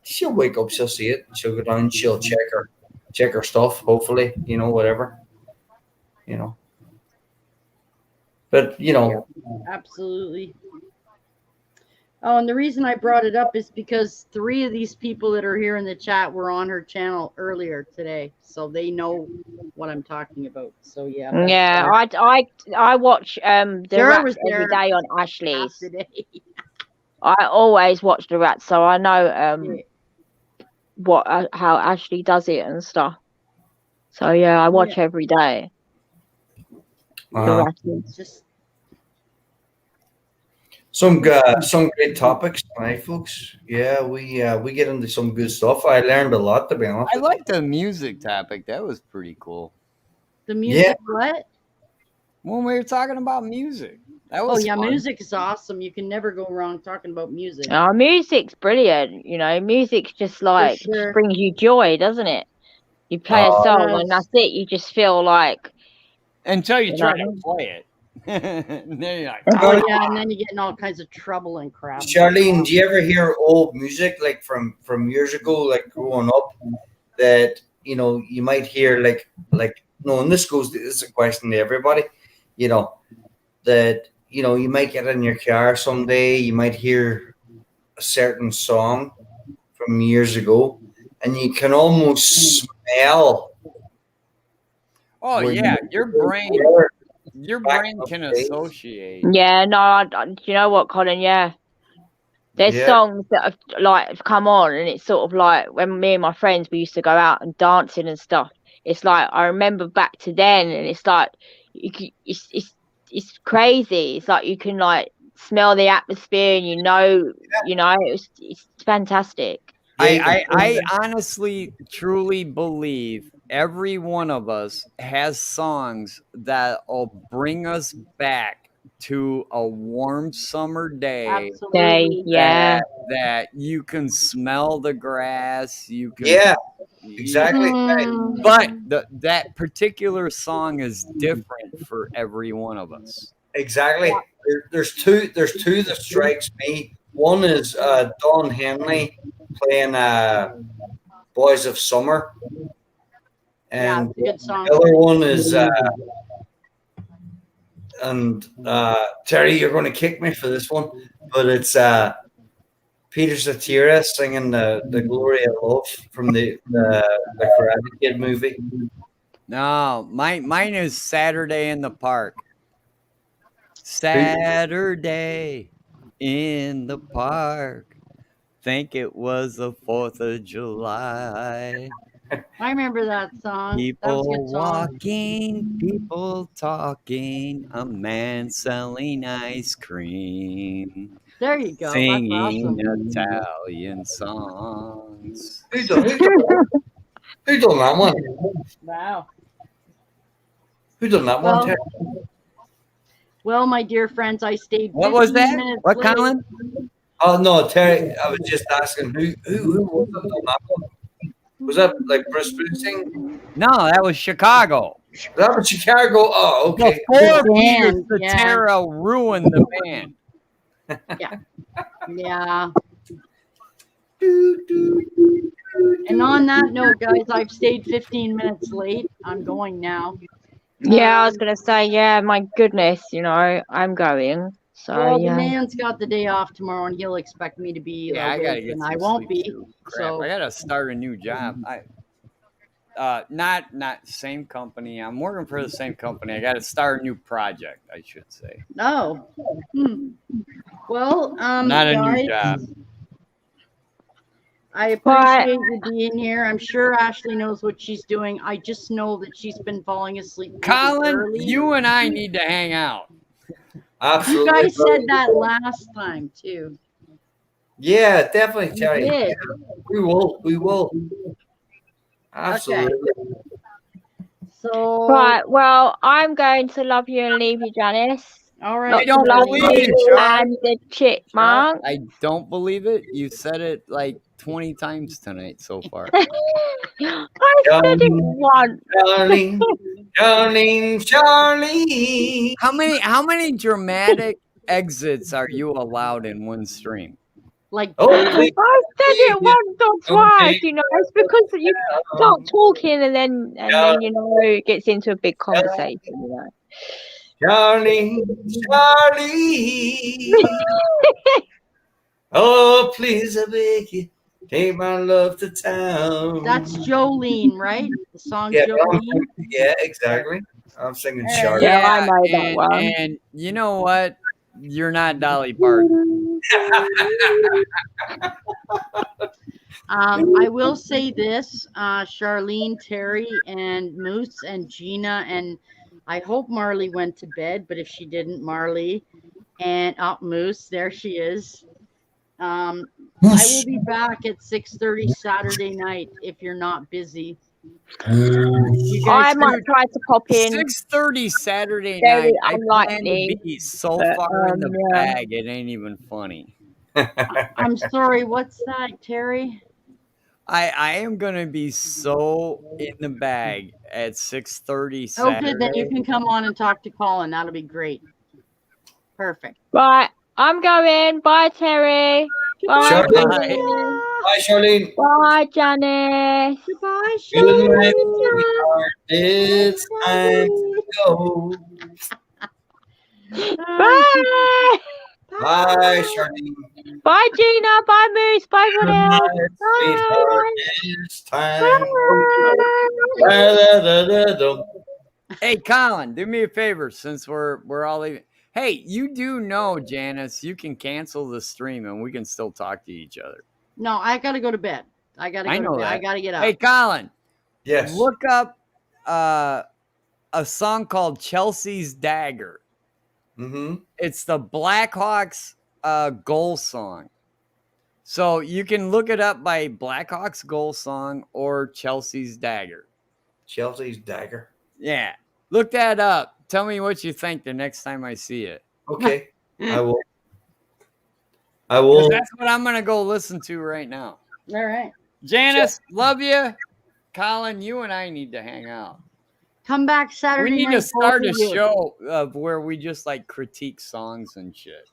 she'll wake up, she'll see it, she'll go down, she'll check her stuff. Hopefully, whatever. But absolutely. Oh, and the reason I brought it up is because 3 of these people that are here in the chat were on her channel earlier today, so they know what I'm talking about. So yeah. Yeah, I watch the Rats every day on Ashley's. I always watch the Rats, so I know how Ashley does it and stuff. So yeah, I watch every day. Just some great topics tonight, folks. Yeah, we get into some good stuff. I learned a lot, to be honest. I like the music topic. That was pretty cool. The music, what? When we were talking about music. That was fun. Music is awesome. You can never go wrong talking about music. Oh, music's brilliant. Music's just like just brings you joy, doesn't it? You play a song and that's it. You just feel like until you try to play it. And then you're like, and then you get in all kinds of trouble and crap. Charlene, do you ever hear old music like from years ago, like growing up, that you might hear and this is a question to everybody, that you might get in your car someday, you might hear a certain song from years ago, and you can almost smell. Oh yeah, your brain can associate. Yeah, no, you know what, Colin? Yeah, there's songs that have come on, and it's sort of like when me and my friends we used to go out and dancing and stuff. It's like I remember back to then, and it's like it's crazy. It's like you can like smell the atmosphere, and it's fantastic. I honestly, truly believe every one of us has songs that will bring us back to a warm summer day. Absolutely. That you can smell the grass. You can. Yeah. Exactly. But that particular song is different for every one of us. Exactly. There's two that strikes me. One is Don Henley playing Boys of Summer. And good song. The other one is Terry, you're going to kick me for this one, but it's Peter Cetera singing the Glory of Love from the Karate Kid movie. No, mine is Saturday in the Park. Saturday in the park. Think it was the 4th of July. I remember that song. People that was a good song. walking, people talking, a man selling ice cream. There you go. Singing That's awesome. Italian songs. Who done that one? Wow. Who done that one, Terry? Well, my dear friends, I stayed. What was that? What, late. Colin? Oh no, Terry. I was just asking who was that on that one? Was that like Bruce Springsteen? No, that was Chicago. That was Chicago. Oh, okay. Before Peter Cetera ruined the band. Yeah. And on that note, guys, I've stayed 15 minutes late. I'm going now. Yeah, I was gonna say, my goodness, I'm going. So well, the man's got the day off tomorrow, and he'll expect me to be. I gotta get. And I won't be. Crap, I gotta start a new job. not same company. I'm working for the same company. I got to start a new project, I should say. Oh. Well, Not a guys, new job. I appreciate you being here. I'm sure Ashley knows what she's doing. I just know that she's been falling asleep really Colin, early. you and I need to hang out. Absolutely. You guys said that last time too. Yeah, definitely, Terry. You did. We will. Absolutely. So Right. Well, I'm going to love you and leave you, Janice. all right. I don't Love believe you it, Char. and the chipmunk. I don't believe it. You said it like 20 times tonight so far. I said it once. Charlie. How many dramatic exits are you allowed in one stream? Like Oh, please. I said it once or twice, you know. It's because you start talking and then you know it gets into a big conversation, you know. Charlie. Oh, please, I beg you, take my love to town. that's Jolene, right? The song Yeah, Jolene. yeah, exactly. I'm singing All right. Charlie. Yeah, I know that one. And you know what? You're not Dolly Parton. I will say this, Charlene, Terry, and Moose, and Gina, and I hope Marley went to bed, but if she didn't, Marley and Moose, there she is. I will be back at 6:30 Saturday night if you're not busy. You I guys might try to pop in. 6:30 Saturday Very night. I plan to unlikely, be so but, far in the yeah. bag, it ain't even funny. I'm sorry, what's that, Terry? I am gonna be so in the bag at 6:30 Oh, Saturday. good. Then you can come on and talk to Colin. That'll be great. Perfect. Right, I'm going. Bye, Terry. Bye, Charlene. Colin. Bye, Charlene. Bye, Janice. Goodbye, Good night, Charlene. sweetheart. It's time to go. Bye. Bye, Charlene. Bye, Gina. Bye, Moose. Bye, Good everyone else. night, sweetheart. It's time. Bye. Hey, Colin, do me a favor since we're all leaving. Hey, you do know, Janice, you can cancel the stream and we can still talk to each other. No, I gotta go to bed. I gotta go to bed. I gotta get up. Hey, Colin. Yes. Look up a song called Chelsea's Dagger. Mm-hmm. It's the Blackhawks goal song. So you can look it up by Blackhawks goal song or Chelsea's Dagger. Chelsea's Dagger. Yeah. Look that up. Tell me what you think the next time I see it. Okay. I will. 'Cause that's what I'm going to go listen to right now. All right. Janice, love you. Colin, you and I need to hang out. Come back Saturday We need night. to start a both of you. show of where we just like critique songs and shit.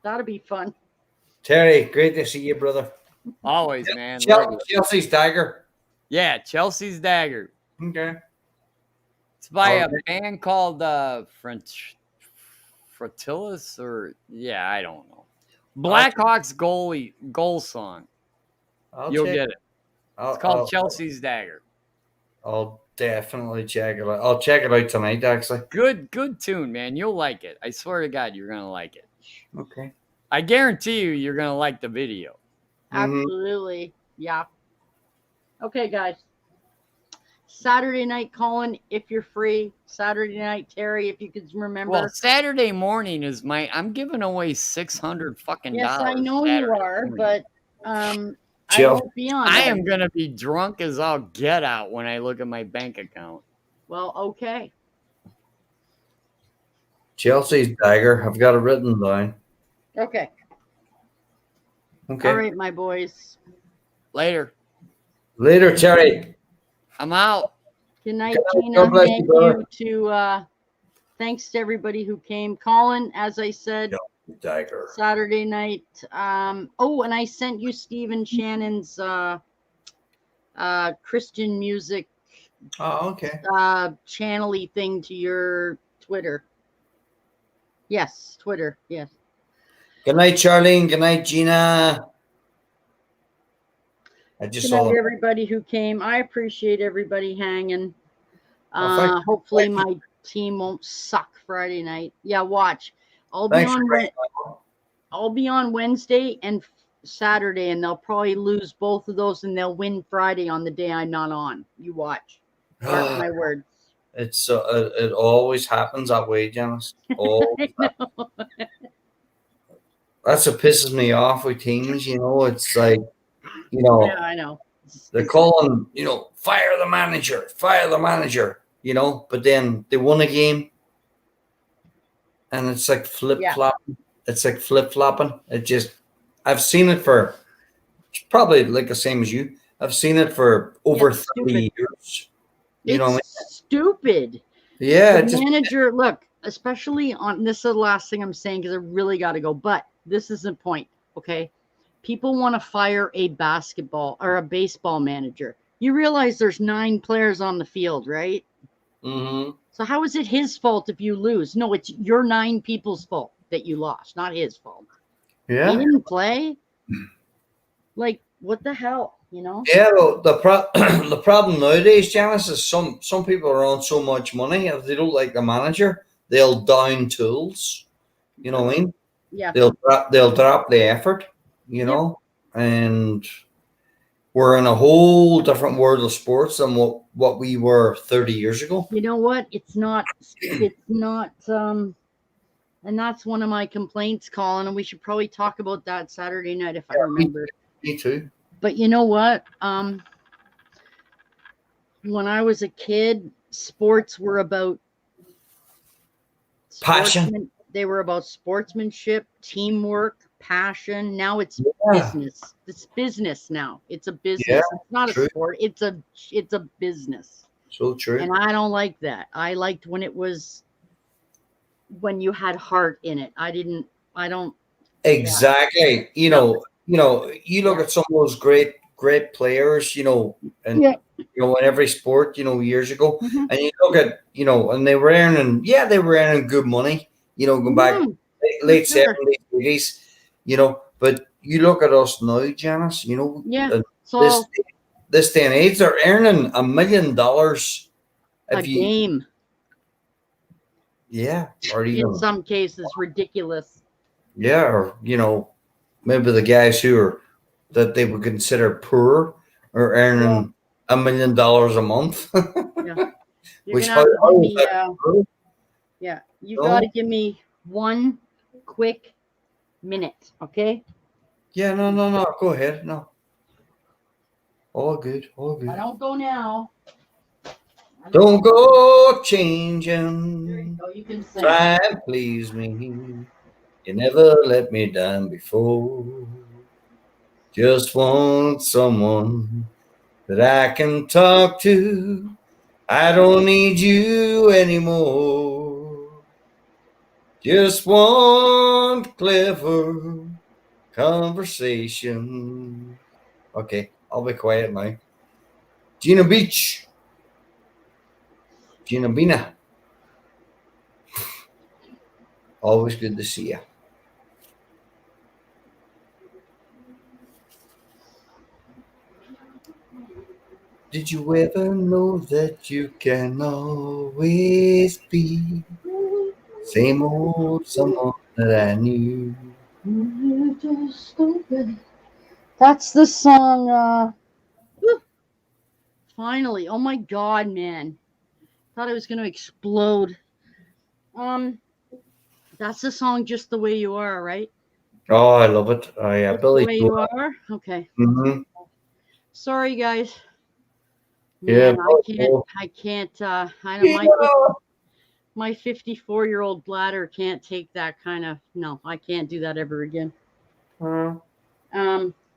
That'll be fun. Terry, great to see you, brother. Always, man. Love you. Chelsea's Dagger. Yeah, Chelsea's Dagger. Okay. It's by a Okay. band called French Fratilis or I don't know. Blackhawks goal song. You'll get it. It's called Chelsea's Dagger. I'll definitely check it out. I'll check it out tonight, actually. Good tune, man. You'll like it. I swear to God, you're gonna like it. Okay. I guarantee you're gonna like the video. Absolutely. Yeah. Okay, guys. Saturday night, Colin, if you're free. Saturday night, Terry, if you could remember. Well, Saturday morning is I'm giving away $600 fucking yes, dollars. I know Saturday you are, morning. but I Chill. won't be on. I that. am gonna be drunk as all get out when I look at my bank account. Well, okay. Chelsea's Dagger. I've got it written down. Okay. Okay. All right, my boys. Later. Later, Terry. I'm out. Good night, God Gina. bless Thank you, brother. you to thanks to everybody who came. Colin, as I said, Dagger. Saturday night. Oh, and I sent you Stephen Shannon's Christian music Oh, okay. channel-y thing to your Twitter. Yes, Twitter. Yes. Good night, Charlene. Good night, Gina. I just Good saw night, them. everybody who came. I appreciate everybody hanging. Thank you. Hopefully Thank you. my team won't suck Friday night. Yeah, watch. I'll be Thanks on for bringing I'll be on Wednesday and Saturday, and they'll probably lose both of those, and they'll win Friday on the day I'm not on. You watch. Mark my words. It's it always happens that way, Janice. Always. That's what pisses me off with teams. You know, it's like, you know, Yeah, I know. they're calling, you know, fire the manager, you know, but then they won a game, and it's like flip flopping. It's like flip flopping. It just, I've seen it for probably like the same as you. I've seen it for over 30 years. You know what I mean? Stupid. Yeah. The manager, look, especially on this is the last thing I'm saying because I really got to go, but this is the point. Okay. People want to fire a basketball or a baseball manager. You realize there's 9 players on the field, right? Mm-hmm. So how is it his fault if you lose? No, it's your 9 people's fault that you lost, not his fault. Yeah. He didn't play. Like, what the hell, you know? Yeah, well, the problem nowadays, Janice, is some people are on so much money, if they don't like the manager, they'll down tools. You know what I mean? Yeah. They'll drop the effort, you know, and we're in a whole different world of sports than what we were 30 years ago. You know what? It's not, and that's one of my complaints, Colin, and we should probably talk about that Saturday night if I remember. Me too. But you know what? When I was a kid, sports were about passion. They were about sportsmanship, teamwork, passion. Now it's business. It's business now. It's a business. Yeah, it's not a sport. It's a business. So true. And I don't like that. I liked when you had heart in it. I don't. Exactly. Yeah. You look at some of those great players, you know, and you know, in every sport, you know, years ago, and you look at, you know, and they were earning good money, you know, going back late 70s, 80s, you know, but you look at us now, Janice, you know, this day and age, they're earning $1 million a game. Yeah, or even in some cases ridiculous. Yeah, or you know, maybe the guys that they would consider poor are earning $1 million a month. Yeah. Which you got to give me 1 quick minute, okay? Yeah, no. Go ahead. No. All good. I don't go now. Don't go changing. There you go. You can sing. Try and please me. You never let me down before. Just want someone that I can talk to. I don't need you anymore. Just want clever conversation. Okay, I'll be quiet now. Gina Beach. Gina Bina. Always good to see you. Did you ever know that you can always be same old someone that I knew? That's the song. Finally. Oh my God, man. Thought I was going to explode. That's the song Just the Way You Are, right? Oh, I love it. Oh, yeah. Billy. The Way You Are? Okay. Mm-hmm. Sorry, guys. Man, yeah, I can't, my 54-year-old bladder can't take that kind of, no, I can't do that ever again. Yeah,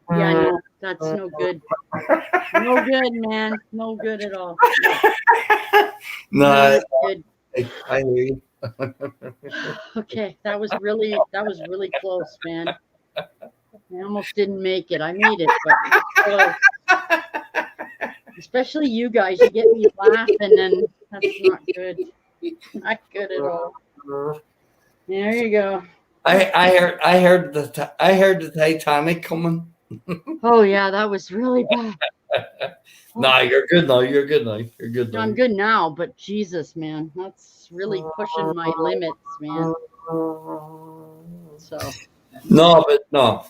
no, that's no good. No good, man. No good at all. No, good. I hear you. Okay, that was really close, man. I almost didn't make it. I made it, but it was close. Especially you guys, you get me laughing, and that's not good. Not good at all. There you go. I heard the Titanic coming. Oh yeah, that was really bad. Nah, you're good now. You're good now. You're good now. I'm good now, but Jesus, man, that's really pushing my limits, man. So No, but no.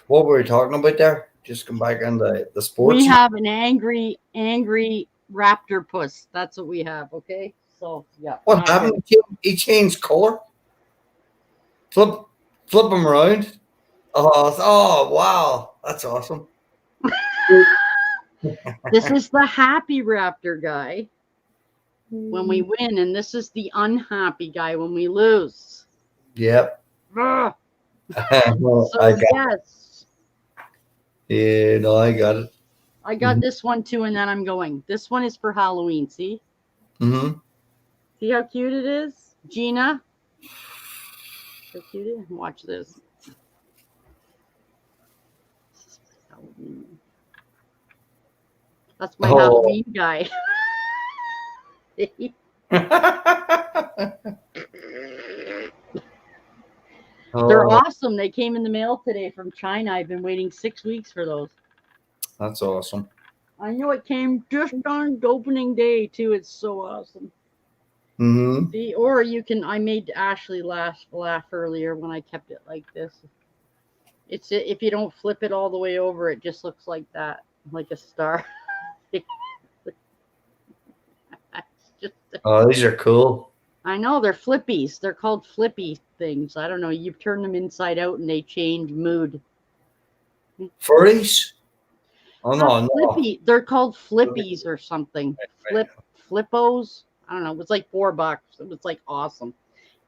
What were we talking about there? Just come back on the sports. we have an angry raptor puss. That's what we have. Okay, so yeah. What happened? He changed color. Flip him around. Oh, wow, that's awesome. This is the happy raptor guy when we win, and this is the unhappy guy when we lose. Yep. Ugh. Well, So I got yes, Yeah, no, I got it. I got this one too, and then I'm going. This one is for Halloween. See? Mm-hmm. See how cute it is, Gina? How cute it is? Watch this. Halloween. That's my Halloween guy. They're awesome. They came in the mail today from China. I've been waiting 6 weeks for those. That's awesome. I know it came just on opening day too. It's so awesome. Mm-hmm. See, or you can. I made Ashley laugh earlier when I kept it like this. It's if you don't flip it all the way over, it just looks like that, like a star. Oh, these are cool. I know they're flippies. They're called flippy things. I don't know. You turn them inside out and they change mood. Furries? Oh no, Flippy. They're called flippies or something. Flippos. I don't know. It was like $4. It was like awesome.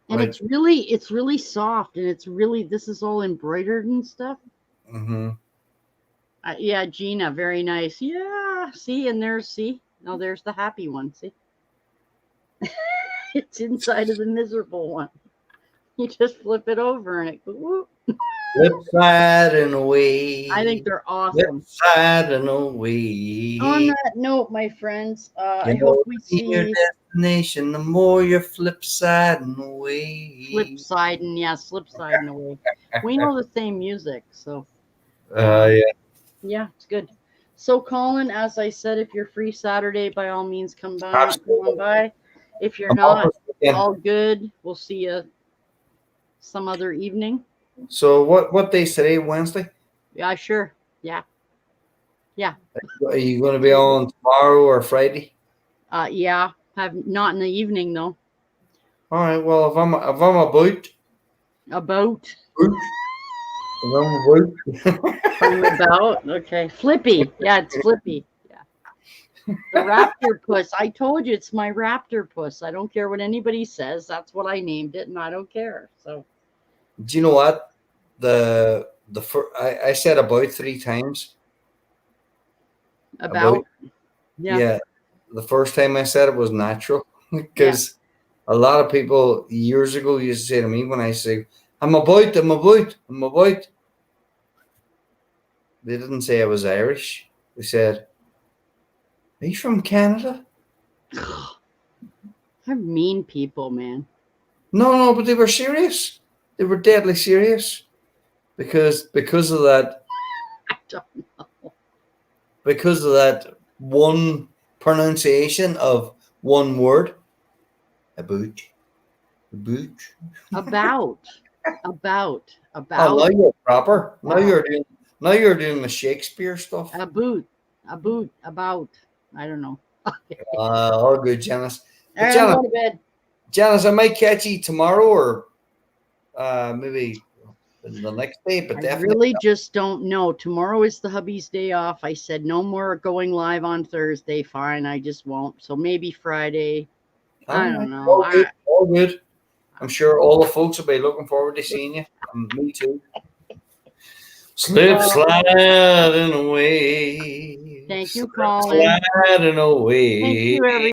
And it's really soft, and it's really, this is all embroidered and stuff. Mm-hmm. Yeah, Gina, very nice. Yeah, see, and there's there's the happy one. See, it's inside of the miserable one. You just flip it over, and it goes. Whoop. Flip side and away. I think they're awesome. Flip side and away. On that note, my friends, I hope we see your destination. The more you flip side and away. Flip side and slip side and away. We know the same music, so. Yeah. Yeah, it's good. So, Colin, as I said, if you're free Saturday, by all means, come on by. If you're not, all good. We'll see you some other evening. So what day is today? Wednesday? Yeah, sure. Yeah. Are you going to be on tomorrow or Friday? Yeah. Have not in the evening though. All right. Well, if I'm about. Okay. Flippy. Yeah, it's Flippy. Yeah. The raptor puss. I told you it's my raptor puss. I don't care what anybody says. That's what I named it, and I don't care. So. Do you know what? I said about 3 times. About. Yeah. The first time I said it was natural because a lot of people years ago used to say to me when I say, I'm about. They didn't say I was Irish. They said, are you from Canada? They're mean people, man. No, but they were serious. They were deadly serious because of that. I don't know. Because of that one pronunciation of one word. About. Oh, now you're proper. Now you're doing the Shakespeare stuff. About. I don't know. All good, Janice. All right, I'm going to bed. Janice, I might catch you tomorrow or maybe the next day, but definitely. I really just don't know. Tomorrow is the hubby's day off. I said no more going live on Thursday. Fine, I just won't. So maybe Friday. I don't know. All good. I'm sure all the folks will be looking forward to seeing you. Me too. Slip sliding away. Thank you, Colin. Sliding away. Thank you, everybody.